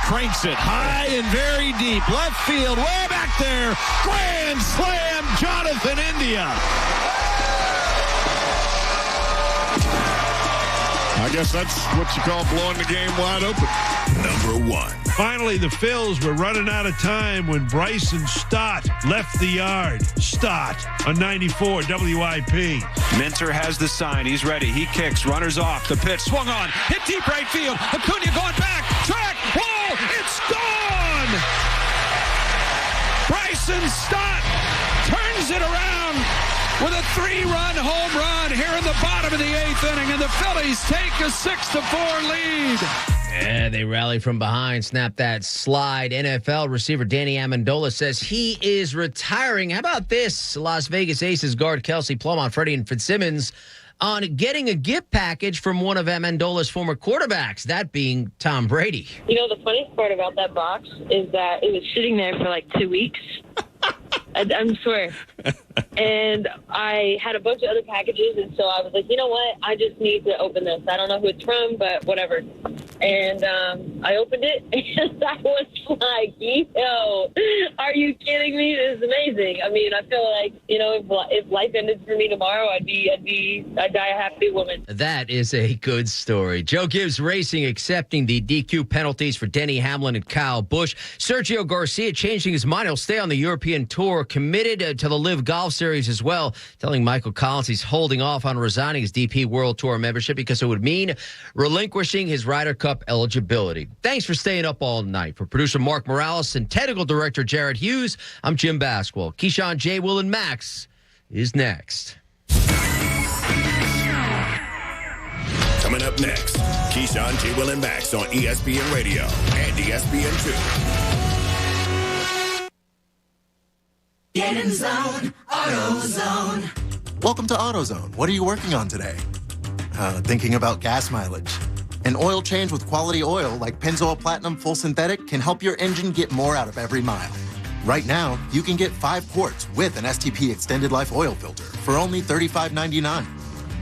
cranks it high and very deep. Left field, way back there. Grand slam, Jonathan India. I guess that's what you call blowing the game wide open. Number 1. Finally, the Phils were running out of time when Bryson Stott left the yard. Stott on 94 WIP. Minter has the sign. He's ready. He kicks. Runners off. The pitch swung on. Hit deep right field. Acuna going back. Track. Wall. It's gone. Bryson Stott turns it around with a 3-run home run here in the bottom of the 8th inning, and the Phillies take a 6-4 lead. Yeah, they rally from behind, snap that slide. NFL receiver Danny Amendola says he is retiring. How about this? Las Vegas Aces guard Kelsey Plum, Freddie and Fitzsimmons on getting a gift package from one of Amendola's former quarterbacks, that being Tom Brady. You know, the funniest part about that box is that it was sitting there for like 2 weeks. I swear. And I had a bunch of other packages, and so I was like, you know what? I just need to open this. I don't know who it's from, but whatever. And I opened it, and I was like, yo, are you kidding me? This is amazing. I mean, I feel like, you know, if life ended for me tomorrow, I'd die a happy woman. That is a good story. Joe Gibbs Racing accepting the DQ penalties for Denny Hamlin and Kyle Busch. Sergio Garcia changing his mind. He'll stay on the European Tour, committed to the Live Golf Series as well, telling Michael Collins he's holding off on resigning his DP World Tour membership because it would mean relinquishing his Ryder Cup eligibility. Thanks for staying up all night. For producer Mark Morales and technical director Jared Hughes, I'm Jim Basquel. Keyshawn, J. Will, and Max is next. Coming up next, Keyshawn, J. Will, and Max on ESPN Radio and ESPN2. Get in zone, AutoZone. Welcome to AutoZone. What are you working on today? Thinking about gas mileage. An oil change with quality oil like Pennzoil Platinum Full Synthetic can help your engine get more out of every mile. Right now, you can get 5 quarts with an STP Extended Life Oil Filter for only $35.99.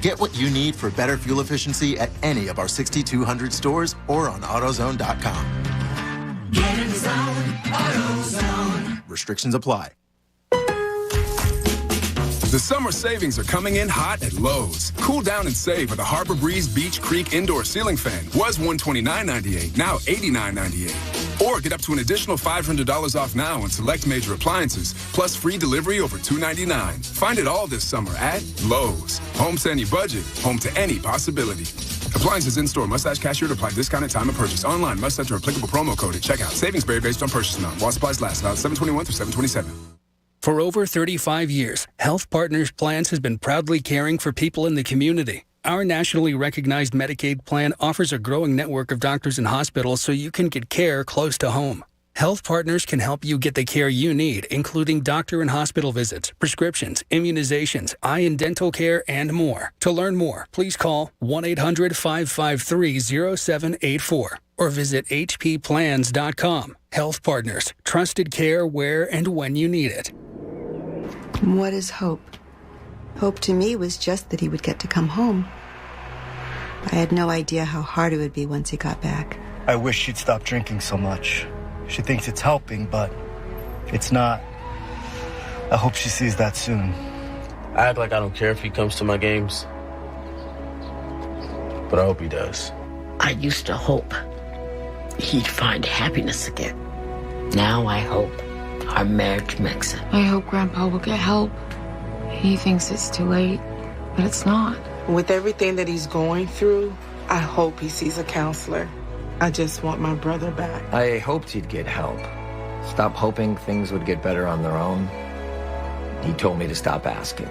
Get what you need for better fuel efficiency at any of our 6,200 stores or on AutoZone.com. Get in zone, AutoZone. Restrictions apply. The summer savings are coming in hot at Lowe's. Cool down and save with a Harbor Breeze Beach Creek indoor ceiling fan. Was $129.98, now $89.98. Or get up to an additional $500 off now on select major appliances, plus free delivery over $299. Find it all this summer at Lowe's. Home to any budget, home to any possibility. Appliances in-store. Must-ask cashier to apply discount at time of purchase. Online. Must enter applicable promo code at checkout. Savings vary based on purchase amount. While supplies last. About 7/21 through 7/27. For over 35 years, Health Partners Plans has been proudly caring for people in the community. Our nationally recognized Medicaid plan offers a growing network of doctors and hospitals so you can get care close to home. Health Partners can help you get the care you need, including doctor and hospital visits, prescriptions, immunizations, eye and dental care, and more. To learn more, please call 1-800-553-0784 or visit hpplans.com. Health Partners, trusted care where and when you need it. What is hope? Hope to me was just that he would get to come home. I had no idea how hard it would be once he got back. I wish she'd stop drinking so much. She thinks it's helping, but it's not. I hope she sees that soon. I act like I don't care if he comes to my games, but I hope he does. I used to hope he'd find happiness again. Now I hope our marriage makes it. I hope Grandpa will get help. He thinks it's too late, but it's not. With everything that he's going through, I hope he sees a counselor. I just want my brother back. I hoped he'd get help. Stop hoping things would get better on their own. He told me to stop asking.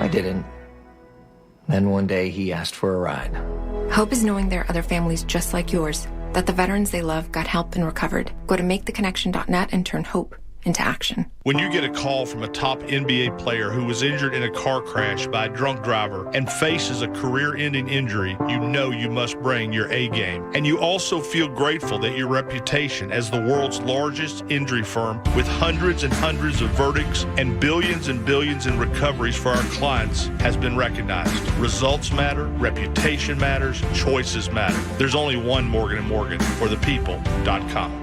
I didn't. Then one day he asked for a ride. Hope is knowing there are other families just like yours, that the veterans they love got help and recovered. Go to maketheconnection.net and turn hope into action. When you get a call from a top NBA player who was injured in a car crash by a drunk driver and faces a career-ending injury, you know you must bring your A game. And you also feel grateful that your reputation as the world's largest injury firm with hundreds and hundreds of verdicts and billions in recoveries for our clients has been recognized. Results matter, reputation matters, choices matter. There's only one Morgan & Morgan for the people.com.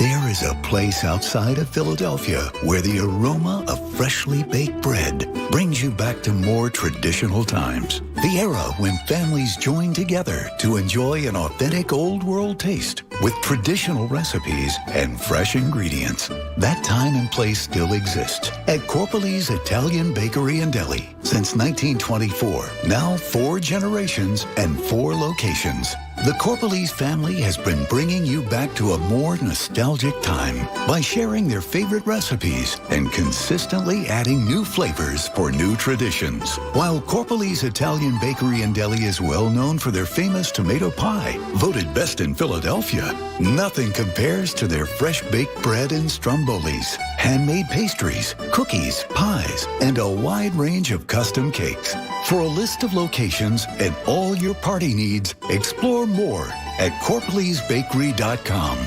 There is a place outside of Philadelphia where the aroma of freshly baked bread brings you back to more traditional times. The era when families join together to enjoy an authentic old world taste with traditional recipes and fresh ingredients. That time and place still exists at Corpali's Italian Bakery and Deli. Since 1924, now 4 generations and 4 locations. The Corpali's family has been bringing you back to a more nostalgic time by sharing their favorite recipes and consistently adding new flavors for new traditions. While Corpali's Italian Bakery and Deli is well known for their famous tomato pie, voted best in Philadelphia, nothing compares to their fresh baked bread and strombolis, handmade pastries, cookies, pies, and a wide range of custom cakes. For a list of locations and all your party needs, explore more at corpalysbakery.com.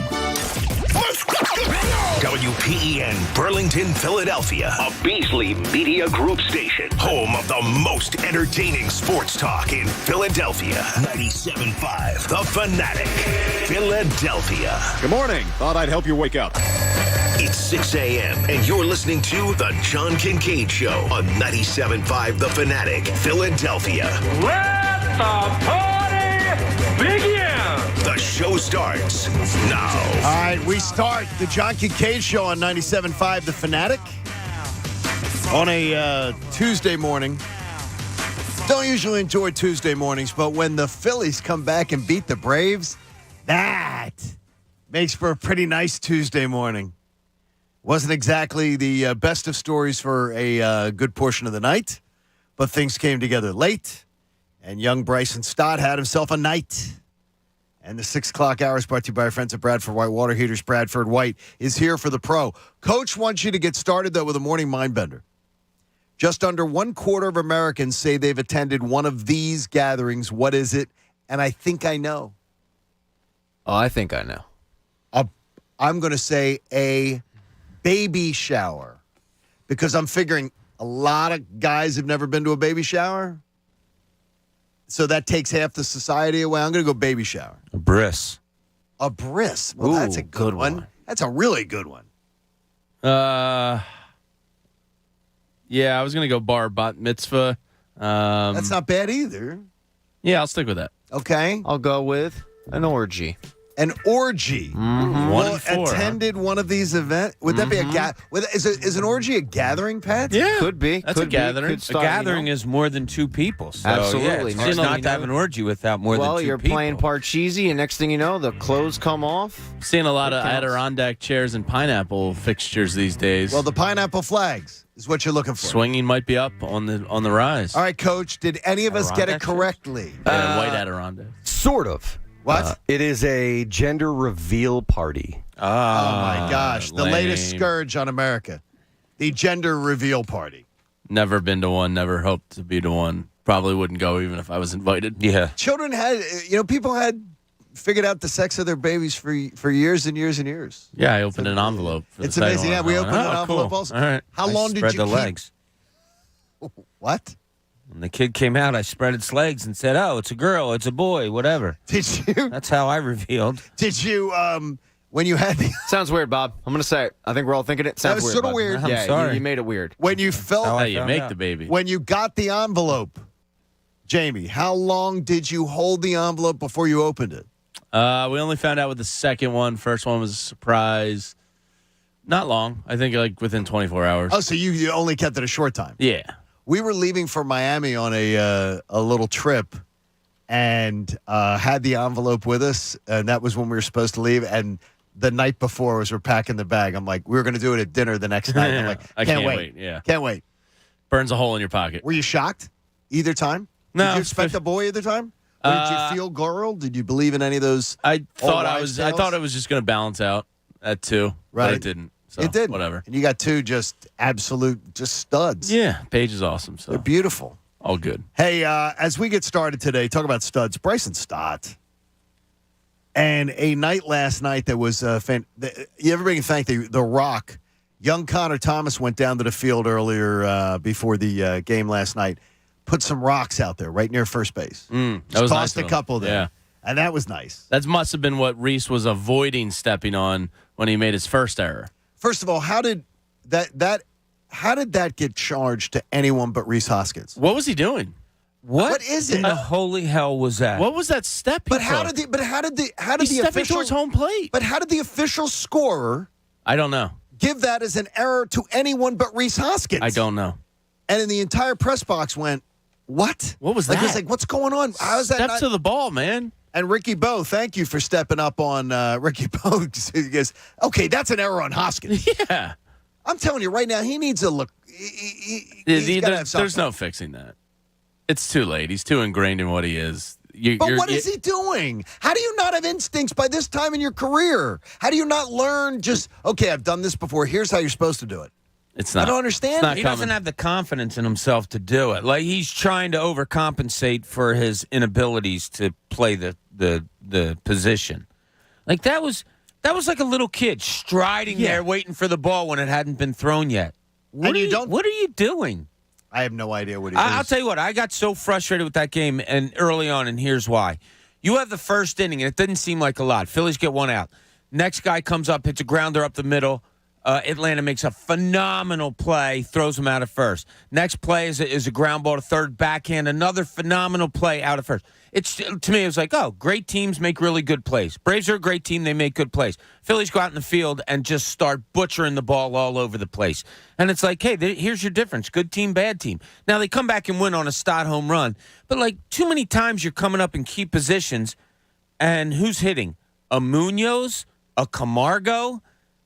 WPEN Burlington, Philadelphia, a Beasley Media Group station, home of the most entertaining sports talk in Philadelphia. 97.5 The Fanatic, Philadelphia. Good morning. Thought I'd help you wake up. It's 6 a.m. and you're listening to The John Kincade Show on 97.5 The Fanatic, Philadelphia. Let the party begin! The show starts now. All right, we start the John Kincade Show on 97.5 The Fanatic on a Tuesday morning. Don't usually enjoy Tuesday mornings, but when the Phillies come back and beat the Braves, that makes for a pretty nice Tuesday morning. Wasn't exactly the best of stories for a good portion of the night, but things came together late, and young Bryson Stott had himself a night. And the 6 o'clock hour is brought to you by our friends at Bradford White Water Heaters. Bradford White is here for the pro. Coach wants you to get started, though, with a morning mind bender. Just under 1/4 of Americans say they've attended one of these gatherings. What is it? And I think I know. Oh, I think I know. I'm going to say a baby shower, because I'm figuring a lot of guys have never been to a baby shower. So that takes half the society away. I'm going to go baby shower. A bris. A bris. Well, that's a good one. That's a really good one. Yeah, I was going to go bar bat mitzvah. That's not bad either. Yeah, I'll stick with that. Okay. I'll go with an orgy. An orgy. Mm-hmm. Well, attended one of these events. Would that be a is an orgy a gathering, Pat? Yeah, could be. That's a gathering. A gathering is more than 2 people. So, absolutely. Yeah, it's not to have an orgy without more than 2 people. Well, you're playing Parcheesi, and next thing you know, the clothes come off. Seeing a lot of Adirondack chairs and pineapple fixtures these days. Well, the pineapple flags is what you're looking for. Swinging might be up on the rise. All right, Coach. Did any of us get it correctly? Yeah, white Adirondack. Sort of. What? It is a gender reveal party. Oh, my gosh. The latest scourge on America. The gender reveal party. Never been to one. Never hoped to be to one. Probably wouldn't go even if I was invited. Yeah. Children had, people had figured out the sex of their babies for years and years and years. Yeah, I opened an envelope. It's amazing. Yeah, we opened an envelope also. All right. How long did you spread the legs. What? When the kid came out, I spread its legs and said, "Oh, it's a girl, it's a boy, whatever." Did you? That's how I revealed. Did you? When you had the sounds weird, Bob. I'm gonna say it. I think we're all thinking it. Sounds that was weird, sort of weird. I'm sorry. You made it weird. When you felt how you make the baby. When you got the envelope, Jamie, how long did you hold the envelope before you opened it? We only found out with the second one. First one was a surprise. Not long. I think like within 24 hours. Oh, so you only kept it a short time. Yeah. We were leaving for Miami on a little trip, and had the envelope with us, and that was when we were supposed to leave. And the night before, as we're packing the bag, I'm like, we were going to do it at dinner the next night. I'm like, I can't wait. Yeah, can't wait. Burns a hole in your pocket. Were you shocked either time? No. Did you expect a boy either time? Or did you feel girl? Did you believe in any of those? I thought it was just going to balance out. at 2, Right. but it didn't. So, it didn't. Whatever. And you got 2 just absolute studs. Yeah, Paige is awesome. So They're beautiful. all good. Hey, as we get started today, talk about studs. Bryson Stott. And a night last night that was everybody can thank the Rock. Young Connor Thomas went down to the field earlier before the game last night. Put some rocks out there right near first base. That was tossed nice a couple there. Yeah. And that was nice. That must have been what Reese was avoiding stepping on when he made his first error. First of all, how did that get charged to anyone but Reese Hoskins? What was he doing? What is it? In the holy hell was that? What was that step? But how did the He's stepping towards home plate? But how did the official scorer I don't know. give that as an error to anyone but Reese Hoskins? I don't know. And in the entire press box went, what? What was like, that? It's like, what's going on? How is that? Step to the ball, man. And Ricky Bowe, thank you for stepping up on Ricky Bowe. He goes, okay, that's an error on Hoskins. Yeah. I'm telling you right now, he needs a look. He's gotta have something. There's no fixing that. It's too late. He's too ingrained in what he is. But what is he doing? How do you not have instincts by this time in your career? How do you not learn just, okay, I've done this before. Here's how you're supposed to do it. It's not. I don't understand. He doesn't have the confidence in himself to do it. Like he's trying to overcompensate for his inabilities to play the position. Like that was like a little kid striding there waiting for the ball when it hadn't been thrown yet. What are you doing? I have no idea what he is. I'll tell you what, I got so frustrated with that game and early on, and here's why. You have the first inning, and it didn't seem like a lot. Phillies get one out. Next guy comes up, hits a grounder up the middle. Atlanta makes a phenomenal play, throws him out at first. Next play is a ground ball to third, backhand, another phenomenal play out at first. To me, it was like, oh, great teams make really good plays. Braves are a great team. They make good plays. Phillies go out in the field and just start butchering the ball all over the place. And it's like, hey, here's your difference. Good team, bad team. Now, they come back and win on a Stott home run. But, like, too many times you're coming up in key positions, and who's hitting? A Munoz? A Camargo?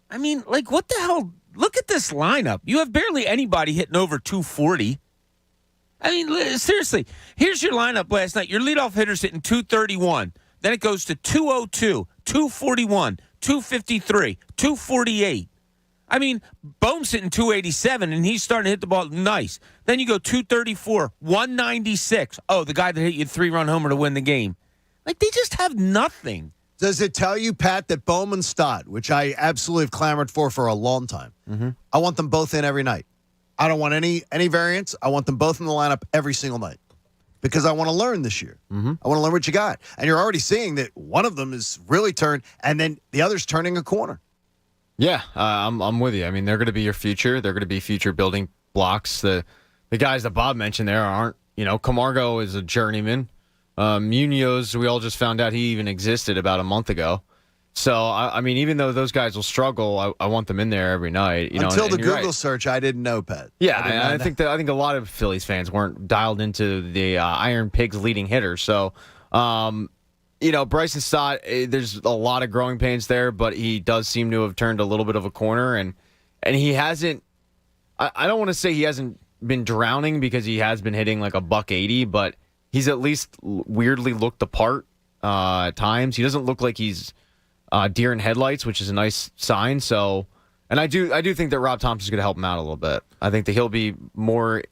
I mean, like, what the hell? Look at this lineup. You have barely anybody hitting over 240. I mean, seriously, here's your lineup last night. Your leadoff hitter's hitting 231. Then it goes to 202, 241, 253, 248. I mean, Bohm's hitting 287, and he's starting to hit the ball nice. Then you go 234, 196. Oh, the guy that hit you a 3-run homer to win the game. Like, they just have nothing. Does it tell you, Pat, that Bowman Stott, which I absolutely have clamored for a long time, I want them both in every night. I don't want any variance. I want them both in the lineup every single night because I want to learn this year. I want to learn what you got. And you're already seeing that one of them is really turned, and then the other's turning a corner. Yeah, I'm with you. I mean, they're going to be your future. They're going to be future building blocks. The guys that Bob mentioned there aren't, Camargo is a journeyman. Munoz, we all just found out he even existed about a month ago. So, I mean, even though those guys will struggle, I want them in there every night. Until the Google right. search, I didn't know, Pat. Yeah, I think a lot of Phillies fans weren't dialed into the Iron Pigs leading hitter. So, Bryson Stott, there's a lot of growing pains there, but he does seem to have turned a little bit of a corner, and he hasn't. I don't want to say he hasn't been drowning because he has been hitting like a $180, but he's at least weirdly looked the part at times. He doesn't look like he's deer in headlights, which is a nice sign. So, and I do think that Rob Thompson's going to help him out a little bit. I think that he'll be more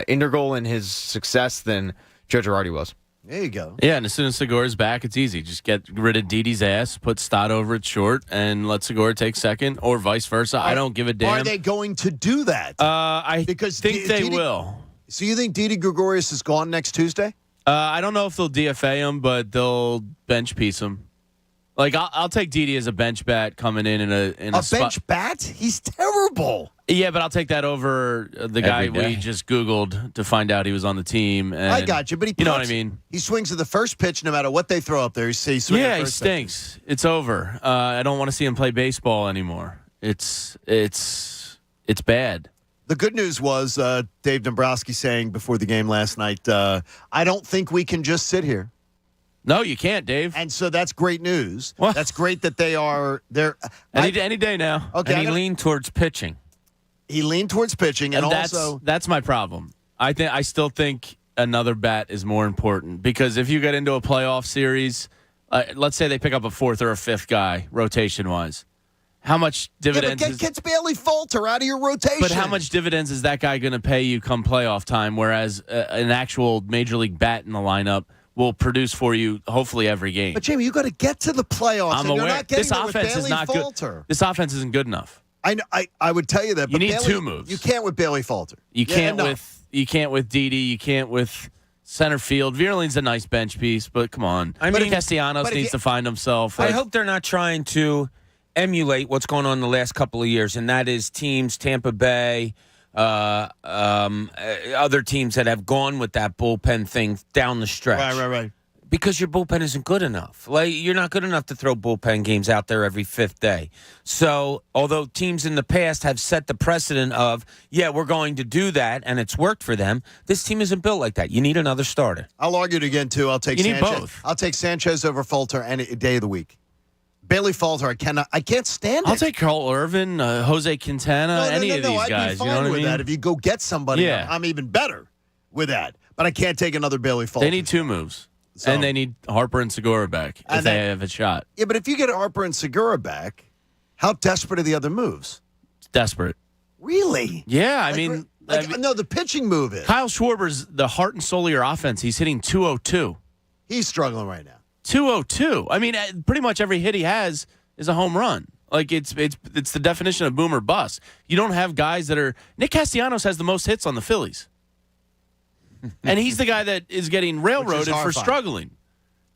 integral in his success than Joe Girardi was. There you go. Yeah, and as soon as Segura's back, it's easy. Just get rid of Didi's ass, put Stott over at short, and let Segura take second, or vice versa. I don't give a damn. Are they going to do that? I think they will. So you think Didi Gregorius is gone next Tuesday? I don't know if they'll DFA him, but they'll bench piece him. Like I'll take Didi as a bench bat coming in a bench bat. He's terrible. Yeah, but I'll take that over the guy we just Googled to find out he was on the team. And, I got you, but you know what I mean. He swings at the first pitch, no matter what they throw up there. He stinks. It's over. I don't want to see him play baseball anymore. It's bad. The good news was Dave Dombrowski saying before the game last night, I don't think we can just sit here. No, you can't, Dave. And so that's great news. What? That's great that they are there. Any day now. Okay, and he leaned towards pitching. He leaned towards pitching, and also that's my problem. I still think another bat is more important because if you get into a playoff series, let's say they pick up a fourth or a fifth guy rotation wise, How much dividends? Yeah, but get Bailey Falter out of your rotation. But how much dividends is that guy going to pay you come playoff time? Whereas an actual major league bat in the lineup will produce for you hopefully every game. But Jamie, you got to get to the playoffs. I'm and aware you're not getting this there with offense is Bailey not Falter. good. This offense isn't good enough. I would tell you that. You but need Bailey, 2 moves. You can't with Bailey Falter. You can't with Didi. You can't with center field. Vierling's a nice bench piece, but come on. I mean, Castellanos needs to find himself. I hope they're not trying to emulate what's going on the last couple of years, and that is teams, Tampa Bay, other teams that have gone with that bullpen thing down the stretch. Right. Because your bullpen isn't good enough. Like, you're not good enough to throw bullpen games out there every 5th day. So, although teams in the past have set the precedent of, we're going to do that, and it's worked for them, this team isn't built like that. You need another starter. I'll argue it again, too. I'll take You Sanchez. need both. I'll take Sanchez over Falter any day of the week. Bailey Falter, I can't stand it. I'll take Carl Irvin, Jose Quintana, any of these I'd guys. be fine You know what I with mean? that. If you go get somebody, Yeah. I'm even better with that. But I can't take another Bailey Falter. They need 2 moves. So- And they need Harper and Segura back if they have a shot. Yeah, but if you get Harper and Segura back, how desperate are the other moves? It's desperate. Really? Yeah, No, the pitching move is. Kyle Schwarber's the heart and soul of your offense. He's hitting 202. He's struggling right now. 202. I mean, pretty much every hit he has is a home run. Like, it's the definition of boom or bust. You don't have guys that are... Nick Castellanos has the most hits on the Phillies. And he's the guy that is getting railroaded for struggling.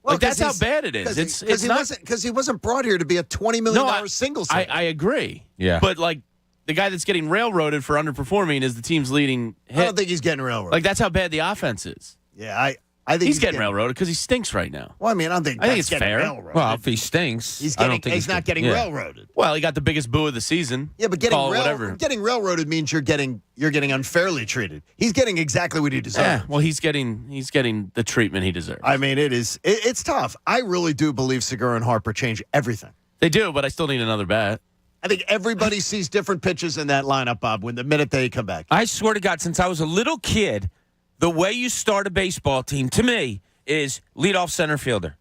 Well, that's how bad it is. Because he wasn't brought here to be a $20 million single. I agree. Yeah. But, like, the guy that's getting railroaded for underperforming is the team's leading hit. I don't think he's getting railroaded. Like, that's how bad the offense is. Yeah, I think he's getting railroaded because he stinks right now. Well, I mean, I think it's getting fair. railroaded. Well, if he stinks, He's I don't think not getting railroaded. Well, he got the biggest boo of the season. Yeah, but getting railroaded means you're getting unfairly treated. He's getting exactly what he deserves. Yeah, well, he's getting the treatment he deserves. I mean, it's tough. I really do believe Segura and Harper change everything. They do, but I still need another bat. I think everybody sees different pitches in that lineup, Bob, when the minute they come back. I swear to God, since I was a little kid, the way you start a baseball team, to me, is leadoff center fielder.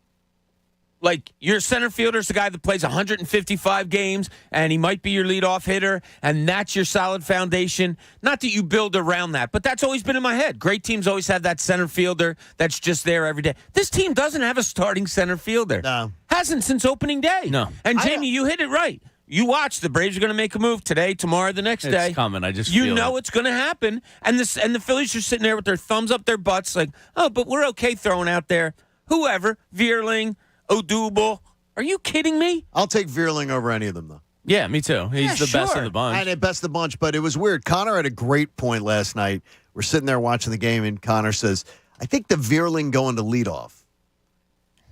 Like, your center fielder is the guy that plays 155 games, and he might be your leadoff hitter, and that's your solid foundation. Not that you build around that, but that's always been in my head. Great teams always have that center fielder that's just there every day. This team doesn't have a starting center fielder. No. Hasn't since opening day. No. And, Jamie, you hit it right. You watch, the Braves are going to make a move today, tomorrow, the next day. It's coming. I just you feel know it. it's going to happen. And the Phillies are sitting there with their thumbs up their butts like, oh, but we're okay throwing out there whoever, Vierling, Odubel. Are you kidding me? I'll take Vierling over any of them, though. Yeah, me too. He's the best of the bunch. And best of the bunch, but it was weird. Connor had a great point last night. We're sitting there watching the game, and Connor says, I think the Vierling going to leadoff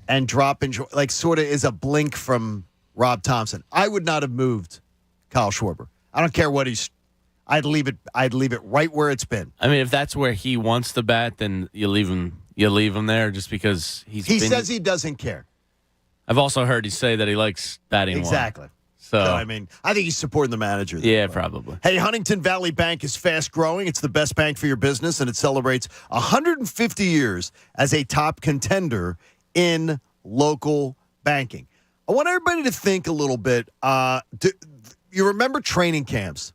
and dropping, like, sort of is a blink from Rob Thompson. I would not have moved Kyle Schwarber. I don't care what I'd leave it right where it's been. I mean, if that's where he wants the bat, then you leave him there just because he says he doesn't care. I've also heard he say that he likes batting exactly. one. So I mean, I think he's supporting the manager. Yeah, probably. Hey, Huntington Valley Bank is fast growing. It's the best bank for your business, and it celebrates 150 years as a top contender in local banking. I want everybody to think a little bit. You remember training camps?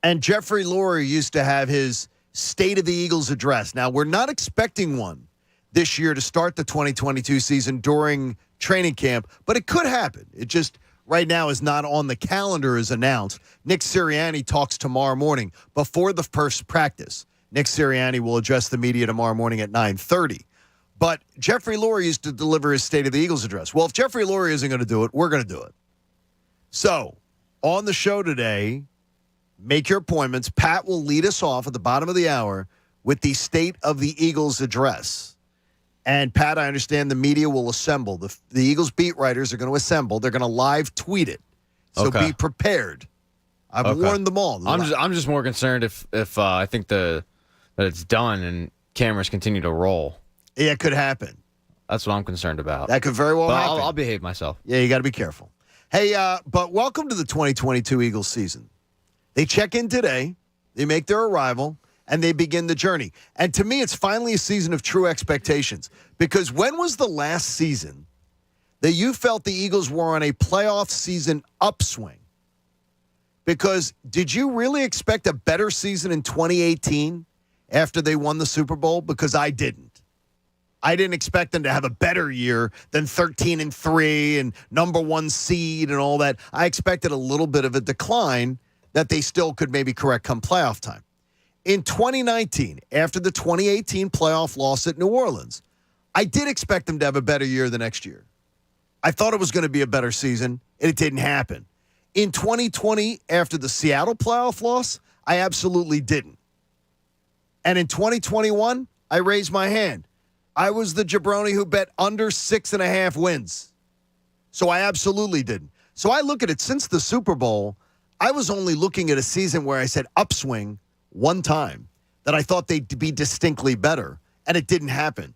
And Jeffrey Lurie used to have his State of the Eagles address. Now, we're not expecting one this year to start the 2022 season during training camp, but it could happen. It just right now is not on the calendar as announced. Nick Sirianni talks tomorrow morning before the first practice. Nick Sirianni will address the media tomorrow morning at 9:30. But Jeffrey Lurie used to deliver his State of the Eagles address. Well, if Jeffrey Lurie isn't going to do it, we're going to do it. So, on the show today, make your appointments. Pat will lead us off at the bottom of the hour with the State of the Eagles address. And, Pat, I understand the media will assemble. The Eagles beat writers are going to assemble. They're going to live tweet it. So be prepared. I've warned them all. I'm just more concerned if I think that it's done and cameras continue to roll. Yeah, it could happen. That's what I'm concerned about. That could very well happen. I'll behave myself. Yeah, you got to be careful. Hey, but welcome to the 2022 Eagles season. They check in today, they make their arrival, and they begin the journey. And to me, it's finally a season of true expectations. Because when was the last season that you felt the Eagles were on a playoff season upswing? Because did you really expect a better season in 2018 after they won the Super Bowl? Because I didn't. I didn't expect them to have a better year than 13-3 and number one seed and all that. I expected a little bit of a decline that they still could maybe correct come playoff time. In 2019, after the 2018 playoff loss at New Orleans, I did expect them to have a better year the next year. I thought it was going to be a better season, and it didn't happen. In 2020, after the Seattle playoff loss, I absolutely didn't. And in 2021, I raised my hand. I was the jabroni who bet under 6.5 wins. So I absolutely didn't. So I look at it, since the Super Bowl, I was only looking at a season where I said upswing one time, that I thought they'd be distinctly better, and it didn't happen.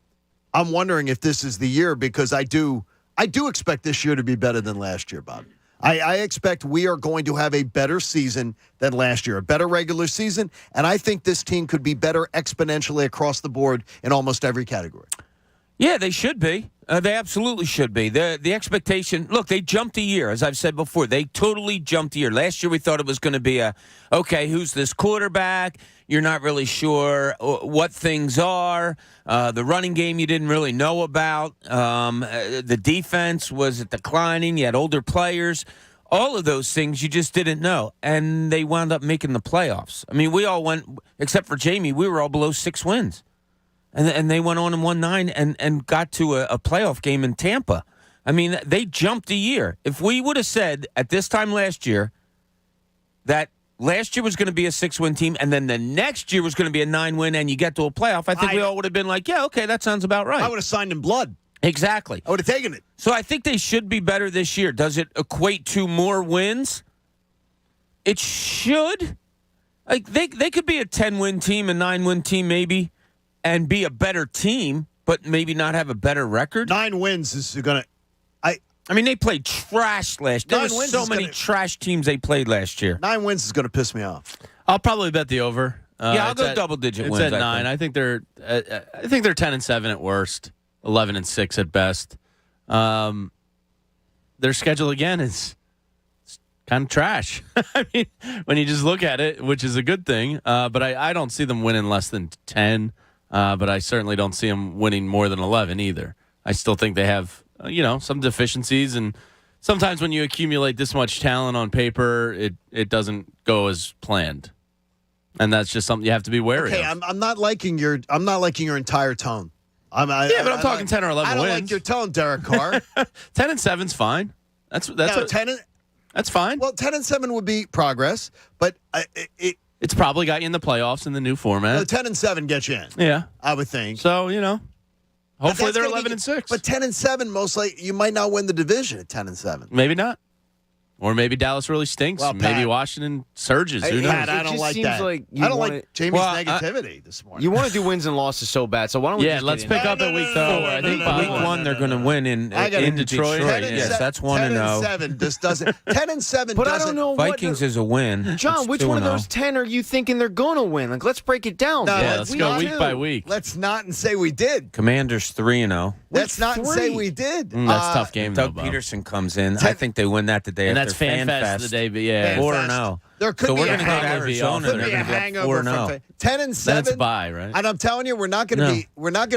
I'm wondering if this is the year, because I do expect this year to be better than last year, Bob. I expect we are going to have a better season than last year, a better regular season, and I think this team could be better exponentially across the board in almost every category. Yeah, they should be. They absolutely should be. The expectation, look, they jumped a year, as I've said before. They totally jumped a year. Last year we thought it was going to be okay, who's this quarterback? You're not really sure what things are. The running game you didn't really know about. The defense was declining. You had older players. All of those things you just didn't know. And they wound up making the playoffs. I mean, we all went, except for Jamie, we were all below 6 wins. And they went on and won 9 and got to a playoff game in Tampa. I mean, they jumped a year. If we would have said at this time last year that last year was going to be a 6-win team and then the next year was going to be a 9-win and you get to a playoff, I think we all would have been like, yeah, okay, that sounds about right. I would have signed in blood. Exactly. I would have taken it. So I think they should be better this year. Does it equate to more wins? It should. Like they could be a 10-win team, a 9-win team maybe, and be a better team, but maybe not have a better record. 9 wins is going to... I mean, they played trash last year. There were so many trash teams they played last year. 9 wins is going to piss me off. I'll probably bet the over. Yeah, I'll go double-digit wins. It's at 9. I think they're 10-7 at worst, 11-6 at best. Their schedule again is kind of trash. I mean, when you just look at it, which is a good thing. But I don't see them winning less than 10. But I certainly don't see them winning more than 11 either. I still think they have, some deficiencies. And sometimes when you accumulate this much talent on paper, it doesn't go as planned. And that's just something you have to be wary of. Okay, I'm not liking your entire tone. But I'm talking 10 or 11 wins. I don't wins. like your tone, Derek Carr. 10-7's fine. That's 10. That's fine. Well, 10-7 would be progress, but it's probably got you in the playoffs in the new format. 10-7 gets you in. Yeah, I would think. So hopefully they're 11-6. But 10-7, mostly you might not win the division at 10-7. Maybe not. Or maybe Dallas really stinks. Well, maybe Pat, Washington surges. Who knows? Pat, I don't like that. I don't like Jamie's negativity this morning. You want to do wins and losses so bad, so why don't we let's pick up at week 4. I think week 1 they're going to win in Detroit. Yes, that's 1-0. 10-7 just doesn't. 10-7. But I don't know. Vikings is a win. John, which one of those 10 are you thinking they're going to win? Like, let's break it down. No, let's go week by week. Let's not say we did. Commanders 3-0. Let's not say we did. That's a tough game. Doug Peterson comes in. I think they win that the day and after that's FanFest the day, but yeah, 4-0. There could so be we're a going to go to Arizona. They're be a going to be hangover 4-0. 10-7. That's bye, right? And I'm telling you, we're not going to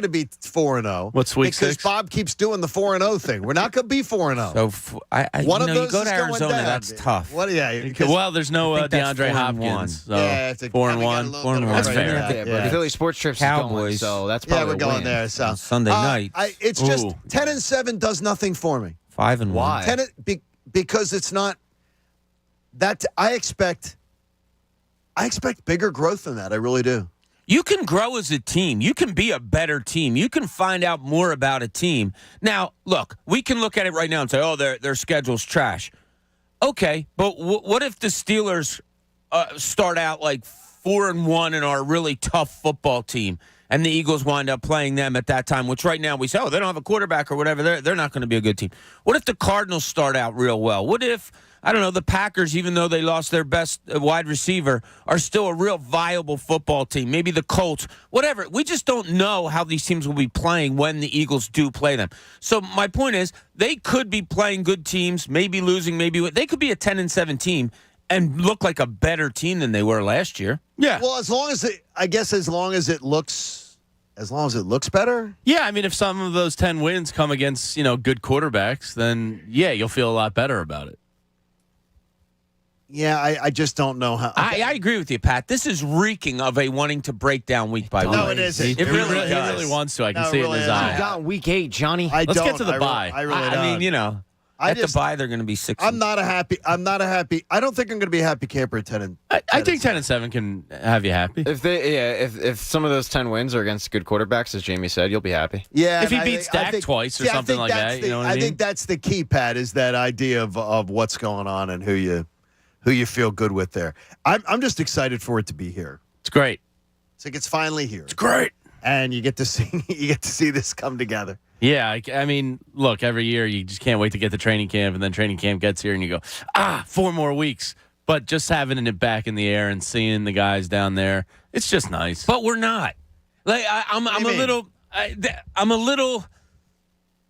be 4-0. What's week 6? Because Bob keeps doing the 4-0 thing. We're not going to be 4-0. So one of those you go to is going Arizona. down. That's tough. What? Yeah. Well, there's no DeAndre Hopkins. So yeah, 4-1. That's fair. Yeah, but the Philly Sports Trips Cowboys. is going, so that's probably we're going there. So Sunday night. It's just 10-7 does nothing for me. 5-1. Why? Because it's not that I expect bigger growth than that. I really do. You can grow as a team. You can be a better team. You can find out more about a team. Now, look, we can look at it right now and say, oh, their schedule's trash. Okay, but what if the Steelers start out like 4-1 and are a really tough football team, and the Eagles wind up playing them at that time, which right now we say, oh, they don't have a quarterback or whatever. They're not going to be a good team. What if the Cardinals start out real well? What if, I don't know, the Packers, even though they lost their best wide receiver, are still a real viable football team? Maybe the Colts, whatever. We just don't know how these teams will be playing when the Eagles do play them. So my point is, they could be playing good teams, maybe losing, maybe they could be a 10-7 team, and look like a better team than they were last year. Yeah. Well, as long as it looks better. Yeah, I mean, if some of those 10 wins come against, good quarterbacks, then, yeah, you'll feel a lot better about it. Yeah, I just don't know how. I agree with you, Pat. This is reeking of a wanting to break down week by week. No, it isn't. It really He really wants to. I can see it in his eye. You got week 8, Johnny. Let's get to the bye. I really don't. The bye, they're going to be 6. I'm not a happy. I don't think I'm going to be a happy camper at 10 and. I think 10-7 can have you happy. If some of those 10 wins are against good quarterbacks, as Jamie said, you'll be happy. Yeah, if he beats Dak twice or something like that, you know what I mean? I think that's the key, Pat, is that idea of what's going on and who you feel good with there. I'm just excited for it to be here. It's great. It's like it's finally here. It's great, and you get to see this come together. Yeah, I mean, look, every year you just can't wait to get to training camp, and then training camp gets here, and you go, 4 more weeks. But just having it back in the air and seeing the guys down there, it's just nice. But we're not. Like I'm a little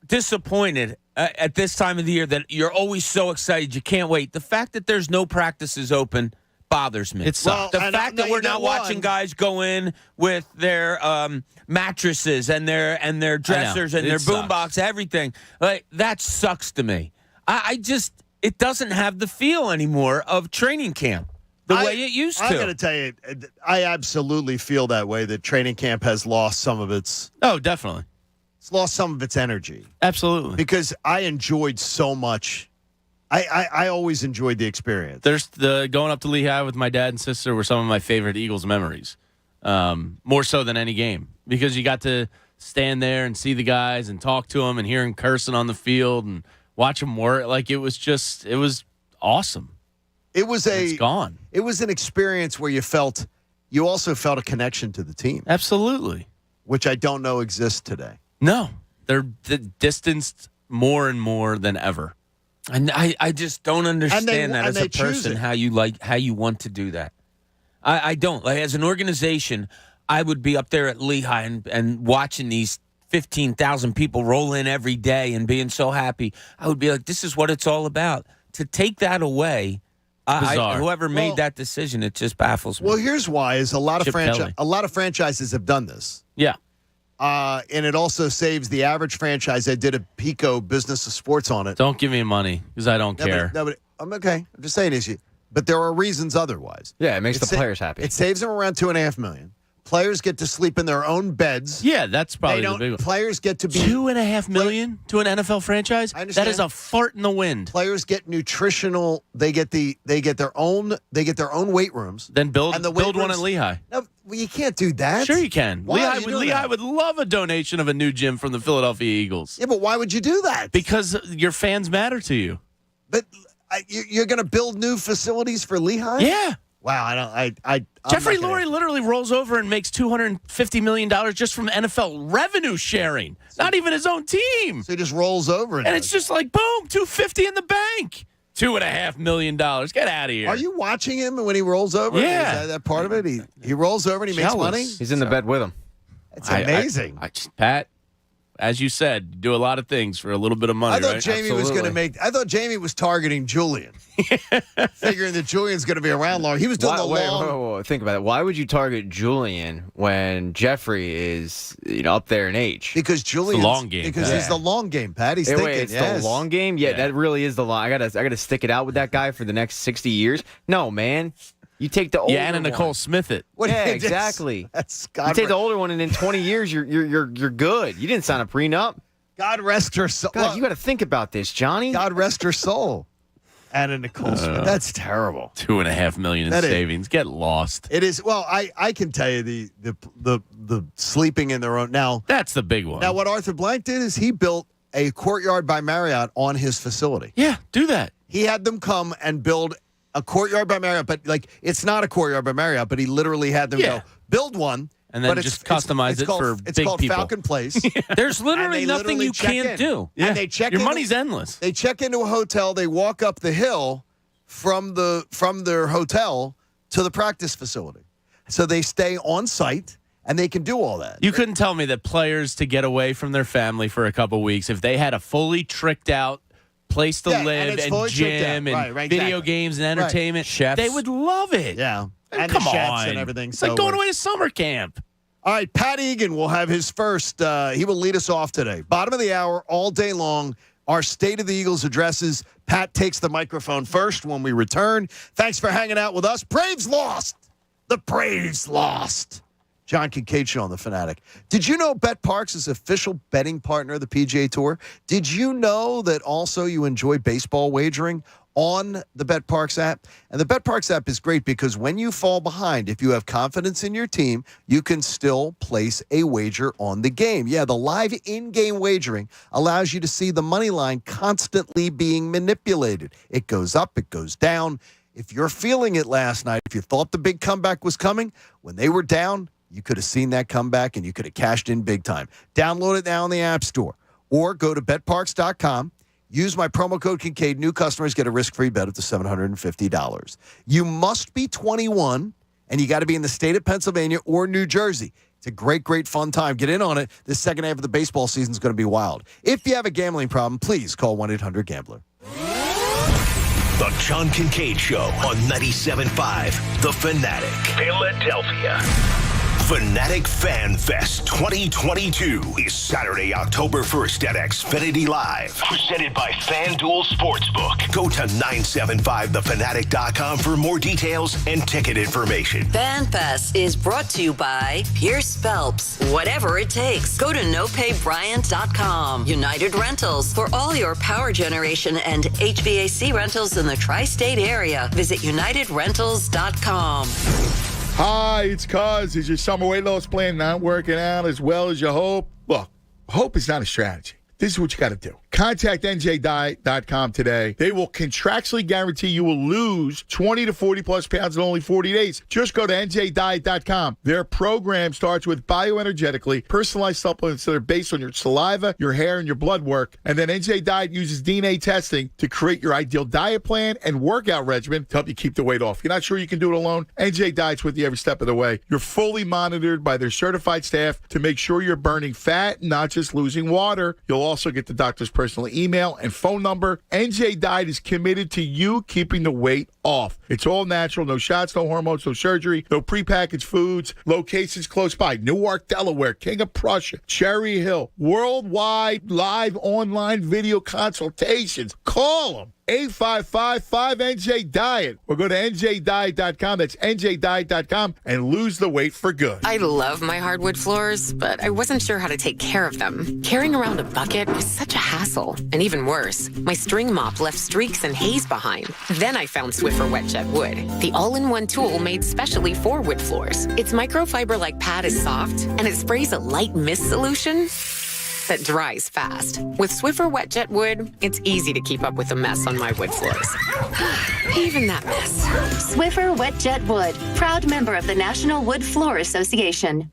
disappointed at this time of the year that you're always so excited. You can't wait. The fact that there's no practices open bothers me. It sucks. The fact that we're not watching guys go in with their mattresses and their dressers and their boombox, everything, like that sucks to me. It doesn't have the feel anymore of training camp the way it used to. I'm going to tell you, I absolutely feel that way. That training camp has lost some of its. Oh, definitely. It's lost some of its energy. Absolutely. Because I enjoyed so much. I always enjoyed the experience. There's going up to Lehigh with my dad and sister were some of my favorite Eagles memories, more so than any game, because you got to stand there and see the guys and talk to them and hear them cursing on the field and watch them work. Like it was awesome. It's gone. It was an experience where you also felt a connection to the team. Absolutely. Which I don't know exists today. No, they're distanced more and more than ever. And I just don't understand that as a person, how you want to do that. I don't. Like, as an organization, I would be up there at Lehigh and watching these 15,000 people roll in every day and being so happy. I would be like, this is what it's all about. To take that away, whoever made that decision, it just baffles me. Well, here's why: is a lot of franchises have done this. Yeah. And it also saves the average franchise. I did a Pico Business of Sports on it. Don't give me money because I don't care. But I'm okay. I'm just saying is but there are reasons otherwise. Yeah, it makes the players happy. It saves them around $2.5 million. Players get to sleep in their own beds. Yeah, that's probably the big one. Players get to be $2.5 million to an NFL franchise. I understand. That is a fart in the wind. Players get nutritional. They get their own weight rooms. Then build one at Lehigh. No, well, you can't do that. Sure, you can. Why Lehigh would love a donation of a new gym from the Philadelphia Eagles. Yeah, but why would you do that? Because your fans matter to you. But you're going to build new facilities for Lehigh? Yeah. Wow, Jeffrey Lurie literally rolls over and makes $250 million just from NFL revenue sharing. Not even his own team. So he just rolls over. And it's just like, boom, $250 in the bank. $2.5 million. Get out of here. Are you watching him when he rolls over? Yeah. Is that part of it? He rolls over and he makes money? He's in the bed with him. It's amazing. Pat, as you said, you do a lot of things for a little bit of money. I thought right? Jamie was going to I thought Jamie was targeting Julian, figuring that Julian's going to be around long. He was doing Wait, think about it. Why would you target Julian when Jeffrey is up there in age? Because Julian's the long game. Because it's the long game, Pat. He's thinking. It's the long game. Yeah, that really is the long. I gotta stick it out with that guy for the next 60 years. No, man. You take the older one. Anna Nicole Smith it. Yeah, exactly. You take the older one, and in 20 years, you're good. You didn't sign a prenup. God rest her soul. God, you got to think about this, Johnny. God rest her soul. Anna Nicole Smith. That's terrible. $2.5 million in savings. Get lost. It is. Well, I can tell you the sleeping in their own. Now that's the big one. Now what Arthur Blank did is he built a Courtyard by Marriott on his facility. Yeah, do that. He had them come and build a Courtyard by Marriott, but it's not a Courtyard by Marriott, but he literally had them go build one. And then just customize it for big people. It's called Falcon Place. There's literally nothing you can't do. Yeah. And they check Your money's endless. They check into a hotel. They walk up the hill from their hotel to the practice facility. So they stay on site, and they can do all that. You couldn't tell me that players to get away from their family for a couple weeks, if they had a fully tricked out place to Yeah, and live it's and fully tricked out. gym and Right, video exactly. games and entertainment. Chefs. They would love it. Yeah. And Come the chefs on. and everything. It's so like going we're- away to summer camp. All right, Pat Egan will have his first. He will lead us off today. Bottom of the hour, all day long. Our State of the Eagles addresses. Pat takes the microphone first when we return. Thanks for hanging out with us. Braves lost. The Braves lost. John Kincade Show on The Fanatic. Did you know Bet Parks is official betting partner of the PGA Tour? Did you know that also you enjoy baseball wagering on the Bet Parks app? And the Bet Parks app is great because when you fall behind, if you have confidence in your team, you can still place a wager on the game. Yeah, the live in-game wagering allows you to see the money line constantly being manipulated. It goes up, it goes down. If you're feeling it last night, if you thought the big comeback was coming, when they were down, you could have seen that comeback and you could have cashed in big time. Download it now in the App Store or go to betparks.com. Use my promo code Kincade. New customers get a risk-free bet up to $750. You must be 21, and you got to be in the state of Pennsylvania or New Jersey. It's a great, great fun time. Get in on it. The second half of the baseball season is going to be wild. If you have a gambling problem, please call 1-800-GAMBLER. The John Kincade Show on 97.5 The Fanatic. Philadelphia. Fanatic Fan Fest 2022 is Saturday, October 1st at Xfinity Live. Presented by FanDuel Sportsbook. Go to 975thefanatic.com for more details and ticket information. FanFest is brought to you by Pierce Phelps. Whatever it takes, go to nopaybryant.com. United Rentals. For all your power generation and HVAC rentals in the tri-state area, visit unitedrentals.com. Hi, it's Cuz. Is your summer weight loss plan not working out as well as you hope? Look, hope is not a strategy. This is what you got to do. Contact njdiet.com today. They will contractually guarantee you will lose 20 to 40 plus pounds in only 40 days. Just go to njdiet.com. Their program starts with bioenergetically personalized supplements that are based on your saliva, your hair, and your blood work. And then NJ Diet uses DNA testing to create your ideal diet plan and workout regimen to help you keep the weight off. You're not sure you can do it alone? NJ Diet's with you every step of the way. You're fully monitored by their certified staff to make sure you're burning fat, not just losing water. You'll also get the doctor's personal email and phone number. NJ Diet is committed to you keeping the weight off. It's all natural, no shots, no hormones, no surgery, no prepackaged foods. Locations close by: Newark, Delaware, King of Prussia, Cherry Hill. Worldwide live online video consultations. Call them. 855-5NJ-DIET. Or go to njdiet.com. That's njdiet.com and lose the weight for good. I love my hardwood floors, but I wasn't sure how to take care of them. Carrying around a bucket was such a hassle. And even worse, my string mop left streaks and haze behind. Then I found Swiffer Wet Jet Wood, the all-in-one tool made specially for wood floors. Its microfiber-like pad is soft, and it sprays a light mist solution that dries fast. With Swiffer Wet Jet Wood, it's easy to keep up with the mess on my wood floors. Even that mess. Swiffer Wet Jet Wood, proud member of the National Wood Floor Association.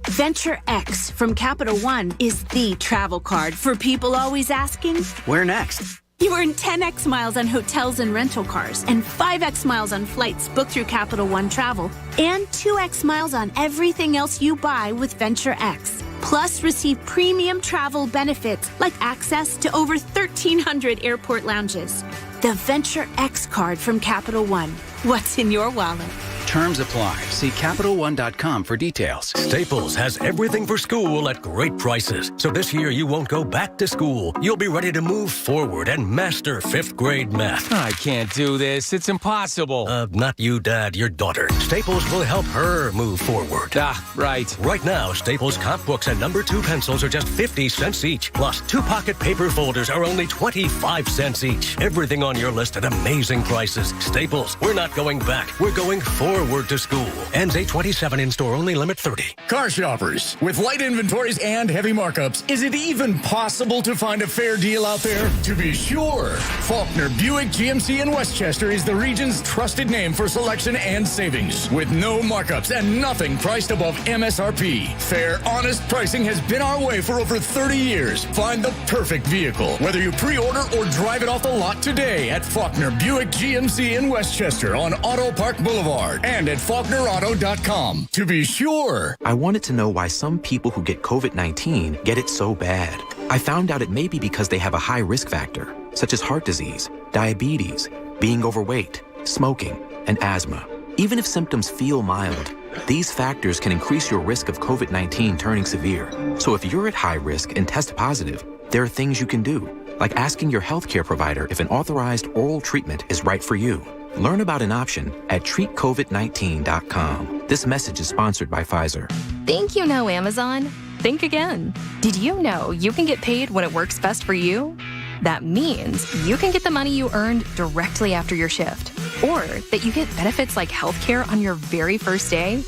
Venture X from Capital One is the travel card for people always asking, where next? You earn 10x miles on hotels and rental cars, and 5x miles on flights booked through Capital One Travel, and 2x miles on everything else you buy with Venture X. Plus, receive premium travel benefits like access to over 1,300 airport lounges. The Venture X card from Capital One. What's in your wallet? Terms apply. See CapitalOne.com for details. Staples has everything for school at great prices. So this year you won't go back to school. You'll be ready to move forward and master 5th grade math. I can't do this. It's impossible. Not you, Dad, your daughter. Staples will help her move forward. Right. Right now, Staples comp books and number 2 pencils are just 50 cents each. Plus, 2 pocket paper folders are only 25 cents each. Everything on your list at amazing prices. Staples, we're not going back. We're going forward to school. Ends 8/27 in store only, limit 30. Car shoppers, with light inventories and heavy markups, is it even possible to find a fair deal out there? To be sure, Faulkner Buick GMC in Westchester is the region's trusted name for selection and savings, with no markups and nothing priced above MSRP. Fair, honest pricing has been our way for over 30 years. Find the perfect vehicle, whether you pre-order or drive it off the lot today at Faulkner Buick GMC in Westchester on Auto Park Boulevard and at FaulknerAuto.com. To be sure. I wanted to know why some people who get COVID-19 get it so bad. I found out it may be because they have a high risk factor. such as heart disease, diabetes, being overweight, smoking, and asthma. Even if symptoms feel mild, these factors can increase your risk of COVID-19 turning severe. So if you're at high risk and test positive, there are things you can do, like asking your healthcare provider if an authorized oral treatment is right for you. Learn about an option at treatcovid19.com. This message is sponsored by Pfizer. Think you know Amazon? Think again. Did you know you can get paid when it works best for you? That means you can get the money you earned directly after your shift, or that you get benefits like healthcare on your very first day.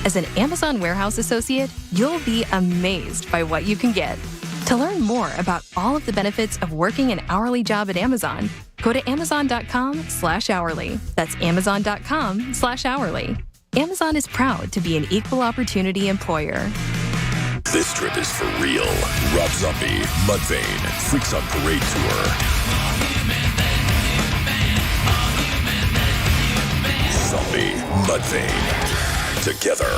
As an Amazon warehouse associate, you'll be amazed by what you can get. To learn more about all of the benefits of working an hourly job at Amazon, go to amazon.com/hourly. That's amazon.com/hourly. Amazon is proud to be an equal opportunity employer. This trip is for real. Rob Zombie, Mudvayne, Freaks on Parade Tour. Zombie, Mudvayne, together.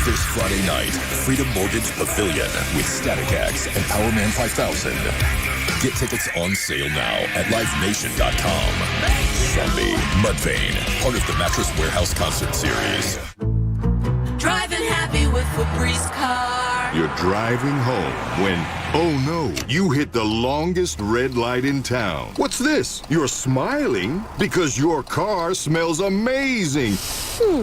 This Friday night, Freedom Mortgage Pavilion with Static X and Powerman 5000. Get tickets on sale now at livenation.com. Zombie, Mudvayne, part of the Mattress Warehouse Concert Series. Driving happy with Febreze car. You're driving home when, oh no, you hit the longest red light in town. What's this? You're smiling because your car smells amazing.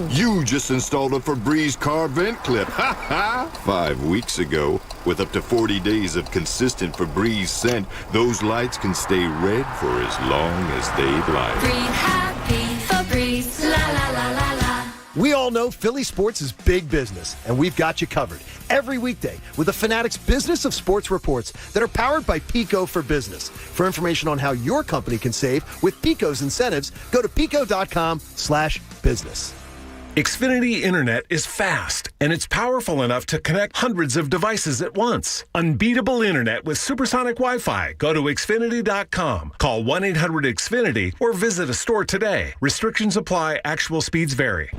You just installed a Febreze car vent clip. Ha ha! 5 weeks ago, with up to 40 days of consistent Febreze scent, those lights can stay red for as long as they'd like. Breathe happy, Febreze, la la la la la. We all know Philly sports is big business, and we've got you covered every weekday with the Fanatic's Business of Sports reports that are powered by Pico for Business. For information on how your company can save with Pico's incentives, go to pico.com/business. Xfinity Internet is fast, and it's powerful enough to connect hundreds of devices at once. Unbeatable Internet with supersonic Wi-Fi. Go to Xfinity.com. Call 1-800-XFINITY or visit a store today. Restrictions apply. Actual speeds vary.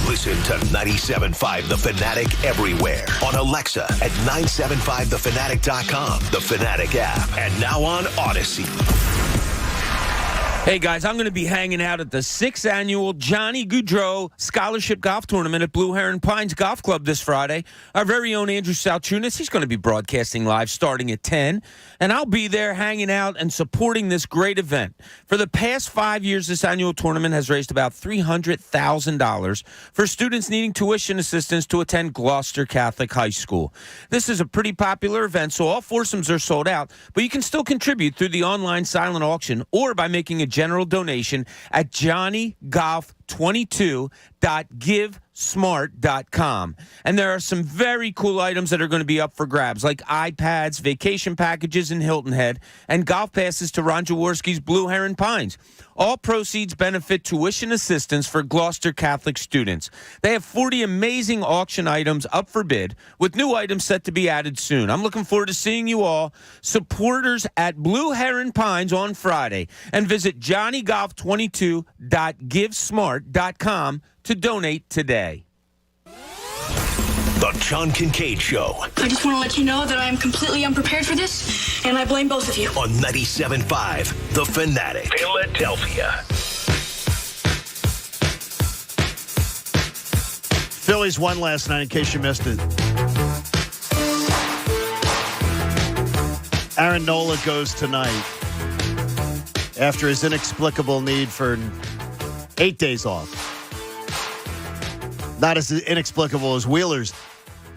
Listen to 97.5 The Fanatic everywhere. On Alexa at 975thefanatic.com. The Fanatic app. And now on Odyssey. Hey, guys, I'm going to be hanging out at the 6th Annual Johnny Gaudreau Scholarship Golf Tournament at Blue Heron Pines Golf Club this Friday. Our very own Andrew Salchunas, he's going to be broadcasting live starting at 10, and I'll be there hanging out and supporting this great event. For the past 5 years, this annual tournament has raised about $300,000 for students needing tuition assistance to attend Gloucester Catholic High School. This is a pretty popular event, so all foursomes are sold out, but you can still contribute through the online silent auction or by making a general donation at johnnygolf22.givesmart.com. And there are some very cool items that are going to be up for grabs, like iPads, vacation packages in Hilton Head, and golf passes to Ron Jaworski's Blue Heron Pines. All proceeds benefit tuition assistance for Gloucester Catholic students. They have 40 amazing auction items up for bid, with new items set to be added soon. I'm looking forward to seeing you all, supporters at Blue Heron Pines on Friday, and visit johnnygolf22.givesmart.com to donate today. The John Kincade Show. I just want to let you know that I am completely unprepared for this, and I blame both of you. On 97.5 The Fanatic. Philadelphia. Phillies won last night, in case you missed it. Aaron Nola goes tonight after his inexplicable need for 8 days off. Not as inexplicable as Wheeler's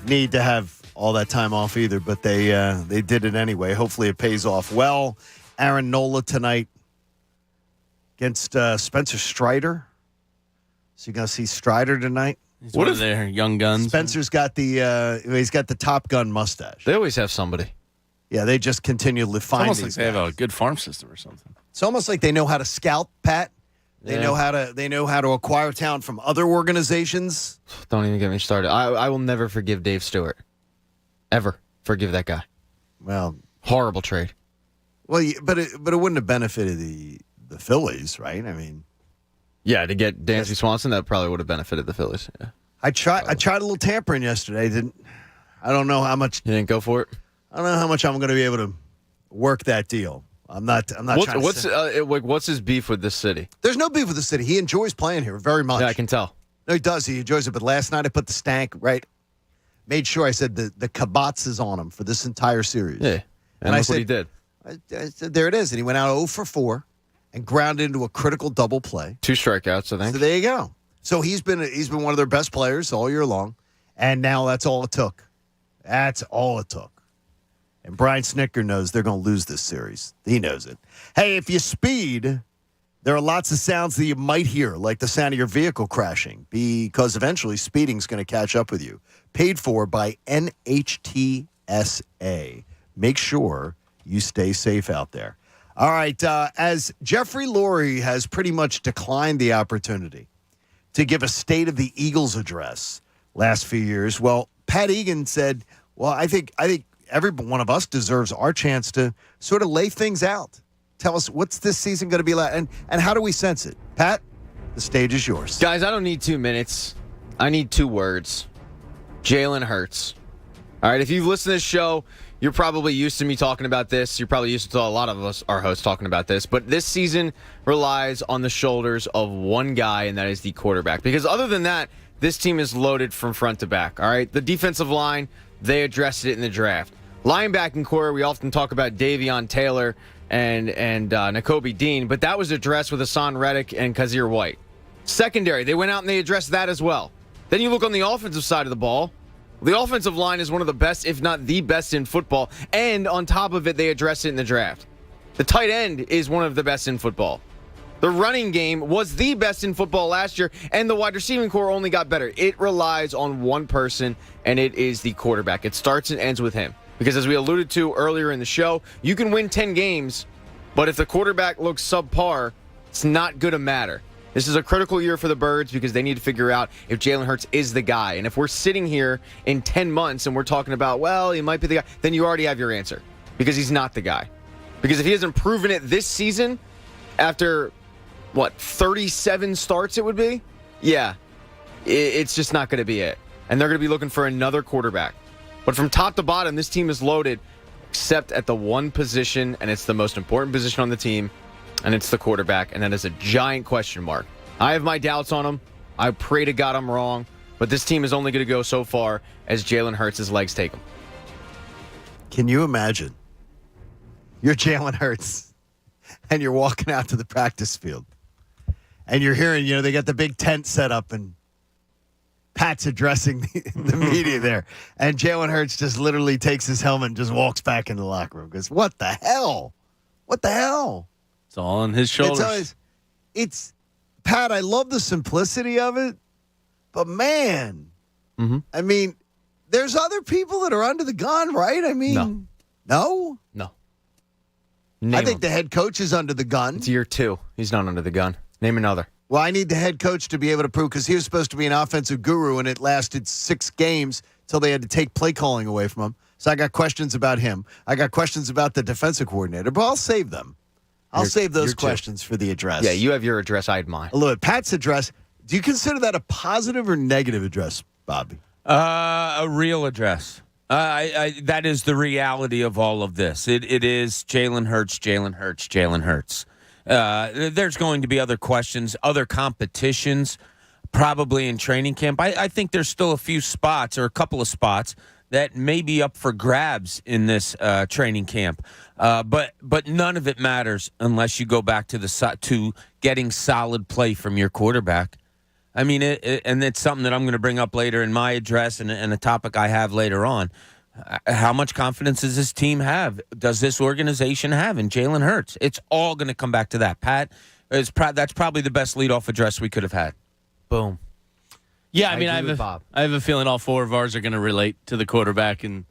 need to have all that time off either, but they did it anyway. Hopefully it pays off well. Aaron Nola tonight against Spencer Strider. So you're going to see Strider tonight? He's one of their young guns. Spencer's got he's got the Top Gun mustache. They always have somebody. Yeah, they just continually find It's almost like these they guys. have a good farm system or something. It's almost like they know how to scout, Pat. They know how to acquire talent from other organizations. Don't even get me started. I will never forgive Dave Stewart. Ever forgive that guy. Well, horrible trade. Well, but it wouldn't have benefited the Phillies, right? I mean, yeah, to get Dansby Swanson, that probably would have benefited the Phillies. Yeah. I tried a little tampering yesterday. I don't know how much. You didn't go for it? I don't know how much I'm going to be able to work that deal. I'm not trying to What's his beef with this city? There's no beef with the city. He enjoys playing here very much. Yeah, I can tell. No, he does. He enjoys it. But last night I put the stank, right? Made sure I said the kibbutz is on him for this entire series. Yeah. And I said, what he did. I said, there it is. And he went out 0 for 4 and grounded into a critical double play. 2 strikeouts, I think. So there you go. So he's been one of their best players all year long. And now that's all it took. That's all it took. And Brian Snitker knows they're going to lose this series. He knows it. Hey, if you speed, there are lots of sounds that you might hear, like the sound of your vehicle crashing, because eventually speeding's going to catch up with you. Paid for by NHTSA. Make sure you stay safe out there. All right, as Jeffrey Lurie has pretty much declined the opportunity to give a State of the Eagles address last few years, well, Pat Egan said, well, I think every one of us deserves our chance to sort of lay things out. Tell us, what's this season going to be like, and how do we sense it? Pat, the stage is yours. Guys, I don't need 2 minutes. I need 2 words. Jalen Hurts. All right, if you've listened to this show, you're probably used to me talking about this. You're probably used to a lot of us, our hosts, talking about this. But this season relies on the shoulders of one guy, and that is the quarterback. Because other than that, this team is loaded from front to back. All right, the defensive line, they addressed it in the draft. Linebacking core, we often talk about Davion Taylor and Nakobe Dean, but that was addressed with Hassan Reddick and Kazir White. Secondary, they went out and they addressed that as well. Then you look on the offensive side of the ball. The offensive line is one of the best, if not the best in football, and on top of it, they addressed it in the draft. The tight end is one of the best in football. The running game was the best in football last year, and the wide receiving core only got better. It relies on one person, and it is the quarterback. It starts and ends with him. Because as we alluded to earlier in the show, you can win 10 games, but if the quarterback looks subpar, it's not going to matter. This is a critical year for the Birds because they need to figure out if Jalen Hurts is the guy. And if we're sitting here in 10 months and we're talking about, well, he might be the guy, then you already have your answer because he's not the guy. Because if he hasn't proven it this season after, 37 starts it would be? Yeah, it's just not going to be it. And they're going to be looking for another quarterback. But from top to bottom, this team is loaded, except at the one position, and it's the most important position on the team, and it's the quarterback, and that is a giant question mark. I have my doubts on him. I pray to God I'm wrong, but this team is only going to go so far as Jalen Hurts' legs take him. Can you imagine? You're Jalen Hurts, and you're walking out to the practice field, and you're hearing, they got the big tent set up, and Pat's addressing the media there. And Jalen Hurts just literally takes his helmet and just walks back in the locker room. Goes, what the hell? What the hell? It's all on his shoulders. It's Pat, I love the simplicity of it. But, man, I mean, there's other people that are under the gun, right? I mean, no? I think the head coach is under the gun. It's year 2. He's not under the gun. Name another. Well, I need the head coach to be able to prove, because he was supposed to be an offensive guru, and it lasted 6 games till they had to take play calling away from him. So I got questions about him. I got questions about the defensive coordinator, but I'll save them. I'll save those questions for the address. Yeah, you have your address. I had mine. Look, Pat's address, do you consider that a positive or negative address, Bobby? A real address. That is the reality of all of this. It is Jalen Hurts, Jalen Hurts, Jalen Hurts. There's going to be other questions, other competitions, probably in training camp. I think there's still a few spots or a couple of spots that may be up for grabs in this training camp. But none of it matters unless you go back to getting solid play from your quarterback. I mean, and it's something that I'm going to bring up later in my address and a topic I have later on. How much confidence does this team have? Does this organization have in Jalen Hurts? It's all going to come back to that. Pat, that's probably the best leadoff address we could have had. Boom. Yeah, I mean, I have a feeling all 4 of ours are going to relate to the quarterback in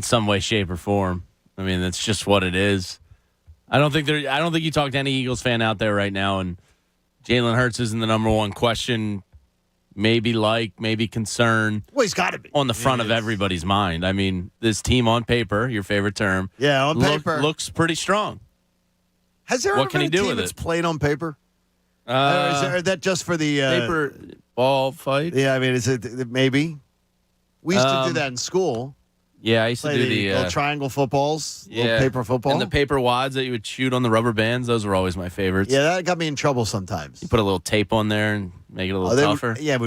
some way, shape, or form. I mean, that's just what it is. I don't think you talk to any Eagles fan out there right now, and Jalen Hurts isn't the number one question. Maybe concern. Well, he's got to be on the front of everybody's mind. I mean, this team on paper, your favorite term, on paper, looks pretty strong. Has there ever been a team that's played on paper? Or is that just for the paper ball fight? Yeah, I mean, is it maybe? We used to do that in school. Yeah, I used to Play do the the little triangle footballs, little paper football. And the paper wads that you would shoot on the rubber bands. Those were always my favorites. Yeah, that got me in trouble sometimes. You put a little tape on there and make it a little tougher. Yeah,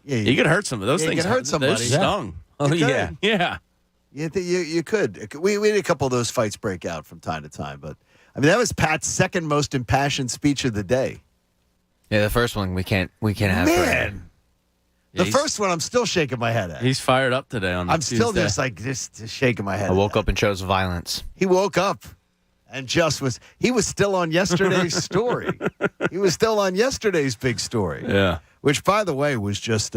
you could hurt some of those things. You could hurt somebody. Those stung. Oh, yeah. Yeah. You could. We had a couple of those fights break out from time to time, but I mean that was Pat's second most impassioned speech of the day. Yeah, the first one we can't have. Man, the first one I'm still shaking my head at. He's fired up today on. I'm still just shaking my head. I woke up and chose violence. He woke up and he was still on yesterday's story. He was still on yesterday's big story. Yeah, which by the way was just.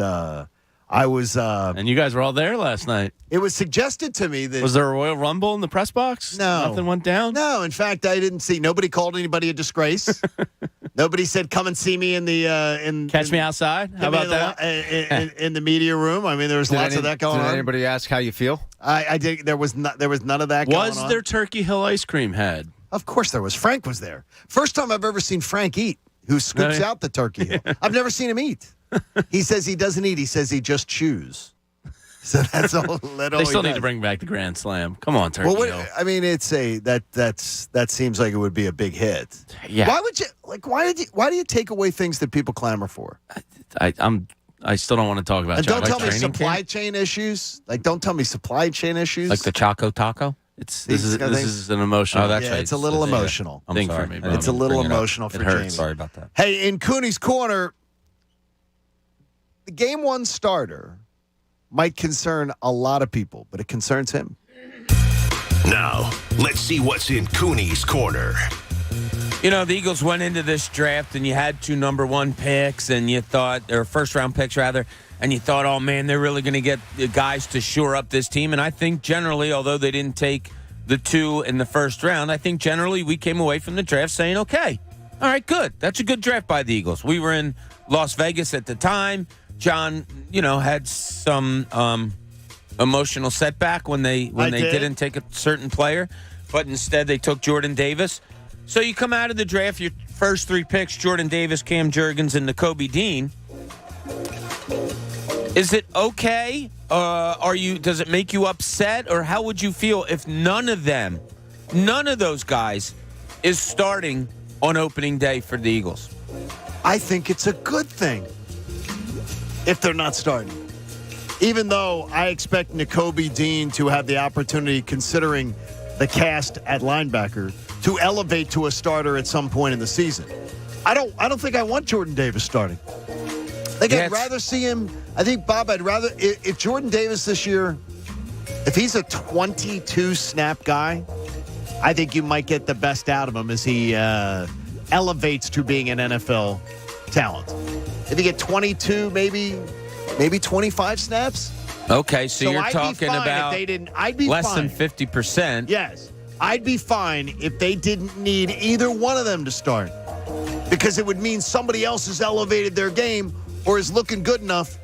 And you guys were all there last night. It was suggested to me that... Was there a Royal Rumble in the press box? No. Nothing went down? No. In fact, I didn't see... Nobody called anybody a disgrace. Nobody said, come and see me in the... Catch me outside? How about that? In the media room. I mean, there was lots of that going on. Did anybody ask how you feel? I did. There was none of that going on. Was there Turkey Hill ice cream had? Of course there was. Frank was there. First time I've ever seen Frank eat, who scoops out the Turkey Hill. I've never seen him eat. He says he doesn't eat. He says he just chews. So that's all. They still need to bring back the Grand Slam. Come on, Turkey Hill. I mean, it's that seems like it would be a big hit. Yeah. Why would you why do you take away things that people clamor for? I still don't want to talk about. And don't tell me supply chain issues. Like, don't tell me supply chain issues. Like the Choco Taco. This is an emotional. Oh, that's right. It's a little emotional. I'm sorry. For me. It's a little emotional for Jamie. Sorry about that. Hey, in Cooney's Corner, the Game 1 starter might concern a lot of people, but it concerns him. Now, let's see what's in Cooney's Corner. You know, the Eagles went into this draft and you had 2 number 1 picks and you thought, or first round picks rather, and you thought, oh man, they're really going to get the guys to shore up this team. And I think generally, although they didn't take the 2 in the first round, I think generally we came away from the draft saying, okay, all right, good. That's a good draft by the Eagles. We were in Las Vegas at the time. John, had some emotional setback when they didn't take a certain player, but instead they took Jordan Davis. So you come out of the draft, your first 3 picks, Jordan Davis, Cam Jurgens, and Nakobe Dean. Is it okay? Does it make you upset, or how would you feel if none of those guys, is starting on opening day for the Eagles? I think it's a good thing if they're not starting. Even though I expect Nakobe Dean to have the opportunity, considering the cast at linebacker, to elevate to a starter at some point in the season. I don't think I want Jordan Davis starting. I'd rather see him. I think, Bob, I'd rather if Jordan Davis this year, if he's a 22 snap guy, I think you might get the best out of him as he elevates to being an NFL talent. If you get 22, maybe 25 snaps. Okay, so you're talking about I'd be less fine. than 50%. Yes. I'd be fine if they didn't need either one of them to start, because it would mean somebody else has elevated their game or is looking good enough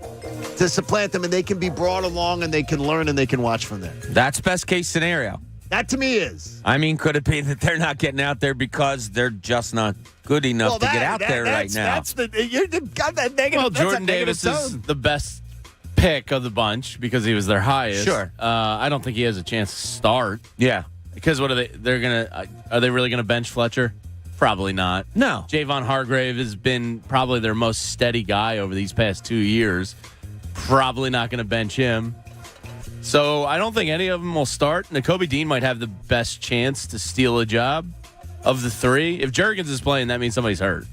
to supplant them, and they can be brought along and they can learn and they can watch from there. That's best case scenario. That to me is. I mean, could it be that they're not getting out there because they're just not good enough to get out there right now? You've got that negative. Well, Jordan Davis is the best pick of the bunch because he was their highest. Sure. I don't think he has a chance to start. Yeah. Because what are they? Are they really gonna bench Fletcher? Probably not. No. Javon Hargrave has been probably their most steady guy over these past 2 years. Probably not going to bench him. So I don't think any of them will start. Nakobe Dean might have the best chance to steal a job of the 3. If Jurgens is playing, that means somebody's hurt.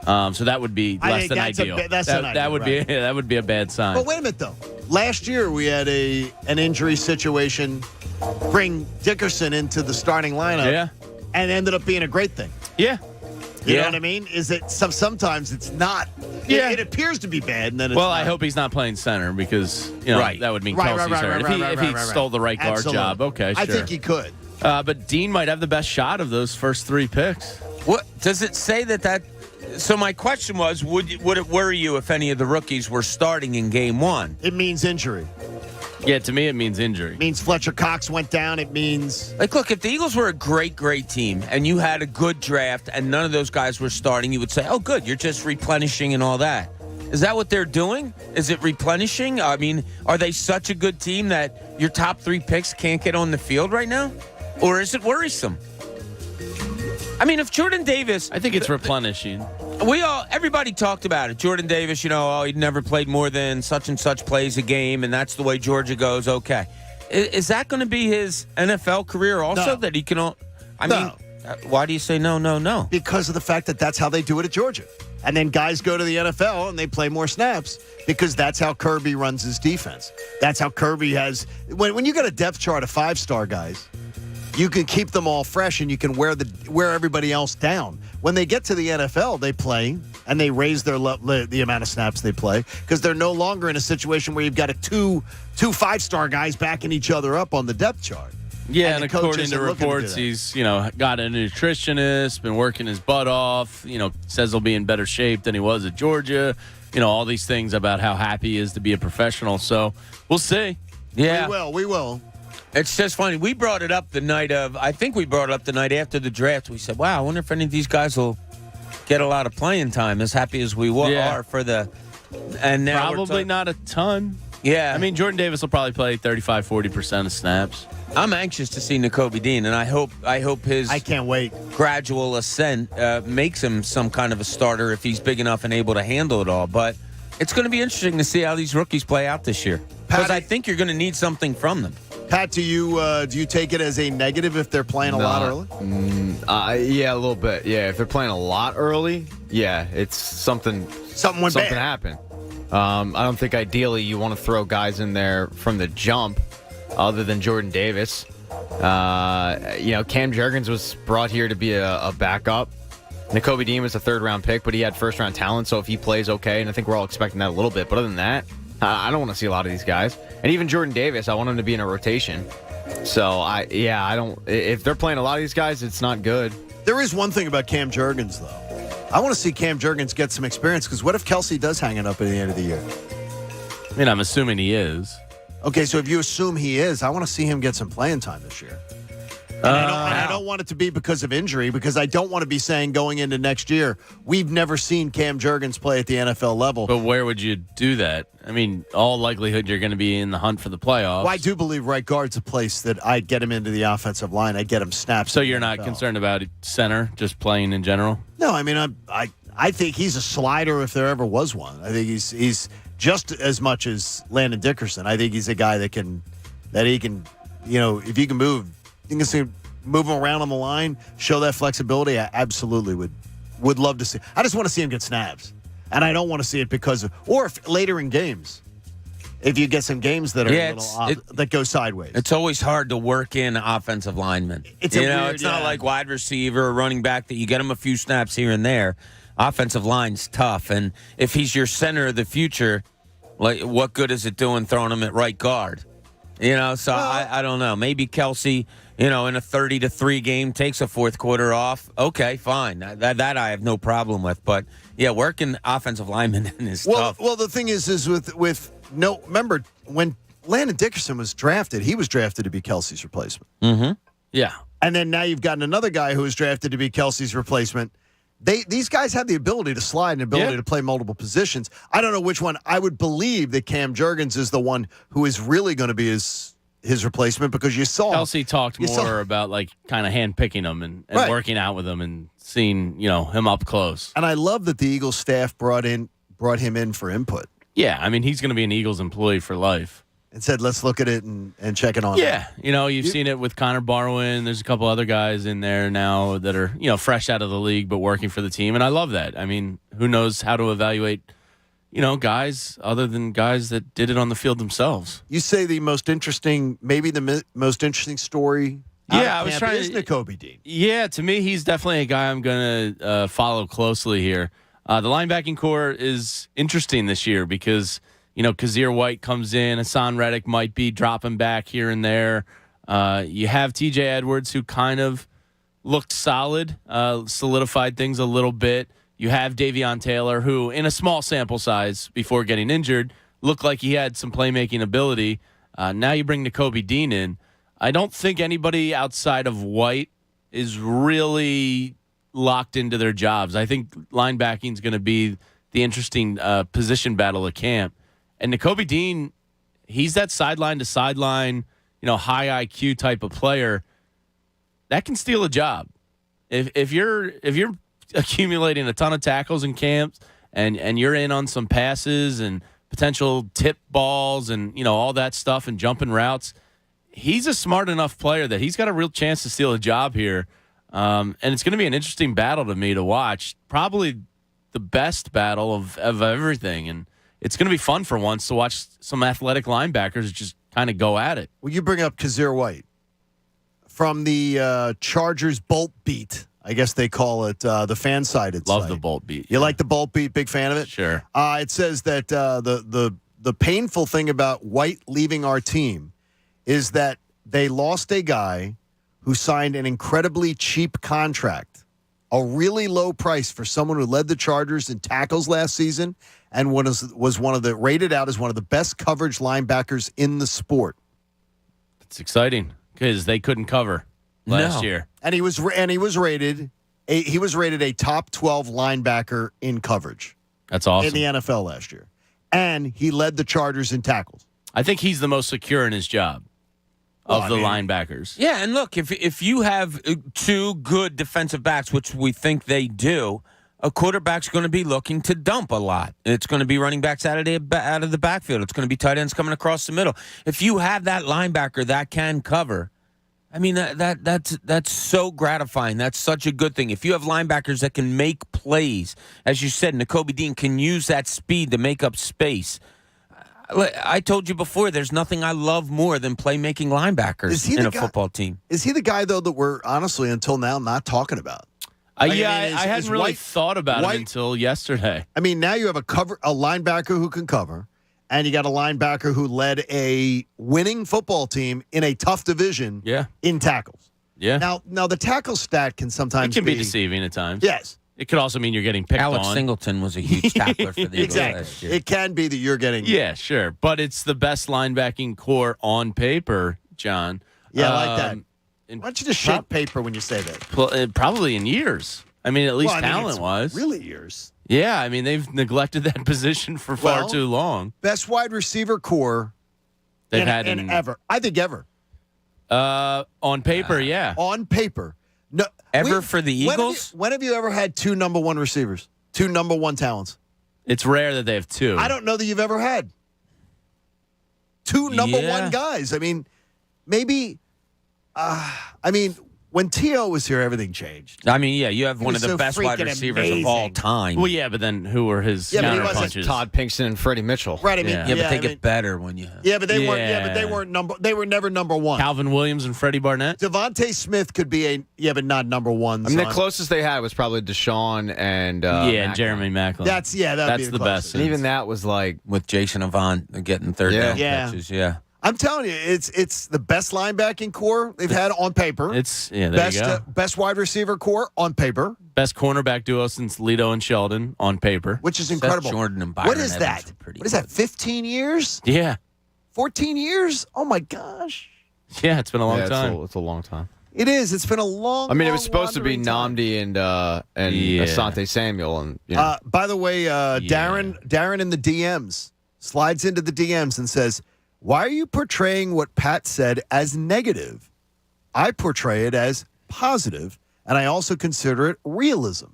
So that would be less than ideal. That would be a bad sign. But wait a minute, though. Last year we had an injury situation bring Dickerson into the starting lineup. Yeah. And ended up being a great thing. Yeah. You know what I mean? Is it sometimes it's not. Yeah. It appears to be bad, and then it's well, not. I hope he's not playing center because that would mean Kelsey's hurt. If he stole the right guard job, okay, sure. I think he could. But Dean might have the best shot of those first 3 picks. What does it say that? So my question was, would it worry you if any of the rookies were starting in game 1? It means injury. Yeah, to me it means injury. It means Fletcher Cox went down. It means... Look, if the Eagles were a great team and you had a good draft and none of those guys were starting, you would say, oh, good, you're just replenishing and all that. Is that what they're doing? Is it replenishing? I mean, are they such a good team that your top 3 picks can't get on the field right now? Or is it worrisome? I mean, if Jordan Davis... I think it's replenishing. Everybody talked about it. Jordan Davis, he'd never played more than such and such plays a game, and that's the way Georgia goes. Okay. Is that going to be his NFL career also? No. That he can... No. Why do you say no? Because of the fact that that's how they do it at Georgia. And then guys go to the NFL and they play more snaps because that's how Kirby runs his defense. That's how Kirby has... When you got a depth chart of 5-star guys, you can keep them all fresh and you can wear everybody else down. When they get to the NFL, they play and they raise the amount of snaps they play because they're no longer in a situation where you've got two 5-star guys backing each other up on the depth chart. Yeah, and according to reports, he's, got a nutritionist, been working his butt off, says he'll be in better shape than he was at Georgia, all these things about how happy he is to be a professional. So we'll see. Yeah. We will. It's just funny. We brought it up the night after the draft. We said, wow, I wonder if any of these guys will get a lot of playing time, as happy as we are for the... And now probably not a ton. Yeah. I mean, Jordan Davis will probably play 35-40% of snaps. I'm anxious to see Nakobe Dean, and I hope his I can't wait. gradual ascent makes him some kind of a starter if he's big enough and able to handle it all. But it's going to be interesting to see how these rookies play out this year, because I think you're going to need something from them. Pat, do you take it as a negative if they're playing a lot early? Yeah, a little bit. Yeah, if they're playing a lot early, yeah, it's something happened. I don't think ideally you want to throw guys in there from the jump other than Jordan Davis. Cam Jurgens was brought here to be a backup. Nakobe Dean was a third-round pick, but he had first-round talent, so if he plays okay, and I think we're all expecting that a little bit. But other than that, I don't want to see a lot of these guys. And even Jordan Davis, I want him to be in a rotation. So, I don't. If they're playing a lot of these guys, it's not good. There is one thing about Cam Jurgens, though. I want to see Cam Jurgens get some experience, because what if Kelsey does hang it up at the end of the year? I mean, I'm assuming he is. Okay, so if you assume he is, I want to see him get some playing time this year. And I don't want it to be because of injury, because I don't want to be saying going into next year, we've never seen Cam Jurgens play at the NFL level. But where would you do that? I mean, all likelihood you're going to be in the hunt for the playoffs. Well, I do believe right guard's a place that I'd get him into the offensive line. I'd get him snaps. So you're not concerned about center, just playing in general? No, I mean, I think he's a slider if there ever was one. I think he's just as much as Landon Dickerson. I think he's a guy that he can, if you can move, you can see move him around on the line, show that flexibility. I absolutely would love to see. I just want to see him get snaps, and I don't want to see it or if later in games, if you get some games that are that go sideways. It's always hard to work in offensive linemen. It's not like wide receiver or running back that you get him a few snaps here and there. Offensive line's tough, and if he's your center of the future, like what good is it doing throwing him at right guard? I don't know. Maybe Kelsey, in a 30-3 game takes a fourth quarter off. Okay, fine. That I have no problem with. But yeah, working offensive linemen is tough. Well, the thing is remember when Landon Dickerson was drafted, he was drafted to be Kelsey's replacement. Mm-hmm. Yeah. And then now you've gotten another guy who was drafted to be Kelsey's replacement. These guys have the ability to slide and the ability to play multiple positions. I don't know which one. I would believe that Cam Jurgens is the one who is really going to be his replacement, because you saw Kelsey talked more about like kind of handpicking him and working out with him and seeing him up close. And I love that the Eagles staff brought him in for input. Yeah, I mean he's going to be an Eagles employee for life. And said, let's look at it and check it on. Yeah, you've seen it with Connor Barwin. There's a couple other guys in there now that are, fresh out of the league but working for the team, and I love that. I mean, who knows how to evaluate, guys other than guys that did it on the field themselves. You say the most interesting story I was trying is Nakobe Dean. Yeah, to me, he's definitely a guy I'm going to follow closely here. The linebacking core is interesting this year because – Kazir White comes in. Hassan Reddick might be dropping back here and there. You have TJ Edwards, who kind of looked solid, solidified things a little bit. You have Davion Taylor, who, in a small sample size before getting injured, looked like he had some playmaking ability. Now you bring Nakobe Dean in. I don't think anybody outside of White is really locked into their jobs. I think linebacking is going to be the interesting position battle of camp. And Nakobe Dean, he's that sideline to sideline, high IQ type of player that can steal a job. If you're accumulating a ton of tackles in camps and you're in on some passes and potential tip balls and all that stuff and jumping routes, he's a smart enough player that he's got a real chance to steal a job here. And it's going to be an interesting battle to me to watch. Probably the best battle of everything. And it's going to be fun for once to watch some athletic linebackers just kind of go at it. Well, you bring up Kazir White from the Chargers Bolt Beat. I guess they call it the fan-sided Love site. the Bolt Beat. You like the Bolt Beat? Big fan of it? Sure. It says that the painful thing about White leaving our team is that they lost a guy who signed an incredibly cheap contract, a really low price for someone who led the Chargers in tackles last season and was rated out as one of the best coverage linebackers in the sport. It's exciting because they couldn't cover last year, and he was rated a top 12 linebacker in coverage. That's awesome in the NFL last year, and he led the Chargers in tackles. I think he's the most secure in his job of the linebackers. Yeah, and look, if you have two good defensive backs, which we think they do, a quarterback's going to be looking to dump a lot. It's going to be running backs out of the backfield. It's going to be tight ends coming across the middle. If you have that linebacker that can cover, I mean that's so gratifying. That's such a good thing. If you have linebackers that can make plays, as you said, Nakobe Dean can use that speed to make up space. I told you before, there's nothing I love more than playmaking linebackers in a football team. Is he the guy, though, that we're honestly, until now, not talking about? I hadn't really thought about him until yesterday. I mean, now you have a linebacker who can cover, and you got a linebacker who led a winning football team in a tough division in tackles. Yeah. Now the tackle stat can sometimes be deceiving at times. Yes. It could also mean you're getting picked Alex on. Singleton was a huge tackler for the exactly. last year. It can be that you're getting. Yeah, sure. But it's the best linebacking core on paper, John. Yeah, I like that. Why don't you just shake paper when you say that? Probably in years. I mean, at least talent-wise. Really years. Yeah, I mean, they've neglected that position for far too long. Best wide receiver core they've had in ever. I think ever. On paper, yeah. On paper. No, for the Eagles? When have you ever had two number one receivers? Two number one talents? It's rare that they have two. I don't know that you've ever had two number one guys. I mean, maybe. When T.O. was here, everything changed. I mean, yeah, you have one of the best wide receivers of all time. Well, yeah, but then who were his counter-punches? Todd Pinkston and Freddie Mitchell. Right, but they get better when you have. Yeah, but they weren't. Yeah, but they weren't they were never number one. Calvin Williams and Freddie Barnett. Devontae Smith could be but not number one. I mean, the closest they had was probably Deshaun and and Jeremy Maclin. That's the best. And even that was like with Jason Avant getting third down catches. Yeah. I'm telling you, it's the best linebacking core they've had on paper. There you go. Best wide receiver core on paper. Best cornerback duo since Lito and Sheldon on paper. Which is incredible. Jordan and Byron what is that? What is that, 15 years? Yeah. 14 years? Oh, my gosh. Yeah, it's been a long time. It's a long time. It is. It's been a long. I mean, it was supposed to be Nnamdi and Asante Samuel, and by the way, Darren in the DMs slides into the DMs and says, "Why are you portraying what Pat said as negative? I portray it as positive, and I also consider it realism."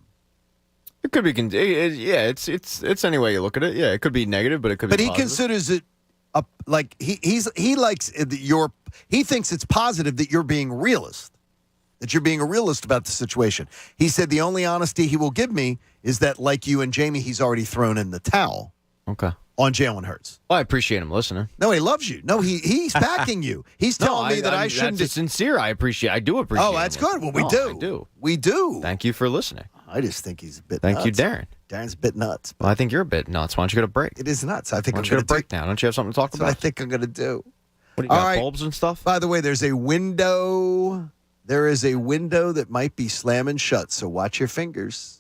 It could be, it's any way you look at it. Yeah, it could be negative, but it could be. But he positive. considers it like he likes he thinks it's positive that you're being realist, that you're being a realist about the situation. He said the only honesty he will give me is that, like you and Jamie, he's already thrown in the towel. Okay. On Jalen Hurts. Well, I appreciate him listening. No, he loves you. No, he's backing you. He's telling me that I shouldn't. That's sincere. I do appreciate. Oh, that's good. Well, we do. We do. Thank you for listening. I just think he's a bit. Thank nuts. you, Darren. Darren's a bit nuts. Well, I think you're a bit nuts. Why don't you get a break? It is nuts. I think I'm going to break now. Don't you have something to talk about? I think I'm going to do. What do you got? Bulbs and stuff. By the way, there's a window. There is a window that might be slamming shut. So watch your fingers.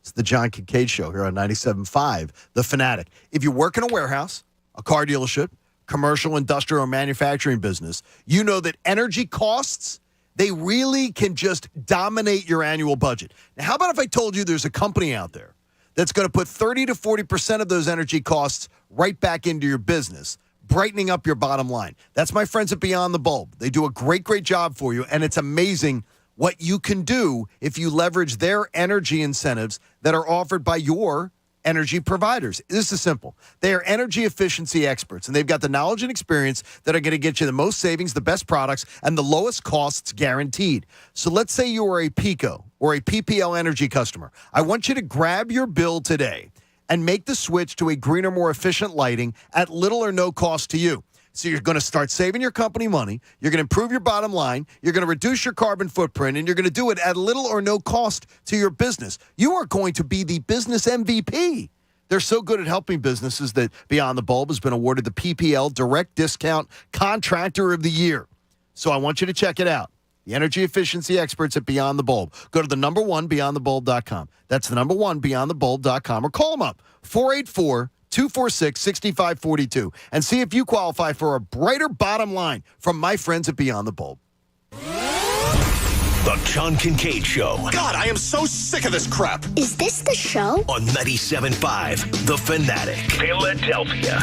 It's the John Kincade Show here on 97.5 The Fanatic. If you work in a warehouse, a car dealership, commercial, industrial, or manufacturing business, you know that energy costs, they really can just dominate your annual budget. Now, how about if I told you there's a company out there that's going to put 30 to 40% of those energy costs right back into your business, brightening up your bottom line. That's my friends at Beyond the Bulb. They do a great, great job for you, and it's amazing what you can do if you leverage their energy incentives that are offered by your energy providers. This is simple. They are energy efficiency experts, and they've got the knowledge and experience that are going to get you the most savings, the best products, and the lowest costs guaranteed. So let's say you are a PECO or a PPL Energy customer. I want you to grab your bill today and make the switch to a greener, more efficient lighting at little or no cost to you. So you're going to start saving your company money, you're going to improve your bottom line, you're going to reduce your carbon footprint, and you're going to do it at little or no cost to your business. You are going to be the business MVP. They're so good at helping businesses that Beyond the Bulb has been awarded the PPL Direct Discount Contractor of the Year. So I want you to check it out. The energy efficiency experts at Beyond the Bulb. Go to the number one, beyondthebulb.com. That's the number one, beyondthebulb.com, or call them up, 484-246-6542, and see if you qualify for a brighter bottom line from my friends at Beyond the Bulb. The John Kincade Show. God, I am so sick of this crap. Is this the show? On 97.5 The Fanatic, Philadelphia.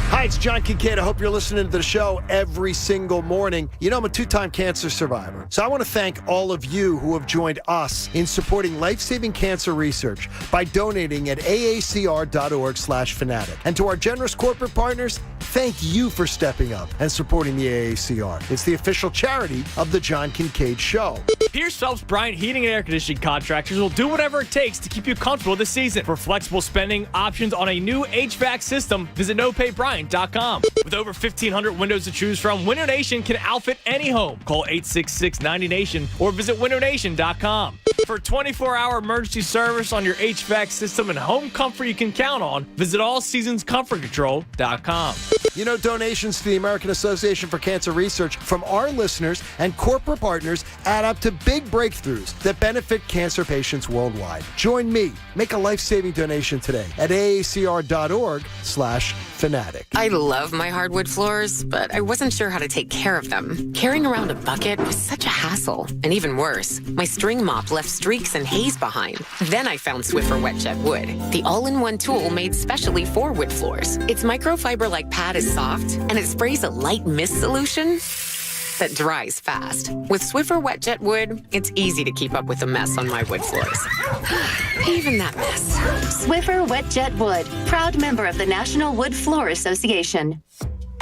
Hi, it's John Kincade. I hope you're listening to the show every single morning. You know, I'm a two-time cancer survivor. So I want to thank all of you who have joined us in supporting life-saving cancer research by donating at aacr.org/fanatic. And to our generous corporate partners, thank you for stepping up and supporting the AACR. It's the official charity of the John Kincade Show. Pierce Phelps Bryant Heating and Air Conditioning Contractors will do whatever it takes to keep you comfortable this season. For flexible spending options on a new HVAC system, visit NoPayBryant.com. With over 1,500 windows to choose from, Window Nation can outfit any home. Call 866-90Nation or visit WindowNation.com. For 24-hour emergency service on your HVAC system and home comfort you can count on, visit AllSeasonsComfortControl.com. You know, donations to the American Association for Cancer Research from our listeners and corporate partners add up to big breakthroughs that benefit cancer patients worldwide. Join me. Make a life-saving donation today at aacr.org/fanatic. I love my hardwood floors, but I wasn't sure how to take care of them. Carrying around a bucket was such a hassle. And even worse, my string mop left streaks and haze behind. Then I found Swiffer Wet Jet Wood, the all-in-one tool made specially for wood floors. Its microfiber-like pad is soft, and it sprays a light mist solution that dries fast. With Swiffer Wet Jet Wood, it's easy to keep up with the mess on my wood floors. Even that mess. Swiffer Wet Jet Wood, proud member of the National Wood Floor Association.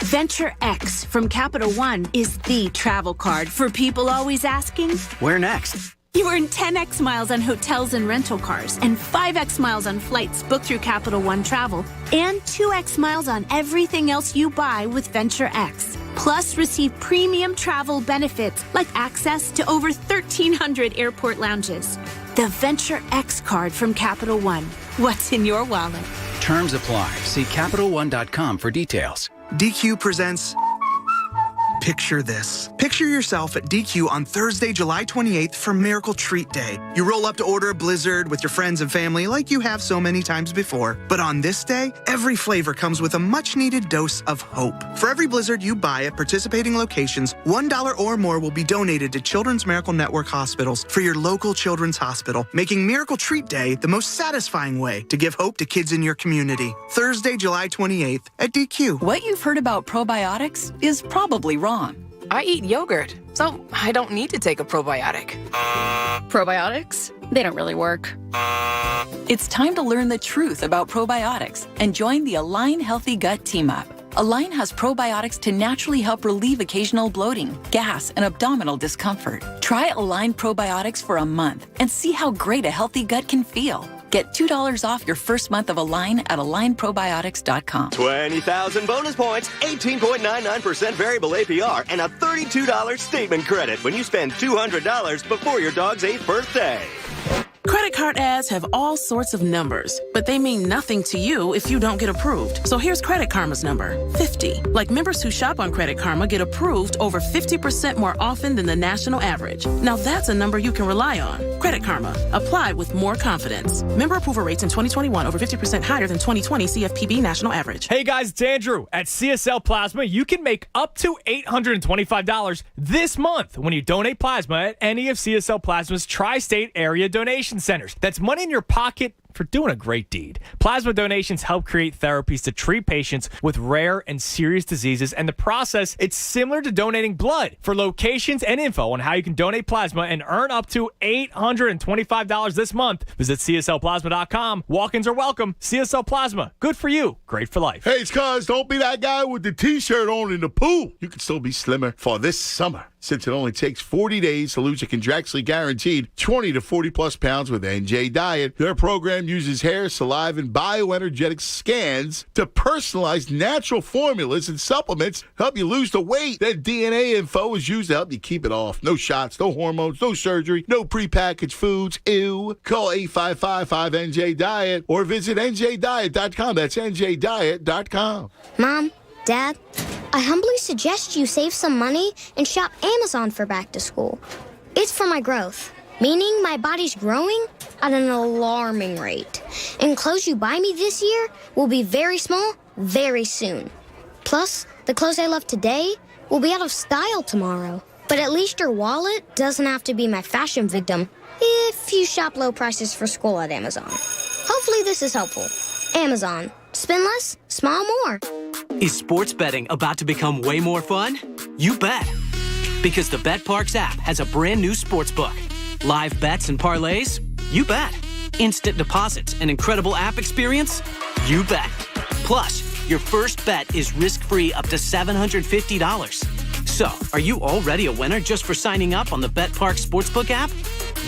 Venture X from Capital One is the travel card for people always asking, Where next? You earn 10x miles on hotels and rental cars, and 5x miles on flights booked through Capital One Travel, and 2x miles on everything else you buy with Venture X. Plus, receive premium travel benefits like access to over 1,300 airport lounges. The Venture X card from Capital One. What's in your wallet? Terms apply. See CapitalOne.com for details. DQ presents Picture This. Picture yourself at DQ on Thursday, July 28th for Miracle Treat Day. You roll up to order a Blizzard with your friends and family like you have so many times before. But on this day, every flavor comes with a much-needed dose of hope. For every Blizzard you buy at participating locations, $1 or more will be donated to Children's Miracle Network hospitals for your local children's hospital, making Miracle Treat Day the most satisfying way to give hope to kids in your community. Thursday, July 28th at DQ. What you've heard about probiotics is probably wrong. I eat yogurt, so I don't need to take a probiotic. Probiotics? They don't really work. It's time to learn the truth about probiotics and join the Align Healthy Gut Team Up. Align has probiotics to naturally help relieve occasional bloating, gas, and abdominal discomfort. Try Align probiotics for a month and see how great a healthy gut can feel. Get $2 off your first month of Align at AlignProbiotics.com. 20,000 bonus points, 18.99% variable APR, and a $32 statement credit when you spend $200 before your dog's 8th birthday. Credit card ads have all sorts of numbers, but they mean nothing to you if you don't get approved. So here's Credit Karma's number, 50. Like members who shop on Credit Karma get approved over 50% more often than the national average. Now that's a number you can rely on. Credit Karma. Apply with more confidence. Member approval rates in 2021 over 50% higher than 2020 CFPB national average. Hey guys, it's Andrew. At CSL Plasma, you can make up to $825 this month when you donate plasma at any of CSL Plasma's tri-state area donation centers. That's money in your pocket for doing a great deed. Plasma donations help create therapies to treat patients with rare and serious diseases, and the process, it's similar to donating blood. For locations and info on how you can donate plasma and earn up to $825 this month, visit CSLplasma.com. Walk-ins are welcome. CSL Plasma, good for you, great for life. Hey, cuz, don't be that guy with the T-shirt on in the pool. You can still be slimmer for this summer, since it only takes 40 days to lose a contractually guaranteed 20 to 40-plus pounds with NJ Diet. Their program uses hair, saliva, and bioenergetic scans to personalize natural formulas and supplements to help you lose the weight. Their DNA info is used to help you keep it off. No shots, no hormones, no surgery, no prepackaged foods. Ew. Call 855-5NJ-DIET or visit NJDiet.com. That's NJDiet.com. Mom, Dad, I humbly suggest you save some money and shop Amazon for back to school. It's for my growth, meaning my body's growing at an alarming rate. And clothes you buy me this year will be very small very soon. Plus, the clothes I love today will be out of style tomorrow. But at least your wallet doesn't have to be my fashion victim if you shop low prices for school at Amazon. Hopefully this is helpful. Amazon. Spend less, smile more. Is sports betting about to become way more fun? You bet. Because the BetParks app has a brand new sports book. Live bets and parlays? You bet. Instant deposits and incredible app experience? You bet. Plus, your first bet is risk-free up to $750. So, are you already a winner just for signing up on the BetParks Sportsbook app?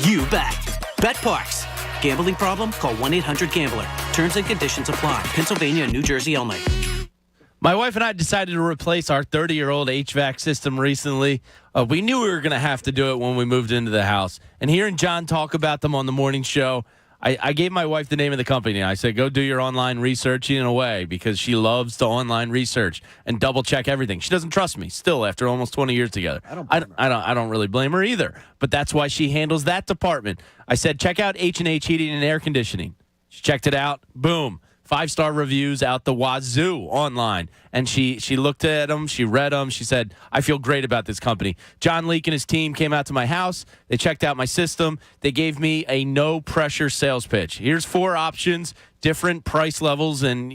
You bet. BetParks. Gambling problem? Call 1-800-GAMBLER. Terms and conditions apply. Pennsylvania and New Jersey only. My wife and I decided to replace our 30-year-old HVAC system recently. We knew we were going to have to do it when we moved into the house. And hearing John talk about them on the morning show, I gave my wife the name of the company. I said, go do your online research in a way, because she loves to online research and double-check everything. She doesn't trust me still after almost 20 years together. I don't really blame her either. But that's why she handles that department. I said, check out H&H Heating and Air Conditioning. She checked it out. Boom. 5-star reviews out the wazoo online. And she looked at them. She read them. She said, I feel great about this company. John Leake and his team came out to my house. They checked out my system. They gave me a no-pressure sales pitch. Here's 4 options, different price levels and,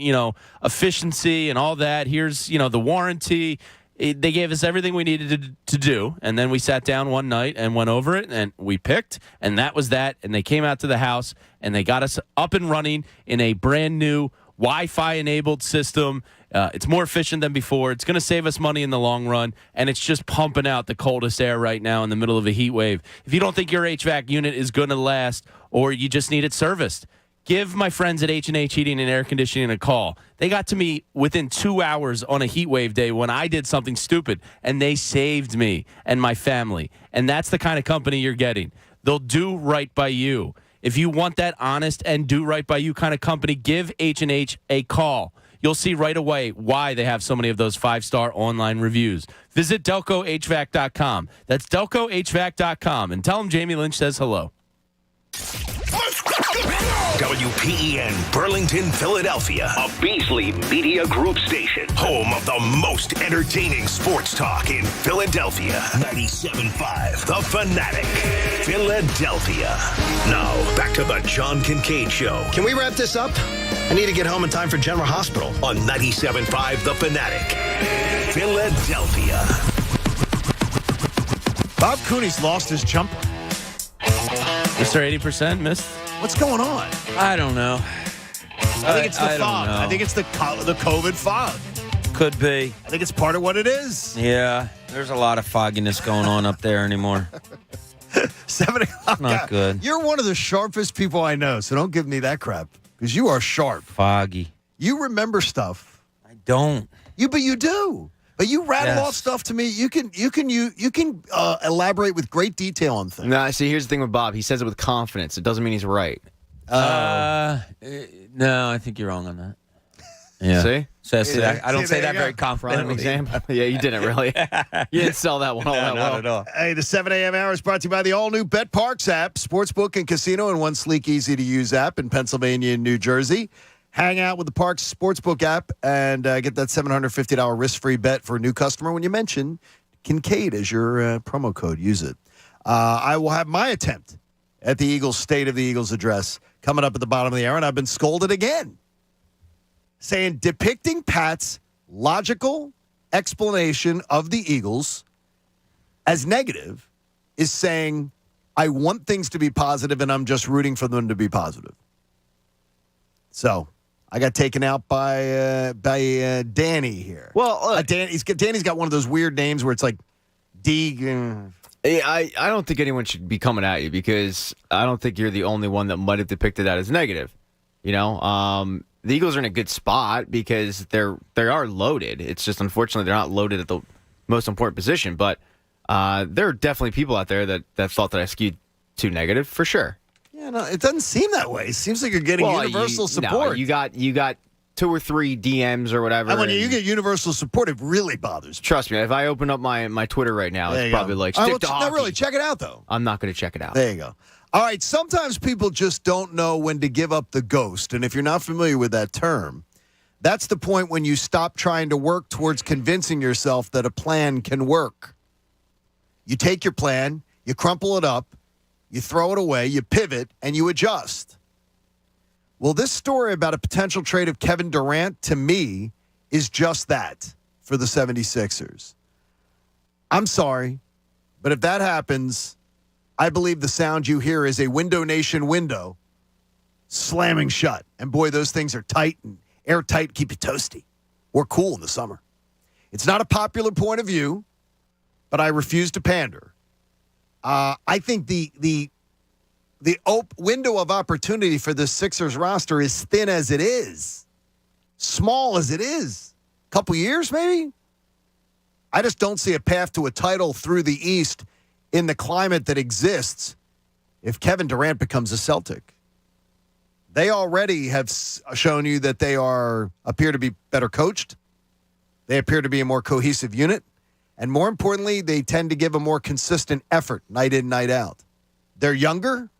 efficiency and all that. Here's, the warranty. They gave us everything we needed to do, and then we sat down one night and went over it, and we picked, and that was that. And they came out to the house, and they got us up and running in a brand-new Wi-Fi-enabled system. It's more efficient than before. It's going to save us money in the long run, and it's just pumping out the coldest air right now in the middle of a heat wave. If you don't think your HVAC unit is going to last, or you just need it serviced, give my friends at H&H Heating and Air Conditioning a call. They got to me within 2 hours on a heat wave day when I did something stupid, and they saved me and my family. And that's the kind of company you're getting. They'll do right by you. If you want that honest and do right by you kind of company, give H&H a call. You'll see right away why they have so many of those 5-star online reviews. Visit DelcoHVAC.com. That's DelcoHVAC.com. And tell them Jamie Lynch says hello. WPEN Burlington, Philadelphia, a Beasley Media Group station, home of the most entertaining sports talk in Philadelphia. 97.5 The Fanatic, Philadelphia. Now, back to the John Kincade Show. Can we wrap this up? I need to get home in time for General Hospital. On 97.5 The Fanatic, Philadelphia. Bob Cooney's lost his jumper. Mr. 80% missed. What's going on? I don't know. I think it's the fog. I think it's the COVID fog. Could be. I think it's part of what it is. Yeah, there's a lot of fogginess going on up there anymore. 7 o'clock. Not good. You're one of the sharpest people I know, so don't give me that crap, because you are sharp. Foggy. You remember stuff. I don't. But you do. But you rattle off stuff to me. You can elaborate with great detail on things. No, see, here's the thing with Bob. He says it with confidence. It doesn't mean he's right. No, I think you're wrong on that. Yeah. See? So I don't say that very confidently. Example. Yeah, you didn't really. You didn't sell that one all that well. Not at all. Hey, the 7 a.m. hour is brought to you by the all-new BetParks app, sportsbook and casino in one sleek, easy-to-use app in Pennsylvania and New Jersey. Hang out with the Parks Sportsbook app and get that $750 risk-free bet for a new customer when you mention Kincade as your promo code. Use it. I will have my attempt at the Eagles State of the Eagles address coming up at the bottom of the hour, and I've been scolded again, saying depicting Pat's logical explanation of the Eagles as negative is saying, I want things to be positive, and I'm just rooting for them to be positive. So I got taken out by Danny here. Well, Danny's got one of those weird names where it's like D. I don't think anyone should be coming at you because I don't think you're the only one that might have depicted that as negative. You know, the Eagles are in a good spot because they are loaded. It's just unfortunately they're not loaded at the most important position. But there are definitely people out there that thought that I skewed too negative for sure. Yeah, no, it doesn't seem that way. It seems like you're getting universal support. No, you got 2 or 3 DMs or whatever. And when you get universal support, it really bothers me. Trust me, if I open up my Twitter right now, it's probably like, stick to hockey. Not really. Check it out, though. I'm not going to check it out. There you go. All right, sometimes people just don't know when to give up the ghost. And if you're not familiar with that term, that's the point when you stop trying to work towards convincing yourself that a plan can work. You take your plan, you crumple it up, you throw it away, you pivot, and you adjust. Well, this story about a potential trade of Kevin Durant, to me, is just that for the 76ers. I'm sorry, but if that happens, I believe the sound you hear is a Window Nation window slamming shut. And boy, those things are tight and airtight, keep you toasty or cool in the summer. It's not a popular point of view, but I refuse to pander. I think the window of opportunity for the Sixers roster is thin as it is, small as it is. Couple years, maybe? I just don't see a path to a title through the East in the climate that exists if Kevin Durant becomes a Celtic. They already have shown you that they appear to be better coached. They appear to be a more cohesive unit. And more importantly, they tend to give a more consistent effort night in, night out. They're younger.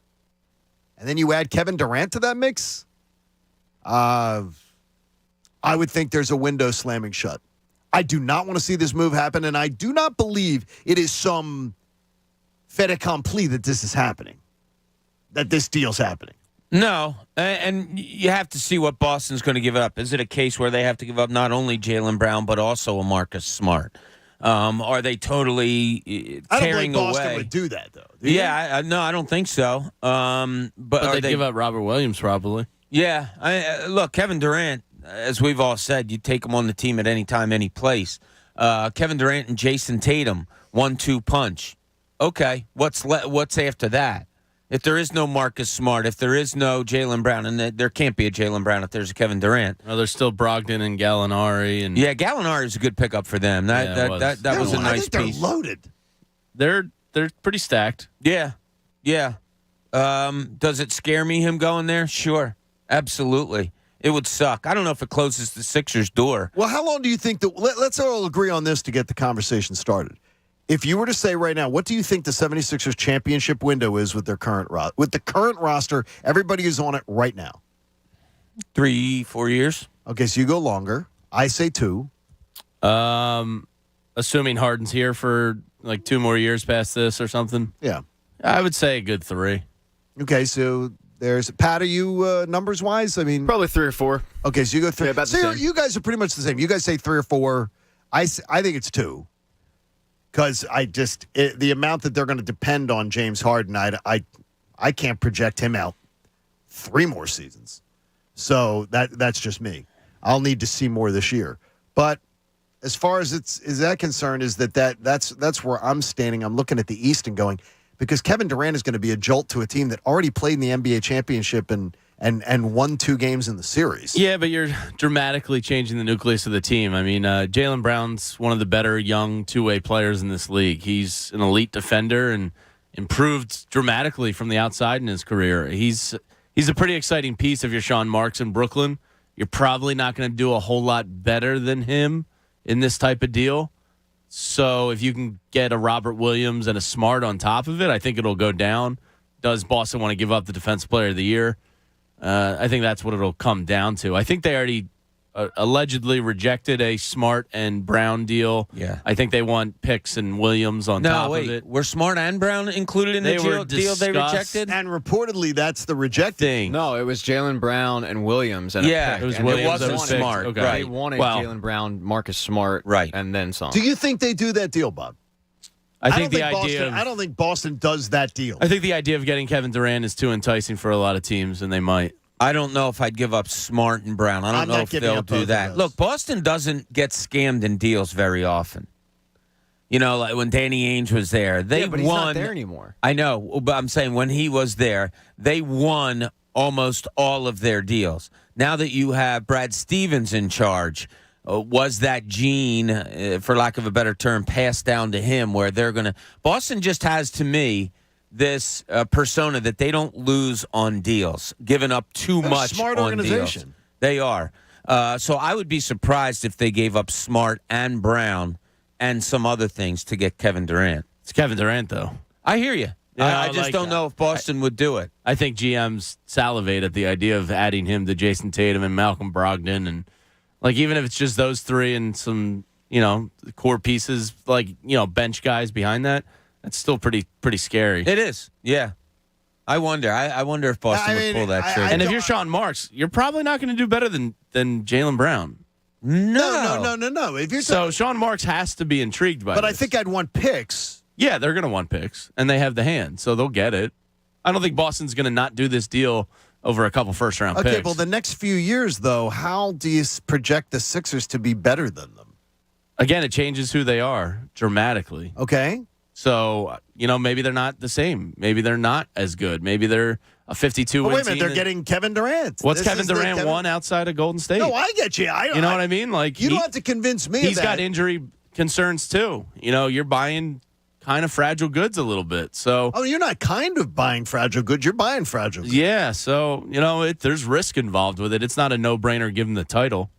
And then you add Kevin Durant to that mix. I would think there's a window slamming shut. I do not want to see this move happen, and I do not believe it is some fait accompli that this is happening, that this deal's happening. No, and you have to see what Boston's going to give up. Is it a case where they have to give up not only Jaylen Brown, but also a Marcus Smart? Are they totally tearing away? I don't think Boston would do that, though. Yeah, no, I don't think so. But they give up Robert Williams, probably. Yeah, look, Kevin Durant, as we've all said, you take him on the team at any time, any place. Kevin Durant and Jason Tatum, 1-2 punch. Okay, what's after that? If there is no Marcus Smart, if there is no Jaylen Brown, and there can't be a Jaylen Brown if there's a Kevin Durant. Well, there's still Brogdon and Gallinari. And yeah, Gallinari is a good pickup for them. That was a nice piece. They're loaded. They're pretty stacked. Yeah. Does it scare me, him going there? Sure. Absolutely. It would suck. I don't know if it closes the Sixers' door. Well, how long do you think that... Let's all agree on this to get the conversation started. If you were to say right now, what do you think the 76ers championship window is with their with the current roster, everybody who's on it right now? 3-4 years. Okay, so you go longer. I say 2. Assuming Harden's here for like 2 more years past this or something. Yeah. I would say a good 3. Okay, so there's... Pat, are you numbers-wise? I mean... Probably 3 or 4. Okay, so you go 3. Yeah, about the so same. you guys are pretty much the same. You guys say 3 or 4. I think it's 2. Because the amount that they're going to depend on James Harden, I can't project him out 3 more seasons. So that's just me. I'll need to see more this year. But as far as is that concerned, is that's where I'm standing. I'm looking at the East and going, because Kevin Durant is going to be a jolt to a team that already played in the NBA championship and won 2 games in the series. Yeah, but you're dramatically changing the nucleus of the team. I mean, Jaylen Brown's one of the better young two-way players in this league. He's an elite defender and improved dramatically from the outside in his career. He's a pretty exciting piece if you're Sean Marks in Brooklyn. You're probably not going to do a whole lot better than him in this type of deal. So if you can get a Robert Williams and a Smart on top of it, I think it'll go down. Does Boston want to give up the Defensive Player of the Year? I think that's what it'll come down to. I think they already allegedly rejected a Smart and Brown deal. Yeah. I think they want picks and Williams on top of it. Were Smart and Brown included in the deal they rejected? And reportedly, that's the rejected thing. No, it was Jaylen Brown and Williams. And Yeah, a pick. it was And Williams wasn't and Smart. Okay. Right. They wanted Well- Jaylen Brown, Marcus Smart, right, and then some. Do you think they do that deal, Bob? I think the Boston, idea. I don't think Boston does that deal. I think the idea of getting Kevin Durant is too enticing for a lot of teams, and they might. I don't know if I'd give up Smart and Brown. I don't know if they'll do that. Look, Boston doesn't get scammed in deals very often. You know, like when Danny Ainge was there, they but won. he's not there anymore. I know, but I'm saying when he was there, they won almost all of their deals. Now that you have Brad Stevens in charge, was that gene, for lack of a better term, passed down to him where they're going to... Boston just has, to me, this persona that they don't lose on deals, giving up too They're much a smart on organization. deals. They are. So I would be surprised if they gave up Smart and Brown and some other things to get Kevin Durant. It's Kevin Durant, though. I hear you. I just like, don't know if Boston would do it. I think GMs salivate at the idea of adding him to Jason Tatum and Malcolm Brogdon, and like even if it's just those three and some core pieces, like bench guys behind that. That's still pretty scary. It is, yeah. I wonder. I wonder if Boston would pull that trigger. And if you're Sean Marks, you're probably not going to do better than Jaylen Brown. No. If you're Sean Marks has to be intrigued by But this. I think I'd want picks. Yeah, they're going to want picks, and they have the hand, so they'll get it. I don't think Boston's going to not do this deal over a couple first-round picks. Okay, well, the next few years, though, how do you project the Sixers to be better than them? Again, it changes who they are dramatically. Okay. So, maybe they're not the same. Maybe they're not as good. Maybe they're a 52-win team. Wait a minute, they're getting Kevin Durant. What's Kevin Durant won outside of Golden State? No, I get you. You know what I mean? Like you don't have to convince me. He's of that. got injury concerns too. You're buying kind of fragile goods a little bit. So you're not kind of buying fragile goods. You're buying fragile goods. Yeah. So there's risk involved with it. It's not a no-brainer. Give him the title.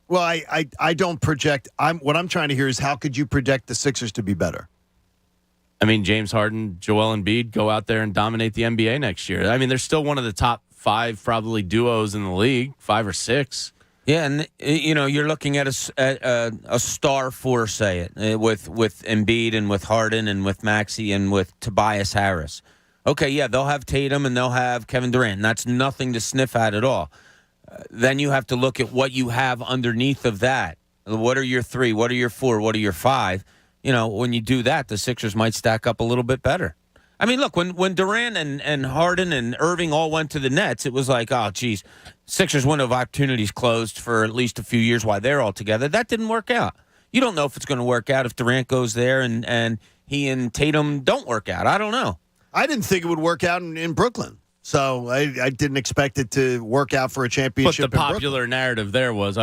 Well, I don't project. What I'm trying to hear is how could you project the Sixers to be better? I mean, James Harden, Joel Embiid go out there and dominate the NBA next year. I mean, they're still one of the top 5 probably duos in the league, 5 or 6. Yeah, and you're looking at a star four, say it, with Embiid and with Harden and with Maxey and with Tobias Harris. Okay, yeah, they'll have Tatum and they'll have Kevin Durant, and that's nothing to sniff at all. Then you have to look at what you have underneath of that. What are your 3? What are your 4? What are your 5? When you do that, the Sixers might stack up a little bit better. I mean, look, when Durant and Harden and Irving all went to the Nets, it was like, oh, geez, Sixers' window of opportunities closed for at least a few years while they're all together. That didn't work out. You don't know if it's going to work out if Durant goes there and he and Tatum don't work out. I don't know. I didn't think it would work out in Brooklyn. So I didn't expect it to work out for a championship. But the popular narrative there was,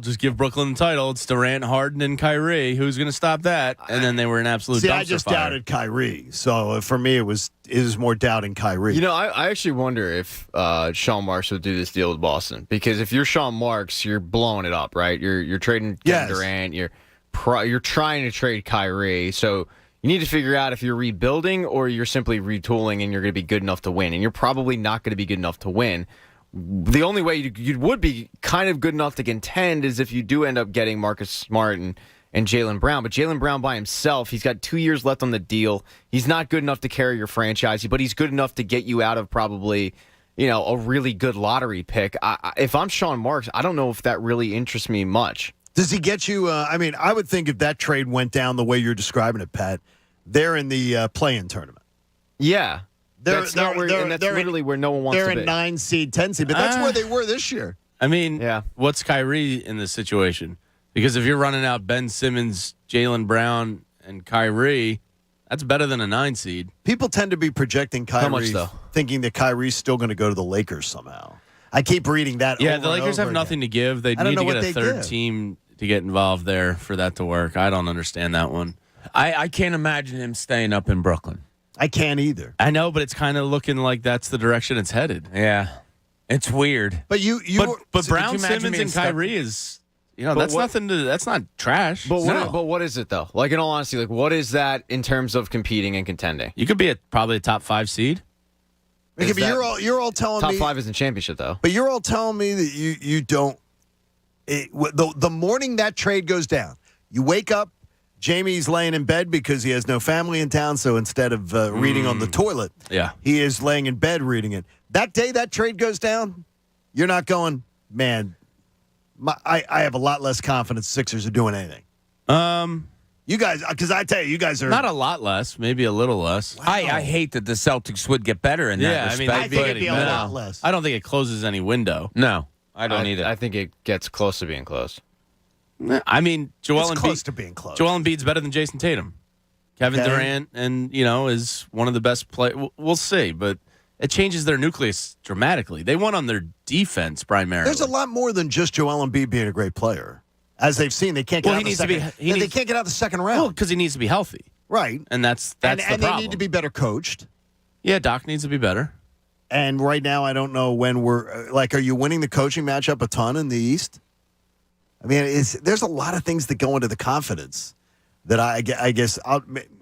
just give Brooklyn the title. It's Durant, Harden, and Kyrie. Who's going to stop that? And then they were an absolute dumpster I just fire. doubted Kyrie. So for me, it was more doubting Kyrie. I actually wonder if Sean Marks would do this deal with Boston, because if you're Sean Marks, you're blowing it up, right? You're trading Kevin Durant. You're trying to trade Kyrie. So you need to figure out if you're rebuilding or you're simply retooling and you're going to be good enough to win. And you're probably not going to be good enough to win. The only way you would be kind of good enough to contend is if you do end up getting Marcus Smart and Jaylen Brown. But Jaylen Brown by himself, he's got 2 years left on the deal. He's not good enough to carry your franchise, but he's good enough to get you out of probably a really good lottery pick. If I'm Sean Marks, I don't know if that really interests me much. Does he get you? I would think if that trade went down the way you're describing it, Pat, they're in the play-in tournament. Yeah. That's literally where no one wants to be. They're in 9 seed, 10 seed, but that's where they were this year. I mean, what's Kyrie in this situation? Because if you're running out Ben Simmons, Jaylen Brown, and Kyrie, that's better than a 9 seed. People tend to be projecting Kyrie, How much, though? Thinking that Kyrie's still going to go to the Lakers somehow. I keep reading that. Yeah, over the Lakers and over have nothing to give. They need to get a third team to get involved there for that to work. I don't understand that one. I can't imagine him staying up in Brooklyn. I can't either. I know, but it's kind of looking like that's the direction it's headed. Yeah, it's weird. But but so Brown, Simmons, and Kyrie is that's nothing to. That's not trash. But what is it though? Like in all honesty, what is that in terms of competing and contending? You could be probably a top 5 seed. Okay, but you're all telling top me top 5 isn't championship though. But you're all telling me that you don't. The morning that trade goes down, you wake up, Jamie's laying in bed because he has no family in town, so instead of reading on the toilet, he is laying in bed reading it. That day that trade goes down, you're not going, man, I have a lot less confidence Sixers are doing anything. You guys, because I tell you, you guys are... Not a lot less, maybe a little less. Wow. I hate that the Celtics would get better in that respect. I think it'd be a lot less. I don't think it closes any window. No, I don't either. I think it gets close to being close. I mean, Joel close to being close. Joel Embiid's better than Jason Tatum. Kevin Durant, and is one of the best players. We'll see, but it changes their nucleus dramatically. They won on their defense primarily. There's a lot more than just Joel Embiid being a great player. As they've seen, they can't get out of the second round. They can't get out of the second round. Well, because he needs to be healthy. Right. And that's the problem. They need to be better coached. Yeah, Doc needs to be better. And right now, I don't know when we're are you winning the coaching matchup a ton in the East? I mean, there's a lot of things that go into the confidence that I guess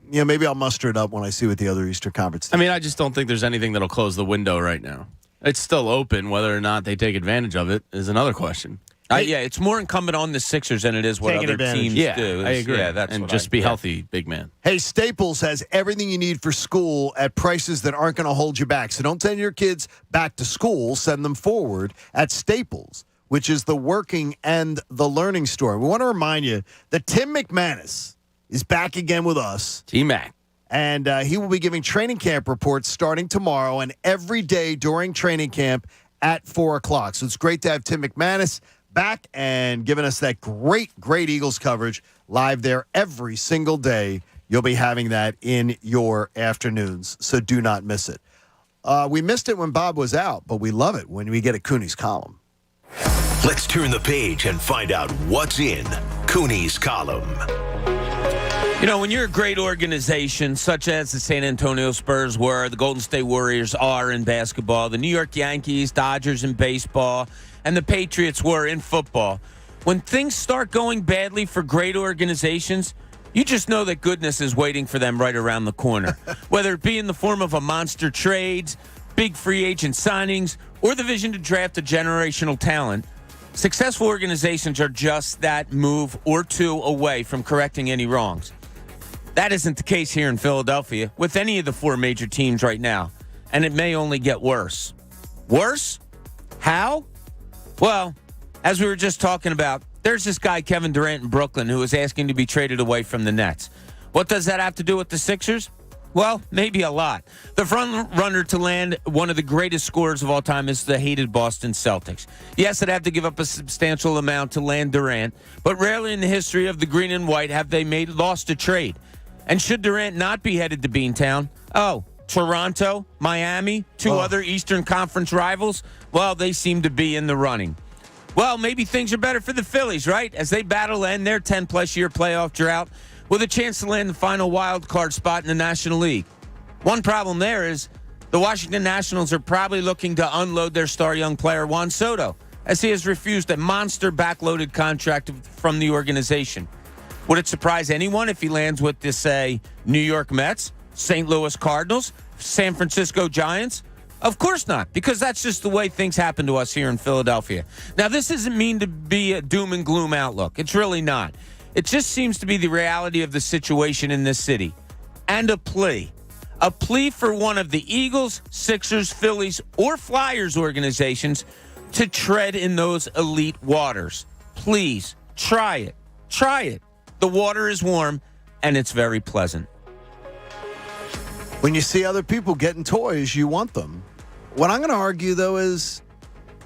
maybe I'll muster it up when I see what the other Eastern Conference. I mean, I just don't think there's anything that'll close the window right now. It's still open. Whether or not they take advantage of it is another question. It's more incumbent on the Sixers than it is what other teams do. I agree. Yeah, that's and just be healthy, big man. Hey, Staples has everything you need for school at prices that aren't going to hold you back. So don't send your kids back to school. Send them forward at Staples, which is the working and the learning store. We want to remind you that Tim McManus is back again with us. T-Mac. And he will be giving training camp reports starting tomorrow and every day during training camp at 4 o'clock. So it's great to have Tim McManus back and giving us that great Eagles coverage live there every single day. You'll be having that in your afternoons, so do not miss it. We missed it when Bob was out, but we love it when we get a Cooney's column. Let's turn the page and find out what's in Cooney's column. When you're a great organization, such as the San Antonio Spurs were, the Golden State Warriors are in basketball, the New York Yankees, Dodgers in baseball, and the Patriots were in football, when things start going badly for great organizations, you just know that goodness is waiting for them right around the corner. Whether it be in the form of a monster trades, big free agent signings, or the vision to draft a generational talent, successful organizations are just that move or two away from correcting any wrongs. That isn't the case here in Philadelphia with any of the four major teams right now, and it may only get worse. Worse? How? Well, as we were just talking about, there's this guy, Kevin Durant in Brooklyn, who is asking to be traded away from the Nets. What does that have to do with the Sixers? Well, maybe a lot. The front runner to land one of the greatest scorers of all time is the hated Boston Celtics. Yes, they'd have to give up a substantial amount to land Durant, but rarely in the history of the green and white have they lost a trade. And should Durant not be headed to Beantown, Toronto, Miami, two other Eastern Conference rivals, well, they seem to be in the running. Well, maybe things are better for the Phillies, right? As they battle to end their 10-plus year playoff drought with a chance to land the final wild card spot in the National League. One problem there is the Washington Nationals are probably looking to unload their star young player, Juan Soto, as he has refused a monster backloaded contract from the organization. Would it surprise anyone if he lands with the, say, New York Mets, St. Louis Cardinals, San Francisco Giants? Of course not, because that's just the way things happen to us here in Philadelphia. Now, this doesn't mean to be a doom and gloom outlook. It's really not. It just seems to be the reality of the situation in this city. And a plea. A plea for one of the Eagles, Sixers, Phillies, or Flyers organizations to tread in those elite waters. Please, try it. Try it. The water is warm, and it's very pleasant. When you see other people getting toys, you want them. What I'm going to argue, though, is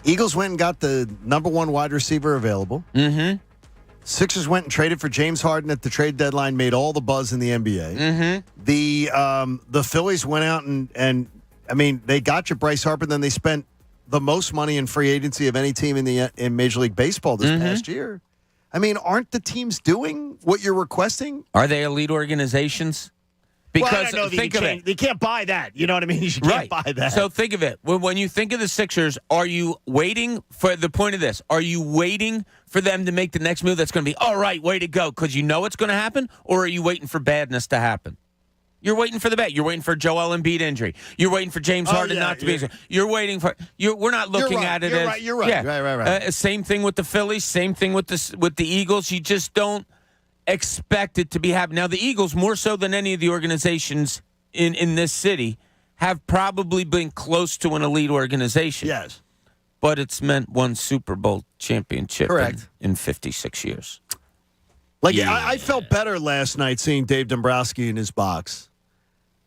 Eagles went and got the number one wide receiver available. Mm-hmm. Sixers went and traded for James Harden at the trade deadline, made all the buzz in the NBA. Mm-hmm. The Phillies went out and I mean, they got you Bryce Harper, then they spent the most money in free agency of any team in Major League Baseball this past year. I mean, aren't the teams doing what you're requesting? Are they elite organizations? Because think of it. You can't buy that. You know what I mean? You can't buy that. So think of it. When you think of the Sixers, are you waiting for the point of this? Are you waiting for them to make the next move that's going to be, all right, way to go, because you know it's going to happen? Or are you waiting for badness to happen? You're waiting for the bet. You're waiting for Joel Embiid injury. You're waiting for James Harden not to be injured. You're waiting for. We're not looking at it as. You're right. Yeah. Right. Same thing with the Phillies. Same thing with the Eagles. You just don't expect it to be happening. Now the Eagles, more so than any of the organizations in this city, have probably been close to an elite organization. Yes. But it's meant one Super Bowl championship in 56 years. I felt better last night seeing Dave Dombrowski in his box.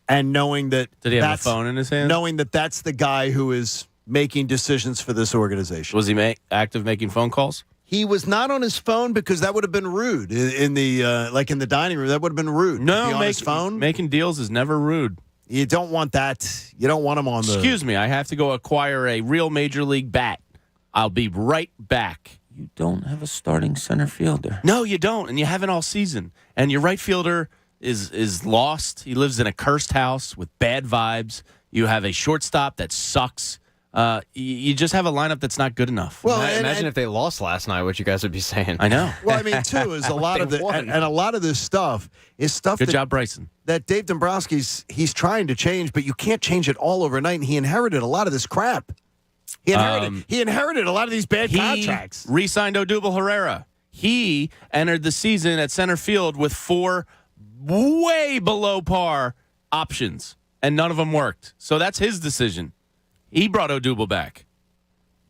And knowing that did he have a phone in his hand? Knowing that that's the guy who is making decisions for this organization. Was he active making phone calls? He was not on his phone because that would have been rude in the dining room. That would have been rude. No, to be on his phone. Making deals is never rude. You don't want that. You don't want him on the. Excuse me, I have to go acquire a real major league bat. I'll be right back. You don't have a starting center fielder. No, you don't, and you haven't all season. And your right fielder is lost. He lives in a cursed house with bad vibes. You have a shortstop that sucks. You just have a lineup that's not good enough. Well, imagine if they lost last night, what you guys would be saying. I know. Well, I mean, too, is a lot of the and a lot of this stuff is stuff. Good job, Bryson. That Dave Dombrowski's he's trying to change, but you can't change it all overnight. And he inherited a lot of this crap. He inherited a lot of these bad contracts. Re-signed Odubel Herrera. He entered the season at center field with 4 way below par options, and none of them worked. So that's his decision. He brought Odubel back.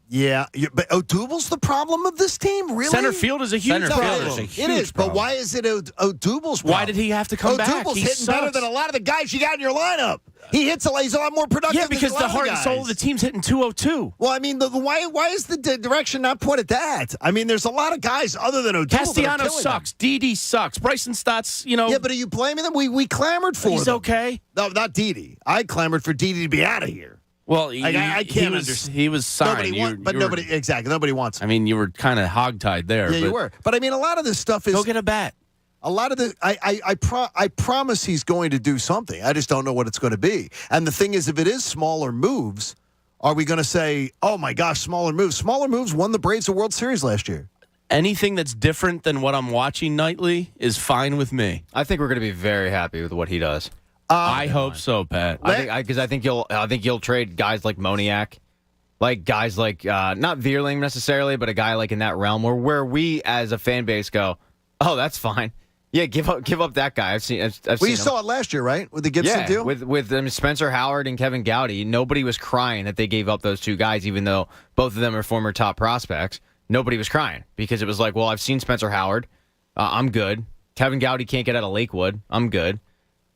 Yeah, but Odubel's the problem of this team, really? Center field is a huge problem. It is, but why is it Odubel's problem? Why did he have to come back? Odubel's hitting better than a lot of the guys you got in your lineup. He hits he's a lot more productive. Yeah, because the heart and soul of the team's hitting 202. Well, I mean, why is the direction not pointed at that? I mean, there's a lot of guys other than Odubel. Castellanos sucks. Didi sucks. Bryson Stott's, Yeah, but are you blaming them? We clamored for He's them. okay. No, not Didi. I clamored for Didi to be out of here. Well, I can't understand. He was signed. Nobody wants him. I mean, you were kind of hogtied there. Yeah, you were. But I mean, a lot of this stuff is. Go get a bat. A lot of the, I promise he's going to do something. I just don't know what it's going to be. And the thing is, if it is smaller moves, are we going to say, oh my gosh, smaller moves? Smaller moves won the Braves the World Series last year. Anything that's different than what I'm watching nightly is fine with me. I think we're going to be very happy with what he does. I hope so, Pat. I think you'll trade guys like Moniak, like guys like not Vierling necessarily, but a guy like in that realm where we as a fan base go, oh, that's fine. Yeah, give up that guy. I've seen you saw it last year, right? With the Gibson deal? With Spencer Howard and Kevin Gowdy. Nobody was crying that they gave up those two guys, even though both of them are former top prospects. Nobody was crying because it was like, well, I've seen Spencer Howard. I'm good. Kevin Gowdy can't get out of Lakewood. I'm good.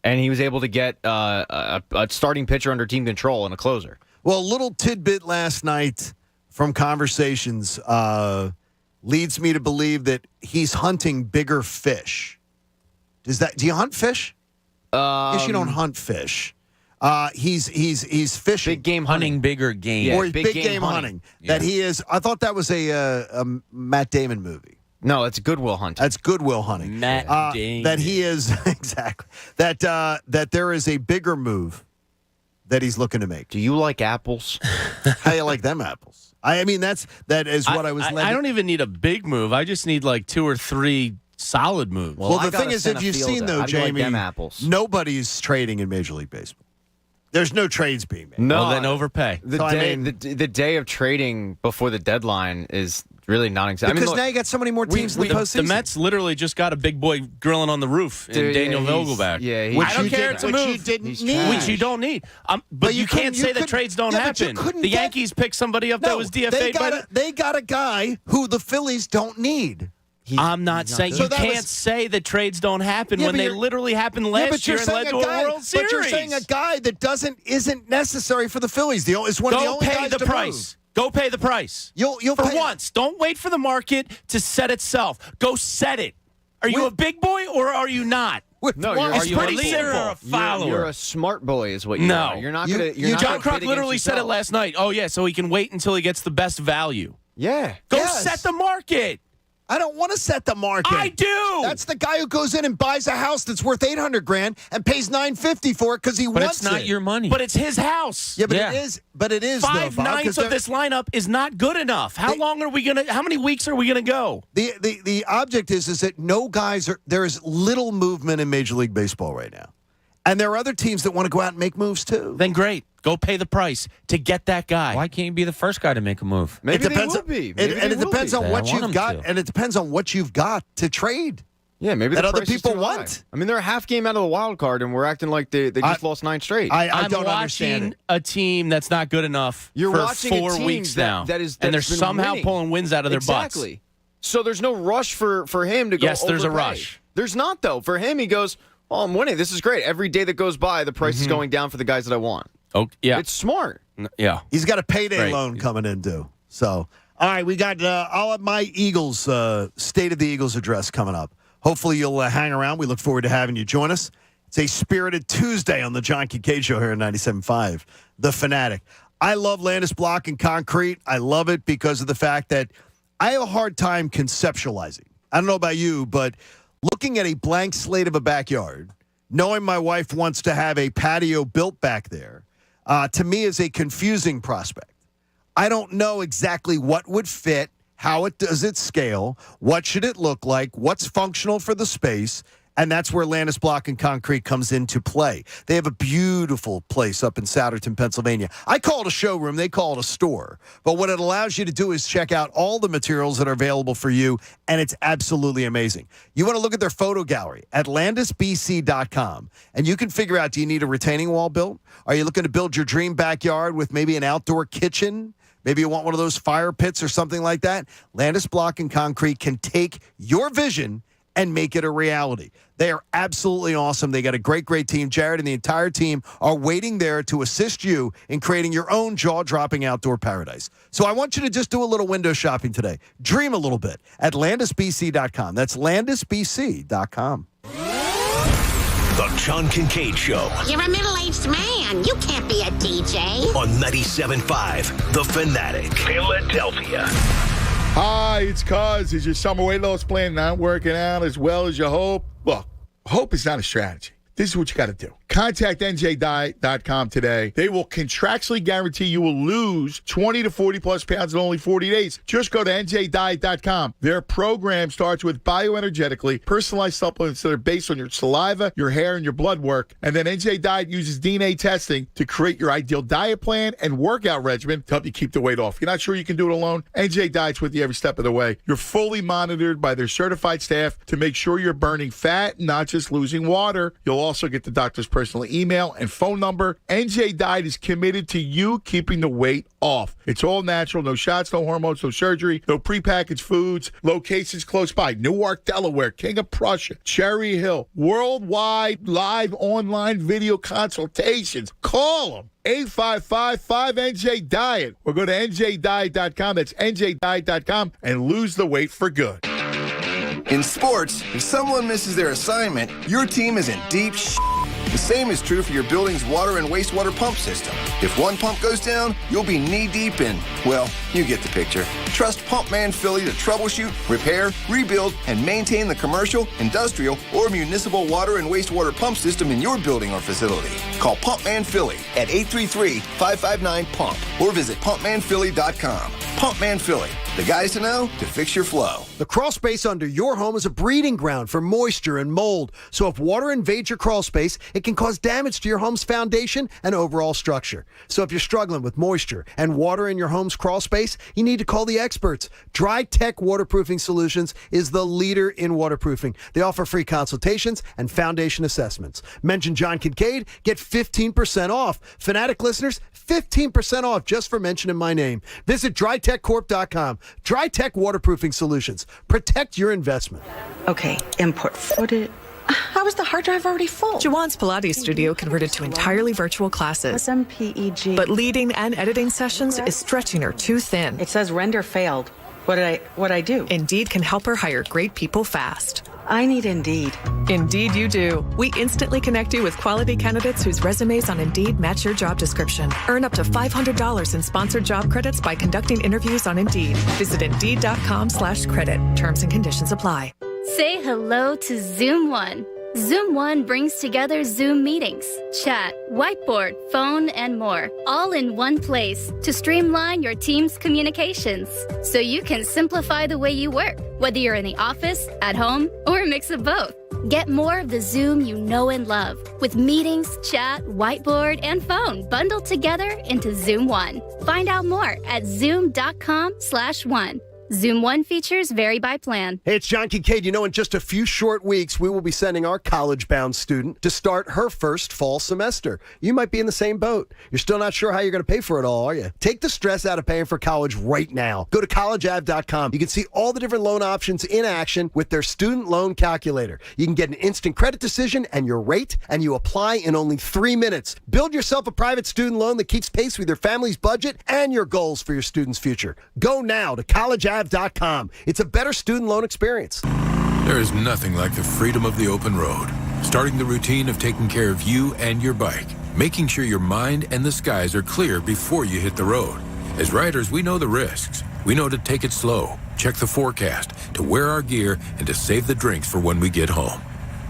And he was able to get a starting pitcher under team control and a closer. Well, a little tidbit last night from conversations leads me to believe that he's hunting bigger fish. Do you hunt fish? Yes, you don't hunt fish. He's fishing. Big game hunting. Bigger game. Yeah, or big game hunting. Yeah. That he is. I thought that was a Matt Damon movie. No, it's Goodwill Hunting. That's Goodwill Hunting. Matt Damon. That he is exactly that there is a bigger move that he's looking to make. Do you like apples? How you like them apples? I mean, that is what I was. I don't even need a big move. I just need like 2 or 3 solid moves. Well, the thing is, if you've seen though, Jamie, nobody's trading in Major League Baseball. There's no trades being made. No, well, then overpay. The day of trading before the deadline is really non-existent. Because now you got so many more teams in the postseason. The Mets literally just got a big boy grilling on the roof in Daniel Vogelback. Yeah, I don't care. It's a move. Which you don't need. But you can't say that trades don't happen. The Yankees picked somebody up that was DFA'd. They got a guy who the Phillies don't need. I'm not saying you can't say that trades don't happen when they literally happened last year and led to a World Series. But you're saying a guy that isn't necessary for the Phillies. Is one of the only guys to move. Go pay the price. You'll for once. Don't wait for the market to set itself. Go set it. Are you a big boy or are you not? No, are you a leader or a follower? You're a smart boy, is what you are. You're not going to. John Kruk literally said it last night. Oh yeah, so he can wait until he gets the best value. Yeah. Go set the market. I don't want to set the market. I do. That's the guy who goes in and buys a house that's worth $800,000 and pays $950,000 for it because he wants it. But it's not your money. But it's his house. Yeah, but it is. But it is. 5/9 of this lineup is not good enough. How many weeks are we gonna go? The object is that no guys are. There is little movement in Major League Baseball right now, And there are other teams that want to go out and make moves too. Then great. Go pay the price to get that guy. Why can't you be the first guy to make a move? Maybe it depends they will be. It depends on what you've got, and it depends on what you've got to trade. Yeah, maybe that the other price is people too want. high. I mean, they're a half game out of the wild card, and we're acting like they just lost 9 straight. I don't I'm understand watching a team that's not good enough You're for watching a 4 team weeks now. and they're been somehow winning. pulling wins out of their butts. Exactly. So there's no rush for him to go. Yes, there's a overpay. rush. There's not though. For him, he goes, "Oh, I'm winning. This is great. Every day that goes by, the price is going down for the guys that I want." Oh, yeah. It's smart. Yeah. He's got a payday Right. loan coming in due. So, all right, we got all of my Eagles, State of the Eagles address coming up. Hopefully you'll hang around. We look forward to having you join us. It's a spirited Tuesday on the John Kincade Show here on 97.5 The Fanatic. I love Landis Block and Concrete. I love it because of the fact that I have a hard time conceptualizing. I don't know about you, but looking at a blank slate of a backyard, knowing my wife wants to have a patio built back there, to me is a confusing prospect. I don't know exactly what would fit, how does it scale, what should it look like, what's functional for the space, and that's where Landis Block and Concrete comes into play. They have a beautiful place up in Souderton, Pennsylvania. I call it a showroom. They call it a store. But what it allows you to do is check out all the materials that are available for you, and it's absolutely amazing. You want to look at their photo gallery at landisbc.com, and you can figure out, do you need a retaining wall built? Are you looking to build your dream backyard with maybe an outdoor kitchen? Maybe you want one of those fire pits or something like that? Landis Block and Concrete can take your vision and make it a reality. They are absolutely awesome. They got a great, great team. Jared and the entire team are waiting there to assist you in creating your own jaw-dropping outdoor paradise. So I want you to just do a little window shopping today. Dream a little bit at landisbc.com. That's landisbc.com. The John Kincade Show. You're a middle-aged man. You can't be a DJ. On 97.5 The Fanatic, Philadelphia. Hi, it's Cuz. Is your summer weight loss plan not working out as well as you hope? Well, hope is not a strategy. This is what you got to do. Contact njdiet.com today. They will contractually guarantee you will lose 20 to 40 plus pounds in only 40 days. Just go to njdiet.com. Their program starts with bioenergetically personalized supplements that are based on your saliva, your hair, and your blood work. And then NJ Diet uses DNA testing to create your ideal diet plan and workout regimen to help you keep the weight off. If you're not sure you can do it alone, NJ Diet's with you every step of the way. You're fully monitored by their certified staff to make sure you're burning fat, not just losing water. You'll also get the doctor's personal email and phone number. NJ Diet is committed to you keeping the weight off. It's all natural, no shots, no hormones, no surgery, no prepackaged foods. Locations close by: Newark, Delaware, King of Prussia, Cherry Hill. Worldwide live online video consultations. Call them. 855-5NJ-DIET or go to njdiet.com. That's njdiet.com and lose the weight for good. In sports, if someone misses their assignment, your team is in deep shit. The same is true for your building's water and wastewater pump system. If one pump goes down, you'll be knee-deep in, well, you get the picture. Trust Pumpman Philly to troubleshoot, repair, rebuild, and maintain the commercial, industrial, or municipal water and wastewater pump system in your building or facility. Call Pumpman Philly at 833-559-PUMP or visit pumpmanphilly.com. Pumpman Philly, the guys to know to fix your flow. The crawl space under your home is a breeding ground for moisture and mold. So if water invades your crawl space, it can cause damage to your home's foundation and overall structure. So if you're struggling with moisture and water in your home's crawl space, you need to call the experts. Dry Tech Waterproofing Solutions is the leader in waterproofing. They offer free consultations and foundation assessments. Mention John Kincade, get 15% off. Fanatic listeners, 15% off just for mentioning my name. Visit drytechcorp.com. Dry Tech Waterproofing Solutions. Protect your investment. Okay, import footage. How is the hard drive already full? Jawan's Pilates studio converted to entirely virtual classes. SMPEG. But leading and editing sessions is stretching her too thin. It says render failed. What'd I do? Indeed can help her hire great people fast. I need Indeed. Indeed you do. We instantly connect you with quality candidates whose resumes on Indeed match your job description. Earn up to $500 in sponsored job credits by conducting interviews on Indeed. Visit Indeed.com/credit. Terms and conditions apply. Say hello to Zoom One. Zoom One brings together Zoom meetings, chat, whiteboard, phone, and more, all in one place to streamline your team's communications so you can simplify the way you work, whether you're in the office, at home, or a mix of both. Get more of the Zoom you know and love with meetings, chat, whiteboard, and phone bundled together into Zoom One. Find out more at zoom.com/one. Zoom One features vary by plan. Hey, it's John Kincade. You know, in just a few short weeks, we will be sending our college-bound student to start her first fall semester. You might be in the same boat. You're still not sure how you're going to pay for it all, are you? Take the stress out of paying for college right now. Go to collegeav.com. You can see all the different loan options in action with their student loan calculator. You can get an instant credit decision and your rate, and you apply in only 3 minutes. Build yourself a private student loan that keeps pace with your family's budget and your goals for your student's future. Go now to collegeav.com. It's a better student loan experience. There is nothing like the freedom of the open road. Starting the routine of taking care of you and your bike. Making sure your mind and the skies are clear before you hit the road. As riders, we know the risks. We know to take it slow, check the forecast, to wear our gear, and to save the drinks for when we get home.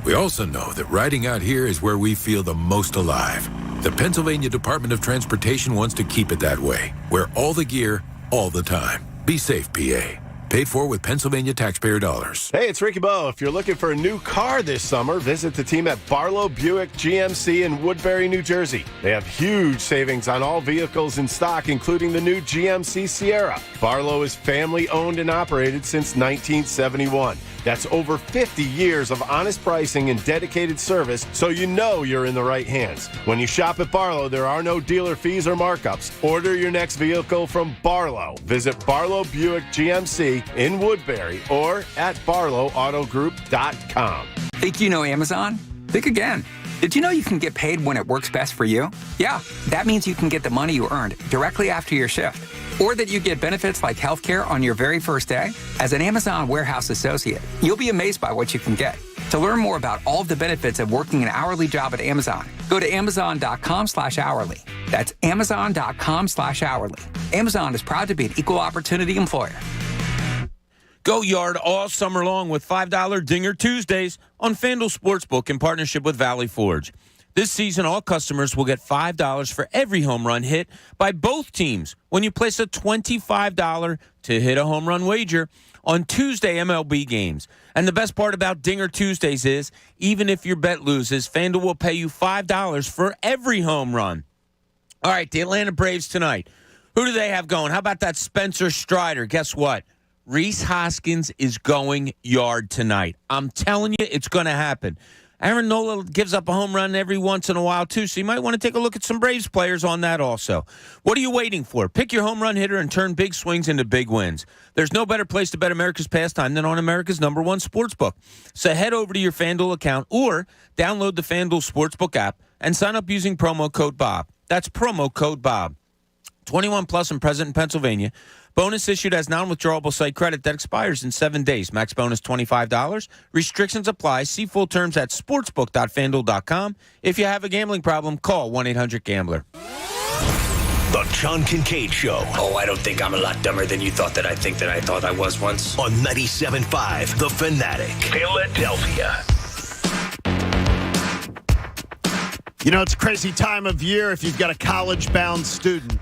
We also know that riding out here is where we feel the most alive. The Pennsylvania Department of Transportation wants to keep it that way. Wear all the gear, all the time. Be safe, PA. Paid for with Pennsylvania taxpayer dollars. Hey, it's Ricky Bo. If you're looking for a new car this summer, visit the team at Barlow Buick GMC in Woodbury, New Jersey. They have huge savings on all vehicles in stock, including the new GMC Sierra. Barlow is family owned and operated since 1971. That's over 50 years of honest pricing and dedicated service, so you know you're in the right hands. When you shop at Barlow, there are no dealer fees or markups. Order your next vehicle from Barlow. Visit Barlow Buick GMC in Woodbury or at barlowautogroup.com. Think you know Amazon? Think again. Did you know you can get paid when it works best for you? Yeah, that means you can get the money you earned directly after your shift. Or that you get benefits like healthcare on your very first day. As an Amazon warehouse associate, you'll be amazed by what you can get. To learn more about all of the benefits of working an hourly job at Amazon, go to amazon.com/hourly. That's amazon.com/hourly. Amazon is proud to be an equal opportunity employer. Go yard all summer long with $5 Dinger Tuesdays on FanDuel Sportsbook in partnership with Valley Forge. This season, all customers will get $5 for every home run hit by both teams when you place a $25 to hit a home run wager on Tuesday MLB games. And the best part about Dinger Tuesdays is, even if your bet loses, FanDuel will pay you $5 for every home run. All right, the Atlanta Braves tonight. Who do they have going? How about that Spencer Strider? Guess what? Rhys Hoskins is going yard tonight. I'm telling you, it's going to happen. Aaron Nola gives up a home run every once in a while, too, so you might want to take a look at some Braves players on that also. What are you waiting for? Pick your home run hitter and turn big swings into big wins. There's no better place to bet America's pastime than on America's #1 sportsbook. So head over to your FanDuel account or download the FanDuel Sportsbook app and sign up using promo code Bob. That's promo code Bob. 21 plus and present in Pennsylvania. Bonus issued as non-withdrawable site credit that expires in 7 days. Max bonus $25. Restrictions apply. See full terms at sportsbook.fanduel.com. If you have a gambling problem, call 1-800-GAMBLER. The John Kincade Show. Oh, I don't think I'm a lot dumber than you thought that I thought I was once. On 97.5 The Fanatic, Philadelphia. You know, it's a crazy time of year if you've got a college-bound student.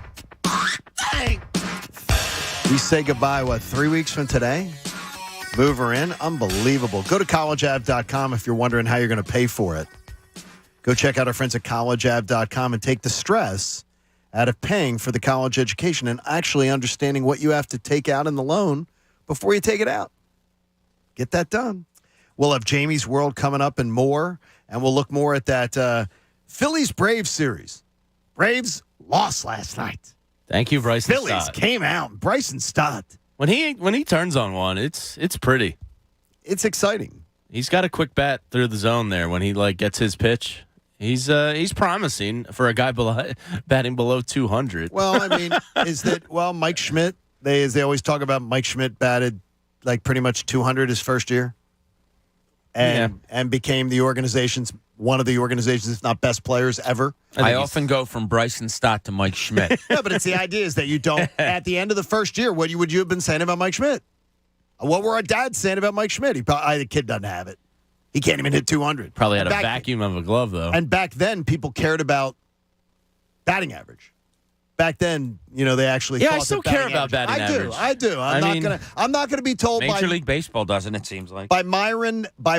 Dang! We say goodbye, 3 weeks from today? Move her in? Unbelievable. Go to collegeav.com if you're wondering how you're going to pay for it. Go check out our friends at collegeav.com and take the stress out of paying for the college education and actually understanding what you have to take out in the loan before you take it out. Get that done. We'll have Jamie's World coming up and more, and we'll look more at that Phillies-Braves series. Braves lost last night. Thank you, Bryson Phillies Stott. came out. Bryson Stott. When he turns on one, it's pretty. It's exciting. He's got a quick bat through the zone there when he gets his pitch. He's promising for a guy batting below 200. Well, I mean, Mike Schmidt, they always talk about Mike Schmidt batted pretty much 200 his first year. And became one of the organization's, if not best players ever. I often go from Bryson Stott to Mike Schmidt. Yeah, but it's the idea is that you don't, at the end of the first year, what would you have been saying about Mike Schmidt? What were our dads saying about Mike Schmidt? The kid doesn't have it. He can't even hit 200. Probably had a vacuum of a glove, though. And back then, people cared about batting average. Back then, they actually. Yeah, thought I still that care batting about batting average. I do. I'm not gonna be told by Major League Baseball doesn't. It seems like by Myron and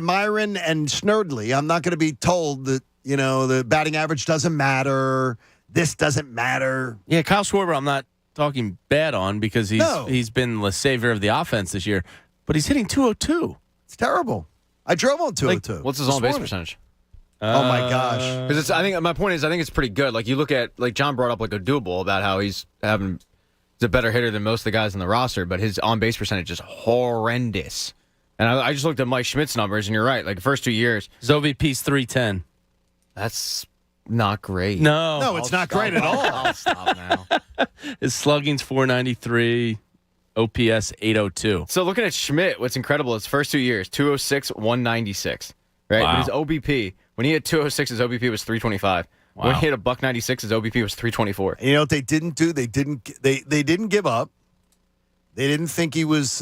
Snerdley. I'm not gonna be told that the batting average doesn't matter. This doesn't matter. Yeah, Kyle Schwarber, I'm not talking bad on because he's been the savior of the offense this year, but he's hitting 202. It's terrible. I drove on 202. What's his on-base percentage? Oh my gosh! Because my point is, I think it's pretty good. Like you look at, like John brought up, like Odubel about how he's a better hitter than most of the guys on the roster, but his on-base percentage is horrendous. And I just looked at Mike Schmidt's numbers, and you're right. Like the first 2 years, his OVP's 310. That's not great. No, it's not great at all. I'll stop now. His slugging's 493, OPS 802. So looking at Schmidt, what's incredible is first 2 years, 206, 196. Right? Wow. But his OBP, when he hit 206, his OBP was 325. Wow. When he hit a $196, his OBP was 324. You know what they didn't do? They didn't give up. They didn't think he was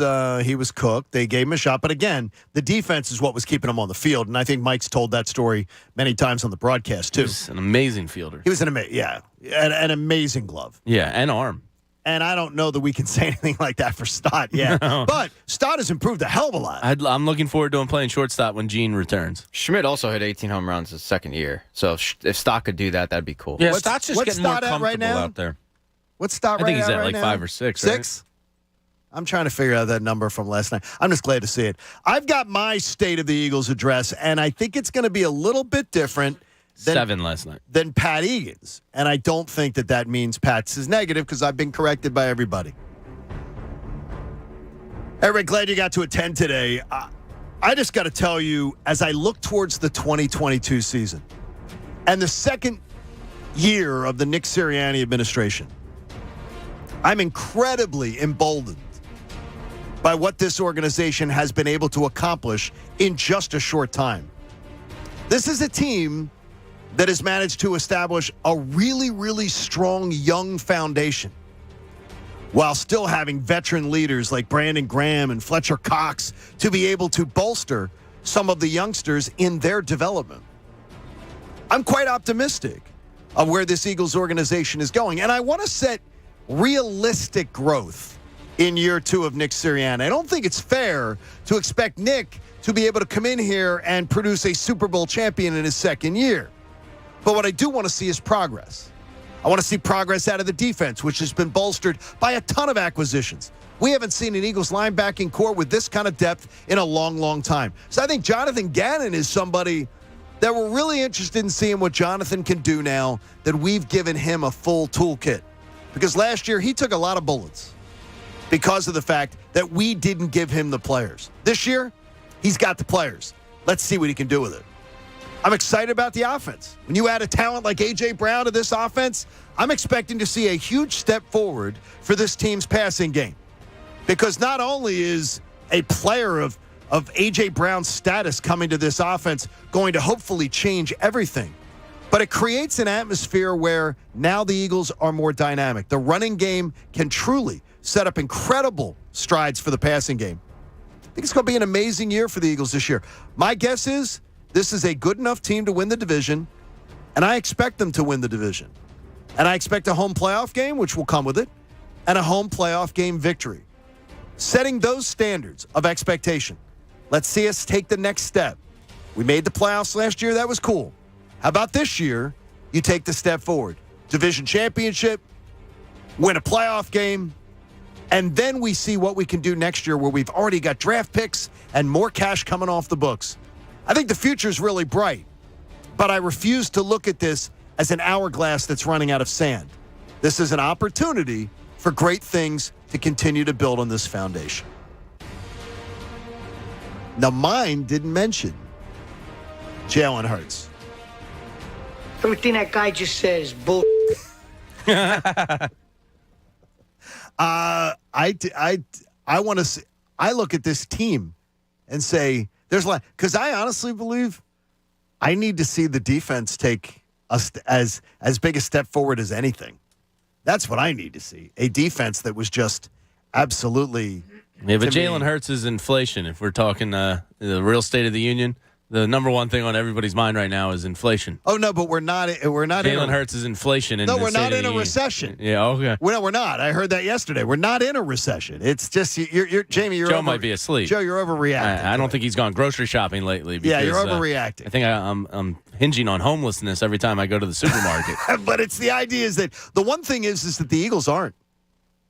cooked. They gave him a shot. But again, the defense is what was keeping him on the field. And I think Mike's told that story many times on the broadcast, too. He was an amazing fielder. He was an amazing glove. Yeah, and arm. And I don't know that we can say anything like that for Stott yet. No. But Stott has improved a hell of a lot. I'm looking forward to him playing shortstop when Gene returns. Schmidt also hit 18 home runs his second year. So if Stott could do that, that'd be cool. Yeah, Stott's just getting more comfortable right now? out there. What's Stott right now? I think he's at right like now? 5 or 6, right? 6? I'm trying to figure out that number from last night. I'm just glad to see it. I've got my State of the Eagles address, and I think it's going to be a little bit different 7 last night. Than Pat Egan's. And I don't think that means Pat's is negative because I've been corrected by everybody. Eric, glad you got to attend today. I just got to tell you, as I look towards the 2022 season and the second year of the Nick Sirianni administration, I'm incredibly emboldened by what this organization has been able to accomplish in just a short time. This is a team that has managed to establish a really, really strong young foundation while still having veteran leaders like Brandon Graham and Fletcher Cox to be able to bolster some of the youngsters in their development. I'm quite optimistic of where this Eagles organization is going, and I want to set realistic growth in year 2 of Nick Sirianni. I don't think it's fair to expect Nick to be able to come in here and produce a Super Bowl champion in his second year. But what I do want to see is progress. I want to see progress out of the defense, which has been bolstered by a ton of acquisitions. We haven't seen an Eagles linebacking core with this kind of depth in a long, long time. So I think Jonathan Gannon is somebody that we're really interested in seeing what Jonathan can do now that we've given him a full toolkit. Because last year, he took a lot of bullets because of the fact that we didn't give him the players. This year, he's got the players. Let's see what he can do with it. I'm excited about the offense. When you add a talent like A.J. Brown to this offense, I'm expecting to see a huge step forward for this team's passing game. Because not only is a player of A.J. Brown's status coming to this offense going to hopefully change everything, but it creates an atmosphere where now the Eagles are more dynamic. The running game can truly set up incredible strides for the passing game. I think it's going to be an amazing year for the Eagles this year. My guess is this is a good enough team to win the division, and I expect them to win the division. And I expect a home playoff game, which will come with it, and a home playoff game victory. Setting those standards of expectation. Let's see us take the next step. We made the playoffs last year. That was cool. How about this year? You take the step forward. Division championship, win a playoff game, and then we see what we can do next year where we've already got draft picks and more cash coming off the books. I think the future is really bright, but I refuse to look at this as an hourglass that's running out of sand. This is an opportunity for great things to continue to build on this foundation. Now, mine didn't mention Jalen Hurts. Everything that guy just says, bull. I want to see. I look at this team and say, there's a lot, because I honestly believe I need to see the defense take as big a step forward as anything. That's what I need to see. A defense that was just absolutely. Yeah, but Jalen Hurts is inflation. If we're talking the real State of the Union, The number one thing on everybody's mind right now is inflation. Oh no, but we're not. Jalen Hurts is inflation. No, we're not in a recession. Yeah, okay. We're not. I heard that yesterday. We're not in a recession. It's just you're Jamie. Joe might be asleep. Joe, you're overreacting. I don't think he's gone grocery shopping lately. Because, yeah, you're overreacting. I think I'm hinging on homelessness every time I go to the supermarket. But it's the idea is that the one thing is that the Eagles aren't.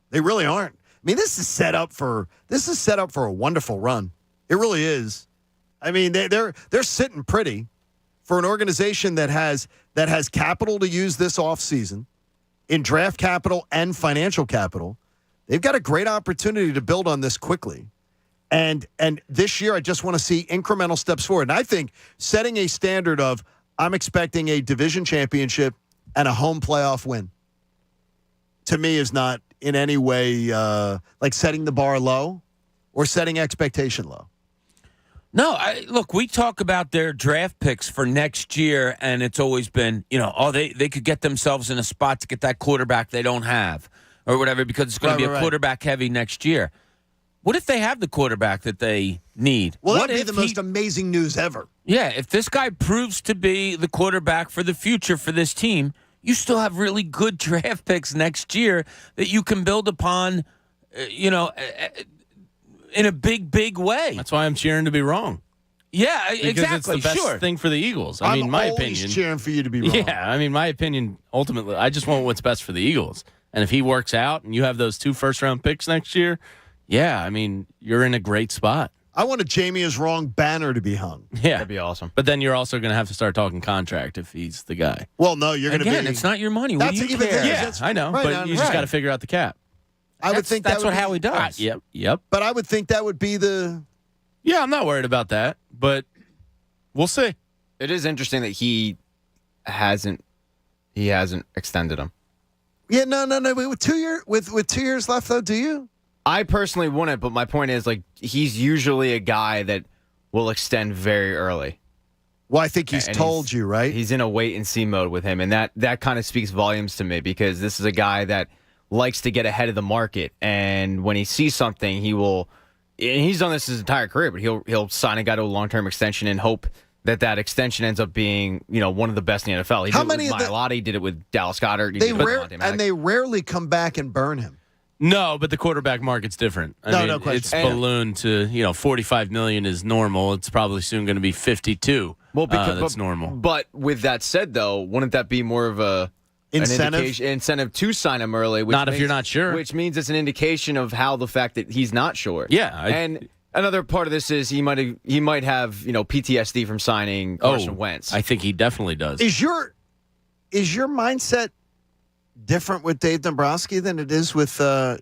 They really aren't. I mean, this is set up for a wonderful run. It really is. I mean, they're sitting pretty for an organization that has capital to use this offseason, in draft capital and financial capital. They've got a great opportunity to build on this quickly. And this year, I just want to see incremental steps forward. And I think setting a standard of I'm expecting a division championship and a home playoff win, to me, is not in any way like setting the bar low or setting expectation low. No, look, we talk about their draft picks for next year, and it's always been, they could get themselves in a spot to get that quarterback they don't have or whatever because it's going to be a quarterback heavy next year. What if they have the quarterback that they need? Well, that would be the most amazing news ever. Yeah, if this guy proves to be the quarterback for the future for this team, you still have really good draft picks next year that you can build upon, in a big, big way. That's why I'm cheering to be wrong. Yeah, because exactly. It's the best thing for the Eagles. I mean, my opinion. I'm cheering for you to be wrong. Yeah, I mean, my opinion, ultimately, I just want what's best for the Eagles. And if he works out and you have those 2 first-round picks next year, yeah, I mean, you're in a great spot. I want a Jamie is wrong banner to be hung. Yeah. That'd be awesome. But then you're also going to have to start talking contract if he's the guy. Well, no, you're going to be. Again, it's not your money. What do you care? Yeah, I know. Right, but you just got to figure out the cap. I would think that's what Howie does. Yep. But I would think that would be the. Yeah, I'm not worried about that, but we'll see. It is interesting that he hasn't extended him. Yeah, no. With 2 years left, though, do you? I personally wouldn't, but my point is, like, he's usually a guy that will extend very early. Well, I think he's told you, right? He's in a wait-and-see mode with him, and that kind of speaks volumes to me because this is a guy that likes to get ahead of the market, and when he sees something, he will. And he's done this his entire career, but he'll sign a guy to a long-term extension and hope that extension ends up being one of the best in the NFL. He did it with Mailata, he did it with Dallas Goedert. They rarely come back and burn him. No, but the quarterback market's different. I mean, no question. It's ballooned to $45 million is normal. It's probably soon going to be 52. Well, that's normal. But with that said, though, wouldn't that be more of an incentive to sign him early? Not if you're not sure. Which means it's an indication of how the fact that he's not sure. Yeah, and another part of this is he might have PTSD from signing Carson Wentz. I think he definitely does. Is your mindset different with Dave Dombrowski than it is with Howie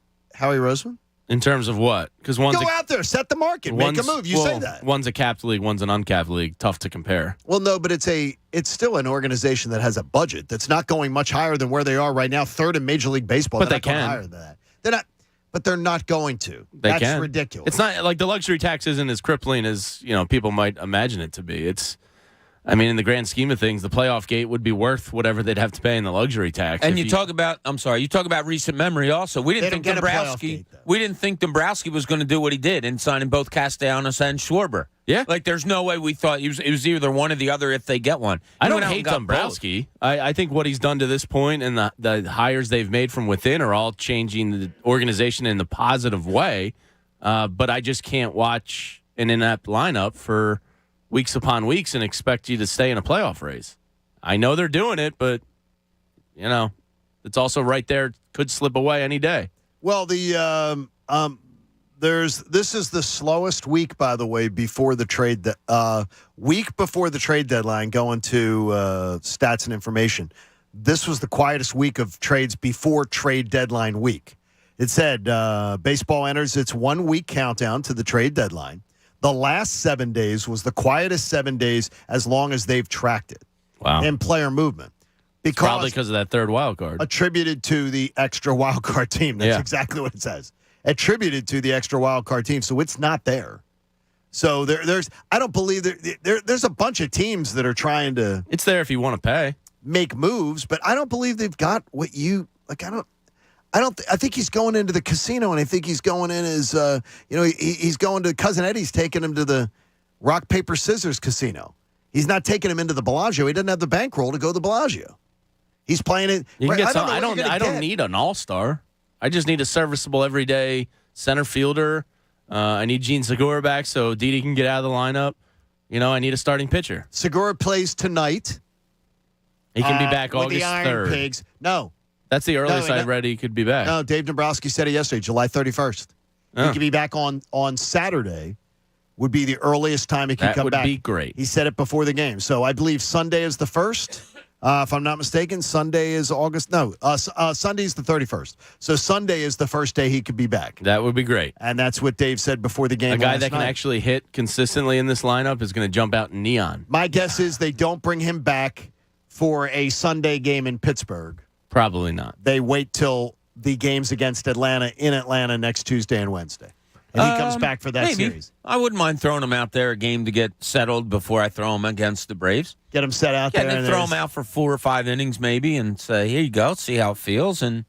Roseman? In terms of what? Because go out there, set the market, make a move. You say that. One's a capped league, one's an uncapped league. Tough to compare. Well, no, but it's still an organization that has a budget that's not going much higher than where they are right now, third in Major League Baseball. But they're they not going can. higher than that. They're not. But they're not going to. That's ridiculous. It's not like the luxury tax isn't as crippling as people might imagine it to be. I mean, in the grand scheme of things, the playoff gate would be worth whatever they'd have to pay in the luxury tax. And you talk about recent memory also. We didn't think Dombrowski was going to do what he did in signing both Castellanos and Schwarber. Yeah. Like, there's no way we thought it was either one or the other if they get one. I don't hate Dombrowski. I think what he's done to this point and the hires they've made from within are all changing the organization in the positive way. But I just can't watch an inept lineup for weeks upon weeks and expect you to stay in a playoff race. I know they're doing it, but it's also right there. Could slip away any day. Well, this is the slowest week, by the way, before the trade week before the trade deadline. Going to stats and information. This was the quietest week of trades before trade deadline week. It said baseball enters its 1 week countdown to the trade deadline. The last 7 days was the quietest 7 days as long as they've tracked it. Wow. In player movement. Probably because of that third wild card. Attributed to the extra wild card team. That's exactly what it says. Attributed to the extra wild card team. So it's not there. So I don't believe there's a bunch of teams that are trying to. It's there if you want to pay. Make moves, but I don't believe they've got what you like. I think he's going into the casino, and I think he's going in as, he's going to Cousin Eddie's taking him to the rock, paper, scissors casino. He's not taking him into the Bellagio. He doesn't have the bankroll to go to the Bellagio. He's playing it. You can get I don't need an all-star. I just need a serviceable everyday center fielder. I need Gene Segura back so Didi can get out of the lineup. I need a starting pitcher. Segura plays tonight. He can be back with August the Iron 3rd. Pigs. No. That's the earliest I read he could be back. No, Dave Dombrowski said it yesterday, July 31st. He could be back on Saturday. Would be the earliest time he could come back. That would be great. He said it before the game. So I believe Sunday is the 1st. If I'm not mistaken, Sunday is August. No, Sunday's the 31st. So Sunday is the first day he could be back. That would be great. And that's what Dave said before the game. A guy that can actually hit consistently in this lineup is going to jump out in neon. My guess is they don't bring him back for a Sunday game in Pittsburgh. Probably not. They wait till the games against Atlanta in Atlanta next Tuesday and Wednesday. And he comes back for that series. I wouldn't mind throwing him out there a game to get settled before I throw him against the Braves. Get him set out there. And then throw him out for 4 or 5 innings maybe and say, here you go, see how it feels. And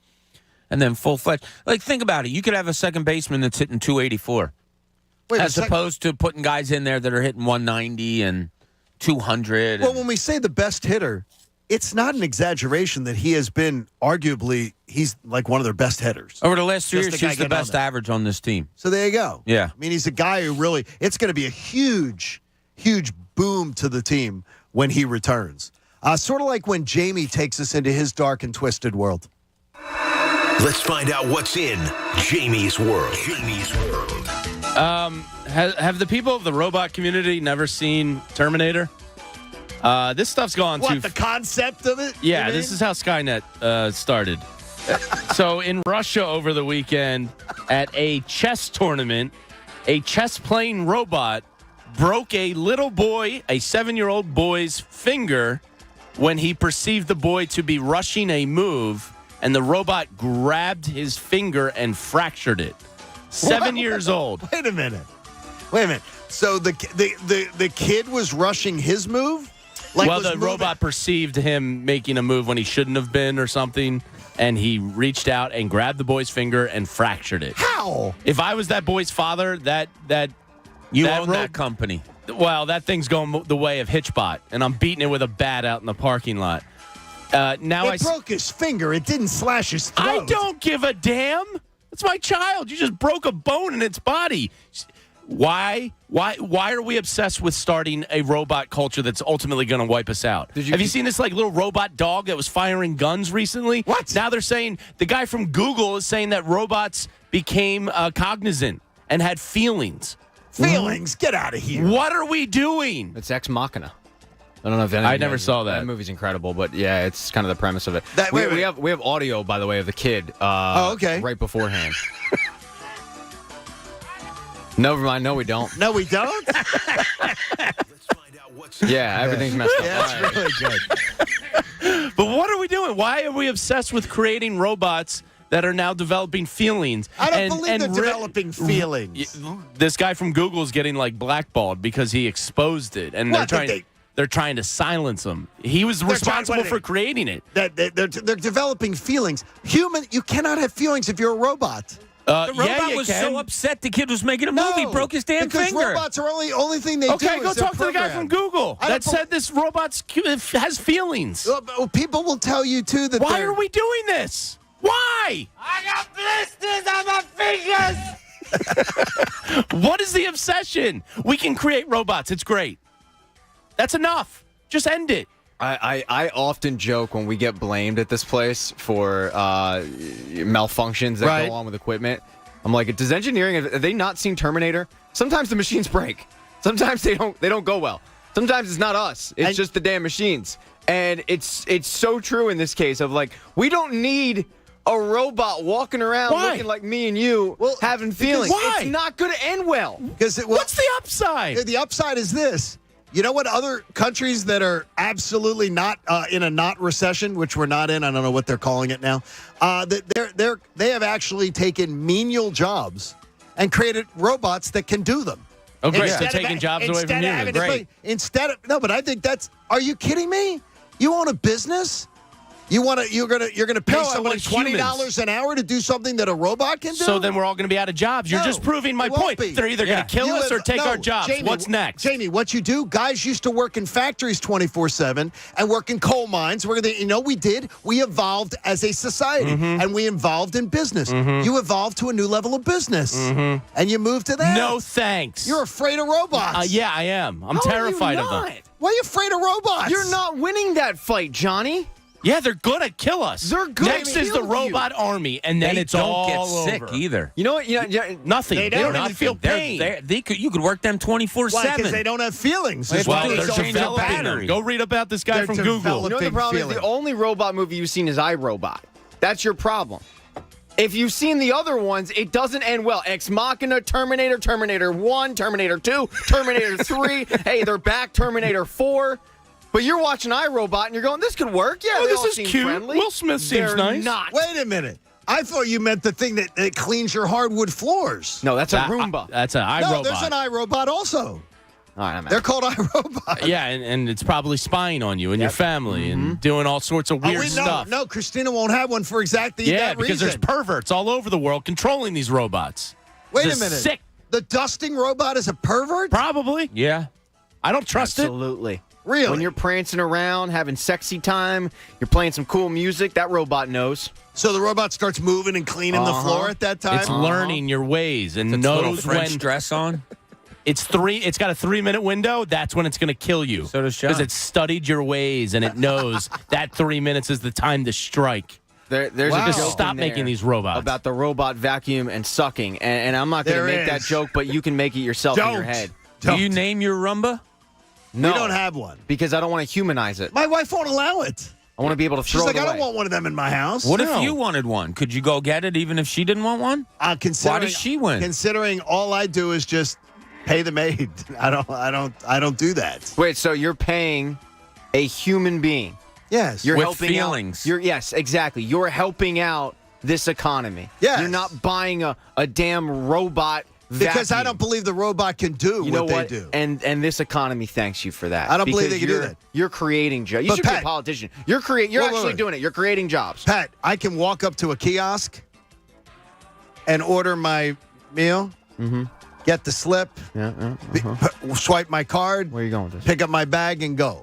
then full-fledged. Like, think about it. You could have a second baseman that's hitting 284 as opposed to putting guys in there that are hitting 190 and 200. Well, when we say the best hitter, it's not an exaggeration that he has been arguably, he's like one of their best hitters. Over the last 3 years, he's the best average on this team. So there you go. Yeah. I mean, he's a guy who really, it's going to be a huge, huge boom to the team when he returns. Sort of like when Jamie takes us into his dark and twisted world. Let's find out what's in Jamie's world. Have the people of the robot community never seen Terminator? This stuff's gone too. What, the concept of it? Yeah, this is how Skynet started. So in Russia over the weekend at a chess tournament, a chess-playing robot broke a little boy, a 7-year-old boy's finger when he perceived the boy to be rushing a move, and the robot grabbed his finger and fractured it. 7 years old. Wait a minute. So the kid was rushing his move? The robot perceived him making a move when he shouldn't have been or something, and he reached out and grabbed the boy's finger and fractured it. How? If I was that boy's father, you own that company. Well, that thing's going the way of Hitchbot, and I'm beating it with a bat out in the parking lot. It broke his finger. It didn't slash his throat. I don't give a damn. It's my child. You just broke a bone in its body. Why are we obsessed with starting a robot culture that's ultimately going to wipe us out? Have you seen this little robot dog that was firing guns recently? What? Now they're saying, the guy from Google is saying that robots became cognizant and had feelings. Feelings? Get out of here. What are we doing? It's Ex Machina. I don't know if any I never saw that. That movie's incredible, but yeah, it's kind of the premise of it. We have audio, by the way, of the kid. Okay. Right beforehand. Never mind. No, we don't. No, we don't? Let's find out what's Yeah, everything's messed up. Yeah, that's really good. But what are we doing? Why are we obsessed with creating robots that are now developing feelings? I don't believe they're developing feelings. This guy from Google is getting blackballed because he exposed it, and they're trying to silence him. He was responsible for creating it. They're developing feelings. You cannot have feelings if you're a robot. The robot was so upset the kid was making a movie. He broke his damn because finger. Robots are only thing they do. Okay, go is they're talk to the guy from programmed. Google that said this robot has feelings. Well, people will tell you, too, that Why are we doing this? Why? I got blisters on my fingers. What is the obsession? We can create robots. It's great. That's enough. Just end it. I often joke when we get blamed at this place for malfunctions that go on with equipment. I'm like, does engineering, have they not seen Terminator? Sometimes the machines break. Sometimes they don't go well. Sometimes it's not us. It's just the damn machines. And it's so true in this case of we don't need a robot walking around looking like me and you having feelings. Why? It's not going to end well. What's the upside? The upside is this. You know what other countries that are absolutely not in a not recession, which we're not in, I don't know what they're calling it now, they have actually taken menial jobs and created robots that can do them. Oh, great. So taking jobs away from humans. Great. But I think are you kidding me? You own a business? You're gonna pay No, I somebody want $20 an hour to do something that a robot can do? So then we're all going to be out of jobs. You're No, just proving my it won't point. be. They're either going to kill us or take our jobs. Jamie, What's next? Jamie, what you do? Guys used to work in factories 24/7 and work in coal mines. We did. We evolved as a society, and we evolved in business. You evolved to a new level of business, and you moved to that. No thanks. You're afraid of robots. Yeah, I am. I'm How are you terrified of them. not? Why are you afraid of robots? You're not winning that fight, Johnny. Yeah, they're gonna kill us. They're gonna Next is the kill robot army, and then They it's don't all get over. sick either. You know what? Yeah, Nothing. They don't even Nothing. feel pain. You could work them 24/7. Why? Because they don't have feelings. Well, is why they're they don't changing develop the them. battery. Go read about this guy They're from Google. You know what the developing problem is? feeling. The only robot movie you've seen is iRobot. That's your problem. If you've seen the other ones, it doesn't end well. Ex Machina, Terminator, Terminator 1, Terminator 2, Terminator 3. Hey, they're back, Terminator 4. But you're watching iRobot and you're going, this could work. Yeah, Oh, they this all is seem cute. friendly. Will Smith seems They're nice. Not. Wait a minute. I thought you meant the thing that cleans your hardwood floors. No, that's a Roomba. That's an iRobot. No, there's an iRobot also. All right, I'm out. They're called iRobot. Yeah, and it's probably spying on you and your family and doing all sorts of weird stuff. No, Christina won't have one for exactly Yeah, that because reason. there's perverts all over the world controlling these robots. Wait This a is minute. Sick. The dusting robot is a pervert? Probably. Yeah. I don't trust Absolutely. Really? When you're prancing around, having sexy time, you're playing some cool music, that robot knows. So the robot starts moving and cleaning the floor at that time? it. It's learning your ways and It's a little knows French when dress on. It's got a 3-minute window. That's when it's going to kill you. So does John. Because it's studied your ways and it knows that 3 minutes is the time to strike. There's Wow. a Just joke stop in there making these robots. about the robot vacuum and sucking, and I'm not going to There make that is. joke, but you can make it yourself in your Don't. head. Do you name your Roomba? No, We don't have one. because I don't want to humanize it. My wife won't allow it. I want to be able to She's throw like, it I away. don't want one of them in my house. What No. if you wanted one? Could you go get it even if she didn't want one? Considering, Why does she win? Considering all I do is just pay the maid. I don't do that. Wait, so you're paying a human being? Yes. You're With helping feelings. out. Yes, exactly. You're helping out this economy. Yes. You're not buying a damn robot. Because I vacuum. don't believe the robot can do You know what what? they do. And this economy thanks you for that. I don't believe Because they can do you're- that. You're creating jobs. You But should be Pat- a politician. You're Wait, actually wait. doing it. You're creating jobs. Pat, I can walk up to a kiosk and order my meal, get the slip, swipe my card, Where are you going with this? pick up my bag, and go.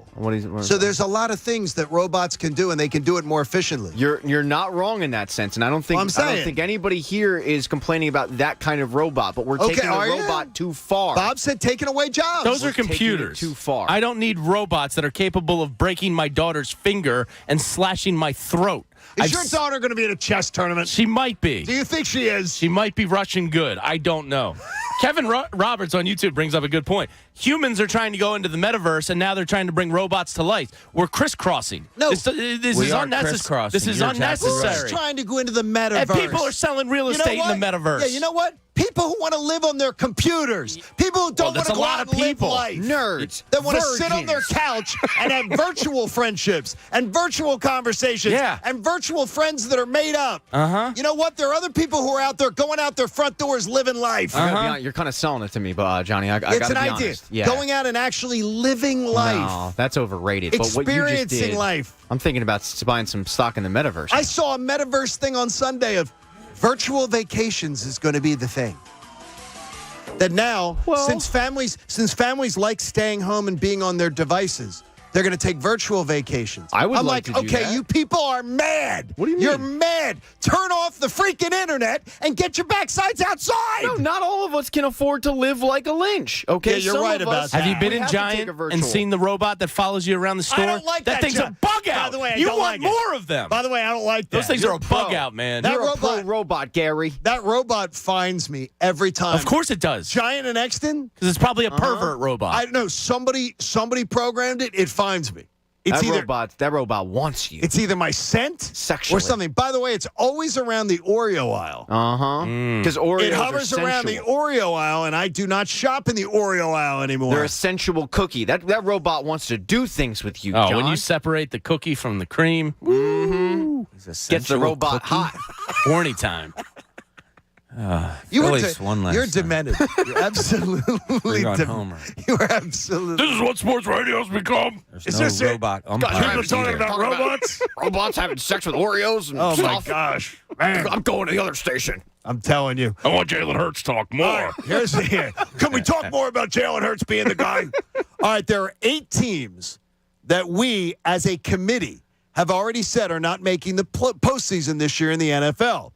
So there's a lot of things that robots can do, and they can do it more efficiently. You're not wrong in that sense, and I don't think Well, I'm I don't saying. think anybody here is complaining about that kind of robot. But we're Okay, taking are the you? robot too far. Bob said taking away jobs. Those are taking it computers. too far. I don't need robots that are capable of breaking my daughter's finger and slashing my throat. Is your daughter going to be in a chess tournament? She might be. Do you think she is? She might be Russian good. I don't know. Kevin Roberts on YouTube brings up a good point. Humans are trying to go into the metaverse, and now they're trying to bring robots to life. We're crisscrossing. No. This We is are unnecessary. crisscrossing. This is You're exactly right. unnecessary. Who's trying to go into the metaverse? And people are selling real You know estate in what? the metaverse. Yeah, you know what? People who want to live on their computers. People who don't want that's to a go lot out of and live people. life. Nerds. That want to sit on their couch and have virtual friendships and virtual conversations Yeah. and virtual friends that are made up. Uh-huh. You know what? There are other people who are out there going out their front doors living life. I gotta be honest, you're kind of selling it to me, but Johnny, I It's gotta an be idea. honest. Yeah. Going out and actually living life. No, that's overrated. But what you just Experiencing did, life. I'm thinking about buying some stock in the metaverse. I saw a metaverse thing on Sunday of virtual vacations is going to be the thing. That now, since families like staying home and being on their devices, they're going to take virtual vacations. I would I'm like like, to do okay, that. you people are mad. What do you mean? You're mad. Turn off the freaking internet and get your backsides outside. No, not all of us can afford to live like a Lynch. Okay, Yeah, you're Some right of about us- that. Have you been we in have to take Giant a virtual. and seen the robot that follows you around the store? I don't like that. thing's a bug out. By the way, I you don't want like it. more of them. By the way, I don't like that. Those things You're are a pro. bug out, man. That You're robot- a pro robot, Gary. That robot finds me every time. Of course it does. Giant and Exton. Because it's probably a pervert robot. I know somebody programmed it. It finds me. It's That robot wants you. It's either my scent Sexually. or something. By the way, it's always around the Oreo aisle. Because Oreos It hovers are around the sensual. Oreo aisle, and I do not shop in the Oreo aisle anymore. They're a sensual cookie. That robot wants to do things with you, Oh, John. when you separate the cookie from the cream, Gets the robot hot. horny time. Phillies won last You're night. demented. You're absolutely Homer. You are absolutely. This is what sports radio's become. There's no robot umpire. People talking about robots? Robots having sex with Oreos and Oh, my stuff. gosh. Man. I'm going to the other station. I'm telling you. I want Jalen Hurts to talk more. All right, here's the Can we talk more about Jalen Hurts being the guy? All right, there are 8 teams that we, as a committee, have already said are not making the postseason this year in the NFL.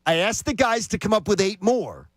I asked the guys to come up with 8 more.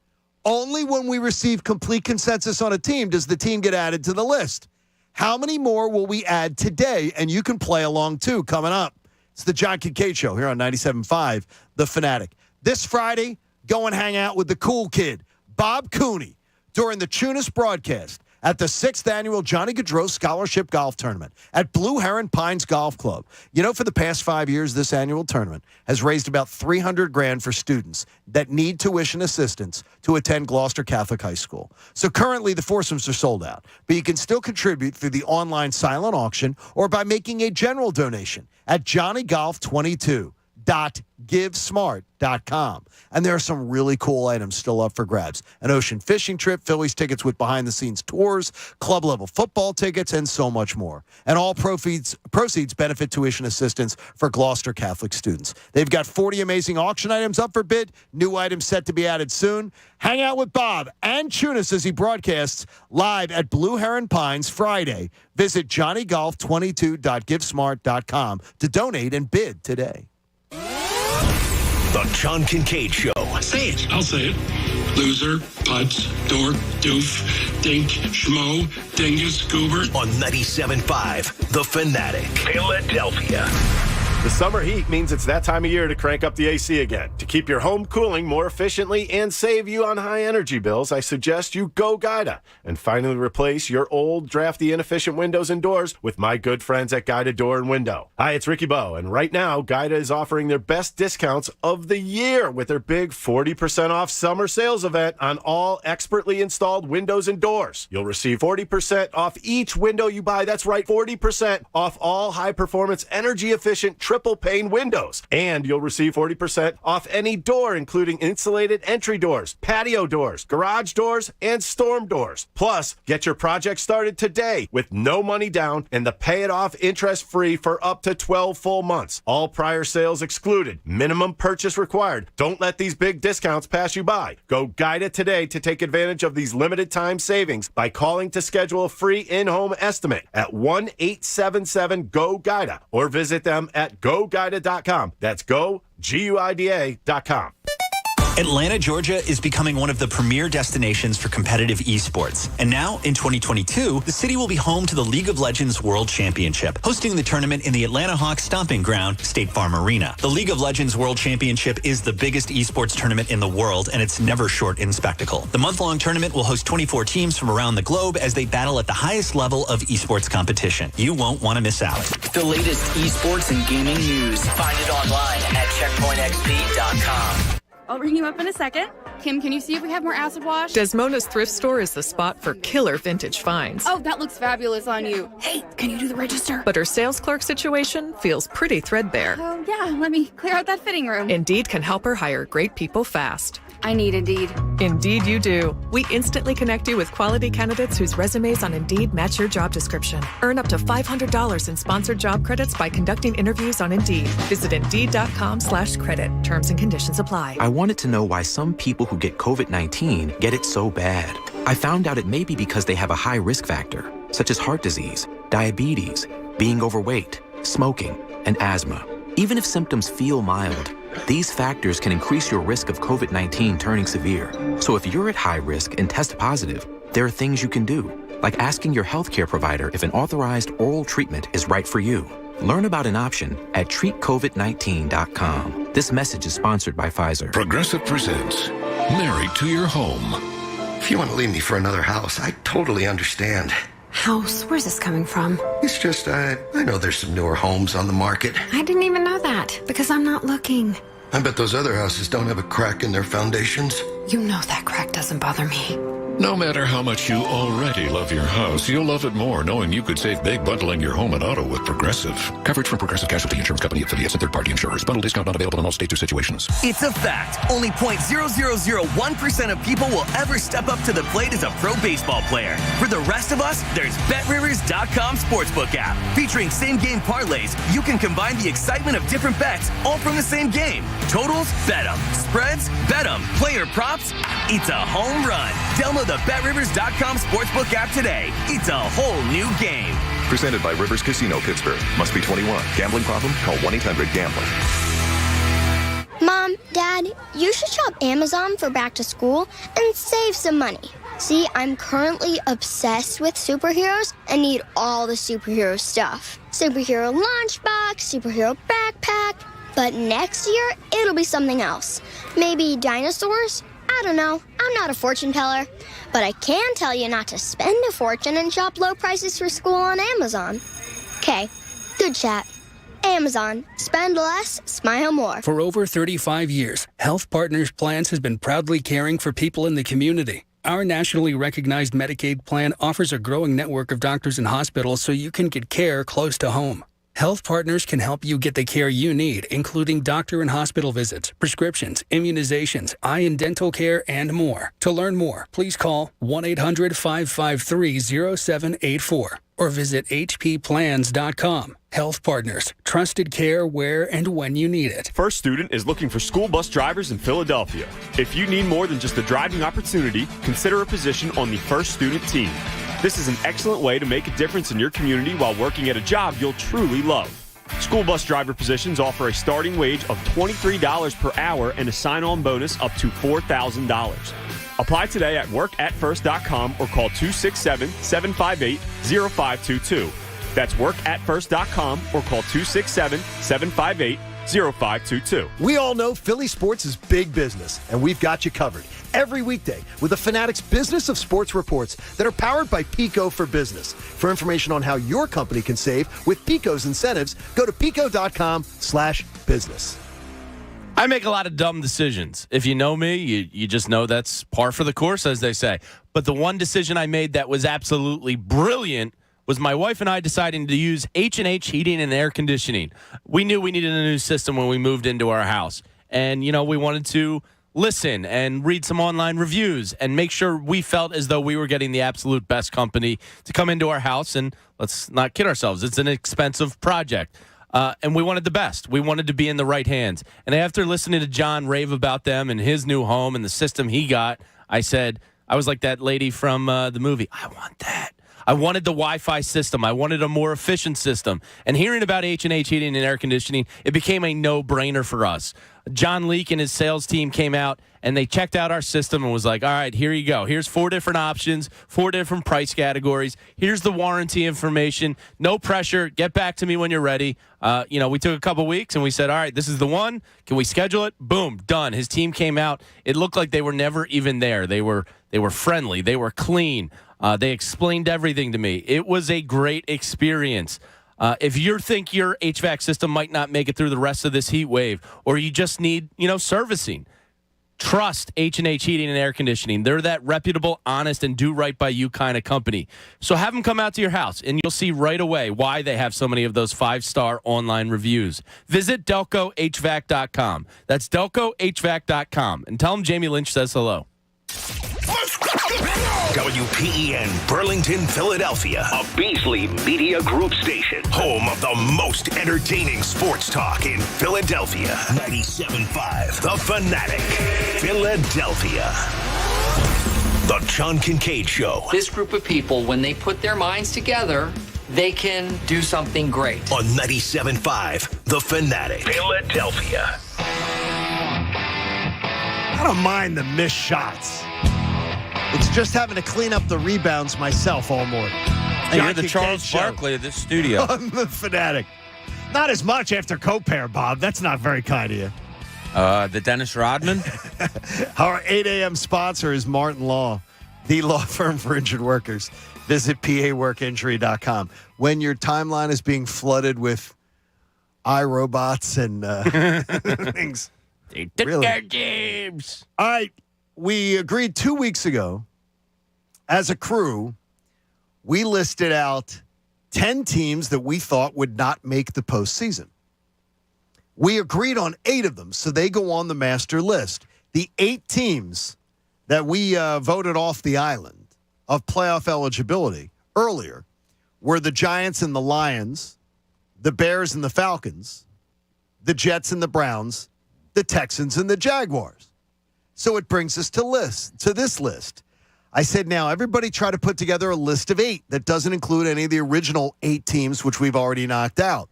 Only when we receive complete consensus on a team does the team get added to the list. How many more will we add today? And you can play along, too, coming up. It's the John Kincade Show here on 97.5 The Fanatic. This Friday, go and hang out with the cool kid, Bob Cooney, during the Tunis broadcast at the 6th Annual Johnny Gaudreau Scholarship Golf Tournament at Blue Heron Pines Golf Club. You know, for the past 5 years, this annual tournament has raised about $300,000 for students that need tuition assistance to attend Gloucester Catholic High School. So currently, the foursomes are sold out, but you can still contribute through the online silent auction or by making a general donation at johnnygolf22.givesmart.com. And there are some really cool items still up for grabs. An ocean fishing trip, Phillies tickets with behind-the-scenes tours, club-level football tickets, and so much more. And all proceeds benefit tuition assistance for Gloucester Catholic students. They've got 40 amazing auction items up for bid, new items set to be added soon. Hang out with Bob and Tunis as he broadcasts live at Blue Heron Pines Friday. Visit johnnygolf22.givesmart.com to donate and bid today. The John Kincade Show. Say it. I'll say it. Loser, putz, dork, doof, dink, schmo, dingus, goober. On 97.5 The Fanatic. Philadelphia. The summer heat means it's that time of year to crank up the AC again. To keep your home cooling more efficiently and save you on high energy bills, I suggest you go Guida and finally replace your old, drafty, inefficient windows and doors with my good friends at Guida Door and Window. Hi, it's Ricky Bowe, and right now, Guida is offering their best discounts of the year with their big 40% off summer sales event on all expertly installed windows and doors. You'll receive 40% off each window you buy. That's right, 40% off all high-performance, energy-efficient triple pane windows. And you'll receive 40% off any door, including insulated entry doors, patio doors, garage doors, and storm doors. Plus, get your project started today with no money down and the pay it off interest free for up to 12 full months. All prior sales excluded. Minimum purchase required. Don't let these big discounts pass you by. Go Guida today to take advantage of these limited time savings by calling to schedule a free in-home estimate at 1-877-GO-GUIDA or visit them at GoGuida.com. That's GoGuida.com. Atlanta, Georgia is becoming one of the premier destinations for competitive esports. And now, in 2022, the city will be home to the League of Legends World Championship, hosting the tournament in the Atlanta Hawks stomping ground, State Farm Arena. The League of Legends World Championship is the biggest esports tournament in the world, and it's never short in spectacle. The month-long tournament will host 24 teams from around the globe as they battle at the highest level of esports competition. You won't want to miss out. The latest esports and gaming news. Find it online at checkpointxp.com. I'll ring you up in a second. Kim, can you see if we have more acid wash? Desmona's thrift store is the spot for killer vintage finds. Oh, that looks fabulous on you. Hey, can you do the register? But her sales clerk situation feels pretty threadbare. Oh, yeah, let me clear out that fitting room. Indeed can help her hire great people fast. I need Indeed. Indeed you do. We instantly connect you with quality candidates whose resumes on Indeed match your job description. Earn up to $500 in sponsored job credits by conducting interviews on Indeed. Visit Indeed.com/credit. Terms and conditions apply. I wanted to know why some people who get COVID-19 get it so bad. I found out it may be because they have a high risk factor, such as heart disease, diabetes, being overweight, smoking, and asthma. Even if symptoms feel mild, these factors can increase your risk of COVID-19 turning severe. So if you're at high risk and test positive, there are things you can do, like asking your healthcare provider if an authorized oral treatment is right for you. Learn about an option at treatcovid19.com. This message is sponsored by Pfizer. Progressive presents Married to Your Home. If you want to leave me for another house, I totally understand. House? Where's this coming from? It's just, I know there's some newer homes on the market. I didn't even know that because I'm not looking. I bet those other houses don't have a crack in their foundations. You know that crack doesn't bother me. No matter how much you already love your house, you'll love it more knowing you could save big bundling your home and auto with Progressive. Coverage from Progressive Casualty Insurance Company, affiliates, and third-party insurers. Bundle discount not available in all states or situations. It's a fact. Only 0.0001% of people will ever step up to the plate as a pro baseball player. For the rest of us, there's BetRivers.com Sportsbook app. Featuring same-game parlays, you can combine the excitement of different bets all from the same game. Totals? Bet 'em. Spreads? Bet 'em. Player props? It's a home run. Download the BetRivers.com Sportsbook app today. It's a whole new game. Presented by Rivers Casino Pittsburgh. Must be 21. Gambling problem? Call 1-800-GAMBLER. Mom, Dad, you should shop Amazon for back to school and save some money. See, I'm currently obsessed with superheroes and need all the superhero stuff. Superhero lunchbox, superhero backpack. But next year, it'll be something else. Maybe dinosaurs? I don't know. I'm not a fortune teller. But I can tell you not to spend a fortune and shop low prices for school on Amazon. Okay, good chat. Amazon. Spend less, smile more. For over 35 years, Health Partners Plans has been proudly caring for people in the community. Our nationally recognized Medicaid plan offers a growing network of doctors and hospitals so you can get care close to home. Health Partners can help you get the care you need, including doctor and hospital visits, prescriptions, immunizations, eye and dental care, and more. To learn more, please call 1-800-553-0784 or visit hpplans.com. Health Partners, trusted care where and when you need it. First Student is looking for school bus drivers in Philadelphia. If you need more than just a driving opportunity, consider a position on the First Student team. This is an excellent way to make a difference in your community while working at a job you'll truly love. School bus driver positions offer a starting wage of $23 per hour and a sign-on bonus up to $4,000. Apply today at workatfirst.com or call 267-758-0522. That's workatfirst.com or call 267-758-0522. We all know Philly sports is big business, and we've got you covered every weekday with the Fanatic's Business of Sports reports that are powered by Pico for Business. For information on how your company can save with Pico's incentives, go to pico.com/business. I make a lot of dumb decisions. If you know me, you just know that's par for the course, as they say. But the one decision I made that was absolutely brilliant was my wife and I deciding to use H&H heating and air conditioning. We knew we needed a new system when we moved into our house. And, we wanted to listen and read some online reviews and make sure we felt as though we were getting the absolute best company to come into our house. And let's not kid ourselves. It's an expensive project. And we wanted the best. We wanted to be in the right hands. And after listening to John rave about them and his new home and the system he got, I was like that lady from the movie. I want that. I wanted the Wi-Fi system. I wanted a more efficient system. And hearing about H&H heating and air conditioning, it became a no-brainer for us. John Leake and his sales team came out, and they checked out our system and was like, all right, here you go. Here's 4 different options, 4 different price categories. Here's the warranty information. No pressure. Get back to me when you're ready. We took a couple weeks, and we said, all right, this is the one. Can we schedule it? Boom, done. His team came out. It looked like they were never even there. They were friendly. They were clean. They explained everything to me. It was a great experience. If you think your HVAC system might not make it through the rest of this heat wave, or you just need, servicing, trust H&H Heating and Air Conditioning. They're that reputable, honest, and do right by you kind of company. So have them come out to your house, and you'll see right away why they have so many of those 5-star online reviews. Visit DelcoHVAC.com. That's DelcoHVAC.com. And tell them Jamie Lynch says hello. WPEN Burlington, Philadelphia, a Beasley Media Group station, home of the most entertaining sports talk in Philadelphia. 97.5 The Fanatic, Philadelphia. The John Kincade Show. This group of people, when they put their minds together, they can do something great. On 97.5 The Fanatic, Philadelphia. I don't mind the missed shots. It's just having to clean up the rebounds myself all morning. Hey, you're the Charles Barkley of this studio. I'm the Fanatic. Not as much after co-pair, Bob. That's not very kind of you. The Dennis Rodman? Our 8 a.m. sponsor is Martin Law, the law firm for injured workers. Visit paworkinjury.com. When your timeline is being flooded with iRobots and things. They took our games. All right. We agreed 2 weeks ago as a crew, we listed out 10 teams that we thought would not make the postseason. We agreed on 8 of them, so they go on the master list. The 8 teams that we voted off the island of playoff eligibility earlier were the Giants and the Lions, the Bears and the Falcons, the Jets and the Browns, the Texans and the Jaguars. So it brings us to this list. I said, now everybody try to put together a list of 8 that doesn't include any of the original 8 teams, which we've already knocked out.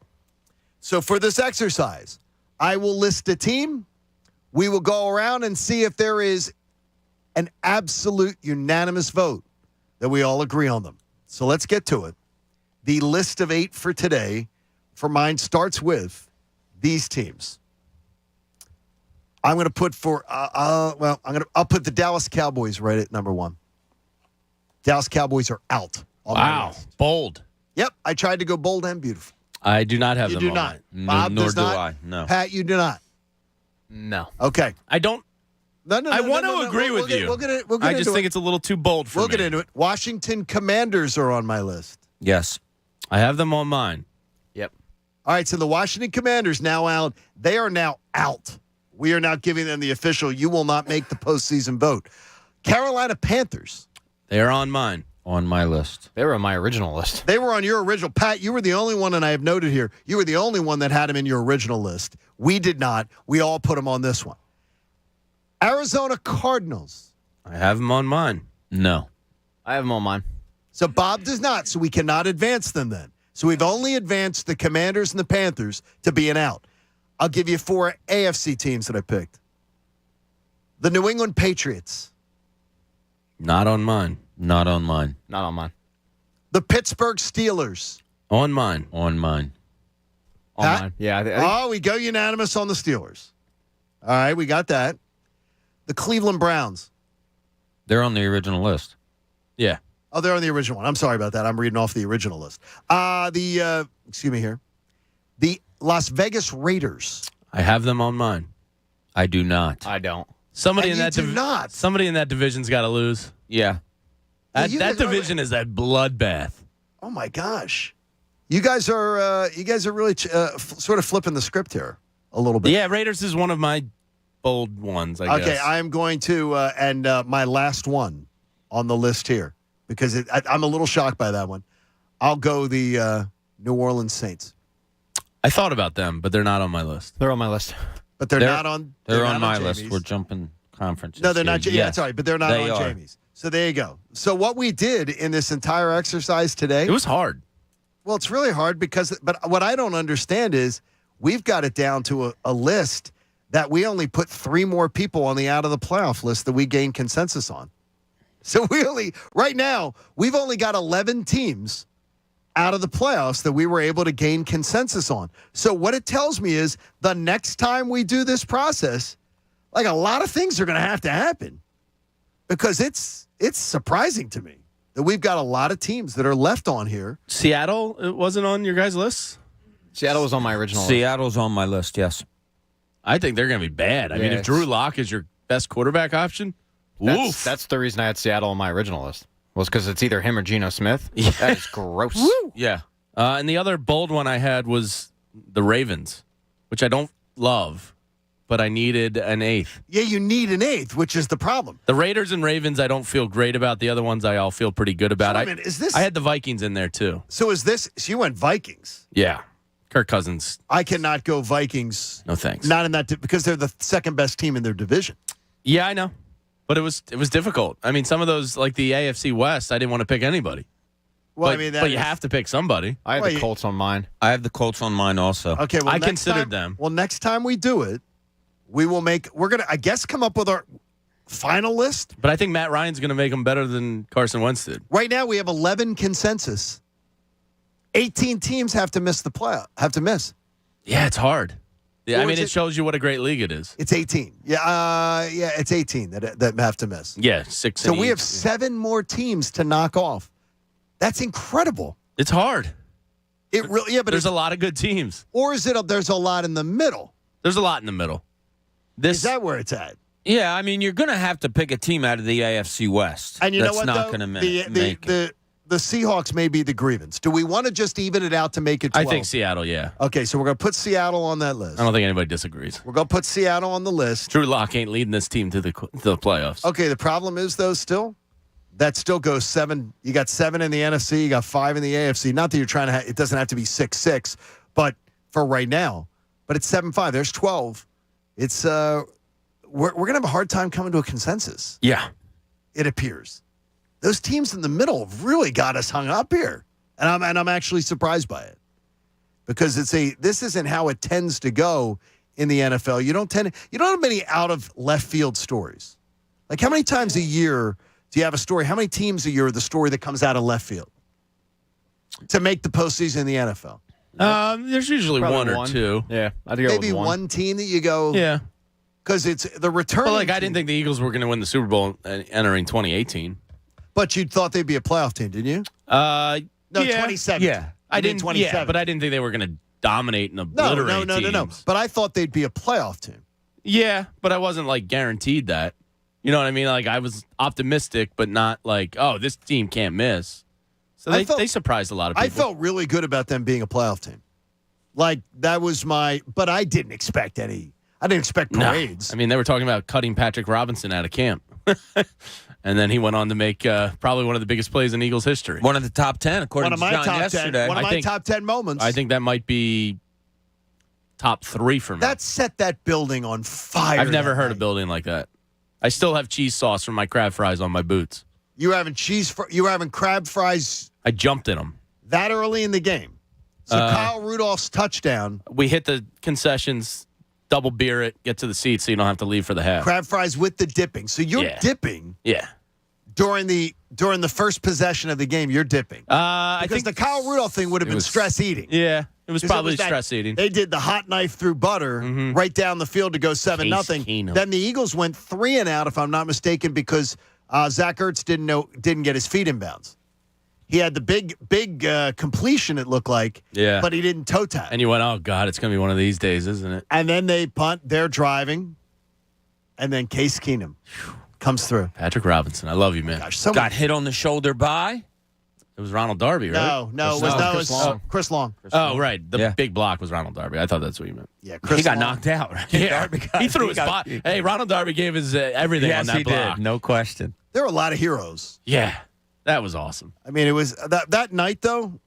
So for this exercise, I will list a team. We will go around and see if there is an absolute unanimous vote that we all agree on them. So let's get to it. The list of 8 for today, for mine, starts with these teams. I'm going to put I'll put the Dallas Cowboys right at number 1. Dallas Cowboys are out. Wow, bold. Yep, I tried to go bold and beautiful. I do not have you them do on not. mine. Bob Nor does do not. I. No. Pat, you do not. No. Okay. I don't. No, I want to agree with you. We'll get I just think it's a little too bold for me. We'll get into it. Washington Commanders are on my list. Yes. I have them on mine. Yep. All right, so the Washington Commanders now out. They are now out. We are now giving them the official, you will not make the postseason vote. Carolina Panthers. They are on mine. On my list. They were on my original list. They were on your original. Pat, you were the only one, and I have noted here, you were the only one that had them in your original list. We did not. We all put them on this one. Arizona Cardinals. I have them on mine. No. I have them on mine. So Bob does not, so we cannot advance them then. So we've only advanced the Commanders and the Panthers to being out. I'll give you 4 AFC teams that I picked. The New England Patriots. Not on mine. Not on mine. Not on mine. The Pittsburgh Steelers. On mine. On mine. On Pat? mine. Yeah. I think We go unanimous on the Steelers. All right, we got that. The Cleveland Browns. They're on the original list. Yeah. Oh, they're on the original one. I'm sorry about that. I'm reading off the original list. Excuse me here. The Las Vegas Raiders. I have them on mine. I do not. I don't. Somebody And in you that do not. Somebody in that divive's got to lose. Yeah. Yeah, you That guys- division is that bloodbath. Oh my gosh, you guys are really sort of flipping the script here a little bit. Yeah, Raiders is one of my bold ones, I guess. Okay, I am going to and my last one on the list here because I'm a little shocked by that one. I'll go the New Orleans Saints. I thought about them, but they're not on my list. They're on my list. But they're not on. They're not on my Jamie's. list. We're jumping conferences. No, they're not. here. Yeah, Yes, that's all right. But they're not they on are. Jamie's. So there you go. So what we did in this entire exercise today, It was hard. well, it's really hard but what I don't understand is we've got it down to a list that we only put 3 more people on the out of the playoff list that we gained consensus on. So right now, we've only got 11 teams out of the playoffs that we were able to gain consensus on. So what it tells me is the next time we do this process, like a lot of things are going to happen because it's surprising to me that we've got a lot of teams that are left on here. Seattle, it wasn't on your guys' list? Seattle was on my original list. Seattle's on my list, yes. I think they're going to be bad. I mean, if Drew Lock is your best quarterback option, oof. That's the reason I had Seattle on my original list. Was because it's either him or Geno Smith. Yeah. That is gross. Yeah. And the other bold one I had was the Ravens, which I don't love, but I needed an 8th. Yeah, you need an 8th, which is the problem. The Raiders and Ravens I don't feel great about. The other ones I all feel pretty good about. Wait a minute, is this? I had the Vikings in there too. So you went Vikings? Yeah. Kirk Cousins. I cannot go Vikings. No thanks. Not in that because they're the second best team in their division. Yeah, I know. But it was difficult. I mean, some of those, like the AFC West, I didn't want to pick anybody. Well, but you have to pick somebody. I have the Colts on mine. I have the Colts on mine also. Okay, well, I considered them. Well, next time we do it, we're going to, I guess, come up with our final list. But I think Matt Ryan's going to make them better than Carson Wentz did. Right now, we have 11 consensus. 18 teams have to miss. Yeah, it's hard. Yeah, Or I mean, is it it- shows you what a great league it is. It's 18. Yeah, it's 18 that have to miss. Yeah, 6 So and we eight. have 7 more teams to knock off. That's incredible. It's hard. It really, yeah, but There's a lot of good teams. or is it? There's a lot in the middle. There's a lot in the middle. Is that where it's at? Yeah, I mean, you're going to have to pick a team out of the AFC West. And you that's know what, not though? going to make it. The Seahawks may be the grievance. Do we want to just even it out to make it 12? I think Seattle, yeah. Okay, so we're going to put Seattle on that list. I don't think anybody disagrees. We're going to put Seattle on the list. Drew Lock ain't leading this team to the playoffs. Okay, the problem is, though, that still goes 7. You got 7 in the NFC. You got 5 in the AFC. Not that you're trying to it doesn't have to be 6-6, but for right now. But it's 7-5. There's 12. It's we're going to have a hard time coming to a consensus. Yeah. It appears. Those teams in the middle have really got us hung up here. And I'm actually surprised by it. Because this isn't how it tends to go in the NFL. You don't have many out of left field stories. Like, how many times a year do you have a story? How many teams a year are the story that comes out of left field to make the postseason in the NFL? There's usually Probably one or two. Yeah, I'd go Maybe with one team that you go. Yeah. Because it's the return. But, I didn't think the Eagles were going to win the Super Bowl entering 2018. But you thought they'd be a playoff team, didn't you? No, 27. Yeah. I didn't. 27. Yeah, but I didn't think they were going to dominate and obliterate No. teams. But I thought they'd be a playoff team. Yeah, but I wasn't, guaranteed that. You know what I mean? I was optimistic, but not oh, this team can't miss. So they surprised a lot of people. I felt really good about them being a playoff team. That was but I didn't expect any. I didn't expect parades. No. I mean, they were talking about cutting Patrick Robinson out of camp. And then he went on to make probably one of the biggest plays in Eagles history. One of the top 10, according to John yesterday. One of my top 10 moments. I think that might be top 3 for me. That set that building on fire. I've never heard a building like that. I still have cheese sauce from my crab fries on my boots. You having crab fries? I jumped in them that early in the game. So Kyle Rudolph's touchdown. We hit the concessions, double beer it, get to the seats so you don't have to leave for the half. Crab fries with the dipping. So you're dipping. Yeah. During the first possession of the game, you're dipping. I think the Kyle Rudolph thing would have been stress eating. Yeah, it was probably stress eating. They did the hot knife through butter right down the field to go 7-0. Then the Eagles went 3 and out, if I'm not mistaken, because Zach Ertz didn't get his feet in bounds. He had the big completion, it looked like, but he didn't toe tap. And you went, oh, God, it's going to be one of these days, isn't it? And then they punt, they're driving, and then Case Keenum comes through. Patrick Robinson, I love you, man. Gosh, got hit on the shoulder by? It was Ronald Darby, right? No, it was Chris Long. Oh, right. The big block was Ronald Darby. I thought that's what you meant. Yeah, he got knocked out, right? Yeah. He threw his body. Hey, Ronald Darby gave his everything on that block. Did. No question. There were a lot of heroes. Yeah. That was awesome. I mean, it was that night, though.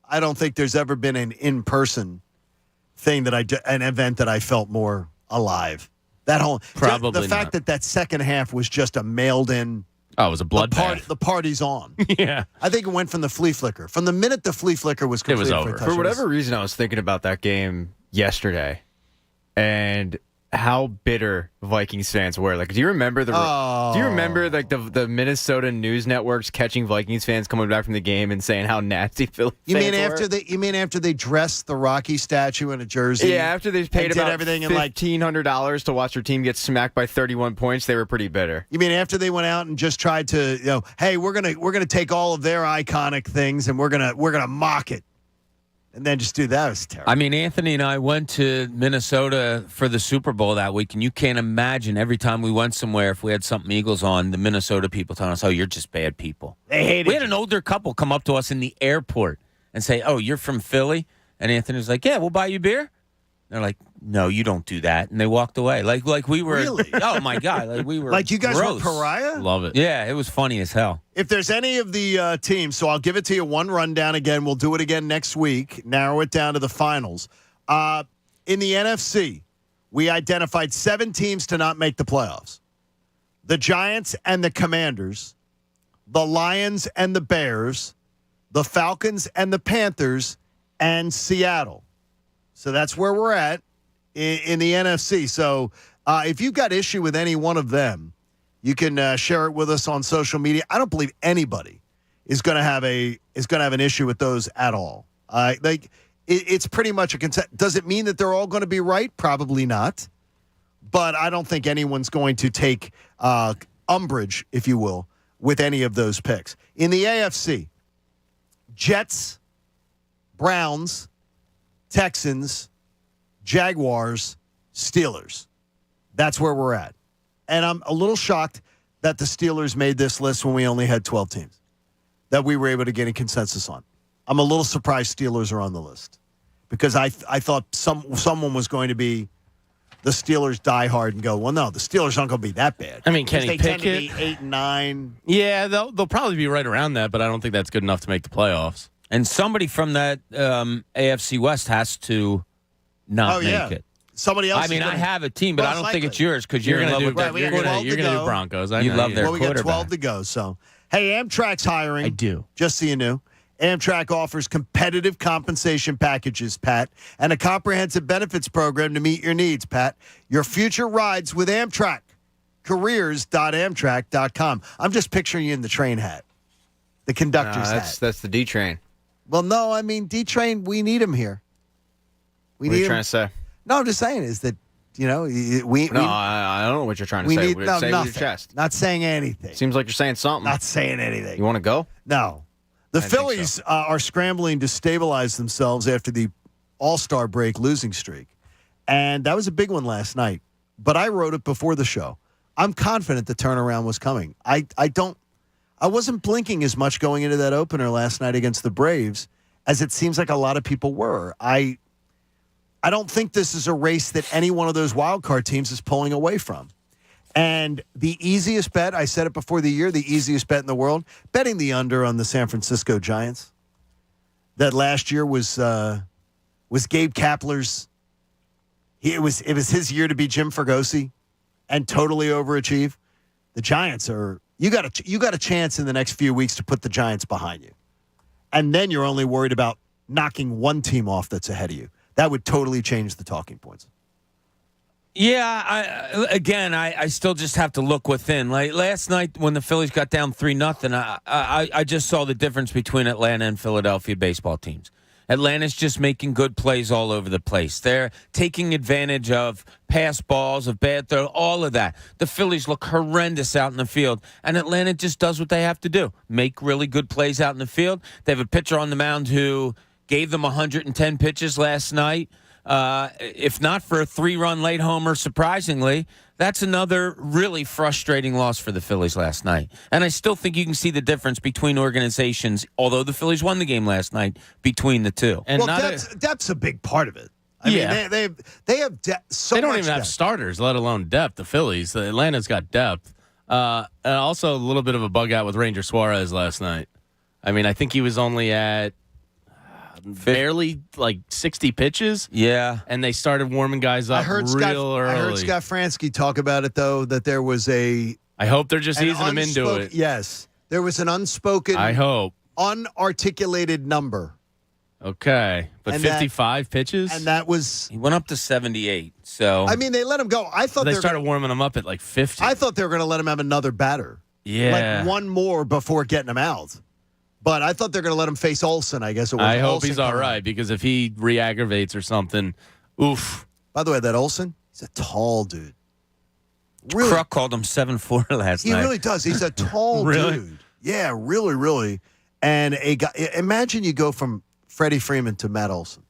I don't think there's ever been an in-person thing an event that I felt more alive. That whole probably the fact that second half was just a mailed-in. Oh, it was a bloodbath. The party's on. Yeah, I think it went from the flea flicker. From the minute the flea flicker was completed, it was over. For whatever reason, I was thinking about that game yesterday, and how bitter Vikings fans were. Do you remember the Minnesota news networks catching Vikings fans coming back from the game and saying how nasty Philly fans were? You mean after they dressed the Rocky statue in a jersey? Yeah, after they paid about everything $1,500 to watch their team get smacked by 31 points, they were pretty bitter. You mean after they went out and just tried to, hey, we're gonna take all of their iconic things and we're gonna mock it. And then just do that. It was terrible. I mean, Anthony and I went to Minnesota for the Super Bowl that week, and you can't imagine every time we went somewhere, if we had something Eagles on, the Minnesota people telling us, oh, you're just bad people. They hated We had an older couple come up to us in the airport and say, oh, you're from Philly? And Anthony was like, yeah, we'll buy you beer. They're like, no, you don't do that. And they walked away. Like we were. Really? Oh, my God. Like we were. Like you guys gross. were pariah? Love it. Yeah, it was funny as hell. If there's any of the teams, so I'll give it to you one rundown again. We'll do it again next week. Narrow it down to the finals. In the NFC, we identified 7 teams to not make the playoffs. The Giants and the Commanders, the Lions and the Bears, the Falcons and the Panthers, and Seattle. So that's where we're at in the NFC. So if you've got issue with any one of them, you can share it with us on social media. I don't believe anybody is going to have an issue with those at all. It's pretty much a consent. Does it mean that they're all going to be right? Probably not. But I don't think anyone's going to take umbrage, if you will, with any of those picks. In the AFC, Jets, Browns, Texans, Jaguars, Steelers. That's where we're at. And I'm a little shocked that the Steelers made this list when we only had 12 teams that we were able to get a consensus on. I'm a little surprised Steelers are on the list because I thought someone was going to be the Steelers die hard and go, well, no, the Steelers aren't going to be that bad. I mean, Kenny they Pickett. tend to be 8 and 9. Yeah, they'll probably be right around that, but I don't think that's good enough to make the playoffs. And somebody from that AFC West has to not make it. Somebody else. I mean, I have a team, but I don't think it's yours because you're in love with that. You're going to do Broncos. You love their quarterback. We got 12 quarterback. to go. So, hey, Amtrak's hiring. I do. Just so you knew. Amtrak offers competitive compensation packages, Pat, and a comprehensive benefits program to meet your needs, Pat. Your future rides with Amtrak. Careers.amtrak.com. I'm just picturing you in the train hat. The conductor's hat. That's the D train. Well, no, I mean, D train, we need him here. What are you trying to say? No, I'm just saying is that, I don't know what you're trying to say. Say nothing. With your chest. Not saying anything. Seems like you're saying something. Not saying anything. You want to go? No. The Phillies are scrambling to stabilize themselves after the All-Star break losing streak. And that was a big one last night. But I wrote it before the show. I'm confident the turnaround was coming. I wasn't blinking as much going into that opener last night against the Braves as it seems like a lot of people were. I don't think this is a race that any one of those wild card teams is pulling away from. And the easiest bet, I said it before the year, the easiest bet in the world, betting the under on the San Francisco Giants. That last year was Gabe Kapler's. It was his year to be Jim Fregosi and totally overachieve. The Giants are you got a chance in the next few weeks to put the Giants behind you. And then you're only worried about knocking one team off that's ahead of you. That would totally change the talking points. Yeah, I still just have to look within. Like last night when the Phillies got down 3-0, I just saw the difference between Atlanta and Philadelphia baseball teams. Atlanta's just making good plays all over the place. They're taking advantage of pass balls, of bad throw, all of that. The Phillies look horrendous out in the field, and Atlanta just does what they have to do. Make really good plays out in the field. They have a pitcher on the mound who gave them 110 pitches last night. If not for a 3-run late homer, surprisingly, that's another really frustrating loss for the Phillies last night. And I still think you can see the difference between organizations, although the Phillies won the game last night, between the two. And depth's a big part of it. I mean, they have depth. They don't even have starters, let alone depth. The Phillies, Atlanta's got depth. And also a little bit of a bug out with Ranger Suarez last night. I mean, I think he was only at barely like 60 pitches. Yeah. And they started warming guys up real early. I heard Scott Fransky talk about it, though, that there was I hope they're just easing him into it. Yes. There was an unspoken. I hope. Unarticulated number. Okay. But and 55 pitches? And that was. He went up to 78. So. I mean, they let him go. I thought they started warming him up at like 50. I thought they were going to let him have another batter. Yeah. Like one more before getting him out. But I thought they were going to let him face Olsen, I guess it was. I hope he's all right, because if he re-aggravates or something, oof. By the way, that Olsen, he's a tall dude. Really? Kruk called him 7'4" last night. He really does. He's a tall dude. Yeah, really, really. And a guy, imagine you go from Freddie Freeman to Matt Olson.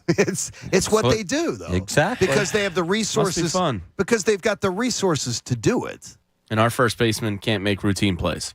It's what they do, though. Exactly. Because they have the resources. Must be fun. Because they've got the resources to do it. And our first baseman can't make routine plays.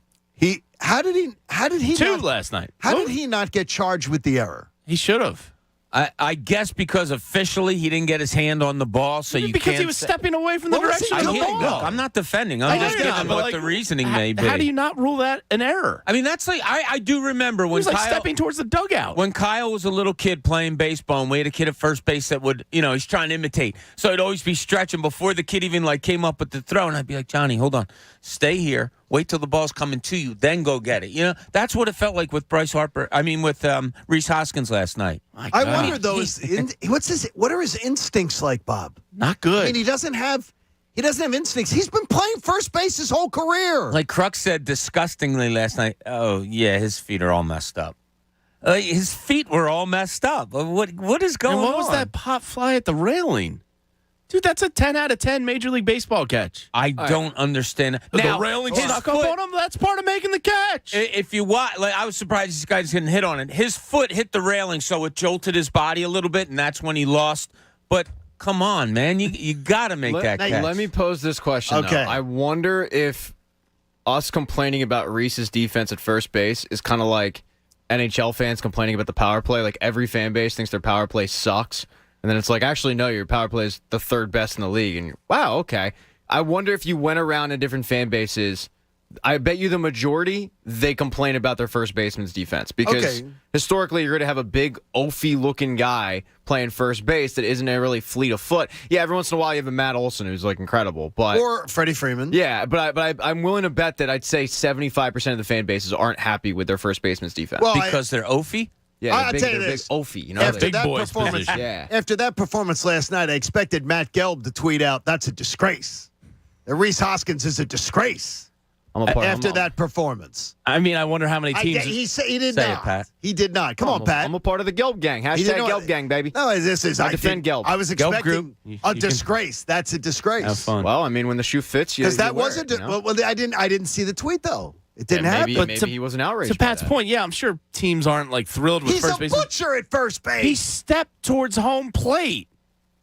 How did he Two last night. How did he not get charged with the error? He should have. I guess because officially he didn't get his hand on the ball, so you because can't. he was stepping away from the direction of the ball. Look, I'm not defending. I'm just giving what the reasoning may be. How do you not rule that an error? I mean, that's like I do remember when he was stepping towards the dugout. When Kyle was a little kid playing baseball, and we had a kid at first base that would, he's trying to imitate. So he'd always be stretching before the kid even came up with the throw, and I'd be like, Johnny, hold on, stay here. Wait till the ball's coming to you, then go get it. That's what it felt like with Bryce Harper. I mean, with Rhys Hoskins last night. I wonder though, what are his instincts like, Bob? Not good. I mean, he doesn't have instincts. He's been playing first base his whole career. Like Kruk said disgustingly last night. Oh yeah, his feet are all messed up. His feet were all messed up. What is going on? And what was that pop fly at the railing? Dude, that's a 10 out of 10 Major League Baseball catch. I don't understand. Now, the railing stuck up on him, that's part of making the catch. If you watch, I was surprised this guy didn't hit on it. His foot hit the railing, so it jolted his body a little bit, and that's when he lost. But Come on, man. You got to make that catch. Let me pose this question, Okay. though. I wonder if us complaining about Reese's defense at first base is kind of like NHL fans complaining about the power play. Like, every fan base thinks their power play sucks. And then it's like, actually, no, your power play is the third best in the league. And wow, okay. I wonder if you went around in different fan bases, I bet you the majority, they complain about their first baseman's defense. Because historically, you're going to have a big, oafy-looking guy playing first base that isn't really fleet of foot. Yeah, every once in a while you have a Matt Olson who's, like, incredible. But or Freddie Freeman. Yeah, but I'm willing to bet that I'd say 75% of the fan bases aren't happy with their first baseman's defense. Well, because they're oafy? Yeah, I'll tell you they're this. big oafy. You know, After big that boys performance, position. after that performance last night, I expected Matt Gelb to tweet out, "That's a disgrace. That Reese Hoskins is a disgrace." After that performance. I mean, I wonder how many teams. He did Say not. it, Pat. He did not. Come on, Pat. I'm a part of the Gelb gang. He didn't Hashtag know- Gelb gang, baby. No, this is. I defend Gelb. I was Gelb expecting group. a disgrace. That's a disgrace. Have fun. Well, I mean, when the shoe fits you, Because that you wear wasn't. it, you know? Well, I didn't see the tweet though. It didn't happen. Maybe he wasn't outraged. To Pat's point, yeah, I'm sure teams aren't like thrilled with He's first a base. butcher at first base. He stepped towards home plate.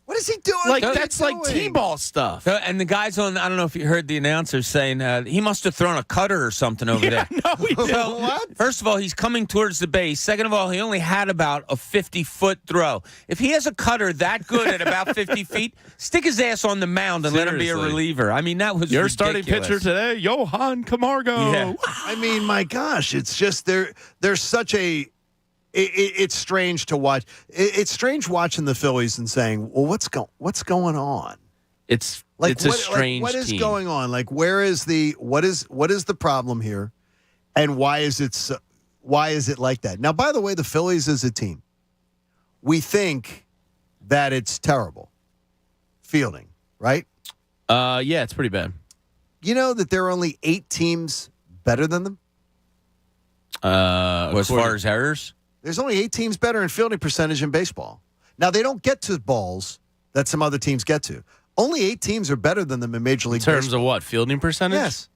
What is he doing? Like, What is he that's like doing? T-ball stuff. And the guys on, I don't know if you heard the announcers saying he must have thrown a cutter or something over there. No, he didn't. So, What? First of all, he's coming towards the base. Second of all, he only had about a 50-foot throw. If he has a cutter that good at about 50 feet, stick his ass on the mound and let him be a Seriously. reliever. I mean, that was Your ridiculous. starting pitcher today, Johan Camargo. Yeah. I mean, my gosh, it's just there's such a. It's strange to watch. It's strange watching the Phillies and saying, "Well, what's going on?" It's Like, a strange what is team. going on? Like, where is what is the problem here, and why is it like that? Now, by the way, the Phillies as a team, we think that it's terrible fielding, right? Yeah, it's pretty bad. You know that there are only 8 teams better than them. As far as errors? There's only 8 teams better in fielding percentage in baseball. Now, they don't get to balls that some other teams get to. Only 8 teams are better than them in Major League In terms Baseball. of what? Fielding percentage? Yes.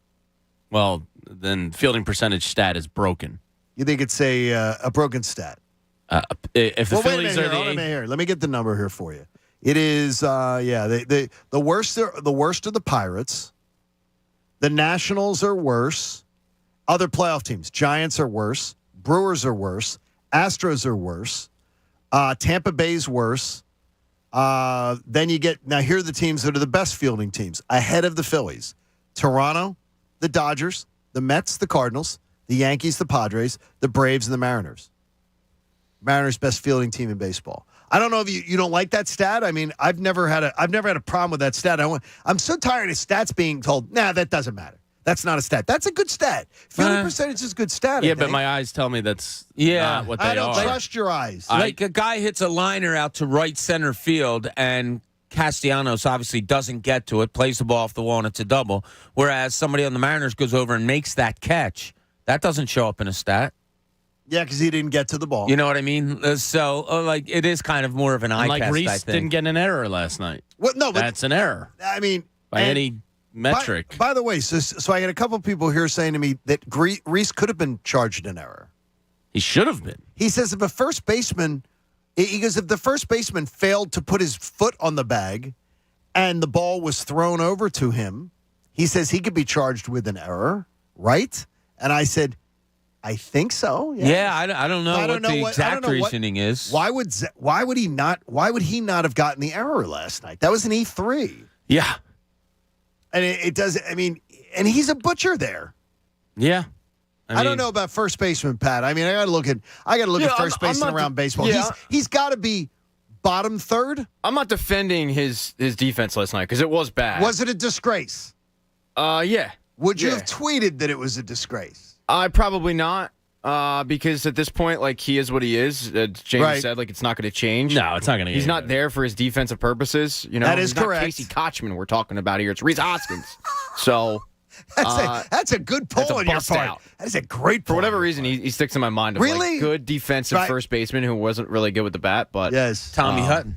Well, then fielding percentage stat is broken. You think it's a broken stat? If the Well, wait a Phillies minute are here, the eighth, Let me get the number here for you. It is, the worst are the Pirates. The Nationals are worse. Other playoff teams, Giants are worse. Brewers are worse. Astros are worse. Tampa Bay's worse. Then you get, now here are the teams that are the best fielding teams ahead of the Phillies. Toronto, the Dodgers, the Mets, the Cardinals, the Yankees, the Padres, the Braves, and the Mariners. Mariners' best fielding team in baseball. I don't know if you don't like that stat. I mean, I've never had a problem with that stat. I'm so tired of stats being told, nah, that doesn't matter. That's not a stat. That's a good stat. Fielding percentage is a good stat. yeah, but my eyes tell me that's not what they I don't are. trust your eyes. Like a guy hits a liner out to right center field, and Castellanos obviously doesn't get to it, plays the ball off the wall, and it's a double. Whereas somebody on the Mariners goes over and makes that catch. That doesn't show up in a stat. Yeah, because he didn't get to the ball. You know what I mean? So, like, it is kind of more of an eye Like test, I Reese think. didn't get an error last night. Well, no, but That's an error I mean, by any metric. By the way, so I got a couple people here saying to me that Reese could have been charged an error. He should have been. He says if the first baseman failed to put his foot on the bag and the ball was thrown over to him, he says he could be charged with an error, right? And I said, I think so. Yeah, I don't know what the exact reasoning is. Why would he not have gotten the error last night? That was an E3. Yeah. And it does. I mean, and he's a butcher there. Yeah. I don't know about first baseman, Pat. I mean, I got to look at first baseman around baseball. Yeah. He's got to be bottom third. I'm not defending his defense last night because it was bad. Was it a disgrace? Yeah. Would you have tweeted that it was a disgrace? Probably not. Because at this point, like, he is what he is. James said, like, it's not going to change. No, it's not going to. He's not there for his defensive purposes. You know, That is He's not correct. Casey Kochman we're talking about here. It's Reese Hoskins. So That's a good pull on your part. That is a great pull. For whatever reason, he sticks in my mind of Really? like good defensive first baseman who wasn't really good with the bat. But yes, Tommy Hutton.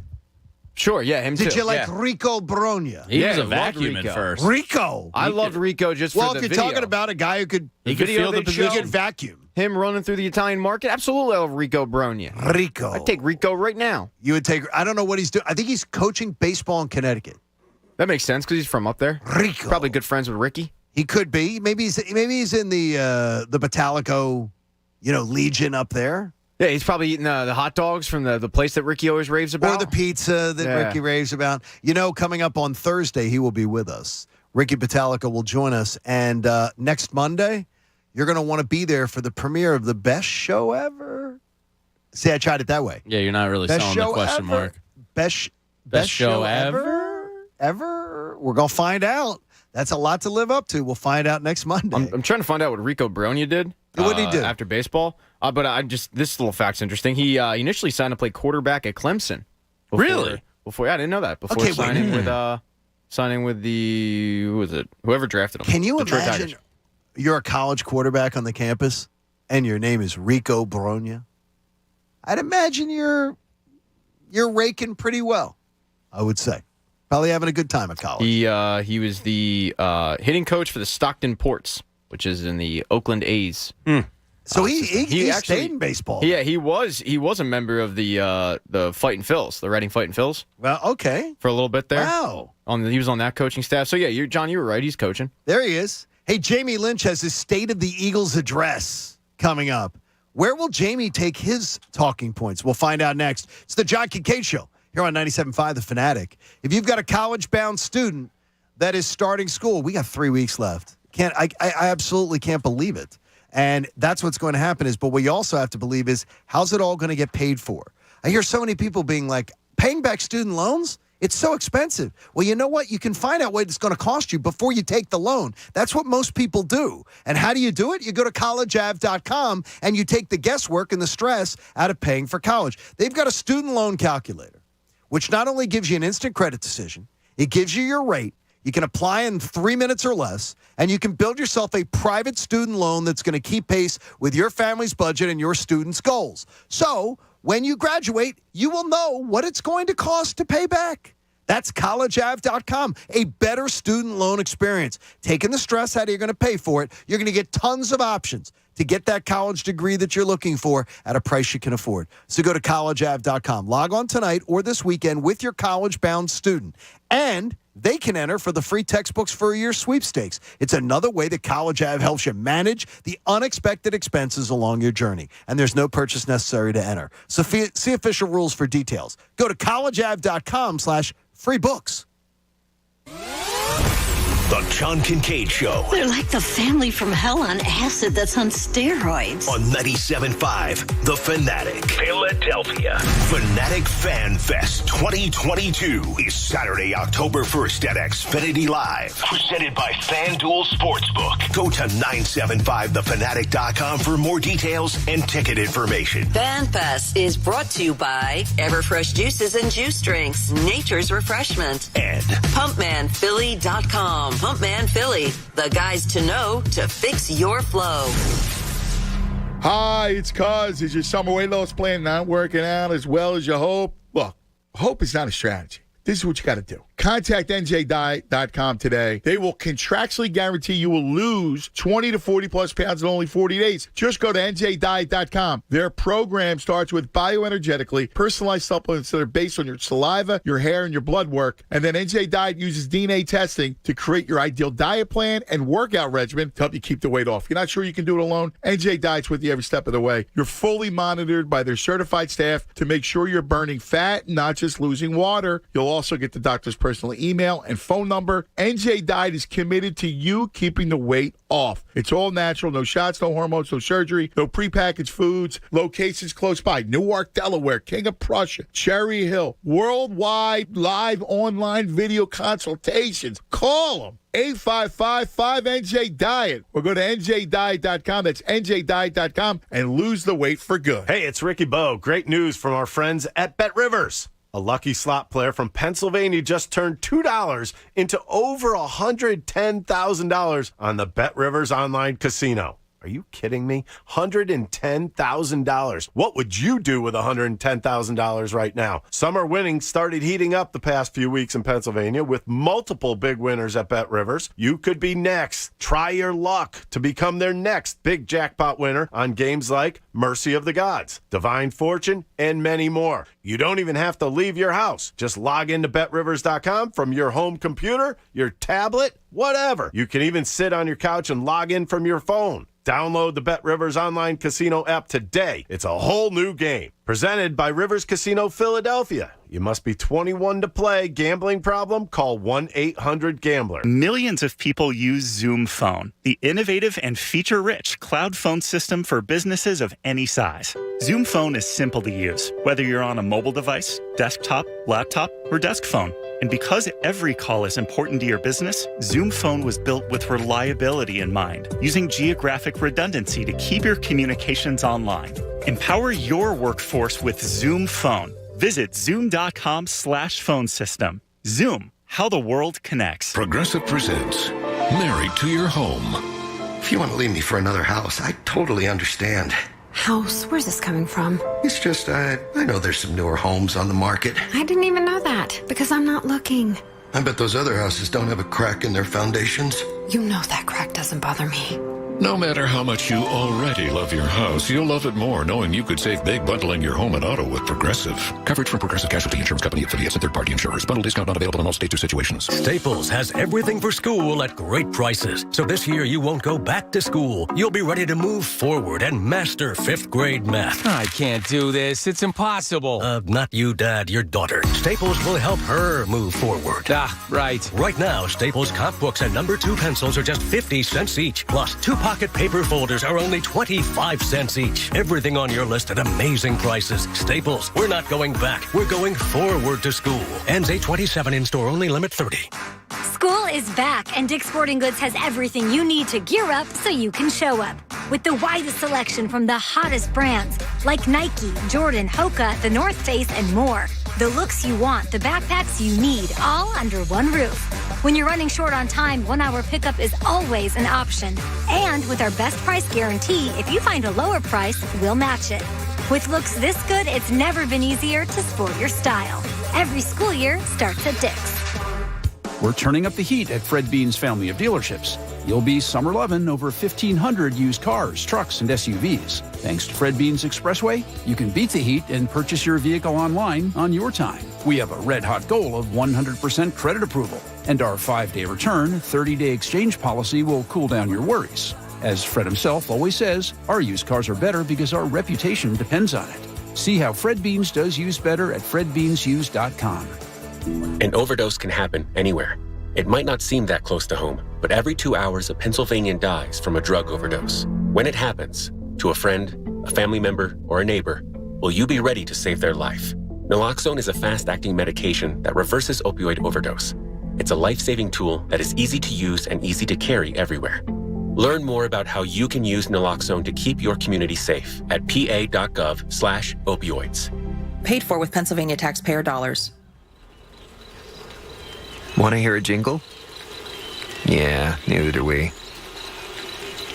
Sure, yeah, him too. Did you like Rico Brogna? He was a loved vacuum at Rico. first. Rico. I loved Rico just for Well, the if you're video. talking about a guy who could He could video field the that showed position. vacuum. him running through the Italian market? Absolutely, I love Rico Brogna. Rico. I'd take Rico right now. You would take. I don't know what he's doing. I think he's coaching baseball in Connecticut. That makes sense because he's from up there. Rico. Probably good friends with Ricky. He could be. Maybe he's in the Batalico, Legion up there. Yeah, he's probably eating the hot dogs from the place that Ricky always raves about. Or the pizza that Ricky raves about. Coming up on Thursday, he will be with us. Ricky Batalico will join us. And next Monday, you're going to want to be there for the premiere of the best show ever. See, I tried it that way. Yeah, you're not really best selling the question ever. mark. Best show ever? Ever? We're going to find out. That's a lot to live up to. We'll find out next Monday. I'm trying to find out what Rico Brogna did. What did he do? After baseball? But this little fact's interesting. He initially signed to play quarterback at Clemson. Really? I didn't know that. Before signing with the whoever drafted him. Can you Detroit imagine Tigers. You're a college quarterback on the campus and your name is Rico Brogna? I'd imagine you're raking pretty well, I would say. Probably having a good time at college. He was the hitting coach for the Stockton Ports, which is in the Oakland A's. So he stayed in baseball. Yeah, he was a member of the Fightin' Phils, the Reading Fightin' Phils. Well, okay. For a little bit there. Wow. He was on that coaching staff. So yeah, John, you were right. He's coaching. There he is. Hey, Jamie Lynch has his State of the Eagles address coming up. Where will Jamie take his talking points? We'll find out next. It's the John Kincade Show here on 97.5 The Fanatic. If you've got a college-bound student that is starting school, we got 3 weeks left. I absolutely can't believe it. And that's what's going to happen but what you also have to believe is, how's it all going to get paid for? I hear so many people being like, paying back student loans? It's so expensive. Well, you know what? You can find out what it's going to cost you before you take the loan. That's what most people do. And how do you do it? You go to collegeav.com and you take the guesswork and the stress out of paying for college. They've got a student loan calculator, which not only gives you an instant credit decision, it gives you your rate. You can apply in 3 minutes or less, and you can build yourself a private student loan that's going to keep pace with your family's budget and your students' goals. So when you graduate, you will know what it's going to cost to pay back. That's collegeav.com, a better student loan experience. Taking the stress out of you're going to pay for it, you're going to get tons of options to get that college degree that you're looking for at a price you can afford. So go to collegeav.com. Log on tonight or this weekend with your college-bound student. And they can enter for the free textbooks for a year sweepstakes. It's another way that College Ave helps you manage the unexpected expenses along your journey. And there's no purchase necessary to enter. So see official rules for details. Go to collegeav.com/free books. The John Kincade Show. They're like the family from hell on acid that's on steroids. On 97.5 The Fanatic. Philadelphia. Fanatic Fan Fest 2022 is Saturday, October 1st at Xfinity Live. Presented by FanDuel Sportsbook. Go to 975thefanatic.com for more details and ticket information. FanFest is brought to you by Everfresh Juices and Juice Drinks, Nature's Refreshment, and PumpmanPhilly.com. Pumpman Philly, the guys to know to fix your flow. Hi, it's Cuz. Is your summer weight loss plan not working out as well as you hope? Look, hope is not a strategy. This is what you got to do. Contact njdiet.com today. They will contractually guarantee you will lose 20 to 40 plus pounds in only 40 days. Just go to njdiet.com. Their program starts with bioenergetically personalized supplements that are based on your saliva, your hair, and your blood work. And then NJ Diet uses DNA testing to create your ideal diet plan and workout regimen to help you keep the weight off. If you're not sure you can do it alone, NJ Diet's with you every step of the way. You're fully monitored by their certified staff to make sure you're burning fat, not just losing water. You'll also get the doctor's personal email and phone number. NJ Diet is committed to you keeping the weight off. It's all natural, no shots, no hormones, no surgery, no prepackaged foods. Locations close by: Newark, Delaware, King of Prussia, Cherry Hill. Worldwide live online video consultations. Call them. 855-5NJ-DIET or go to NJDiet.com. That's NJDiet.com and lose the weight for good. Hey, it's Ricky Bo. Great news from our friends at Bet Rivers. A lucky slot player from Pennsylvania just turned $2 into over $110,000 on the Bet Rivers online casino. Are you kidding me? $110,000. What would you do with $110,000 right now? Summer winnings started heating up the past few weeks in Pennsylvania with multiple big winners at Bet Rivers. You could be next. Try your luck to become their next big jackpot winner on games like Mercy of the Gods, Divine Fortune, and many more. You don't even have to leave your house. Just log into BetRivers.com from your home computer, your tablet, whatever. You can even sit on your couch and log in from your phone. Download the Bet Rivers online casino app today. It's a whole new game. Presented by Rivers Casino Philadelphia. You must be 21 to play. Gambling problem? Call 1-800-GAMBLER. Millions of people use Zoom Phone, the innovative and feature-rich cloud phone system for businesses of any size. Zoom Phone is simple to use, whether you're on a mobile device, desktop, laptop, or desk phone. And because every call is important to your business, Zoom Phone was built with reliability in mind, using geographic redundancy to keep your communications online. Empower your workforce with Zoom Phone. Visit zoom.com/phone system. Zoom, how the world connects. Progressive presents Married to Your Home. If you want to leave me for another house, I totally understand. House? Where's this coming from? It's just, I know there's some newer homes on the market. I didn't even know that because I'm not looking. I bet those other houses don't have a crack in their foundations. You know that crack doesn't bother me. No matter how much you already love your house, you'll love it more knowing you could save big bundling your home and auto with Progressive. Coverage from Progressive Casualty Insurance Company, affiliates, and third-party insurers. Bundle discount not available in all states or situations. Staples has everything for school at great prices. So this year you won't go back to school. You'll be ready to move forward and master 5th grade math. I can't do this. It's impossible. Not you, Dad. Your daughter. Staples will help her move forward. Right. Right now, Staples comp books and number 2 pencils are just 50 cents each. Plus, 2 pocket paper folders are only 25 cents each. Everything on your list at amazing prices. Staples, we're not going back. We're going forward to school. Ends 8/27 in store only, limit 30. School is back, and Dick's Sporting Goods has everything you need to gear up so you can show up. With the widest selection from the hottest brands like Nike, Jordan, Hoka, The North Face, and more. The looks you want, the backpacks you need, all under one roof. When you're running short on time, 1-hour pickup is always an option. And with our best price guarantee, if you find a lower price, we'll match it. With looks this good, it's never been easier to sport your style. Every school year starts at Dick's. We're turning up the heat at Fred Bean's family of dealerships. You'll be summer loving over 1,500 used cars, trucks, and SUVs. Thanks to Fred Bean's Expressway, you can beat the heat and purchase your vehicle online on your time. We have a red-hot goal of 100% credit approval. And our 5-day return, 30-day exchange policy will cool down your worries. As Fred himself always says, our used cars are better because our reputation depends on it. See how Fred Beans does used better at fredbeansused.com. An overdose can happen anywhere. It might not seem that close to home, but every 2 hours a Pennsylvanian dies from a drug overdose. When it happens, to a friend, a family member, or a neighbor, will you be ready to save their life? Naloxone is a fast-acting medication that reverses opioid overdose. It's a life-saving tool that is easy to use and easy to carry everywhere. Learn more about how you can use naloxone to keep your community safe at pa.gov/opioids. Paid for with Pennsylvania taxpayer dollars. Want to hear a jingle? Yeah, neither do we.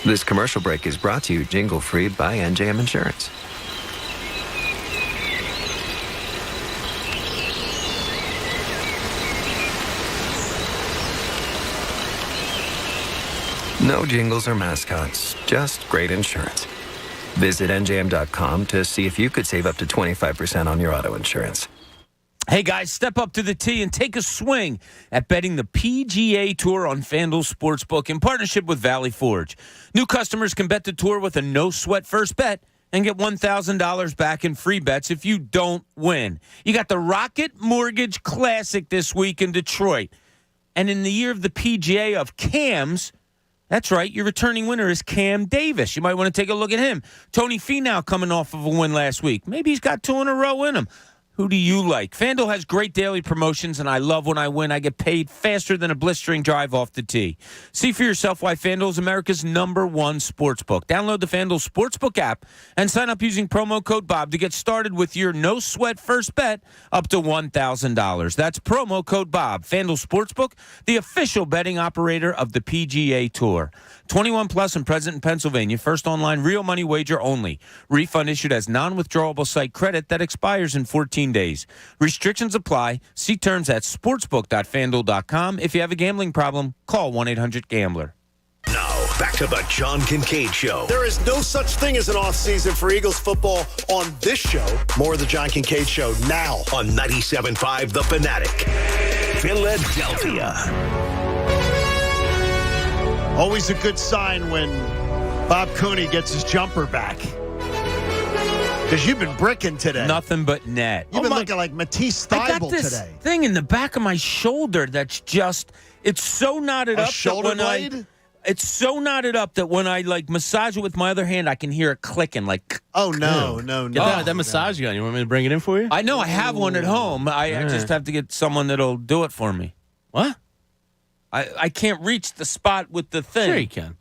This commercial break is brought to you jingle-free by NJM Insurance. No jingles or mascots, just great insurance. Visit NJM.com to see if you could save up to 25% on your auto insurance. Hey, guys, step up to the tee and take a swing at betting the PGA Tour on FanDuel Sportsbook in partnership with Valley Forge. New customers can bet the tour with a no-sweat first bet and get $1,000 back in free bets if you don't win. You got the Rocket Mortgage Classic this week in Detroit. And in the year of the PGA of Cams, that's right, your returning winner is Cam Davis. You might want to take a look at him. Tony Finau coming off of a win last week. Maybe he's got 2 in a row in him. Who do you like? FanDuel has great daily promotions, and I love when I win. I get paid faster than a blistering drive off the tee. See for yourself why FanDuel is America's #1 sportsbook. Download the FanDuel Sportsbook app and sign up using promo code Bob to get started with your no-sweat first bet up to $1,000. That's promo code Bob. FanDuel Sportsbook, the official betting operator of the PGA Tour. 21 plus and present in Pennsylvania. First online real money wager only. Refund issued as non-withdrawable site credit that expires in 14 days. Restrictions apply. See terms at sportsbook.fanduel.com. If you have a gambling problem, call 1-800-GAMBLER. Now, back to the John Kincade Show. There is no such thing as an off season for Eagles football on this show. More of the John Kincade Show now on 97.5 The Fanatic, Philadelphia. Always a good sign when Bob Cooney gets his jumper back. Because you've been bricking today. Nothing but net. You've been looking like Matisse I got Thybulle this today. thing in the back of my shoulder that's just, it's so knotted A up. shoulder that when blade? It's so knotted up that when I like massage it with my other hand, I can hear it clicking like. Oh, no. Get that massage gun. You want me to bring it in for you? I know I have one at home. I just have to get someone that'll do it for me. What? I can't reach the spot with the thing. Sure you can.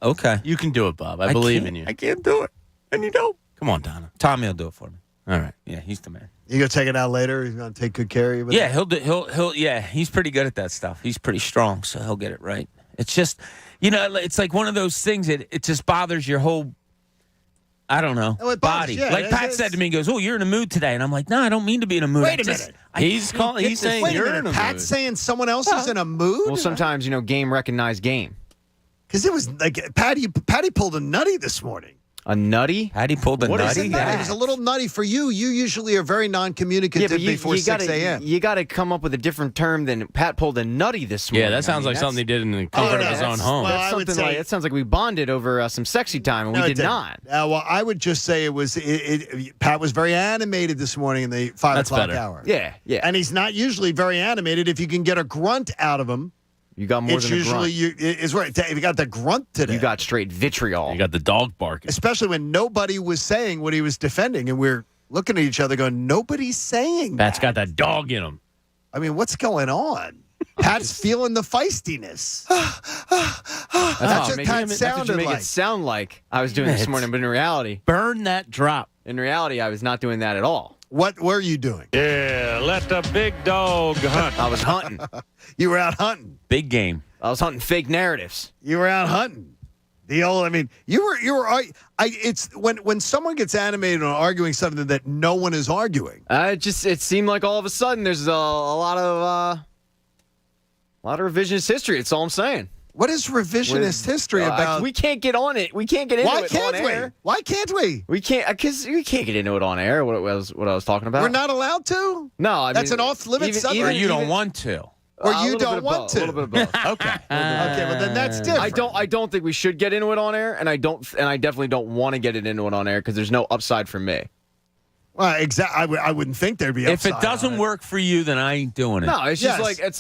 Okay. You can do it, Bob. I believe in you. I can't do it. And you don't. Come on, Donna. Tommy will do it for me. All right. Yeah, he's the man. You going to take it out later? He's going to take good care of you with Yeah, it? he'll yeah, he's pretty good at that stuff. He's pretty strong, so he'll get it right. It's just, it's like one of those things that it just bothers your whole, I don't know, Oh, it body. bothers- yeah, like Pat it's- said to me, he goes, "Oh, you're in a mood today," and I'm like, "No, I don't mean to be in a mood." Wait a minute. He's saying Wait a you're minute. in a Pat's mood. saying someone else is in a mood? Well, sometimes, game recognize game. Because it was like Patty pulled a nutty this morning. A nutty? Patty pulled a What is nutty? It was a little nutty for you. You usually are very non-communicative before 6 a.m. You got to come up with a different term than Pat pulled a nutty this morning. Yeah, that sounds like something he did in the comfort of his own home. Well, That's I would something say- it sounds like we bonded over some sexy time, and No, we it did didn't. not. Well, I would just say it was. Pat was very animated this morning in the 5 That's o'clock better. hour. Yeah. And he's not usually very animated. If you can get a grunt out of him, You got more it's than a usually grunt. it's right. If you got the grunt today, You got straight vitriol. You got the dog barking. especially when nobody was saying what he was defending, and we're looking at each other going, nobody's saying Pat's that. got that dog in him. I mean, what's going on? Pat's feeling the feistiness. That's what Pat That's what sounded you make like. it sound like I was doing this morning, but in reality, Burn that drop. I was not doing that at all. What were you doing? Yeah, let the big dog hunt. I was hunting. You were out hunting. Big game. I was hunting fake narratives. You were out hunting. You were. It's when someone gets animated on arguing something that no one is arguing. It seemed like all of a sudden there's a lot of revisionist history. That's all I'm saying. What is revisionist history about? We can't get on it. We can't get into Why it can't on we? air. Why can't we? We can't because we can't get into it on air. What I was talking about. We're not allowed to. No, That's an off-limits subject. Or you don't want to. Or A you little bit don't of want both, to. A little bit of both. Okay. Okay, well then that's different. I don't think we should get into it on air, and I definitely don't want to get it into it on air because there's no upside for me. Well, exactly. I wouldn't think there'd be. If it upside doesn't on work for you, then I ain't doing it. No, it's just Yes.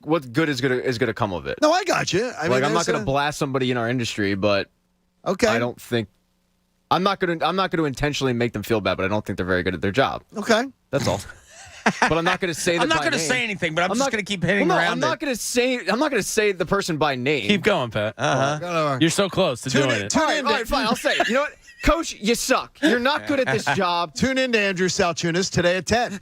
what good is gonna come of it. No, I got you. I mean, I'm not gonna blast somebody in our industry, but Okay. I don't think I'm not gonna intentionally make them feel bad, but I don't think they're very good at their job. Okay. That's all. But I'm not gonna say. I'm not going to say anything, but I'm just going to keep hitting around I'm not going to say the person by name. Keep going, Pat. You're so close to doing it. All right, fine. I'll say it. You know what, Coach? You suck. You're not good at this job. Tune in to Andrew Salchunas today at 10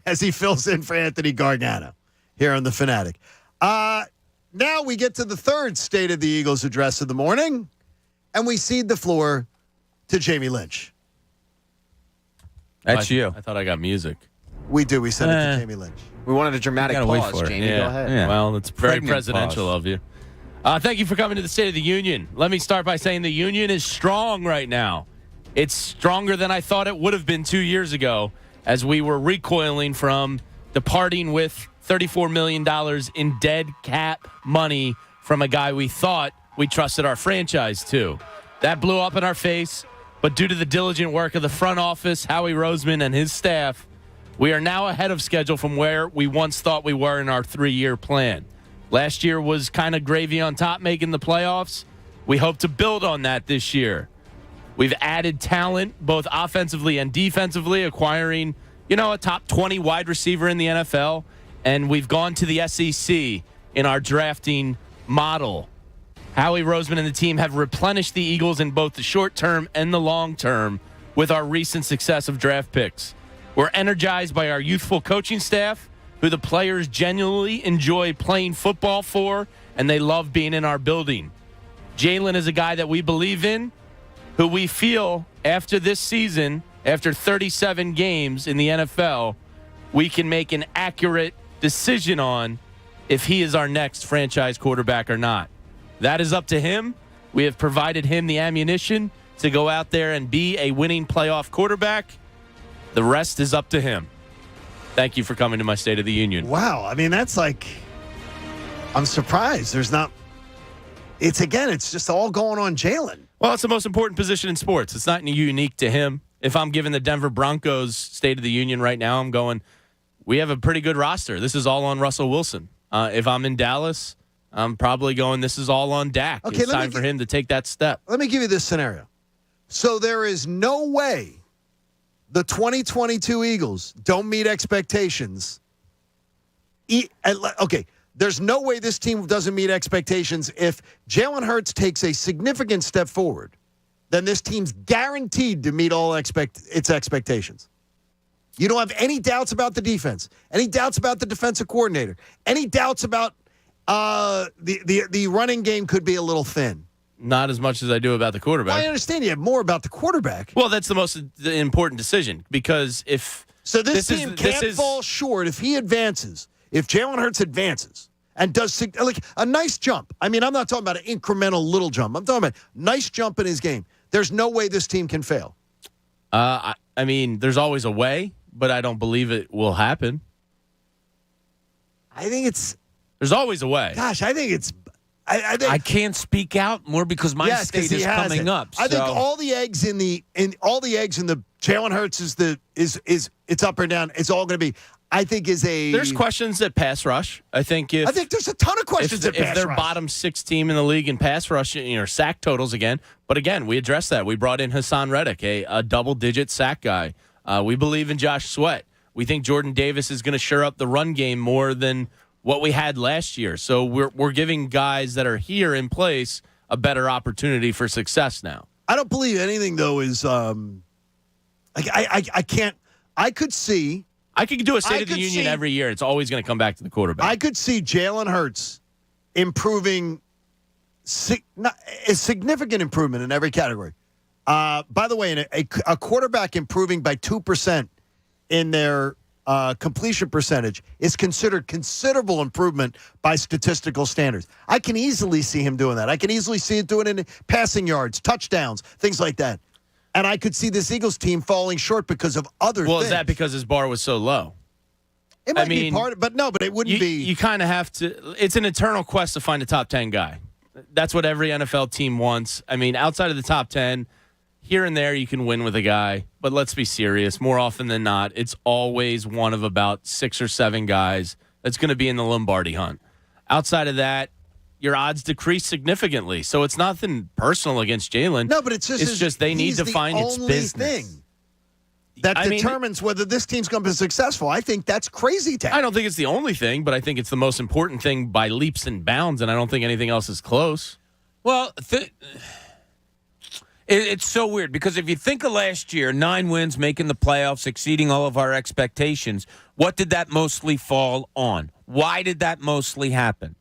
as he fills in for Anthony Gargano here on The Fanatic. Now we get to the third State of the Eagles address of the morning, and we cede the floor to Jamie Lynch. That's you. I thought I got music. We do. We send it to Jamie Lynch. We wanted a dramatic gotta wait pause, for it. Jamie. Yeah. Go ahead. Yeah. Well, it's very Pregnant presidential pause. of you. Thank you for coming to the State of the Union. Let me start by saying the Union is strong right now. It's stronger than I thought it would have been 2 years ago as we were recoiling from departing with $34 million in dead cap money from a guy we thought we trusted our franchise to. That blew up in our face, but due to the diligent work of the front office, Howie Roseman and his staff, we are now ahead of schedule from where we once thought we were in our 3-year plan. Last year was kind of gravy on top making the playoffs. We hope to build on that this year. We've added talent both offensively and defensively, acquiring, a top 20 wide receiver in the NFL. And we've gone to the SEC in our drafting model. Howie Roseman and the team have replenished the Eagles in both the short term and the long term with our recent success of draft picks. We're energized by our youthful coaching staff, who the players genuinely enjoy playing football for, and they love being in our building. Jalen is a guy that we believe in, who we feel after this season, after 37 games in the NFL, we can make an accurate decision on if he is our next franchise quarterback or not. That is up to him. We have provided him the ammunition to go out there and be a winning playoff quarterback. The rest is up to him. Thank you for coming to my State of the Union. Wow. I mean, that's like, I'm surprised. It's just all going on Jalen. Well, it's the most important position in sports. It's not unique to him. If I'm giving the Denver Broncos State of the Union right now, I'm going, we have a pretty good roster. This is all on Russell Wilson. If I'm in Dallas, I'm probably going, this is all on Dak. Okay, it's time for him to take that step. Let me give you this scenario. So there is no way the 2022 Eagles don't meet expectations. Okay, there's no way this team doesn't meet expectations. If Jalen Hurts takes a significant step forward, then this team's guaranteed to meet all its expectations. You don't have any doubts about the defense, any doubts about the defensive coordinator, any doubts about the running game could be a little thin. Not as much as I do about the quarterback. I understand you have more about the quarterback. Well, that's the most important decision, because if this team can't fall short if he advances, if Jalen Hurts advances and does like a nice jump. I mean, I'm not talking about an incremental little jump. I'm talking about a nice jump in his game. There's no way this team can fail. I mean, there's always a way, but I don't believe it will happen. I think there's always a way. Gosh, I think it's. I can't speak out more because my state is coming up. I think all the eggs in the Jalen Hurts is it's up or down. It's all going to be. I think there's questions at pass rush. I think there's a ton of questions at pass rush. If they're bottom 6 team in the league in pass rush, sack totals again. But again, we addressed that. We brought in Hassan Reddick, a double-digit sack guy. We believe in Josh Sweat. We think Jordan Davis is going to shore up the run game more than what we had last year. So we're giving guys that are here in place a better opportunity for success now. I don't believe anything though is I can't. I could see. I could do a State of the Union every year. It's always going to come back to the quarterback. I could see Jalen Hurts improving, a significant improvement in every category. By the way, a quarterback improving by 2% in their completion percentage is considered considerable improvement by statistical standards. I can easily see him doing that. I can easily see it doing it in passing yards, touchdowns, things like that. And I could see this Eagles team falling short because of other things. Well, is that because his bar was so low? It might be part of, but it wouldn't be. You kind of have to. It's an eternal quest to find a top 10 guy. That's what every NFL team wants. I mean, outside of the top 10, here and there you can win with a guy. But let's be serious. More often than not, it's always one of about 6 or 7 guys that's going to be in the Lombardi hunt. Outside of that, your odds decrease significantly. So it's nothing personal against Jalen. No, but it's just they need to find its business. Thing that determines whether this team's going to be successful. I think that's crazy town. I don't think it's the only thing, but I think it's the most important thing by leaps and bounds, and I don't think anything else is close. Well, it's so weird because if you think of last year, 9 wins, making the playoffs, exceeding all of our expectations, what did that mostly fall on? Why did that mostly happen?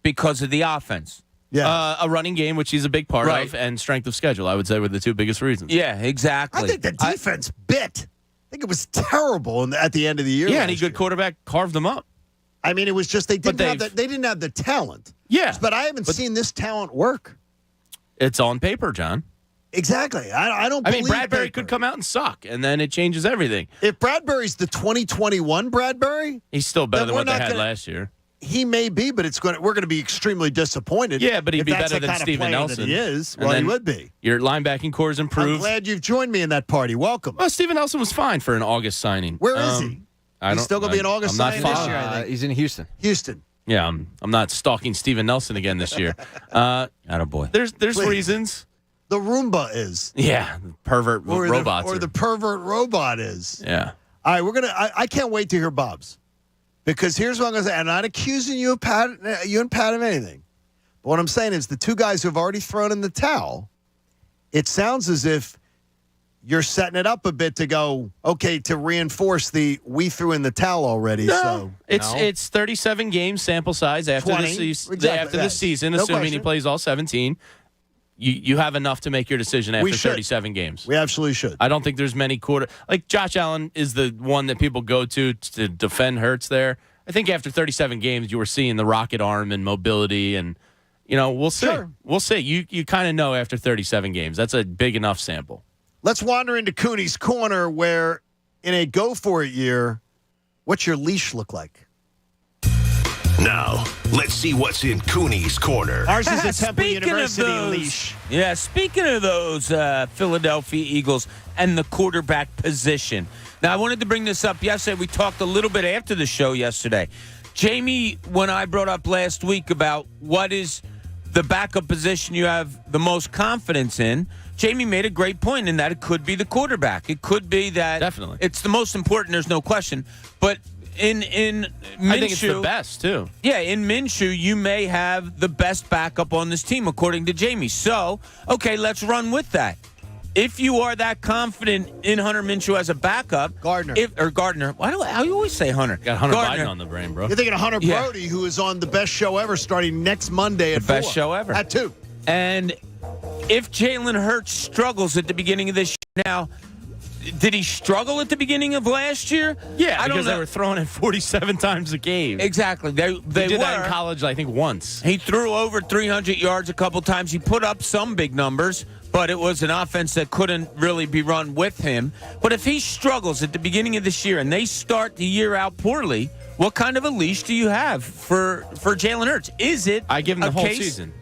Because of the offense. Yeah. A running game, which he's a big part of, and strength of schedule, I would say, were the 2 biggest reasons. Yeah, exactly. I think the defense bit. I think it was terrible at the end of the year. Yeah, any good quarterback carved them up. I mean, it was just they didn't have the talent. Yeah. But I haven't seen this talent work. It's on paper, John. Exactly. I don't believe Bradbury could come out and suck, and then it changes everything. If Bradbury's the 2021 Bradbury, he's still better than what they had last year. He may be, but we're going to be extremely disappointed. Yeah, but he'd be better than Steven Nelson. He is. Well, he would be. Your linebacking core is improved. I'm glad you've joined me in that party. Welcome. Well, Steven Nelson was fine for an August signing. Where is he? He's still going to be an August signing this year, I think. He's in Houston. Houston. Yeah, I'm not stalking Steven Nelson again this year. Attaboy. There's reasons. the Roomba is. Yeah, pervert robots. Or the pervert robot is. Yeah. All right, I can't wait to hear Bob's. Because here's what I'm going to say. I'm not accusing you and Pat of anything. But what I'm saying is the two guys who have already thrown in the towel, it sounds as if you're setting it up a bit to go, okay, to reinforce we threw in the towel already. No, it's 37 games sample size after 20. The season, No assuming he question. plays all 17. You have enough to make your decision after 37 games. We absolutely should. I don't think there's many like Josh Allen is the one that people go to defend Hurts there. I think after 37 games, you were seeing the rocket arm and mobility, and we'll see. Sure. We'll see. You kind of know after 37 games. That's a big enough sample. Let's wander into Cooney's Corner, where in a go-for-it year, what's your leash look like? Now, let's see what's in Cooney's Corner. Ours is a Temple Speaking University of those, leash. Yeah, speaking of those Philadelphia Eagles and the quarterback position. Now, I wanted to bring this up yesterday. We talked a little bit after the show yesterday. Jamie, when I brought up last week about what is the backup position you have the most confidence in, Jamie made a great point in that it could be the quarterback. It could be that definitely it's the most important. There's no question. But in Minshew, I think it's the best too. Yeah, in Minshew, you may have the best backup on this team, according to Jamie. So, okay, let's run with that. If you are that confident in Hunter Minshew as a backup, Gardner. Why do I always say Hunter? Got Hunter Gardner. Biden on the brain, bro. You're thinking of Hunter Brody, who is on the best show ever starting next Monday at 4. Best show ever. At 2. And if Jalen Hurts struggles at the beginning of this year, now, did he struggle at the beginning of last year? Yeah, I don't because know. they were throwing it 47 times a game. Exactly. They did that were. in college, I think, once. He threw over 300 yards a couple times. He put up some big numbers, but it was an offense that couldn't really be run with him. But if he struggles at the beginning of this year and they start the year out poorly, what kind of a leash do you have for Jalen Hurts? Is it I give him the whole case season.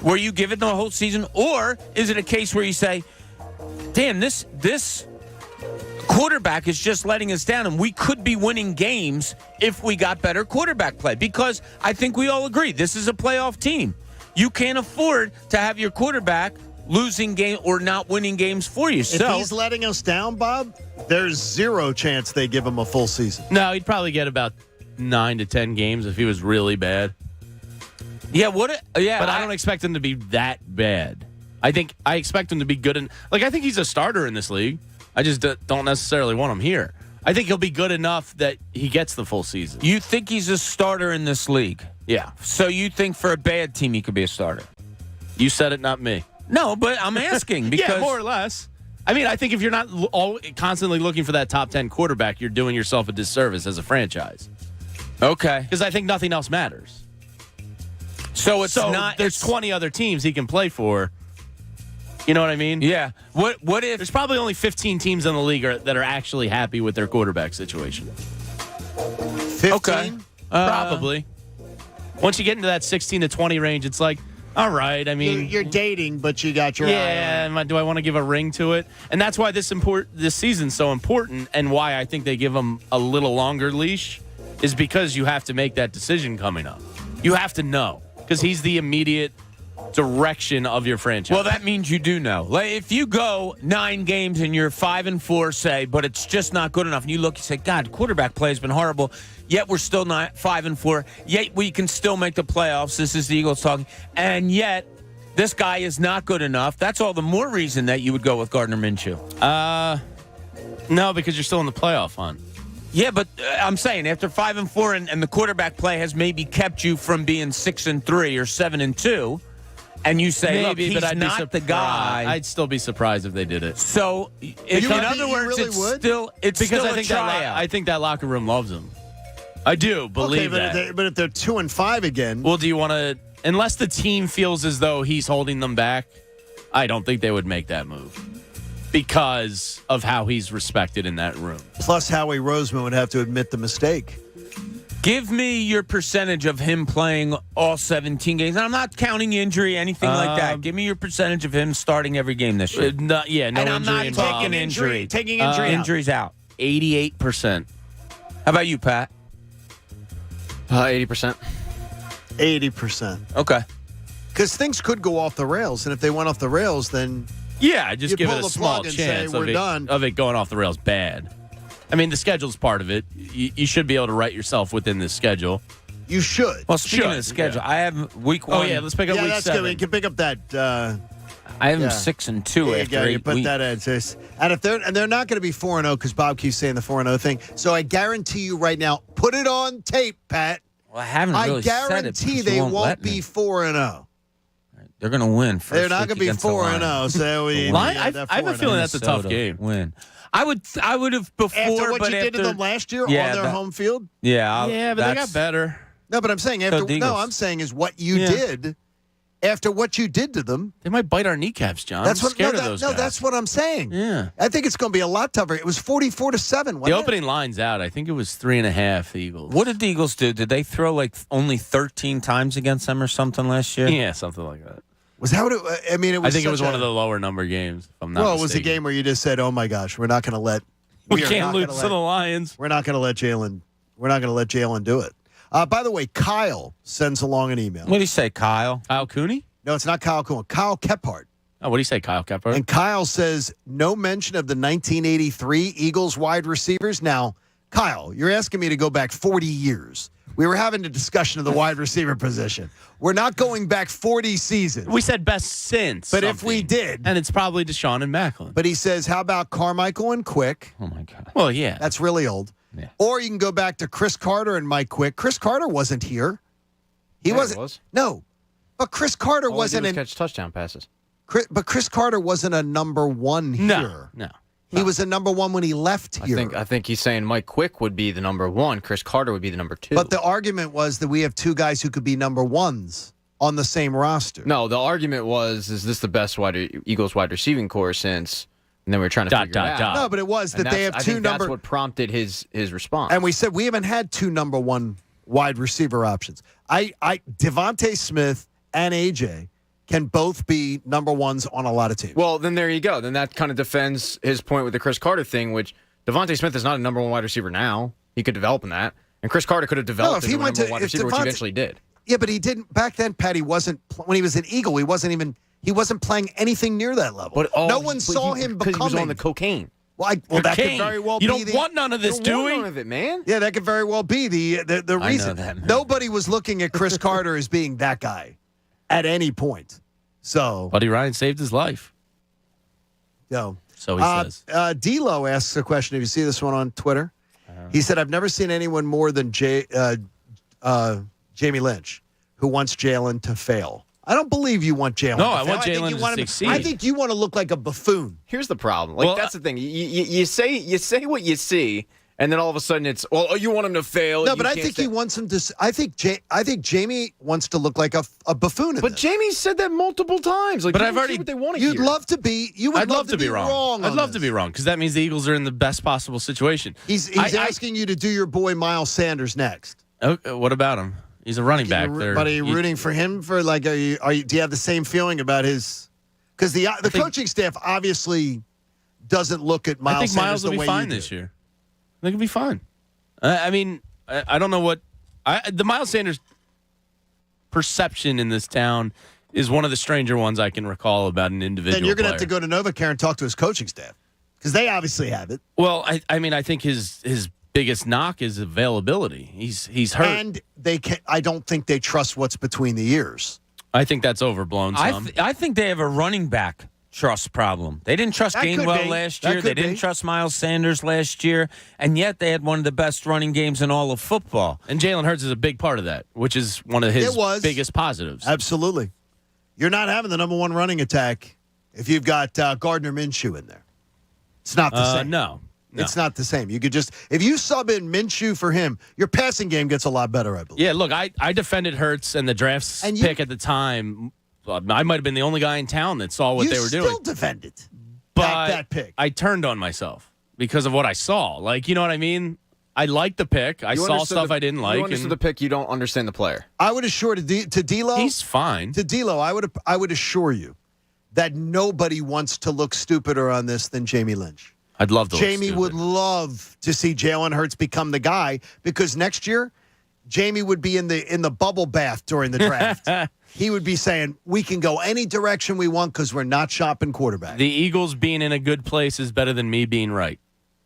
where you give it the whole season, or is it a case where you say, damn, this quarterback is just letting us down, and we could be winning games if we got better quarterback play? Because I think we all agree this is a playoff team. You can't afford to have your quarterback losing game or not winning games for you. If he's letting us down, Bob, there's zero chance they give him a full season. No, he'd probably get about 9 to 10 games if he was really bad. Yeah, but I don't expect him to be that bad. I expect him to be good. I think he's a starter in this league. I just don't necessarily want him here. I think he'll be good enough that he gets the full season. You think he's a starter in this league? Yeah. So you think for a bad team he could be a starter? You said it, not me. No, but I'm asking because yeah, more or less. I mean, I think if you're not constantly looking for that top 10 quarterback, you're doing yourself a disservice as a franchise. Okay. Because I think nothing else matters. So there's 20 other teams he can play for. You know what I mean? Yeah. What if there's probably only 15 teams in the league that are actually happy with their quarterback situation? 15? Okay. Probably. Once you get into that 16 to 20 range, it's like, all right. I mean, you're dating, but you got your eye on it. Do I want to give a ring to it? And that's why this season's so important, and why I think they give him a little longer leash is because you have to make that decision coming up. You have to know because he's the immediate direction of your franchise. Well, that means you do know. Like, if you go 9 games and you're 5-4, say, but it's just not good enough, and you look, you say, God, quarterback play has been horrible, yet we're still not 5-4, yet we can still make the playoffs. This is the Eagles talking, and yet this guy is not good enough. That's all the more reason that you would go with Gardner Minshew. No, because you're still in the playoff hunt. Yeah, but I'm saying after 5-4 and the quarterback play has maybe kept you from being 6-3 or 7-2. And you say, maybe, look, but he's not the guy. I'd still be surprised if they did it. So, in other words, it's still a tryout. I think that locker room loves him. I do believe that. But if they're 2-5 again, well, do you want to? Unless the team feels as though he's holding them back, I don't think they would make that move because of how he's respected in that room. Plus, Howie Roseman would have to admit the mistake. Give me your percentage of him playing all 17 games. And I'm not counting injury, anything like that. Give me your percentage of him starting every game this year. No injury. And I'm not taking injury. Taking injury out. Injuries out. 88%. How about you, Pat? 80%. 80%. Okay. Because things could go off the rails, and if they went off the rails, then Yeah, just you give pull it a the small plug and say, chance "We're done." of it going off the rails bad. I mean, the schedule's part of it. You should be able to write yourself within this schedule. You should. Well, speaking of the schedule, I have week 1. Oh, yeah, let's pick up Yeah, week that's 7. good. We can pick up that. I have them yeah. 6-2 There you after go. 8 You put weeks. that in. And if they're not going to be 4-0 because Bob keeps saying the 4-0 thing. So I guarantee you right now, put it on tape, Pat. Well, I haven't really said it guarantee because they you won't let be me. 4-0. They're going to win. They're not going to be 4-0. So I have a feeling that's a tough game. Win. I would have before, after what but you did to after- them last year Yeah, on their home field. Yeah, but they got better. No, but I'm saying So after. the No, Eagles. I'm saying is what you Yeah. did after what you did to them. They might bite our kneecaps, John. That's I'm what. scared No, of those no, guys. that's what I'm saying. Yeah. I think it's going to be a lot tougher. It was 44-7. The wasn't it? opening line's out. I think it was 3.5. The Eagles. What did the Eagles do? Did they throw like only 13 times against them or something last year? Yeah, something like that. Was that what it? I mean, it was. I think it was such one a- of the lower number games. If I'm not Well, it was a mistaken. game where you just said, "Oh my gosh, we're not going to let. We are can't not lose gonna to the let- Lions. We're not going to let Jalen. We're not going to let Jalen do it." By the way, Kyle sends along an email. What do you say, Kyle? Kyle Cooney? No, it's not Kyle Coon. Kyle Kephart. Oh, what do you say, Kyle Kepler? And Kyle says, no mention of the 1983 Eagles wide receivers. Now, Kyle, you're asking me to go back 40 years. We were having a discussion of the wide receiver position. We're not going back 40 seasons. We said best since. But if we did. And it's probably Deshaun and Macklin. But he says, how about Carmichael and Quick? Oh, my God. Well, yeah. That's really old. Yeah. Or you can go back to Chris Carter and Mike Quick. Chris Carter wasn't here. He Yeah, wasn't. he was. No. But Chris Carter All wasn't he did was an. catch touchdown passes. But Chris Carter wasn't a number one here. No. He was a number one when he left here. I think he's saying Mike Quick would be the number 1. Chris Carter would be the number 2. But the argument was that we have two guys who could be number ones on the same roster. No, the argument was, is this the best Eagles wide receiving core since? And then we were trying to figure it out. No, but it was that And they have I two think number. That's what prompted his response. And we said we haven't had two number one wide receiver options. Devontae Smith and AJ can both be number ones on a lot of teams. Well, then there you go. Then that kind of defends his point with the Chris Carter thing, which Devontae Smith is not a number 1 wide receiver now. He could develop in that. And Chris Carter could have developed into a number 1 wide receiver, which he eventually did. Yeah, but he didn't back then. Pat, he wasn't when he was an Eagle. He wasn't playing anything near that level. But no one saw him because becoming. he was on the cocaine. Well, that could very well be. You don't want none of this, do we? None of it, man. Yeah, that could very well be the I reason. know that, man. Nobody was looking at Chris Carter as being that guy at any point. So, Buddy Ryan saved his life. no. So he says. D'Lo asks a question. If you see this one on Twitter, he said, "I've never seen anyone more than Jamie Lynch who wants Jalen to fail." I don't believe you want Jalen. No, to I fail. want think Jalen you to want him- succeed. I think you want to look like a buffoon. Here's the problem. Like, that's the thing. You say what you see, and then all of a sudden it's, well, you want him to fail. No, you but I can't think say- he wants him to. I think Jamie wants to look like a buffoon. But Jamie said that multiple times. Like, But people I've already- hear what they want to You'd hear. love to be. You would I'd love to be wrong. I'd on love this. to be wrong because that means the Eagles are in the best possible situation. He's I- asking you to do your boy Miles Sanders next. What about him? He's a running back. There, But are you rooting for him? For like, do you have the same feeling about his? Because the coaching staff obviously doesn't look at Miles. I think Sanders Miles will the be way fine you do. this year. I think he'll be fine. I mean, I don't know what the Miles Sanders perception in this town is one of the stranger ones I can recall about an individual. Then you're going to player. have to go to NovaCare and talk to his coaching staff because they obviously have it. Well, I mean, I think his biggest knock is availability. He's hurt, And they can. I don't think they trust what's between the ears. I think that's overblown. Some. I think they have a running back trust problem. They didn't trust That could Gainwell be. last That year. They could didn't be. trust Miles Sanders last year, and yet they had one of the best running games in all of football. And Jalen Hurts is a big part of that, which is one of his biggest positives. Absolutely. You're not having the number one running attack if you've got Gardner Minshew in there. It's not the same. No. It's not the same. You could just, if you sub in Minshew for him, your passing game gets a lot better, I believe. Yeah, look, I defended Hurts and the draft pick at the time. I might have been the only guy in town that saw what they were doing. You still defended that pick. I turned on myself because of what I saw. Like, you know what I mean? I liked the pick. I You saw understood stuff the- I didn't like. You understood the pick. You don't understand the player. I would assure to D'Lo. He's fine. To D'Lo, I would assure you that nobody wants to look stupider on this than Jamie Lynch. I'd love to. Jamie would love to see Jalen Hurts become the guy because next year, Jamie would be in the bubble bath during the draft. He would be saying, we can go any direction we want because we're not shopping quarterback. The Eagles being in a good place is better than me being right.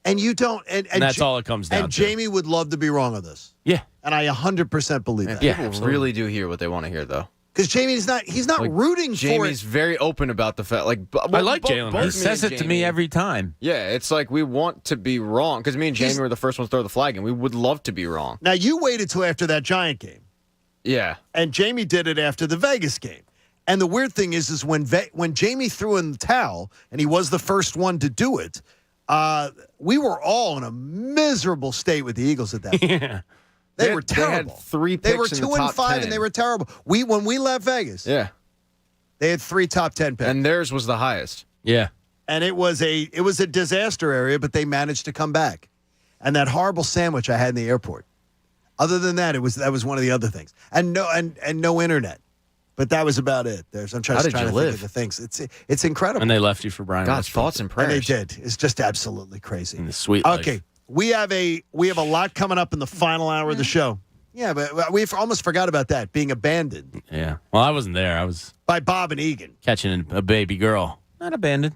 And you don't. And that's all it comes down to. And Jamie would love to be wrong on this. Yeah. And I 100% believe that. People really do hear what they want to hear, though. Because he's not rooting for it. Jamie's very open about the fact. I like Jalen. He says it to me every time. Yeah, it's like we want to be wrong because me and Jamie were the first ones to throw the flag, and we would love to be wrong. Now, you waited till after that Giant game. Yeah. And Jamie did it after the Vegas game. And the weird thing is when Jamie threw in the towel, and he was the first one to do it, we were all in a miserable state with the Eagles at that point. Yeah. They were terrible. They had 3 picks They were in 2 the and top 5, 10. and they were terrible. When we left Vegas, Yeah. they had 3 top 10 picks. And theirs was the highest. Yeah. And it was a disaster area, but they managed to come back. And that horrible sandwich I had in the airport. Other than that, that was one of the other things. And no internet. But that was about it. I'm trying to think of the things. It's incredible. And they left you for Brian. God's thoughts and prayers. And they did. It's just absolutely crazy. In the sweet life. Okay. We have a lot coming up in the final hour of the show. Yeah, but we almost forgot about that, being abandoned. Yeah. Well, I wasn't there. I was by Bob and Egan. Catching a baby girl. Not abandoned.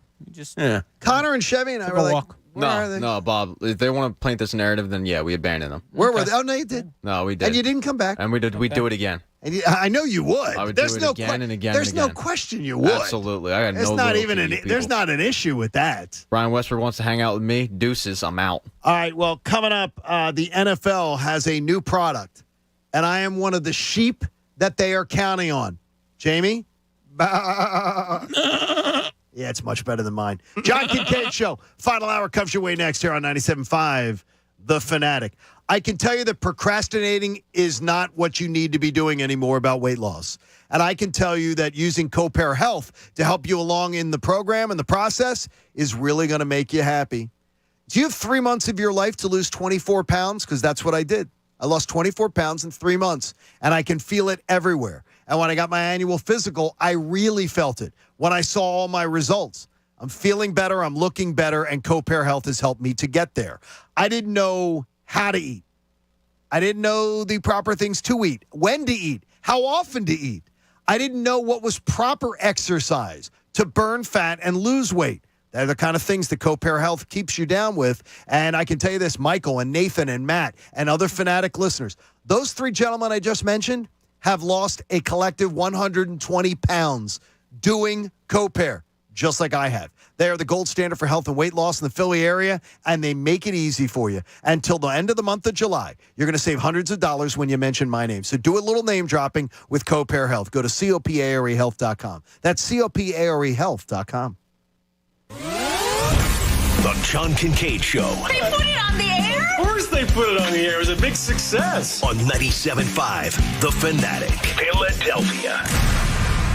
Yeah. Connor and Chevy and I were like, where are they? No, Bob. If they want to paint this narrative, then yeah, we abandoned them. Where were they? Oh, no, you did. No, we did. And you didn't come back. And we did. We'd do it again. And I know you would. I would There's do it no again and again. There's and no again. question you would. Absolutely. I got It's no not loyalty even to an. you people. There's not an issue with that. Brian Westford wants to hang out with me. Deuces, I'm out. All right. Well, coming up, the NFL has a new product, and I am one of the sheep that they are counting on. Jamie. Yeah, it's much better than mine. John Kincade Show. Final hour comes your way next here on 97.5 The Fanatic. I can tell you that procrastinating is not what you need to be doing anymore about weight loss. And I can tell you that using CoPair Health to help you along in the program and the process is really going to make you happy. Do you have 3 months of your life to lose 24 pounds? Because that's what I did. I lost 24 pounds in 3 months, and I can feel it everywhere. And when I got my annual physical, I really felt it when I saw all my results. I'm feeling better, I'm looking better, and CoPair Health has helped me to get there. I didn't know how to eat. I didn't know the proper things to eat, when to eat, how often to eat. I didn't know what was proper exercise to burn fat and lose weight. They're the kind of things that CoPair Health keeps you down with. And I can tell you this, Michael and Nathan and Matt and other Fanatic listeners, those 3 gentlemen I just mentioned have lost a collective 120 pounds doing CoPair, just like I have. They are the gold standard for health and weight loss in the Philly area, and they make it easy for you. Until the end of the month of July, you're going to save hundreds of dollars when you mention my name. So do a little name dropping with CoPair Health. Go to coparehealth.com. That's coparehealth.com. The John Kincade Show. They put it on the air? Of course they put it on the air. It was a big success. On 97.5 The Fanatic, Philadelphia.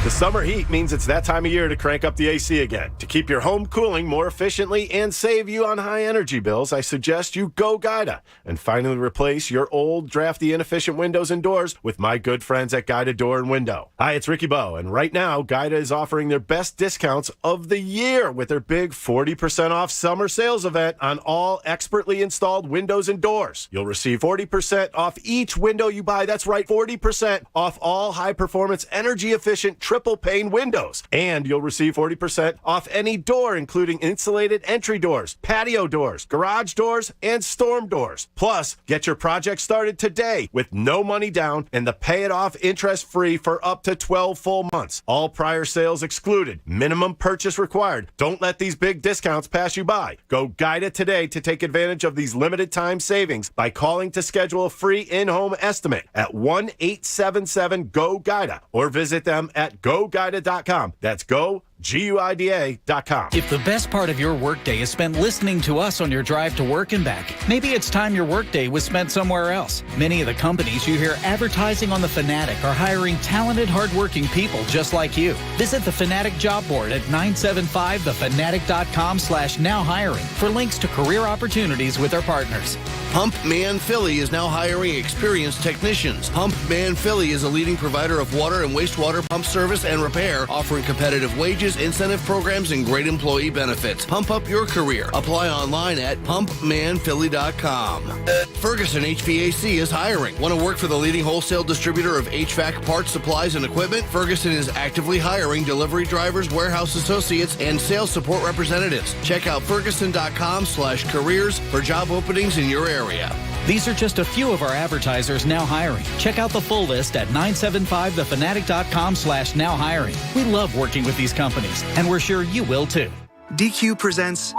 The summer heat means it's that time of year to crank up the AC again. To keep your home cooling more efficiently and save you on high energy bills, I suggest you go Guida and finally replace your old, drafty, inefficient windows and doors with my good friends at Guida Door and Window. Hi, it's Ricky Bowe, and right now, Guida is offering their best discounts of the year with their big 40% off summer sales event on all expertly installed windows and doors. You'll receive 40% off each window you buy. That's right, 40% off all high-performance, energy-efficient triple pane windows. And you'll receive 40% off any door, including insulated entry doors, patio doors, garage doors, and storm doors. Plus, get your project started today with no money down and the pay it off interest free for up to 12 full months. All prior sales excluded. Minimum purchase required. Don't let these big discounts pass you by. Go Guida today to take advantage of these limited time savings by calling to schedule a free in-home estimate at 1-877-GO-GUIDA or visit them at GoGuida.com. That's GoGuida.com. If the best part of your workday is spent listening to us on your drive to work and back, maybe it's time your workday was spent somewhere else. Many of the companies you hear advertising on The Fanatic are hiring talented, hardworking people just like you. Visit the Fanatic job board at 975thefanatic.com/now hiring for links to career opportunities with our partners. Pump Man Philly is now hiring experienced technicians. Pump Man Philly is a leading provider of water and wastewater pump service and repair, offering competitive wages offers incentive programs and great employee benefits. Pump up your career. Apply online at pumpmanphilly.com. Ferguson HVAC is hiring. Want to work for the leading wholesale distributor of HVAC parts, supplies, and equipment? Ferguson is actively hiring delivery drivers, warehouse associates, and sales support representatives. Check out ferguson.com/careers for job openings in your area. These are just a few of our advertisers now hiring. Check out the full list at 975thefanatic.com/now hiring. We love working with these companies, and we're sure you will too. DQ presents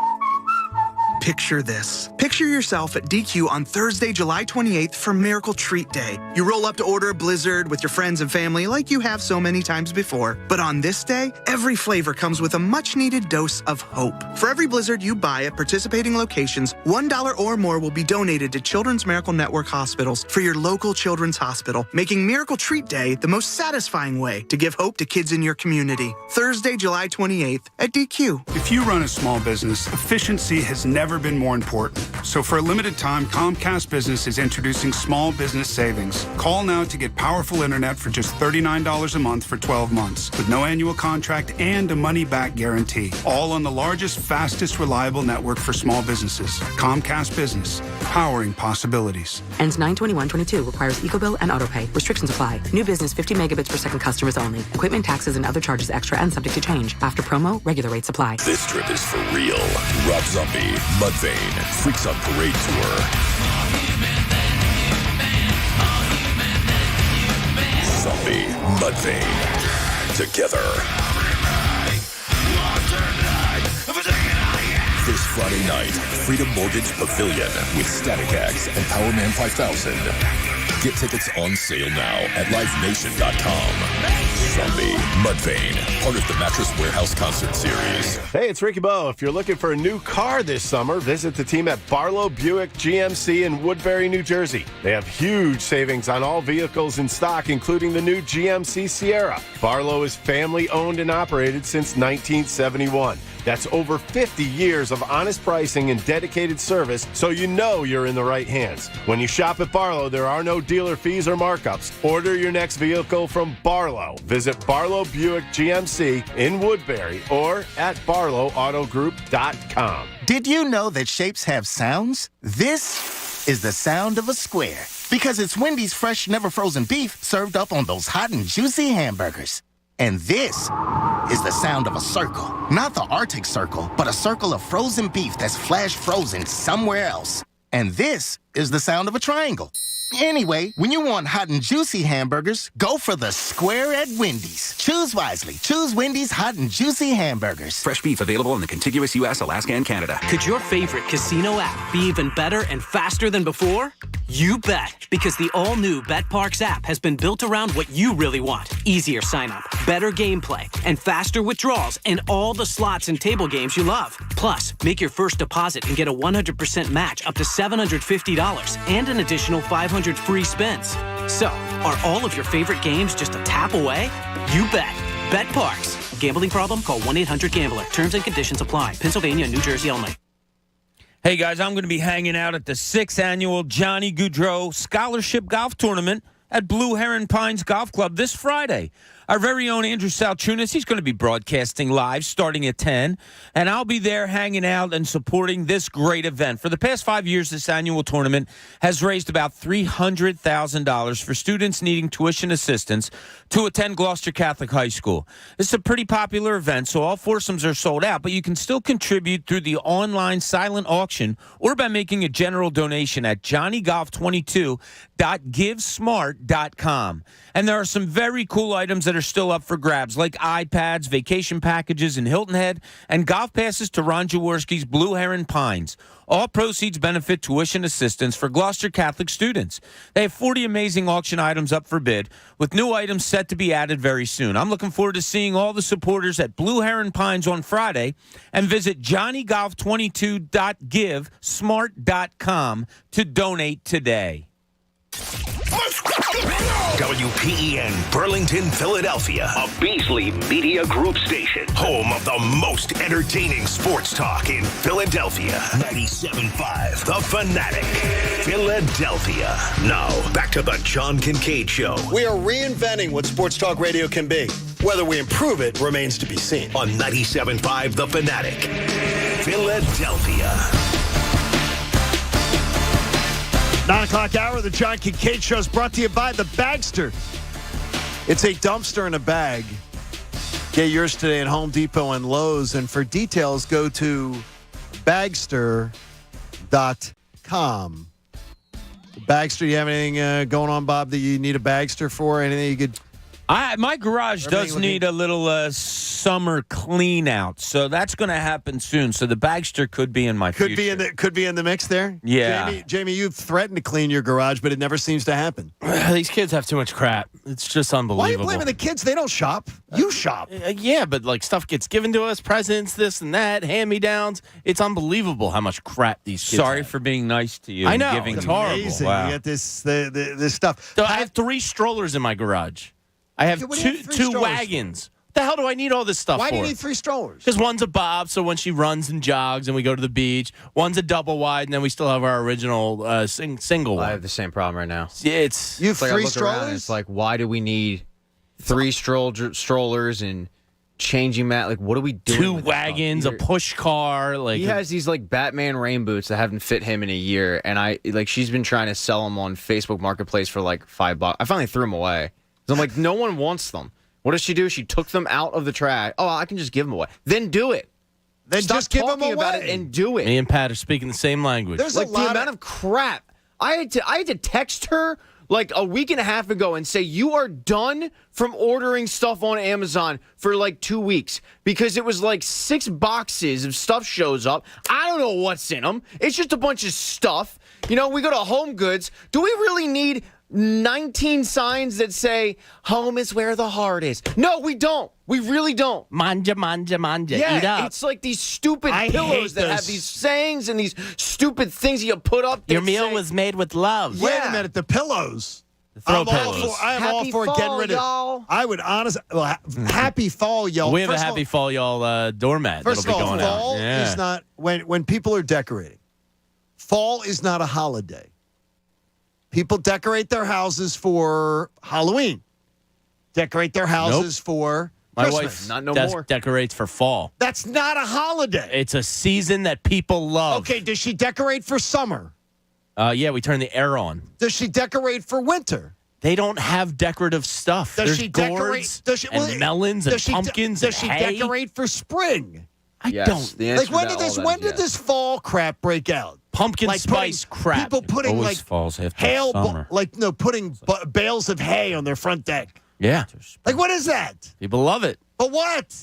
Picture This. Picture yourself at DQ on Thursday, July 28th for Miracle Treat Day. You roll up to order a Blizzard with your friends and family like you have so many times before. But on this day, every flavor comes with a much-needed dose of hope. For every Blizzard you buy at participating locations, $1 or more will be donated to Children's Miracle Network hospitals for your local children's hospital, making Miracle Treat Day the most satisfying way to give hope to kids in your community. Thursday, July 28th at DQ. If you run a small business, efficiency has never been more important. So for a limited time, Comcast Business is introducing small business savings. Call now to get powerful internet for just $39 a month for 12 months with no annual contract and a money-back guarantee. All on the largest, fastest, reliable network for small businesses. Comcast Business, powering possibilities. Ends 9/21/22. Requires EcoBill and AutoPay. Restrictions apply. New business 50 megabits per second customers only. Equipment, taxes, and other charges extra and subject to change. After promo, regular rates apply. This trip is for real. Rob Zombie, Mudvayne, Freaks on Parade Tour. Zombie, Mudvayne, together. This Friday night, Freedom Mortgage Pavilion with Static X and Powerman 5000. Get tickets on sale now at livenation.com. Zombie, Mudvayne, part of the Mattress Warehouse Concert Series. Hey, it's Ricky Bo. If you're looking for a new car this summer, visit the team at Barlow Buick GMC in Woodbury, New Jersey. They have huge savings on all vehicles in stock, including the new GMC Sierra. Barlow is family owned and operated since 1971. That's over 50 years of honest pricing and dedicated service, so you know you're in the right hands. When you shop at Barlow, there are no dealer fees or markups. Order your next vehicle from Barlow. Visit Barlow Buick GMC in Woodbury or at barlowautogroup.com. Did you know that shapes have sounds? This is the sound of a square, because it's Wendy's fresh, never frozen beef served up on those hot and juicy hamburgers. And this is the sound of a circle. Not the Arctic Circle, but a circle of frozen beef that's flash frozen somewhere else. And this is the sound of a triangle. Anyway, when you want hot and juicy hamburgers, go for the square at Wendy's. Choose wisely. Choose Wendy's hot and juicy hamburgers. Fresh beef available in the contiguous U.S., Alaska, and Canada. Could your favorite casino app be even better and faster than before? You bet, because the all-new BetParks app has been built around what you really want. Easier sign-up, better gameplay, and faster withdrawals in all the slots and table games you love. Plus, make your first deposit and get a 100% match up to $750 and an additional $500 free spins. So, are all of your favorite games just a tap away? You bet. BetParks. Gambling problem? Call 1-800-GAMBLER. Terms and conditions apply. Pennsylvania and New Jersey only. Hey, guys, I'm going to be hanging out at the 6th Annual Johnny Gaudreau Scholarship Golf Tournament at Blue Heron Pines Golf Club this Friday. Our very own Andrew Salchunas, he's going to be broadcasting live starting at 10, and I'll be there hanging out and supporting this great event. For the past 5 years, this annual tournament has raised about $300,000 for students needing tuition assistance to attend Gloucester Catholic High School. This is a pretty popular event, so all foursomes are sold out, but you can still contribute through the online silent auction or by making a general donation at johnnygolf22.givesmart.com. And there are some very cool items that are still up for grabs, like iPads, vacation packages in Hilton Head, and golf passes to Ron Jaworski's Blue Heron Pines. All proceeds benefit tuition assistance for Gloucester Catholic students. They have 40 amazing auction items up for bid, with new items set to be added very soon. I'm looking forward to seeing all the supporters at Blue Heron Pines on Friday, and visit johnnygolf22.givesmart.com to donate today. WPEN Burlington, Philadelphia, a Beasley Media Group station, home of the most entertaining sports talk in Philadelphia. 97.5 The Fanatic, Philadelphia. Now, back to the John Kincade Show. We are reinventing what sports talk radio can be. Whether we improve it remains to be seen. On 97.5 The Fanatic, Philadelphia. 9 o'clock hour, the John Kincade Show is brought to you by the Bagster. It's a dumpster in a bag. Get yours today at Home Depot and Lowe's. And for details, go to bagster.com. Bagster, you have anything going on, Bob, that you need a Bagster for? Anything you could... My garage does need a little summer clean out, so that's going to happen soon. So the Bagster could be in my future. Could be in the mix there. Yeah, Jamie, you've threatened to clean your garage, but it never seems to happen. These kids have too much crap. It's just unbelievable. Why are you blaming the kids? They don't shop. You shop. Yeah, but like stuff gets given to us, presents, this and that, hand-me-downs. It's unbelievable how much crap these kids. Sorry have. for being nice to you. I know. It's horrible. Amazing. Wow. You get this stuff. So I have 3 strollers in my garage. I have two wagons. What the hell do I need all this stuff for? Why do you need 3 strollers? Because one's a bob, so when she runs and jogs and we go to the beach. One's a double wide, and then we still have our original single one. I have the same problem right now. Yeah, it's you have like 3 I look around and it's like, why do we need 3 strollers and changing mat? Like, what are we doing? 2 wagons, a push car. Like he has these like Batman rain boots that haven't fit him in a year, and she's been trying to sell them on Facebook Marketplace for like $5. I finally threw them away. I'm like, no one wants them. What does she do? She took them out of the trash. Oh, I can just give them away. Then do it. Then Stop just give them talking away. about it and do it. Me and Pat are speaking the same language. There's like the amount of crap. I had to text her like a week and a half ago and say, you are done from ordering stuff on Amazon for like 2 weeks because it was like 6 boxes of stuff shows up. I don't know what's in them. It's just a bunch of stuff. You know, we go to Home Goods. Do we really need 19 signs that say home is where the heart is? No, we don't. We really don't. Manja, manja, manja. Yeah, Eat up. it's like these stupid I pillows that have these sayings and these stupid things you put up. Your meal was made with love. Wait a minute, the pillows. Throw pillows. I'm all Happy for fall, getting rid of. y'all. I would honestly. Well, happy fall, y'all. We have First a of happy all- fall, y'all doormat. First of that'll all, be going fall out. Yeah. is not when people are decorating. Fall is not a holiday. People decorate their houses for Halloween. Decorate their houses for My Christmas. wife decorates for fall. That's not a holiday. It's a season that people love. Okay, does she decorate for summer? Yeah, we turn the air on. Does she decorate for winter? They don't have decorative stuff. Does There's she gourds decorate? Does she, and melons and pumpkins Does she and hay. decorate for spring? I Yes, don't. the answer Like when to did that- this? all When that did is yes. this fall crap break out? Pumpkin Like spice crap. People putting Always like falls after hail, summer. putting bales of hay on their front deck. Yeah, Like what is that? people love it. But what?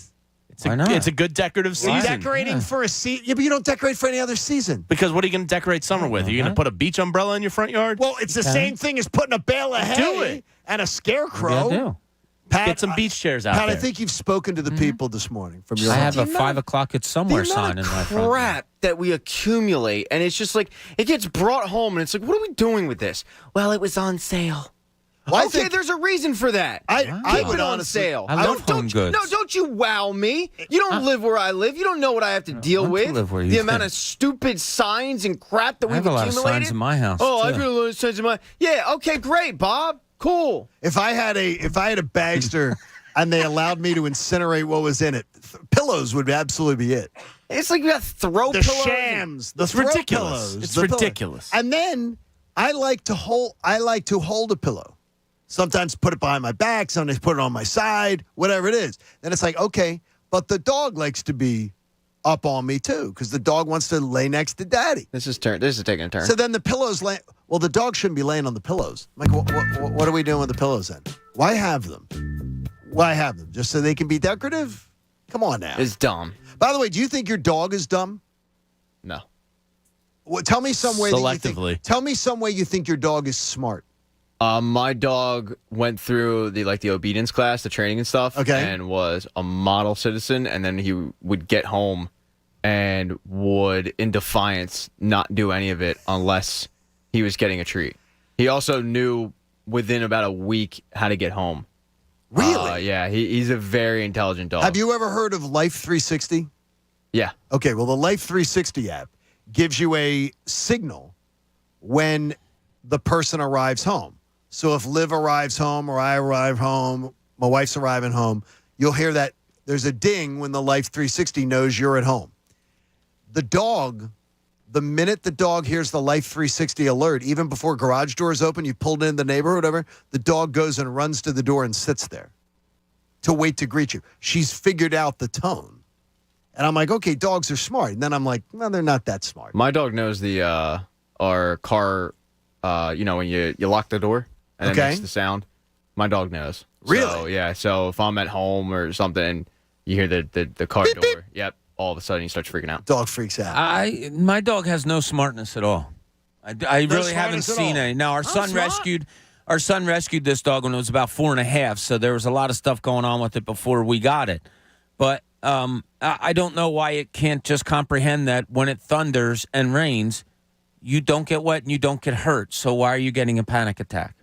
Why not? It's a good decorative You're season. decorating for a season. Yeah, but you don't decorate for any other season. Because what are you going to decorate summer with? Are you going to put a beach umbrella in your front yard? Well, it's the same thing as putting a bale of hay Do it. and a scarecrow. Yeah, I do. Pat, Get some beach chairs out Pat, there. I think you've spoken to the people this morning from your I house. have a 5 o'clock at somewhere the sign amount in of my front. crap that we accumulate, and it's just like it gets brought home, and it's like, what are we doing with this? Well, it was on sale. Well, Okay, there's a reason for that. I Keep would it on honestly- sale. I love Don't Home you- Goods. No, don't you wow me. You don't live where I live. You don't know what I have to deal want to with. live where you The amount live. of stupid signs and crap that I we've have a lot of accumulated. signs in my house. Oh, I've too. got a lot of signs in my. Yeah, okay, great, Bob. Cool. If I had a Bagster and they allowed me to incinerate what was in it, pillows would absolutely be it. It's like we got throw The pillows. shams, the It's throw ridiculous. pillows, It's the pillow. ridiculous. And then I like to hold a pillow. Sometimes put it behind my back, sometimes put it on my side, whatever it is. Then it's like, okay, but the dog likes to be up on me too because the dog wants to lay next to daddy. This is taking a turn. So then the pillows lay. Well, the dog shouldn't be laying on the pillows. I'm like, what are we doing with the pillows then? Why have them? Why have them? Just so they can be decorative? Come on now. It's dumb. By the way, do you think your dog is dumb? No. Well, tell me some way. That you Selectively. think, tell me some way you think your dog is smart. My dog went through the obedience class, the training and stuff, and was a model citizen. And then he would get home and would, in defiance, not do any of it unless he was getting a treat. He also knew within about a week how to get home. Really? Yeah, he's a very intelligent dog. Have you ever heard of Life 360? Yeah. Okay, well, the Life 360 app gives you a signal when the person arrives home. So if Liv arrives home or I arrive home, my wife's arriving home, you'll hear that there's a ding when the Life 360 knows you're at home. The dog, the minute the dog hears the Life 360 alert, even before garage doors open, you pulled in the neighborhood, whatever, the dog goes and runs to the door and sits there to wait to greet you. She's figured out the tone. And I'm like, okay, dogs are smart. And then I'm like, no, they're not that smart. My dog knows our car, when you lock the door and it makes the sound. My dog knows. Really? So, yeah. So if I'm at home or something and you hear the car Beep, door, beep. yep, all of a sudden he starts freaking out. Dog freaks out. My dog has no smartness at all. I really haven't seen any. Now, our son rescued this dog when it was about 4.5, so there was a lot of stuff going on with it before we got it. But I don't know why it can't just comprehend that when it thunders and rains, you don't get wet and you don't get hurt. So why are you getting a panic attack?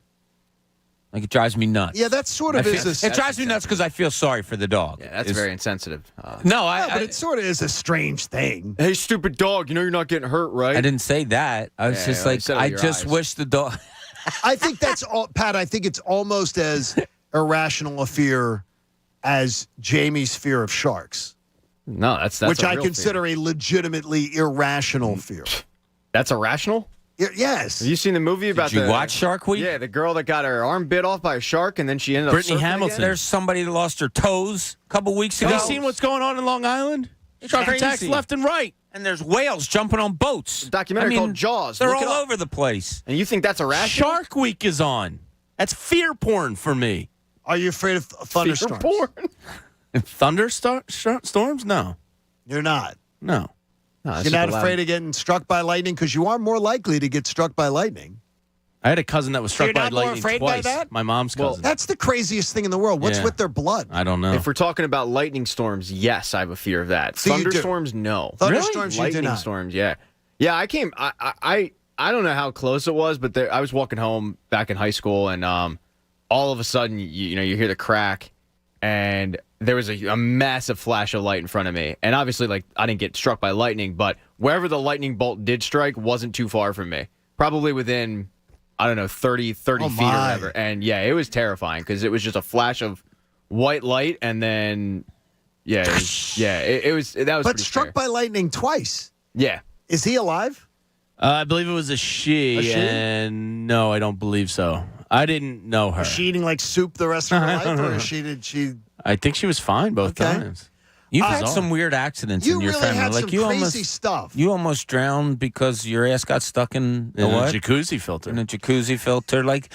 Like, it drives me nuts. Yeah, that sort of is. It drives me nuts because I feel sorry for the dog. Yeah, that's very insensitive. But it sort of is a strange thing. Hey, stupid dog, you know you're not getting hurt, right? I didn't say that. I was just like, I just wish the dog. I think that's all, Pat. I think it's almost as irrational a fear as Jamie's fear of sharks. No, that's which a I real consider a legitimately irrational fear. That's irrational? Yes. Have you seen the movie about Did you watch Shark Week? Yeah, the girl that got her arm bit off by a shark and then she ended up Brittany surfing Hamilton. again? There's somebody that lost her toes a couple weeks ago. Have you seen what's going on in Long Island? It's Shark crazy. attacks left and right. And there's whales jumping on boats. A documentary called Jaws. They're Look it all up. over the place. And you think that's irrational? Shark Week is on. That's fear porn for me. Are you afraid of thunderstorms? Fear porn? Thunderstorms? No. You're not. No. You're not afraid of getting struck by lightning because you are more likely to get struck by lightning. I had a cousin that was struck You're by not more lightning afraid twice. by that? My mom's cousin. That's the craziest thing in the world. What's Yeah. with their blood? I don't know. If we're talking about lightning storms, yes, I have a fear of that. So you do. Thunderstorms, no. Thunderstorms, you do Lightning not. storms, yeah. Yeah, I came. I don't know how close it was, but I was walking home back in high school, and all of a sudden, you hear the crack, and there was a massive flash of light in front of me. And obviously, like, I didn't get struck by lightning, but wherever the lightning bolt did strike wasn't too far from me. Probably within, I don't know, 30 feet or whatever. And yeah, it was terrifying because it was just a flash of white light, and then it was that was. But pretty struck scary. by lightning twice. Yeah. Is he alive? I believe it was a she, and no, I don't believe so. I didn't know her. Is she eating like soup the rest of her life, or did she? I think she was fine both times. You've had some weird accidents You in your really family. had Like some you crazy almost stuff. You almost drowned because your ass got stuck in In a what? jacuzzi filter. In a jacuzzi filter. Like,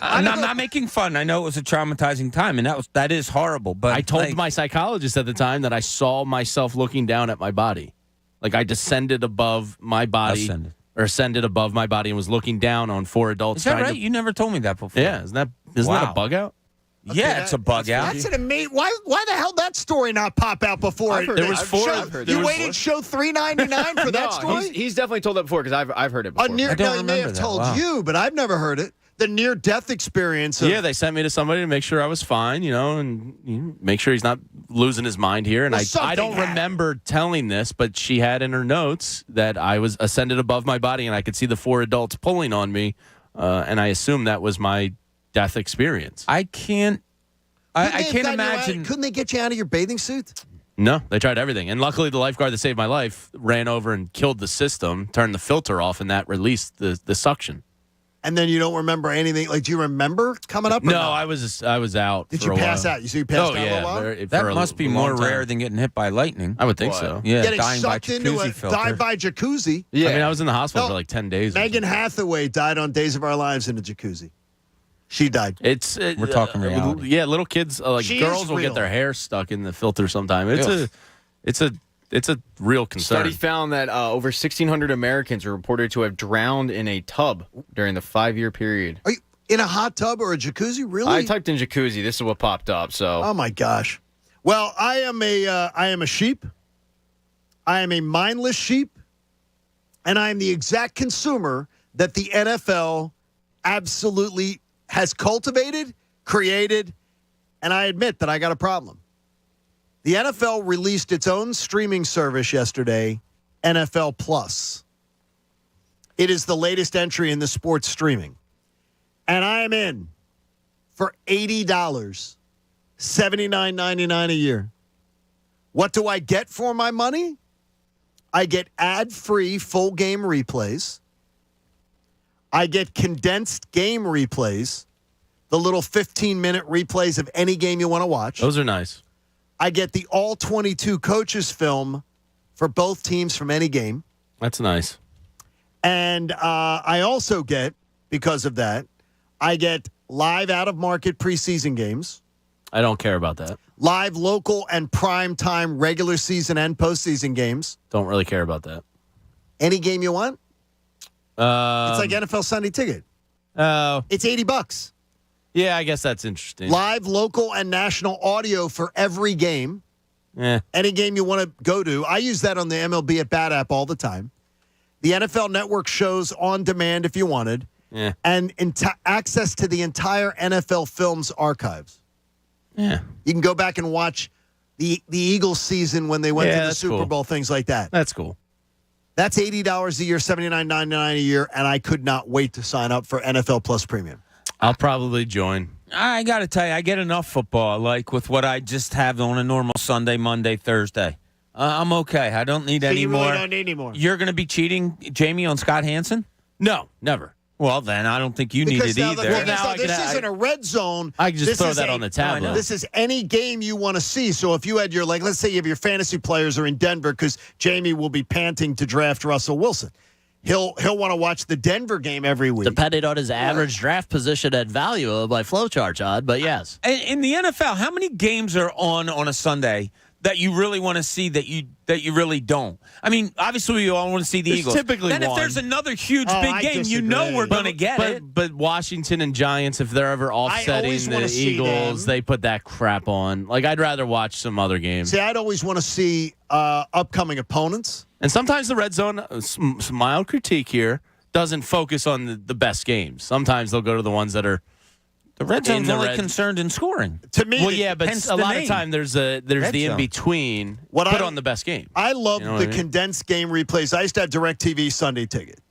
I'm not making fun. I know it was a traumatizing time, and that is horrible. But I told like, my psychologist at the time that I saw myself looking down at my body. Like I descended above my body. Ascended above my body and was looking down on four adults. Is that trying right? You never told me that before. Yeah, isn't that Wow. a bug out? Yeah, it's a bug out. That's an amazing. Why the hell did that story not pop out before? I've heard There it. was I've four- I've heard You it. waited show 399 for that story. He's definitely told that before because I've heard it before. He may have told you, but I've never heard it. The near-death experience. Yeah, they sent me to somebody to make sure I was fine, and make sure he's not losing his mind here. And Well, I don't something remember telling this, but she had in her notes that I was ascended above my body and I could see the four adults pulling on me, and I assumed that was my death experience. I can't. I can't gotten you out- imagine. Couldn't they get you out of your bathing suit? No, they tried everything. And luckily, the lifeguard that saved my life ran over and killed the system, turned the filter off, and that released the suction. And then you don't remember anything. Like, do you remember coming up? Or No, not? I was out. Did for you a pass while. out? You passed out yeah, a little while? That for a must be long more time. rare than getting hit by lightning. I would think so. Yeah, Getting dying by sucked into jacuzzi a filter. dive by jacuzzi. Yeah. I mean, I was in the hospital No, for like 10 days. or Megan something. Hathaway died on Days of Our Lives in a jacuzzi. She died. We're talking reality. Yeah, little kids, like She girls, is will real. get their hair stuck in the filter sometime. It's a real concern. Study found that over 1,600 Americans are reported to have drowned in a tub during the 5-year period. Are you in a hot tub or a jacuzzi? Really? I typed in jacuzzi. This is what popped up. So, Oh my gosh. Well, I am a sheep. I am a mindless sheep, and I am the exact consumer that the NFL absolutely has cultivated, created, and I admit that I got a problem. The NFL released its own streaming service yesterday, NFL Plus. It is the latest entry in the sports streaming. And I am in for $80, $79.99 a year. What do I get for my money? I get ad-free full game replays. I get condensed game replays, the little 15-minute replays of any game you want to watch. Those are nice. I get the all 22 coaches film for both teams from any game. That's nice. And I also get, because of that, I get live out-of-market preseason games. I don't care about that. Live local and prime time regular season and postseason games. Don't really care about that. Any game you want? It's like NFL Sunday Ticket. Oh. It's $80. Yeah, I guess that's interesting. Live, local, and national audio for every game. Yeah. Any game you want to go to. I use that on the MLB at Bat app all the time. The NFL Network shows on demand if you wanted. Yeah. And access to the entire NFL Films archives. Yeah. You can go back and watch the Eagles season when they went to the Super cool. Bowl, things like that. That's cool. That's $80 a year, $79.99 a year, and I could not wait to sign up for NFL Plus Premium. I'll probably join. I got to tell you, I get enough football, like with what I just have on a normal Sunday, Monday, Thursday. I'm okay. I don't need any you more. really don't need any more. You're going to be cheating, Jamie, on Scott Hansen? No, never. Well, then I don't think you need Because it now either. the thing is, this isn't a red zone. I can just This throw is that on the tablet. This is any game you want to see. So if you had your, like, let's say you have your fantasy players are in Denver because Jamie will be panting to draft Russell Wilson. He'll want to watch the Denver game every week. Depending on his average draft position and value of my flow chart, John, but yes. In the NFL, how many games are on a Sunday that you really want to see that you really don't? I mean, obviously we all want to see the There's Eagles. typically then one. if there's another huge big I game, you disagree. know we're going to get it. But Washington and Giants, if they're ever offsetting always wanna the see Eagles, them. they put that crap on. Like, I'd rather watch some other games. See, I'd always want to see upcoming opponents. And sometimes the red zone, some mild critique here, doesn't focus on the best games. Sometimes they'll go to the ones that are The red zone's the only red- concerned in scoring. To me, well, yeah, but hence a the lot name. of time there's the Red in zone. between. What put I- on the best game. I love You know what the I mean? condensed game replays. I used to have DirecTV Sunday Ticket.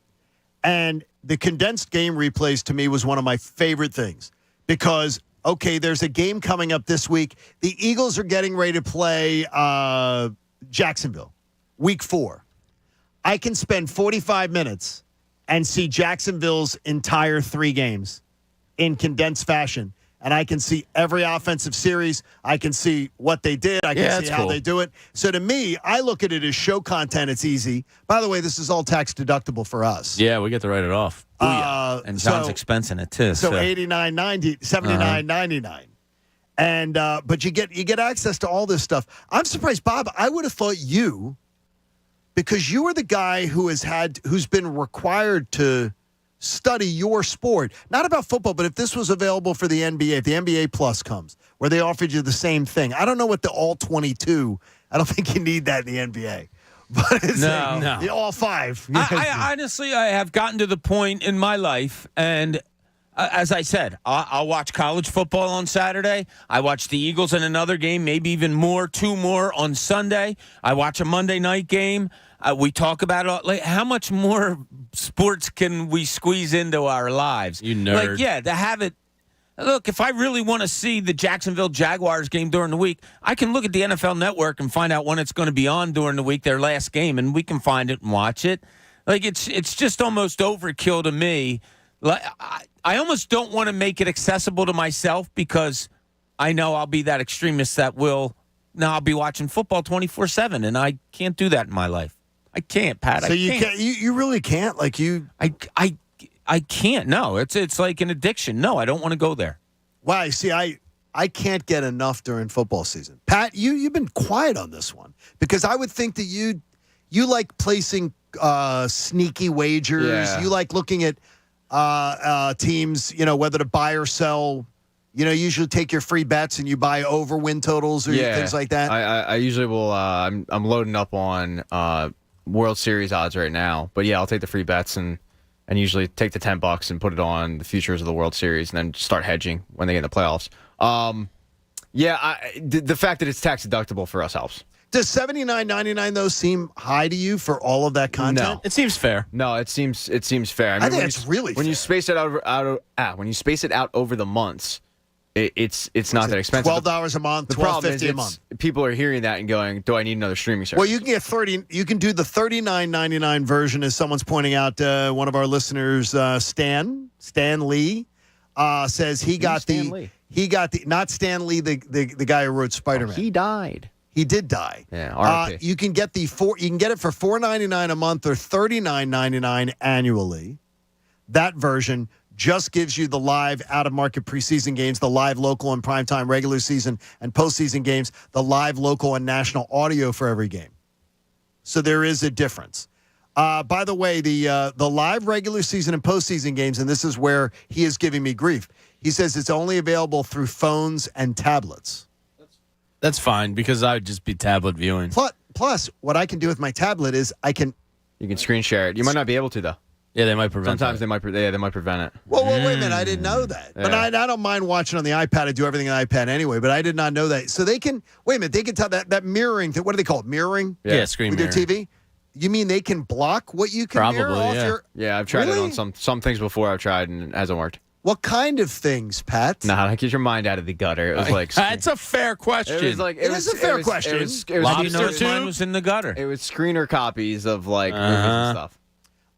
And the condensed game replays to me was one of my favorite things because, okay, there's a game coming up this week. The Eagles are getting ready to play Jacksonville, week 4. I can spend 45 minutes and see Jacksonville's entire 3 games in condensed fashion. And I can see every offensive series. I can see what they did. I can see that's how cool. they do it. So to me, I look at it as show content. It's easy. By the way, this is all tax deductible for us. Yeah, we get to write it off. And John's so- expensing it too. So $89.90, $79.99. And but you get access to all this stuff. I'm surprised, Bob. I would have thought you, because you are the guy who's been required to study your sport. Not about football, but if this was available for the NBA, if the NBA Plus comes, where they offered you the same thing. I don't know what the all 22. I don't think you need that in the NBA. But it's No. the all 5. I honestly, I have gotten to the point in my life, and as I said, I'll watch college football on Saturday. I watch the Eagles in another game, maybe even more, 2 more on Sunday. I watch a Monday night game. We talk about it. Like, how much more sports can we squeeze into our lives? You nerd. Like, yeah, to have it. Look, if I really want to see the Jacksonville Jaguars game during the week, I can look at the NFL Network and find out when it's going to be on during the week, their last game, and we can find it and watch it. Like, it's just almost overkill to me. Like, I almost don't want to make it accessible to myself because I know I'll be that extremist that will. Now I'll be watching football 24/7, and I can't do that in my life. I can't, Pat. So you can't. You really can't. Like you. I can't. No, it's like an addiction. No, I don't want to go there. Wow. See, I can't get enough during football season. Pat, you've been quiet on this one because I would think that you like placing sneaky wagers. Yeah. You like looking at teams, whether to buy or sell. You usually take your free bets and you buy over win totals or things like that. I usually will. I'm loading up on World Series odds right now, but yeah, I'll take the free bets and and usually take the $10 and put it on the futures of the World Series, and then start hedging when they get in the playoffs. The fact that it's tax deductible for us helps. Does $79.99 though seem high to you for all of that content? No. It seems fair. No, it seems fair. I think it's really when fair. you space it out when you space it out over the months, it's not that expensive. $12 a month, The problem is $12.50 a month. people are hearing that and going, "Do I need another streaming service?" Well, you can get 30. You can do the $39.99 version, as someone's pointing out. One of our listeners, Stan Lee, says he got the not Stan Lee, the guy who wrote Spider-Man. He died. He did die. Yeah, R.I.P. You can get it for $4.99 a month or $39.99 annually. That version just gives you the live out-of-market preseason games, the live local and primetime regular season and postseason games, the live local and national audio for every game. So there is a difference. By the way, the live regular season and postseason games, and this is where he is giving me grief. He says it's only available through phones and tablets. That's fine because I would just be tablet viewing. Plus, what I can do with my tablet is you can screen share it. You might not be able to though. Yeah, they might prevent. Sometimes they might prevent it. Well, wait a minute. I didn't know that. Yeah. But I don't mind watching on the iPad. I do everything on the iPad anyway. But I did not know that. So they can wait a minute. They can tell that mirroring. What do they call it? Mirroring? Yeah, screen with mirror. your TV. You mean they can block what you can mirror Probably, off yeah. your? Yeah, I've tried Really? it on some things before. I've tried and it hasn't worked. What kind of things, Pat? Nah, get your mind out of the gutter. It was like That's a fair question. It was like It is a fair question. It was Lobster you know, mine was in the gutter. It was screener copies of like movies and stuff.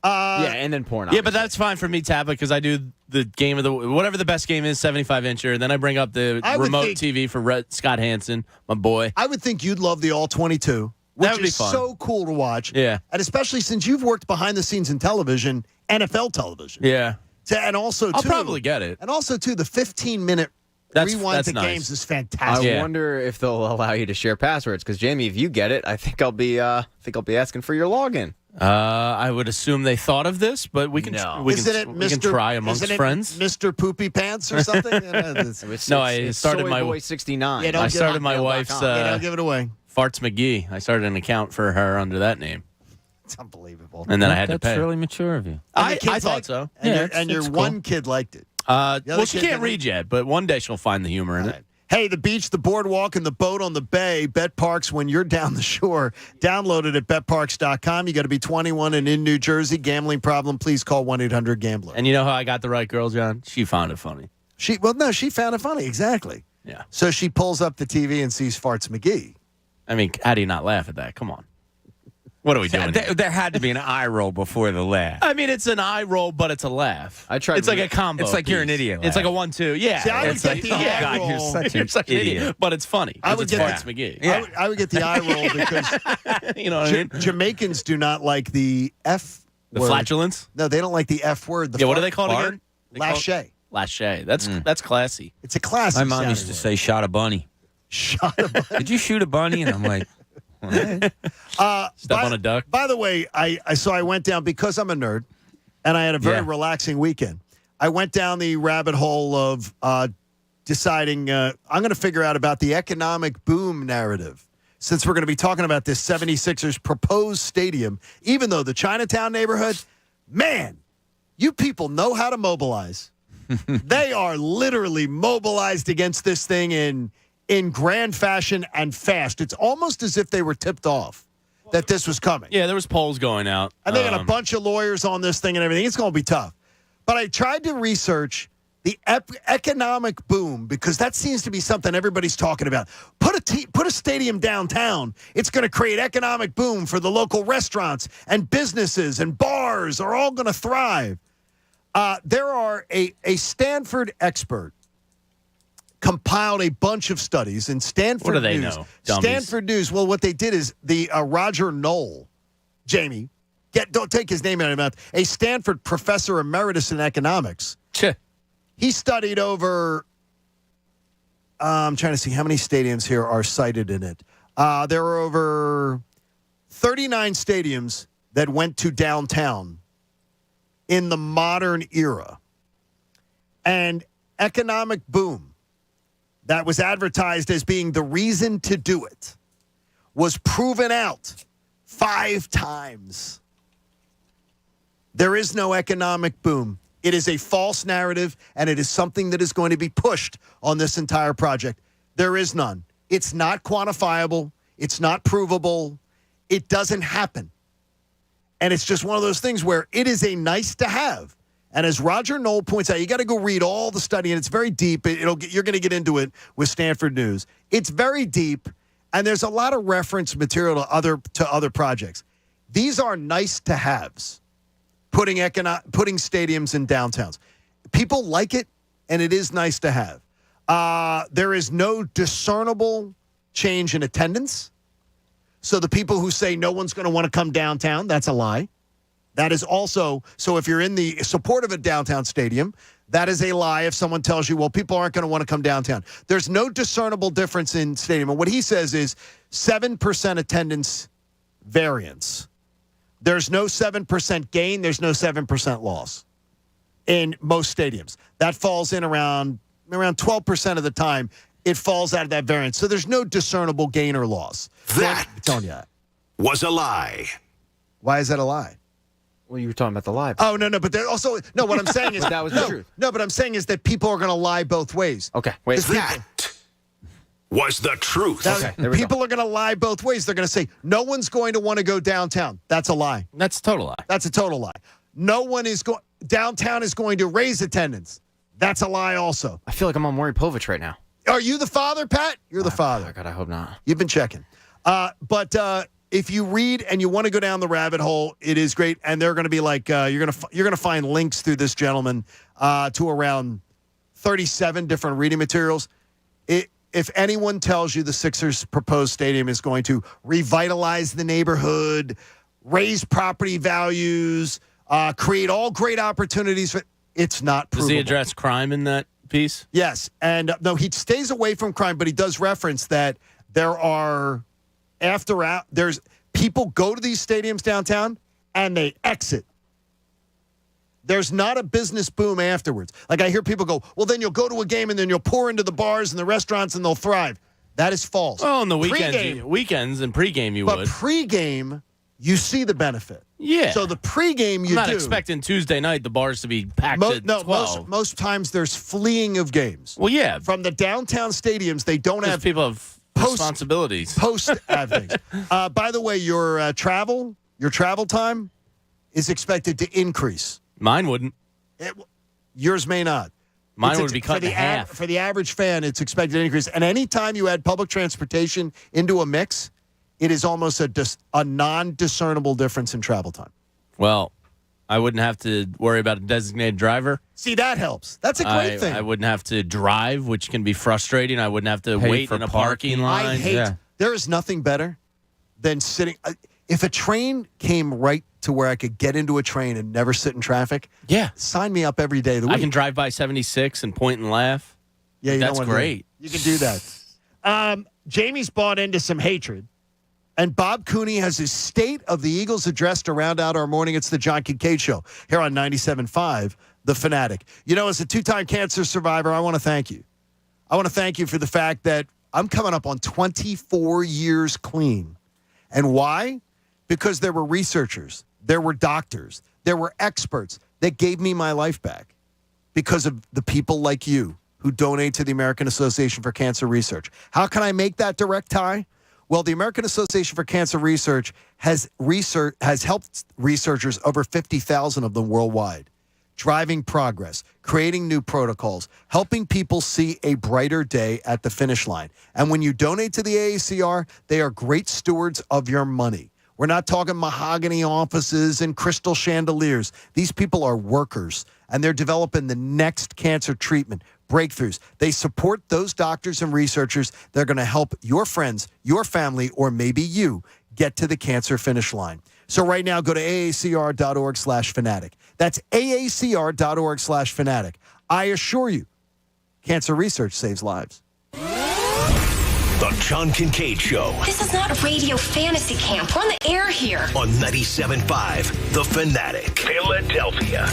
Yeah, and then porn. Yeah, but that's fine for me, tablet, because I do the game of the whatever the best game is, 75-incher. Then I bring up the remote TV for Scott Hansen, my boy. I would think you'd love the All 22, which That would be is fun. so cool to watch. Yeah. And especially since you've worked behind the scenes in television, NFL television. Yeah. And also, I'll too, probably get it. And also, too, the 15-minute rewind that's to nice. games is fantastic. I wonder if they'll allow you to share passwords. Because Jamie, if you get it, I think I'll be asking for your login. I would assume they thought of this, but we can we can try amongst friends. Mr. Poopy Pants or something? I started Soy my Boy 69. Yeah, I started my wife's don't give it away. Farts McGee. I started an account for her under that name. It's unbelievable. And then I had to pay. That's really mature of you. I kids thought liked so. And your one kid liked it. Well, she can't read yet, but one day she'll find the humor in it. Hey, the beach, the boardwalk, and the boat on the bay. Bet Parks when you're down the shore. Download it at betparks.com. You got to be 21 and in New Jersey. Gambling problem, please call 1-800-GAMBLER. And you know how I got the right girl, John? She found it funny. She found it funny. Exactly. Yeah. So she pulls up the TV and sees Farts McGee. I mean, how do you not laugh at that? Come on. What are we doing? There had to be an eye roll before the laugh. I mean, it's an eye roll, but it's a laugh. I tried. It's like a combo. It's like you're an idiot. It's like a 1-2. Yeah. See, I would It's get like, the oh, eye God, roll. You're such an idiot. But it's funny. I would it's get Farts the- McGee. I would get the eye roll because You know what I mean? Jamaicans do not like the F The word. flatulence? No, they don't like the F word. The Yeah, what do fart- they call it again? They call it- Lachey. Lachey. That's classy. It's a classic. My mom sounding used to word. say, "Shot a bunny." Shot a bunny. Did you shoot a bunny? And I'm like, Step on a duck. By the way, I went down because I'm a nerd, and I had a very relaxing weekend. I went down the rabbit hole of deciding I'm going to figure out about the economic boom narrative. Since we're going to be talking about this 76ers proposed stadium, even though the Chinatown neighborhood, man, you people know how to mobilize. They are literally mobilized against this thing in grand fashion and fast. It's almost as if they were tipped off that this was coming. Yeah, there was polls going out. And they got a bunch of lawyers on this thing and everything. It's going to be tough. But I tried to research the economic boom because that seems to be something everybody's talking about. Put a stadium downtown. It's going to create economic boom for the local restaurants and businesses and bars are all going to thrive. There are a Stanford expert compiled a bunch of studies in Stanford What do they News. know? Dummies. Stanford News. Well, what they did is the Roger Knoll, Jamie, don't take his name out of your mouth, a Stanford professor emeritus in economics. He studied over, I'm trying to see how many stadiums here are cited in it. There are over 39 stadiums that went to downtown in the modern era. And economic boom that was advertised as being the reason to do it was proven out 5 times. There is no economic boom. It is a false narrative, and it is something that is going to be pushed on this entire project. There is none. It's not quantifiable. It's not provable. It doesn't happen. And it's just one of those things where it is a nice to have. And as Roger Knoll points out, you got to go read all the study, and it's very deep. You're going to get into it with Stanford News. It's very deep, and there's a lot of reference material to other projects. These are nice to haves. Putting stadiums in downtowns. People like it, and it is nice to have. There is no discernible change in attendance. So the people who say no one's going to want to come downtown, that's a lie. That is also, so if you're in the support of a downtown stadium, that is a lie if someone tells you, well, people aren't going to want to come downtown. There's no discernible difference in stadium. And what he says is 7% attendance variance. There's no 7% gain. There's no 7% loss in most stadiums. That falls in around 12% of the time. It falls out of that variance. So there's no discernible gain or loss. That I'm telling you that. was a lie. Why is that a lie? Well, you were talking about the lie. Oh, no. But there also, no, what I'm saying is. But that was the truth. No, but I'm saying is that people are going to lie both ways. Okay, wait. That was the truth. Okay, there we go. People are going to lie both ways. They're going to say, no one's going to want to go downtown. That's a lie. That's a total lie. That's a total lie. No one is going, downtown is going to raise attendance. That's a lie also. I feel like I'm on Maury Povich right now. Are you the father, Pat? You're the father. Oh, God, I hope not. You've been checking. But if you read and you want to go down the rabbit hole, it is great. And they're going to be like, you're going to find links through this gentleman to around 37 different reading materials. If anyone tells you the Sixers' proposed stadium is going to revitalize the neighborhood, raise property values, create all great opportunities, it's not provable. Does he address crime in that piece? Yes. And no, he stays away from crime, but he does reference that there are, there's people go to these stadiums downtown and they exit. There's not a business boom afterwards. Like I hear people go, well, then you'll go to a game and then you'll pour into the bars and the restaurants and they'll thrive. That is false. Oh, on the weekends and pregame you would. But pregame, you see the benefit. Yeah. So the pregame you I'm not do. expecting Tuesday night the bars to be packed at 12. Most times there's fleeing of games. Well, yeah. From the downtown stadiums, they don't have people have responsibilities. Post-ad things. By the way, your travel time is expected to increase. Mine wouldn't. Yours may not. Mine would be cut in half. For the average fan, it's expected to increase. And anytime you add public transportation into a mix, it is almost a non-discernible difference in travel time. Well, I wouldn't have to worry about a designated driver. See, that helps. That's a great thing. I wouldn't have to drive, which can be frustrating. I wouldn't have to wait in a parking line. I hate. There is nothing better than sitting. If a train came right to where I could get into a train and never sit in traffic, sign me up every day of the week. I can drive by 76 and point and laugh. Yeah, that's great. You can do that. Jamie's bought into some hatred. And Bob Cooney has his State of the Eagles address to round out our morning. It's the John Kincade Show here on 97.5 The Fanatic. You know, as a two-time cancer survivor, I want to thank you. I want to thank you for the fact that I'm coming up on 24 years clean. And why? Because there were researchers, there were doctors, there were experts that gave me my life back because of the people like you who donate to the American Association for Cancer Research. How can I make that direct tie? Well, the American Association for Cancer Research has helped researchers, over 50,000 of them worldwide, driving progress, creating new protocols, helping people see a brighter day at the finish line. And when you donate to the AACR, they are great stewards of your money. We're not talking mahogany offices and crystal chandeliers. These people are workers, and they're developing the next cancer treatment breakthroughs. They support those doctors and researchers that are going to help your friends, your family, or maybe you get to the cancer finish line. So right now, go to aacr.org/fanatic. That's aacr.org/fanatic. I assure you, cancer research saves lives. The John Kincade Show. This is not radio fantasy camp. We're on the air here. On 97.5 The Fanatic, Philadelphia.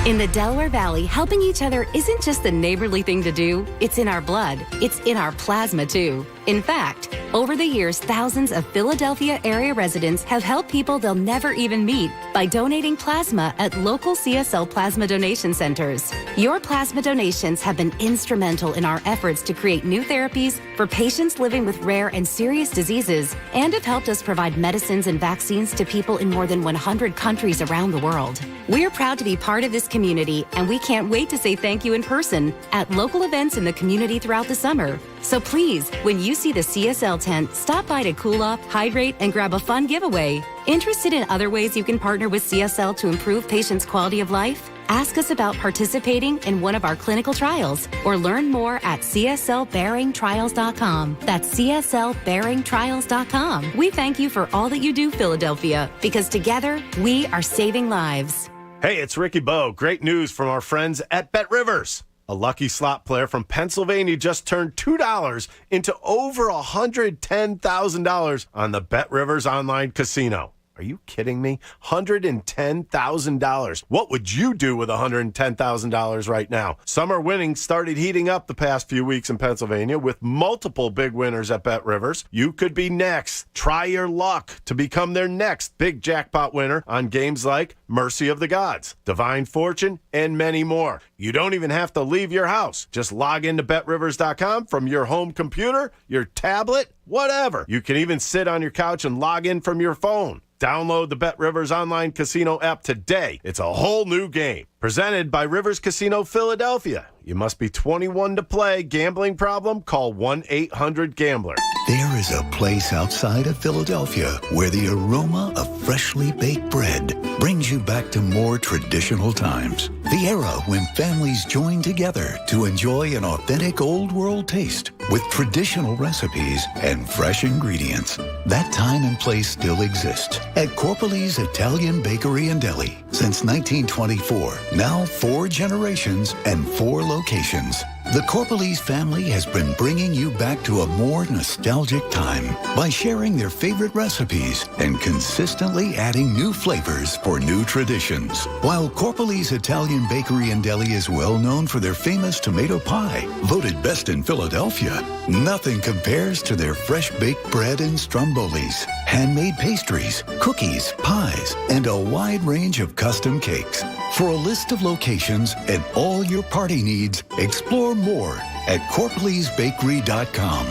In the Delaware Valley, helping each other isn't just the neighborly thing to do. It's in our blood. It's in our plasma, too. In fact, Over the years, thousands of Philadelphia area residents have helped people they'll never even meet by donating plasma at local CSL plasma donation centers. Your plasma donations have been instrumental in our efforts to create new therapies for patients living with rare and serious diseases and have helped us provide medicines and vaccines to people in more than 100 countries around the world. We're proud to be part of this community, and we can't wait to say thank you in person at local events in the community throughout the summer. So please, when you see the CSL tent, stop by to cool off, hydrate, and grab a fun giveaway. Interested in other ways you can partner with CSL to improve patients' quality of life? Ask us about participating in one of our clinical trials or learn more at cslbearingtrials.com. That's cslbearingtrials.com. We thank you for all that you do, Philadelphia, because together we are saving lives. Hey, it's Ricky Bo. Great news from our friends at Bet Rivers. A lucky slot player from Pennsylvania just turned $2 into over $110,000 on the Bet Rivers online casino. Are you kidding me? $110,000. What would you do with $110,000 right now? Summer winnings started heating up the past few weeks in Pennsylvania with multiple big winners at Bet Rivers. You could be next. Try your luck to become their next big jackpot winner on games like Mercy of the Gods, Divine Fortune, and many more. You don't even have to leave your house. Just log into BetRivers.com from your home computer, your tablet, whatever. You can even sit on your couch and log in from your phone. Download the Bet Rivers online casino app today. It's a whole new game. Presented by Rivers Casino Philadelphia. You must be 21 to play. Gambling problem? Call 1-800-GAMBLER. There is a place outside of Philadelphia where the aroma of freshly baked bread brings you back to more traditional times. The era when families joined together to enjoy an authentic old world taste with traditional recipes and fresh ingredients. That time and place still exists at Corpali's Italian Bakery and Deli since 1924. Now 4 generations and 4 locations. The Corpali's family has been bringing you back to a more nostalgic time by sharing their favorite recipes and consistently adding new flavors for new traditions. While Corpali's Italian Bakery and Deli is well known for their famous tomato pie, voted best in Philadelphia, nothing compares to their fresh baked bread and strombolis, handmade pastries, cookies, pies, and a wide range of custom cakes. For a list of locations and all your party needs, explore more at CorpalysBakery.com.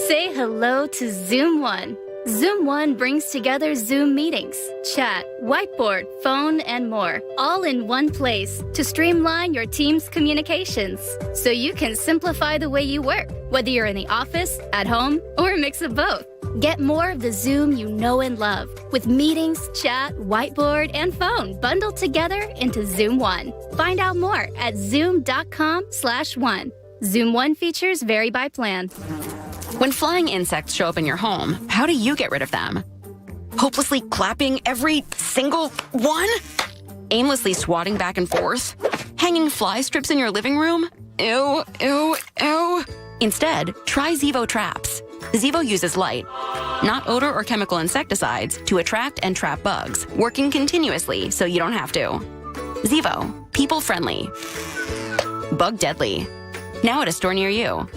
Say hello to Zoom One. Zoom One brings together Zoom meetings, chat, whiteboard, phone, and more, all in one place to streamline your team's communications so you can simplify the way you work, whether you're in the office, at home, or a mix of both. Get more of the Zoom you know and love with meetings, chat, whiteboard, and phone bundled together into Zoom One. Find out more at zoom.com/one. Zoom One features vary by plan. When flying insects show up in your home, how do you get rid of them? Hopelessly clapping every single one? Aimlessly swatting back and forth? Hanging fly strips in your living room? Ew, ew, ew. Instead, try Zevo Traps. Zevo uses light, not odor or chemical insecticides, to attract and trap bugs, working continuously so you don't have to. Zevo, people friendly, bug deadly. Now at a store near you.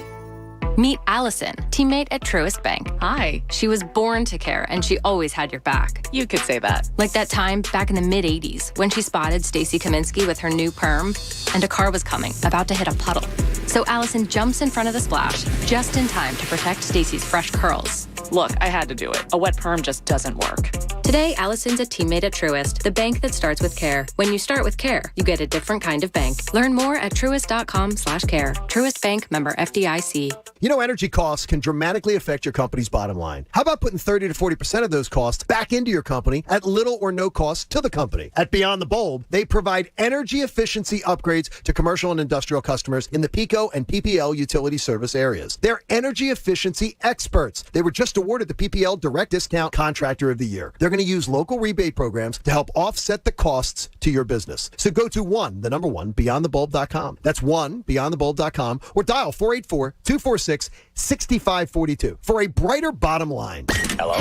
Meet Allison, teammate at Truist Bank. Hi. She was born to care, and she always had your back. You could say that. Like that time back in the mid-'80s when she spotted Stacy Kaminsky with her new perm, and a car was coming, about to hit a puddle. So Allison jumps in front of the splash, just in time to protect Stacy's fresh curls. Look, I had to do it. A wet perm just doesn't work. Today, Allison's a teammate at Truist, the bank that starts with care. When you start with care, you get a different kind of bank. Learn more at truist.com/care. Truist Bank, member FDIC. You know, energy costs can dramatically affect your company's bottom line. How about putting 30 to 40% of those costs back into your company at little or no cost to the company? At Beyond the Bulb, they provide energy efficiency upgrades to commercial and industrial customers in the PECO and PPL utility service areas. They're energy efficiency experts. They were just awarded the PPL Direct Discount Contractor of the Year. They're going to use local rebate programs to help offset the costs to your business. So go to beyondthebulb.com. That's beyondthebulb.com, or dial 484-246-6542 for a brighter bottom line. Hello?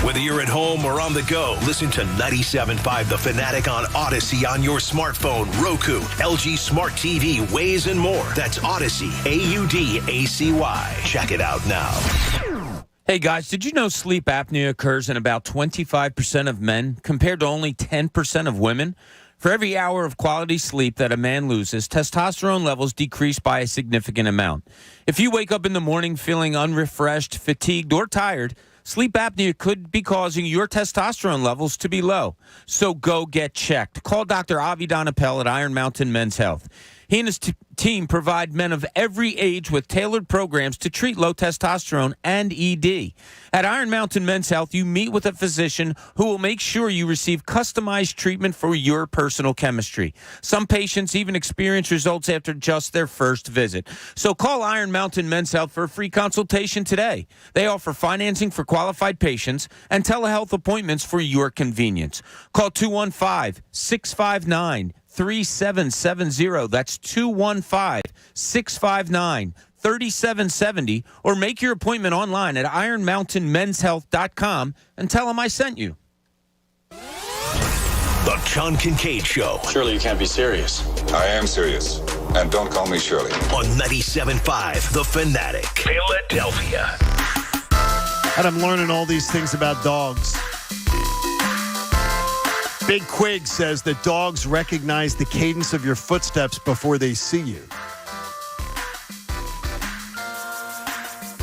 Whether you're at home or on the go, listen to 97.5 The Fanatic on Odyssey on your smartphone, Roku, LG Smart TV, Waze, and more. That's Odyssey, AUDACY. Check it out now. Hey, guys, did you know sleep apnea occurs in about 25% of men compared to only 10% of women? For every hour of quality sleep that a man loses, testosterone levels decrease by a significant amount. If you wake up in the morning feeling unrefreshed, fatigued, or tired, sleep apnea could be causing your testosterone levels to be low. So go get checked. Call Dr. Avi Donapel at Iron Mountain Men's Health. He and his team provide men of every age with tailored programs to treat low testosterone and ED. At Iron Mountain Men's Health, you meet with a physician who will make sure you receive customized treatment for your personal chemistry. Some patients even experience results after just their first visit. So call Iron Mountain Men's Health for a free consultation today. They offer financing for qualified patients and telehealth appointments for your convenience. Call 215-659-3770. That's 215-659-3770. Or make your appointment online at ironmountainmenshealth.com and tell them I sent you. The John Kincade Show. Surely you can't be serious. I am serious. And don't call me Shirley. On 97.5 The Fanatic, Philadelphia. And I'm learning all these things about dogs. Big Quig says that dogs recognize the cadence of your footsteps before they see you.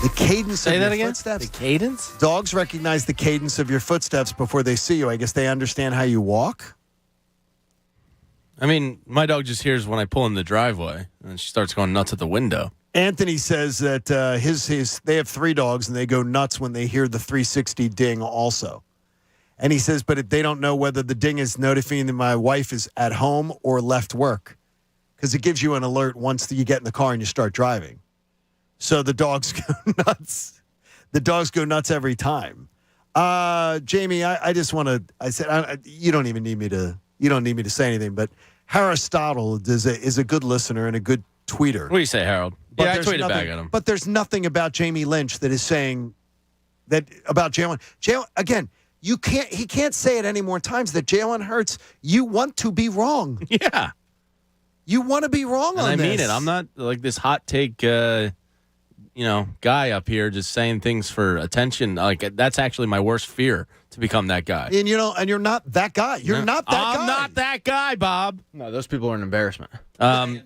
The cadence of your footsteps? The cadence? Dogs recognize the cadence of your footsteps before they see you. I guess they understand how you walk. I mean, my dog just hears when I pull in the driveway, and she starts going nuts at the window. Anthony says that they have 3 dogs, and they go nuts when they hear the 360 ding also. And he says, but they don't know whether the ding is notifying that my wife is at home or left work, because it gives you an alert once you get in the car and you start driving. So the dogs go nuts. The dogs go nuts every time. Jamie, I just want to. I said you don't even need me to. You don't need me to say anything. But Aristotle is a good listener and a good tweeter. What do you say, Harold? But I tweeted back at him. But there's nothing about Jamie Lynch that is saying that about Jalen. Jalen again. He can't say it any more times that Jalen Hurts, you want to be wrong. Yeah. You want to be wrong on this. I mean it. I'm not like this hot take, guy up here just saying things for attention. Like, that's actually my worst fear, to become that guy. And you're not that guy. You're not that guy. I'm not that guy, Bob. No, those people are an embarrassment. I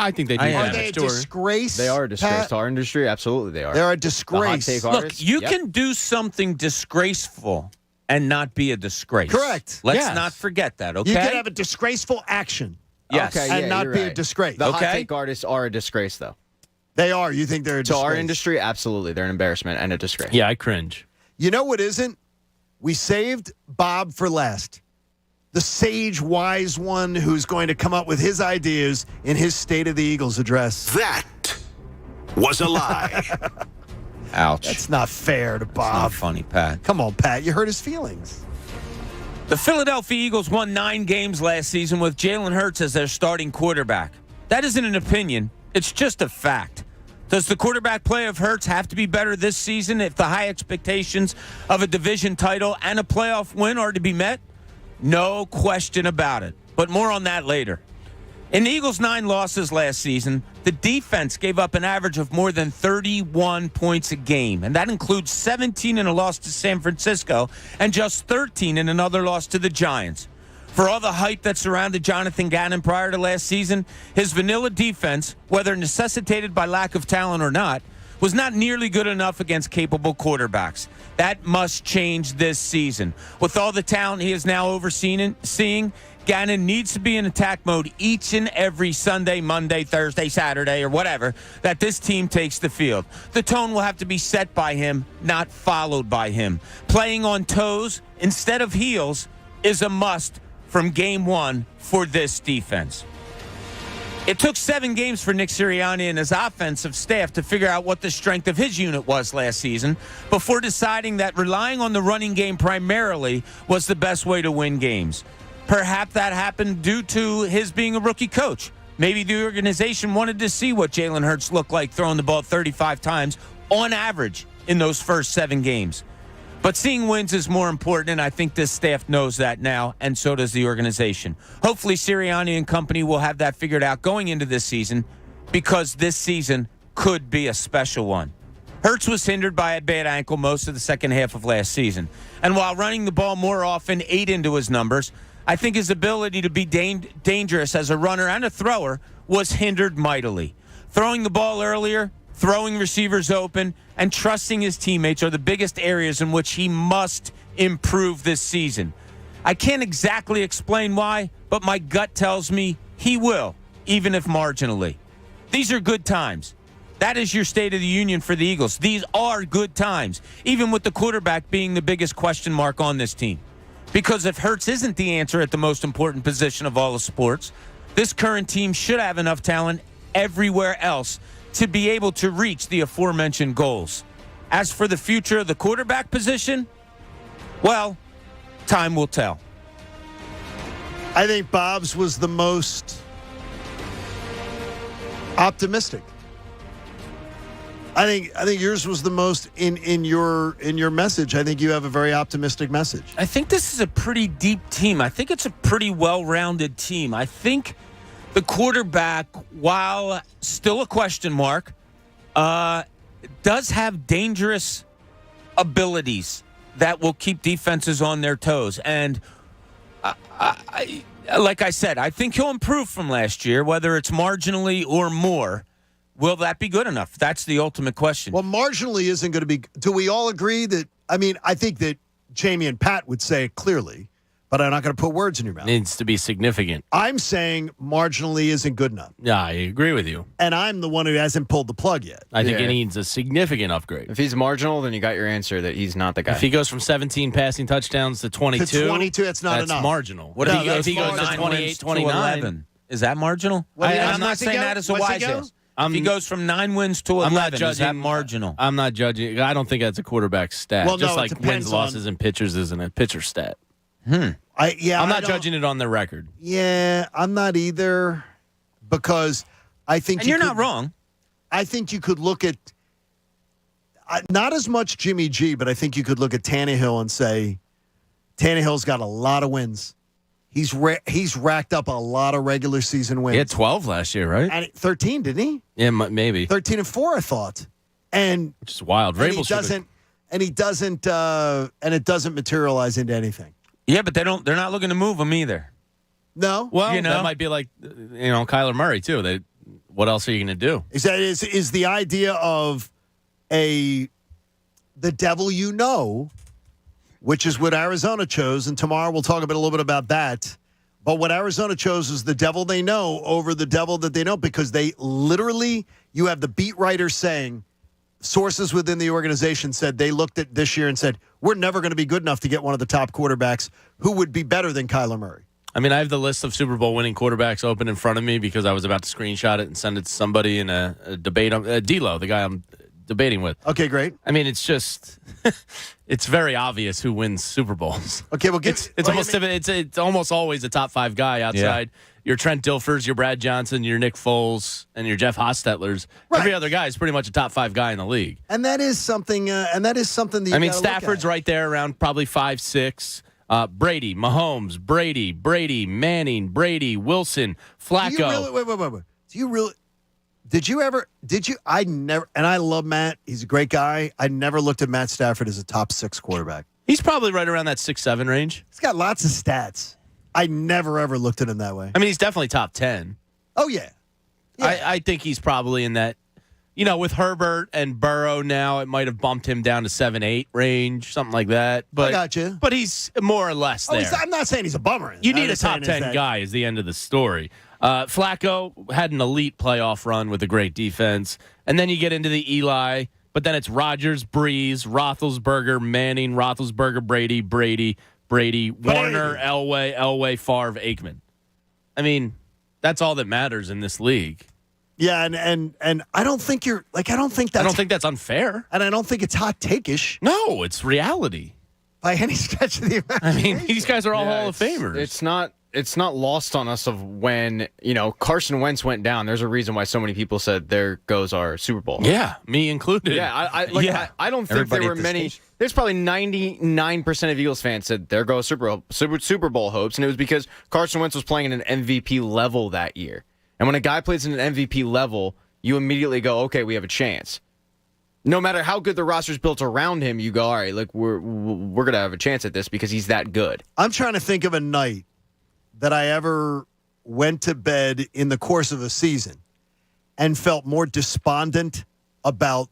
think they do. Are they a disgrace? They are a disgrace to our industry. Absolutely, they are. They're a disgrace. The hot take Look, artists, you can do something disgraceful and not be a disgrace. Correct. Let's not forget that, okay? You can have a disgraceful action. Yes. Okay, and not be a disgrace. The hot take artists are a disgrace, though. They are. You think they're a disgrace? To our industry, absolutely. They're an embarrassment and a disgrace. Yeah, I cringe. You know what isn't? We saved Bob for last. The sage, wise one who's going to come up with his ideas in his State of the Eagles address. That was a lie. Ouch. That's not fair to Bob. That's not funny, Pat. Come on, Pat. You hurt his feelings. The Philadelphia Eagles won 9 games last season with Jalen Hurts as their starting quarterback. That isn't an opinion. It's just a fact. Does the quarterback play of Hurts have to be better this season if the high expectations of a division title and a playoff win are to be met? No question about it. But more on that later. In the Eagles' 9 losses last season, the defense gave up an average of more than 31 points a game, and that includes 17 in a loss to San Francisco and just 13 in another loss to the Giants. For all the hype that surrounded Jonathan Gannon prior to last season, his vanilla defense, whether necessitated by lack of talent or not, was not nearly good enough against capable quarterbacks. That must change this season. With all the talent he is now seeing, Gannon needs to be in attack mode each and every Sunday, Monday, Thursday, Saturday, or whatever that this team takes the field. The tone will have to be set by him, not followed by him. Playing on toes instead of heels is a must from game 1 for this defense. It took 7 games for Nick Sirianni and his offensive staff to figure out what the strength of his unit was last season before deciding that relying on the running game primarily was the best way to win games. Perhaps that happened due to his being a rookie coach. Maybe the organization wanted to see what Jalen Hurts looked like throwing the ball 35 times on average in those first 7 games. But seeing wins is more important, and I think this staff knows that now, and so does the organization. Hopefully Sirianni and company will have that figured out going into this season, because this season could be a special one. Hurts was hindered by a bad ankle most of the second half of last season. And while running the ball more often ate into his numbers, I think his ability to be dangerous as a runner and a thrower was hindered mightily. Throwing the ball earlier, throwing receivers open, and trusting his teammates are the biggest areas in which he must improve this season. I can't exactly explain why, but my gut tells me he will, even if marginally. These are good times. That is your State of the Union for the Eagles. These are good times, even with the quarterback being the biggest question mark on this team. Because if Hurts isn't the answer at the most important position of all of sports, this current team should have enough talent everywhere else to be able to reach the aforementioned goals. As for the future of the quarterback position, well, time will tell. I think Bob's was the most optimistic. I think yours was the most in your message. I think you have a very optimistic message. I think this is a pretty deep team. I think it's a pretty well-rounded team. I think the quarterback, while still a question mark, does have dangerous abilities that will keep defenses on their toes. And like I said, I think he'll improve from last year, whether it's marginally or more. Will that be good enough? That's the ultimate question. Well, marginally isn't going to be. Do we all agree that? I mean, I think that Jamie and Pat would say it clearly, but I'm not going to put words in your mouth. Needs to be significant. I'm saying marginally isn't good enough. Yeah, I agree with you. And I'm the one who hasn't pulled the plug yet. I think he needs a significant upgrade. If he's marginal, then you got your answer that he's not the guy. If he goes from 17 passing touchdowns to 22, that's not enough. That's marginal. What if he goes to 28, 29? Is that marginal? I'm not saying that as a wise ass. If he goes from 9 wins to 11, is that marginal? I'm not judging. I don't think that's a quarterback stat. Well, just no, like wins, losses, and pitchers isn't a pitcher stat. I'm not judging it on their record. Yeah, I'm not either, because I think you're not wrong. I think you could look at not as much Jimmy G, but I think you could look at Tannehill and say Tannehill's got a lot of wins. He's racked up a lot of regular season wins. He had 12 last year, right? And 13, didn't he? Yeah, maybe 13-4, I thought. And which is wild. And it doesn't materialize into anything. Yeah, but they're not looking to move him either. No. Well, that might be like Kyler Murray too. What else are you going to do? Is the idea of the devil you know, which is what Arizona chose, and tomorrow we'll talk a little bit about that. But what Arizona chose is the devil they know over the devil that they know, because they literally, you have the beat writers saying, sources within the organization said they looked at this year and said, we're never going to be good enough to get one of the top quarterbacks who would be better than Kyler Murray. I mean, I have the list of Super Bowl winning quarterbacks open in front of me because I was about to screenshot it and send it to somebody in a debate. D'Lo, the guy I'm debating with. Okay, great. I mean, it's just, it's very obvious who wins Super Bowls. Okay, well, it's almost always a top 5 guy outside your Trent Dilfers, your Brad Johnson, your Nick Foles, and your Jeff Hostetlers. Right. Every other guy is pretty much a top 5 guy in the league. And that is something. That you Stafford's right there around probably 5, 6. Brady, Mahomes, Brady, Manning, Brady, Wilson, Flacco. Wait. I never, and I love Matt. He's a great guy. I never looked at Matt Stafford as a top 6 quarterback. He's probably right around that 6-7 range. He's got lots of stats. I never, ever looked at him that way. I mean, he's definitely top 10. Oh, yeah. I think he's probably in that, with Herbert and Burrow now, it might have bumped him down to 7-8 range, something like that. But, I got you. But he's more or less there. I'm not saying he's a bummer. You need a top 10 guy is the end of the story. Flacco had an elite playoff run with a great defense. And then you get into the Eli, but then it's Rodgers, Breeze, Roethlisberger, Manning, Roethlisberger, Brady, Warner, Elway, Favre, Aikman. I mean, that's all that matters in this league. Yeah, and I don't think that's unfair. And I don't think it's hot take-ish. No, it's reality. By any stretch of the imagination. I mean, these guys are all Hall of Famers. It's not lost on us of when, Carson Wentz went down. There's a reason why so many people said there goes our Super Bowl. Yeah, me included. Yeah, I don't think there were many. There's probably 99% of Eagles fans said there goes Super Bowl hopes, and it was because Carson Wentz was playing at an MVP level that year. And when a guy plays at an MVP level, you immediately go, okay, we have a chance. No matter how good the roster's built around him, you go, all right, like we're going to have a chance at this because he's that good. I'm trying to think of a night that I ever went to bed in the course of a season and felt more despondent about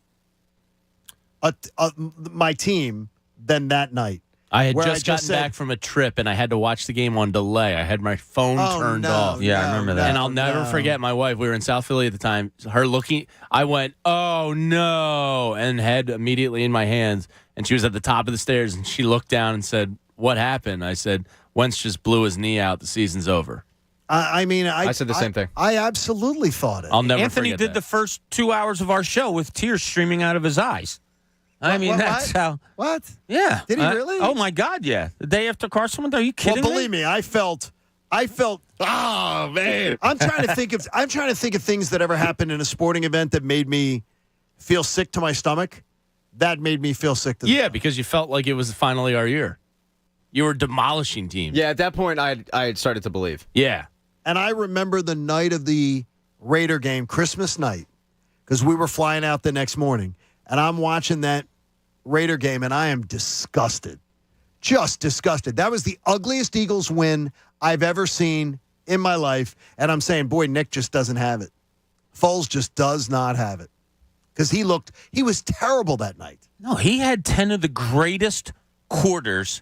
my team than that night. I had just gotten back from a trip, and I had to watch the game on delay. I had my phone turned off. Yeah, I remember that. And I'll never forget my wife. We were in South Philly at the time. Her looking, I went, oh, no, and head immediately in my hands. And she was at the top of the stairs, and she looked down and said, what happened? I said, Wentz just blew his knee out. The season's over. I mean, I said the same thing. I absolutely thought it. I'll never Anthony forget did that. the first 2 hours of our show with tears streaming out of his eyes. I mean, that's how. What? Yeah. Did he really? Oh, my God, yeah. The day after Carson went, are you kidding Well, believe me, I felt. Oh man! I'm trying to think of things that ever happened in a sporting event that made me feel sick to my stomach. That made me feel sick to. Yeah, because you felt like it was finally our year. You were demolishing teams. Yeah, at that point, I had started to believe. Yeah. And I remember the night of the Raider game, Christmas night, because we were flying out the next morning, and I'm watching that Raider game, and I am disgusted. Just disgusted. That was the ugliest Eagles win I've ever seen in my life, and I'm saying, boy, Nick just doesn't have it. Foles just does not have it. Because he was terrible that night. No, he had 10 of the greatest quarters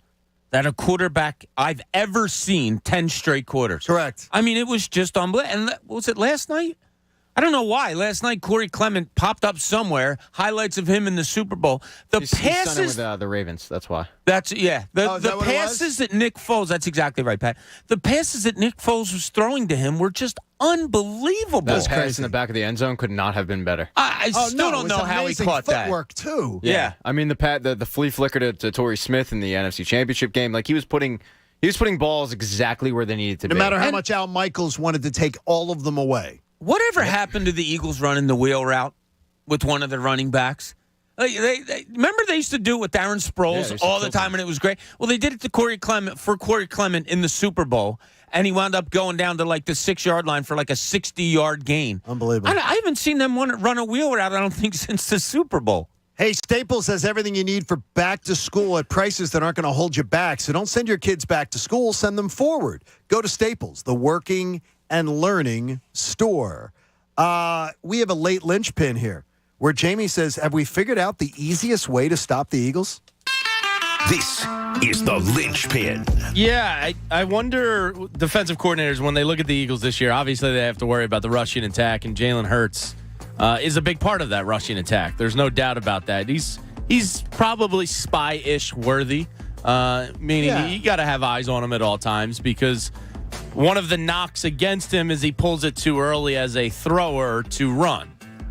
that a quarterback I've ever seen, 10 straight quarters. Correct. I mean, it was just unbelievable. And was it last night? I don't know why. Last night, Corey Clement popped up somewhere, highlights of him in the Super Bowl. He's signing with the Ravens, that's why. That's, yeah. The passes that Nick Foles, that's exactly right, Pat. The passes that Nick Foles was throwing to him were just unbelievable. That pass in the back of the end zone could not have been better. I still don't know how he caught that. Footwork, too. Yeah. I mean, the flea flicker to Torrey Smith in the NFC Championship game, like he was putting balls exactly where they needed to be. No matter how much Al Michaels wanted to take all of them away. Whatever happened to the Eagles running the wheel route with one of the running backs? Remember they used to do it with Darren Sproles all the time, and it was great. Well, they did it to Corey Clement in the Super Bowl, and he wound up going down to like the 6-yard line for like a 60-yard gain. Unbelievable. I haven't seen them run a wheel route, I don't think, since the Super Bowl. Hey, Staples has everything you need for back to school at prices that aren't going to hold you back. So don't send your kids back to school, send them forward. Go to Staples, the working and learning store. We have a late linchpin here where Jamie says, have we figured out the easiest way to stop the Eagles? This is the linchpin. Yeah, I wonder, defensive coordinators, when they look at the Eagles this year, obviously they have to worry about the rushing attack, and Jalen Hurts is a big part of that rushing attack. There's no doubt about that. He's probably spy-ish worthy, meaning you got to have eyes on him at all times, because one of the knocks against him is he pulls it too early as a thrower to run.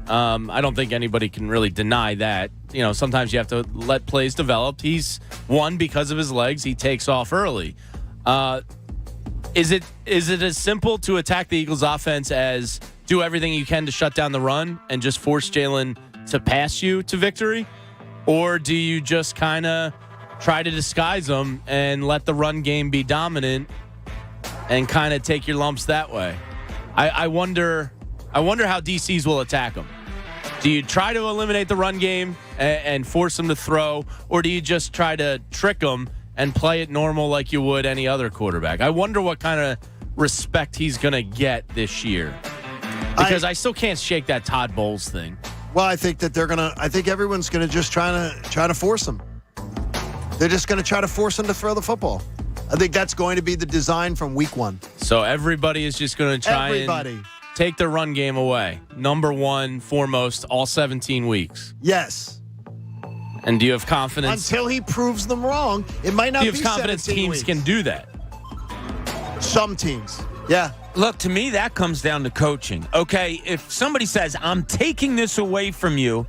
I don't think anybody can really deny that. You know, sometimes you have to let plays develop. He's one because of his legs. He takes off early. Is it as simple to attack the Eagles' offense as do everything you can to shut down the run and just force Jalen to pass you to victory? Or do you just kind of try to disguise them and let the run game be dominant and kind of take your lumps that way? I wonder how DCs will attack them. Do you try to eliminate the run game and force them to throw, or do you just try to trick them and play it normal like you would any other quarterback? I wonder what kind of respect he's going to get this year, because I still can't shake that Todd Bowles thing. Well, I think that I think everyone's going to just try to force them. They're just going to try to force them to throw the football. I think that's going to be the design from week one. So everybody is just going to try and take the run game away. Number one, foremost, all 17 weeks. Yes. And do you have confidence? Until he proves them wrong, it might not be 17 weeks. Do you have confidence teams can do that? Some teams, yeah. Look, to me, that comes down to coaching. Okay, if somebody says, I'm taking this away from you,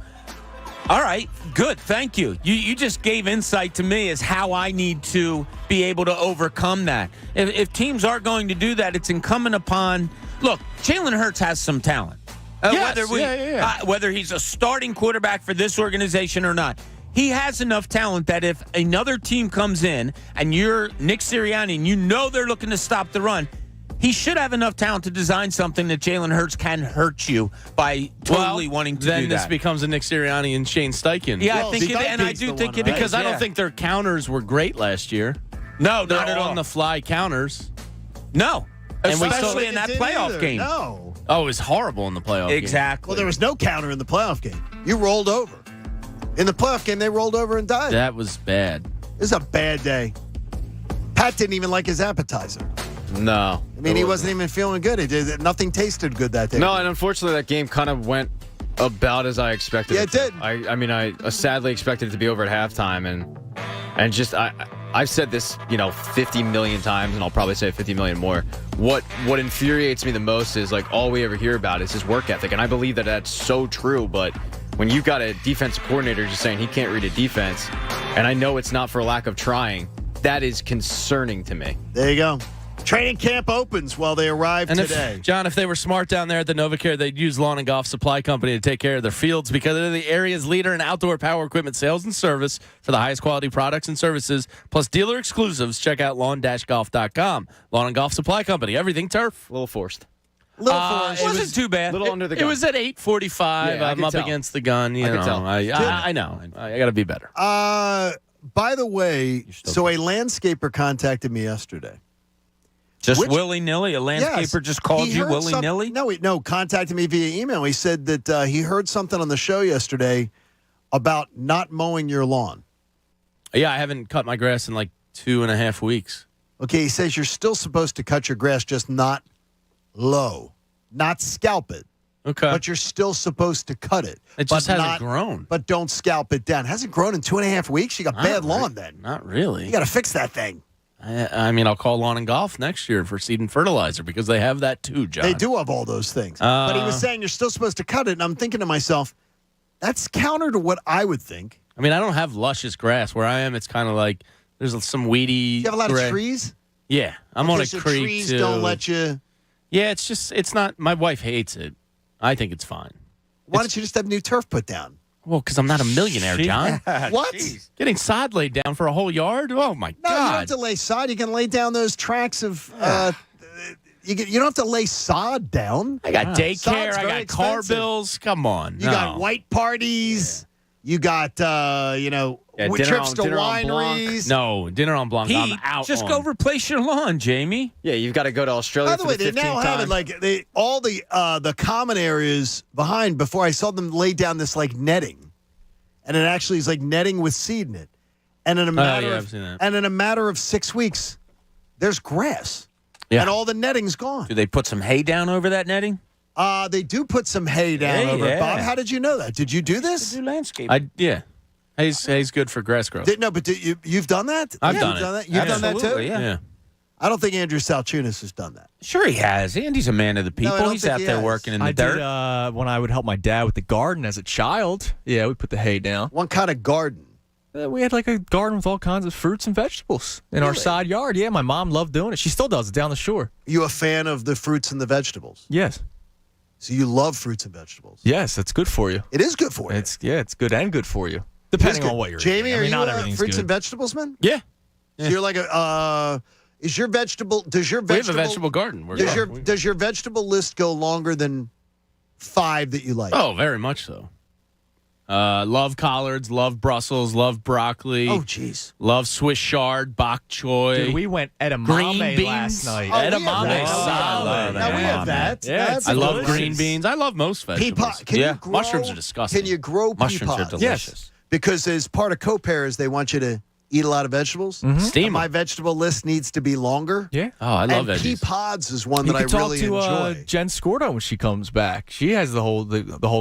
all right, good, thank you. You just gave insight to me as how I need to be able to overcome that. If teams are going to do that, it's incumbent upon... Look, Jalen Hurts has some talent. Whether he's a starting quarterback for this organization or not, he has enough talent that if another team comes in and you're Nick Sirianni and you know they're looking to stop the run, He should have enough talent to design something that Jalen Hurts can hurt you by totally wanting to do that. Then this becomes a Nick Sirianni and Shane Steichen. Yeah, I think I do think it is. Because I don't think their counters were great last year. No, they're not at all. on the fly counters. No. And Especially in that playoff game. No. Oh, it was horrible in the playoff game. Exactly. Well, there was no counter in the playoff game. You rolled over. In the playoff game, they rolled over and died. That was bad. It was a bad day. Pat didn't even like his appetizer. No. I mean, he wasn't even feeling good. Nothing tasted good that day. No, and unfortunately, that game kind of went about as I expected. Yeah, it did. I mean, I sadly expected it to be over at halftime, and just I've said this, 50 million times, and I'll probably say 50 million more. What infuriates me the most is like all we ever hear about is his work ethic, and I believe that that's so true. But when you've got a defensive coordinator just saying he can't read a defense, and I know it's not for lack of trying, that is concerning to me. There you go. Training camp opens while they arrive today. If they were smart down there at the NovaCare, they'd use Lawn and Golf Supply Company to take care of their fields because they're the area's leader in outdoor power equipment sales and service for the highest quality products and services, plus dealer exclusives. Check out lawn-golf.com. Lawn and Golf Supply Company, everything turf. A little forced. It wasn't too bad. A little under the gun. It was at 8:45. Yeah, I'm up against the gun. I can tell. I know. I got to be better. By the way, so a landscaper contacted me yesterday. Just willy-nilly? A landscaper just called you willy-nilly? No, contacted me via email. He said that he heard something on the show yesterday about not mowing your lawn. Yeah, I haven't cut my grass in like 2.5 weeks. Okay, he says you're still supposed to cut your grass, just not low, not scalp it. Okay. But you're still supposed to cut it. It just hasn't grown. But don't scalp it down. It hasn't grown in 2.5 weeks? You got bad lawn then. Not really. You got to fix that thing. I mean, I'll call Lawn and Golf next year for seed and fertilizer because they have that too, John. They do have all those things. But he was saying you're still supposed to cut it, and I'm thinking to myself, that's counter to what I would think. I mean, I don't have luscious grass. Where I am, it's kind of like there's some weedy. You have a lot of trees? Yeah. I'm on a so creek, trees too. don't let you... Yeah, it's not... My wife hates it. I think it's fine. Why don't you just have new turf put down? Well, because I'm not a millionaire, John. What? Jeez. Getting sod laid down for a whole yard? Oh, my No, God. you don't have to lay sod. You can lay down those tracks of... you don't have to lay sod down. I got daycare. Sod's I very got car expensive. bills. Come on. You got white parties. You got, trips to wineries. No, dinner on Blanc. I'm out just on. go replace your lawn, Jamie. Yeah, you've got to go to Australia By the for way, the 15th they now have it all the common areas behind. Before I saw them lay down this like netting, and it actually is like netting with seed in it. And in a I've seen that. in a matter of 6 weeks, there's grass, and all the netting's gone. Do they put some hay down over that netting? They do put some hay down over it. Bob, how did you know that? Did you do this? Do landscape. Yeah. Hay's good for grass growth. But you've done that? I've done that. it. You've done that too? Absolutely, yeah. I don't think Andrew Salchunas has done that. Sure he has. Andy's a man of the people. don't He's think out he there has. working in the I dirt. did when I would help my dad with the garden as a child. Yeah, we put the hay down. What kind of garden? We had like a garden with all kinds of fruits and vegetables in our side yard. Yeah, my mom loved doing it. She still does it down the shore. You a fan of the fruits and the vegetables? Yes. So you love fruits and vegetables? Yes, it's good for you. It is good for you. It's good and good for you, depending on what you're Jamie, eating. I mean, are not you everything's fruits good. and vegetables man? Yeah. So you're like does your vegetable We have a vegetable garden. Does your vegetable list go longer than 5 that you like? Oh, very much so. Love collards, love Brussels, love broccoli. Oh, jeez. Love Swiss chard, bok choy. Dude, we went edamame green beans last night. Edamame. Now we have that. Yeah, That's I love delicious. green beans. I love most Pea vegetables. pod. Can you grow, mushrooms are disgusting. Can you grow pea Mushrooms are pods? delicious. Yes. Because as part of co-parents, they want you to eat a lot of vegetables. Steam And my vegetable list needs to be longer. Yeah. Oh, I love and pea veggies. pods is one You that I could talk really to enjoy. Jen Scordo when she comes back. She has the whole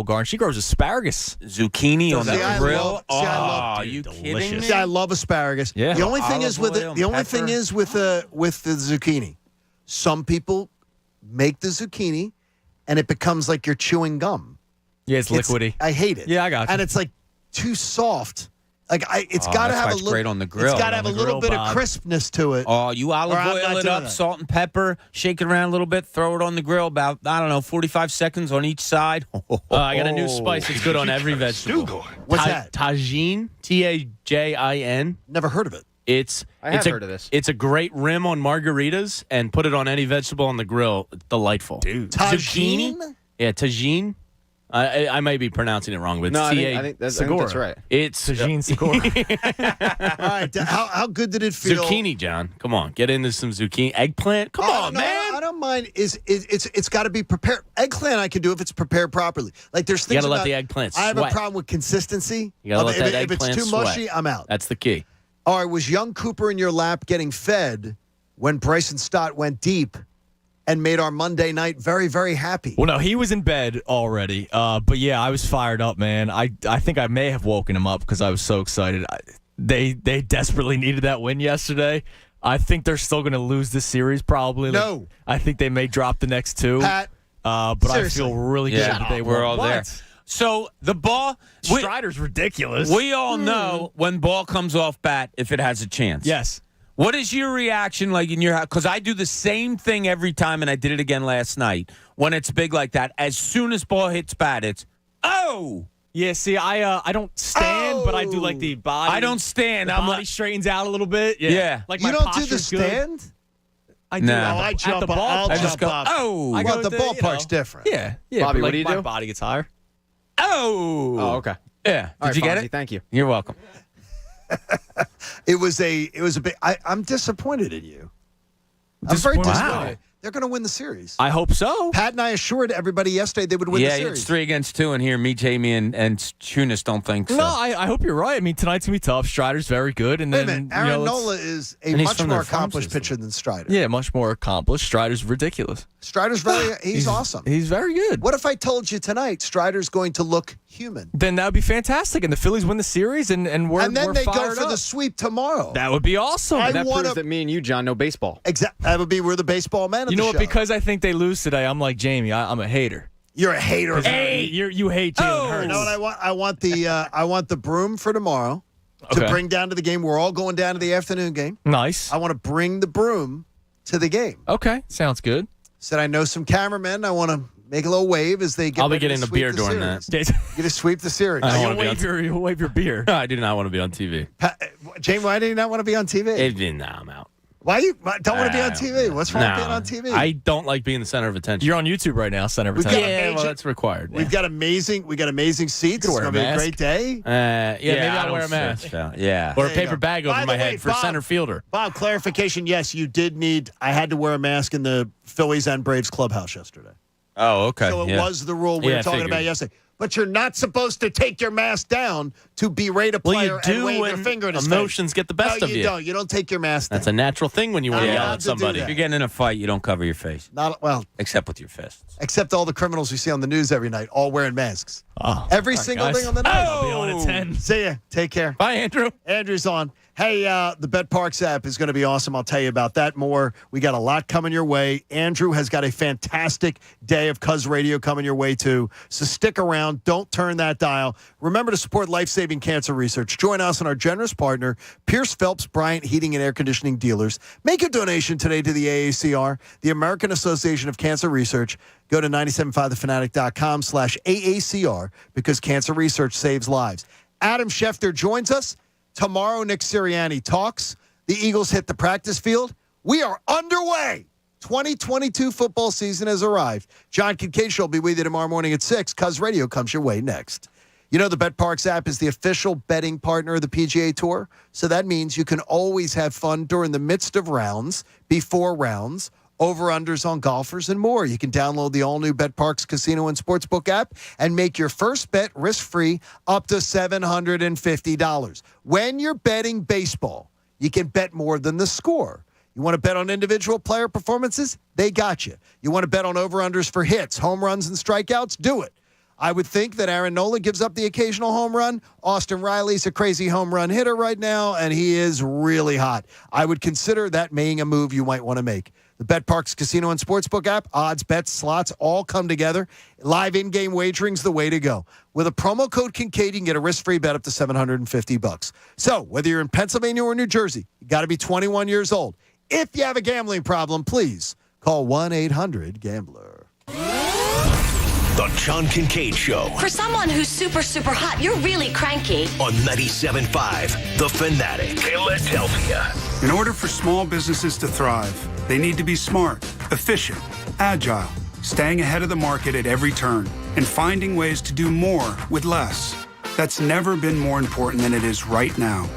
garden. She grows asparagus. Zucchini on See, I the grill. love- see, I love- Are you delicious. kidding me? See, I love asparagus. Yeah. The only thing is with Olive oil the only and thing pepper. is with the zucchini. Some people make the zucchini, and it becomes like you're chewing gum. Yeah, it's liquidy. I hate it. Yeah, I got you. And it's like too soft. Like it's Oh, got to that's have why a it's little. great on the grill. It's got to have a On the little grill, bit of Bob. crispness to it. Oh, you olive Or I'm not oil it doing up, that. salt and pepper, shake it around a little bit, throw it on the grill about, 45 seconds on each side. I got a new spice. It's good on every vegetable. What's that? Tajin. Tajin. Never heard of it. I have heard of this. It's a great rim on margaritas and put it on any vegetable on the grill. Delightful. Dude. Zucchini? Yeah, tagine. I may be pronouncing it wrong, but it's I think that's right. It's Tagine Segura. All right. How good did it feel? Zucchini, John. Come on, get into some zucchini. Eggplant. Come on, man. I don't mind. It's got to be prepared. Eggplant I can do if it's prepared properly. Like there's things You gotta let about- the eggplant I have a sweat. problem with consistency. You gotta let that if eggplant it's too sweat. mushy, I'm out. That's the key. All right, was young Cooper in your lap getting fed when Bryson Stott went deep and made our Monday night very, very happy? Well, no, he was in bed already. But yeah, I was fired up, man. I think I may have woken him up because I was so excited. They desperately needed that win yesterday. I think they're still going to lose this series probably. No. I think they may drop the next two. Pat, but seriously. I feel really good that they we're won. all there. So the ball, Strider's ridiculous. We all know when ball comes off bat if it has a chance. Yes. What is your reaction like in your house? Because I do the same thing every time, and I did it again last night. When it's big like that, as soon as ball hits bat, it's, oh! Yeah, see, I don't stand, but I do like the body. I don't stand. The I'm body like, straightens out a little bit. Yeah. Yeah. Like You my don't do the posture's good. stand? I do. No. At I the jump up. ballpark. I'll I just jump go, up. oh! I Well, go the with ballpark's different. Yeah. Bobby, but what do you my do? body gets higher. Oh! Oh, okay. Yeah. All Did you right, get Fonzie, it? Thank you. You're welcome. It was a big. I'm disappointed in you. I'm very Disappointed. disappointed. Wow. They're going to win the series. I hope so. Pat and I assured everybody yesterday they would win the Yeah, series. it's 3-2, and here, me, Jamie, and Tunis don't think so. No, I hope you're right. I mean, tonight's going to be tough. Strider's very good. And Wait a then, minute. Aaron let's- Nola is a And he's much from more their farm accomplished system. pitcher than Strider. Yeah, much more accomplished. Strider's ridiculous. Strider's he's awesome. He's very good. What if I told you tonight Strider's going to look human? Then that would be fantastic. And the Phillies win the series, and we're And then we're they go fired for up. the sweep tomorrow. That would be awesome. I That wanna- proves that me and you, John, know baseball. Exactly. That would be we're the baseball man of You the know show. what? Because I think they lose today, I'm like Jamie. I'm a hater. You're a hater. of You hate Jalen Hurts. You know what I want? I want the broom for tomorrow to Okay. bring down to the game. We're all going down to the afternoon game. Nice. I want to bring the broom to the game. Okay, sounds good. Said I know some cameramen. I want to make a little wave as they get. I'll be ready to getting a sweep beer the during series. that. Get to sweep the series. I don't You'll wanna be on you'll wave your beer. No, I do not want to be on TV. Jamie, why do you not want to be on TV? Nah, I'm out. Why you don't want to be on I TV? don't- What's wrong with No. being on TV? I don't like being the center of attention. You're on YouTube right now, center of We've got attention. a Yeah, well, major- that's required. We've got amazing seats. could It's wear a going to be a mask. great day. Yeah, maybe I I'll wear a don't mask. Yeah. Or a There you paper go. bag By over the my way, head for Bob- center fielder. Bob, clarification. Yes, you did need. I had to wear a mask in the Phillies and Braves clubhouse yesterday. Oh, okay. So it yeah. was the rule we Yeah, were talking figured. about yesterday. But you're not supposed to take your mask down to berate a Well, player you do and wave your when finger in his emotions get the face. best No, of you you. don't. You don't take your mask down. That's a natural thing when you want to Not yell allowed at to do somebody. that. If you're getting in a fight, you don't cover your face, Not well, except with your fists. except all the criminals we see on the news every night, all wearing masks. Oh, Every all right, single guys. thing on the news. I'll be on at 10. See ya. Take care. Bye, Andrew. Andrew's on. Hey, the Bet Parks app is going to be awesome. I'll tell you about that more. We got a lot coming your way. Andrew has got a fantastic day of Cuz Radio coming your way, too. So stick around. Don't turn that dial. Remember to support life-saving cancer research. Join us and our generous partner, Pierce Phelps Bryant Heating and Air Conditioning Dealers. Make a donation today to the AACR, the American Association of Cancer Research. Go to 97.5thefanatic.com/AACR because cancer research saves lives. Adam Schefter joins us. Tomorrow, Nick Sirianni talks. The Eagles hit the practice field. We are underway. 2022 football season has arrived. John Kincade Show will be with you tomorrow morning at 6. Cuz Radio comes your way next. You know, the Bet Parks app is the official betting partner of the PGA Tour. So that means you can always have fun during the midst of rounds, before rounds, over-unders on golfers, and more. You can download the all-new Bet Parks Casino and Sportsbook app and make your first bet risk-free up to $750. When you're betting baseball, you can bet more than the score. You want to bet on individual player performances? They got you. You want to bet on over-unders for hits, home runs, and strikeouts? Do it. I would think that Aaron Nola gives up the occasional home run. Austin Riley's a crazy home run hitter right now, and he is really hot. I would consider that being a move you might want to make. The Bet Parks Casino and Sportsbook app, odds, bets, slots, all come together. Live in-game wagering's the way to go. With a promo code Kincade, you can get a risk-free bet up to $750. So, whether you're in Pennsylvania or New Jersey, you got to be 21 years old. If you have a gambling problem, please call 1-800-GAMBLER. The John Kincade Show. For someone who's super, super hot, you're really cranky. On 97.5 The Fanatic, Philadelphia. In order for small businesses to thrive, they need to be smart, efficient, agile, staying ahead of the market at every turn, and finding ways to do more with less. That's never been more important than it is right now.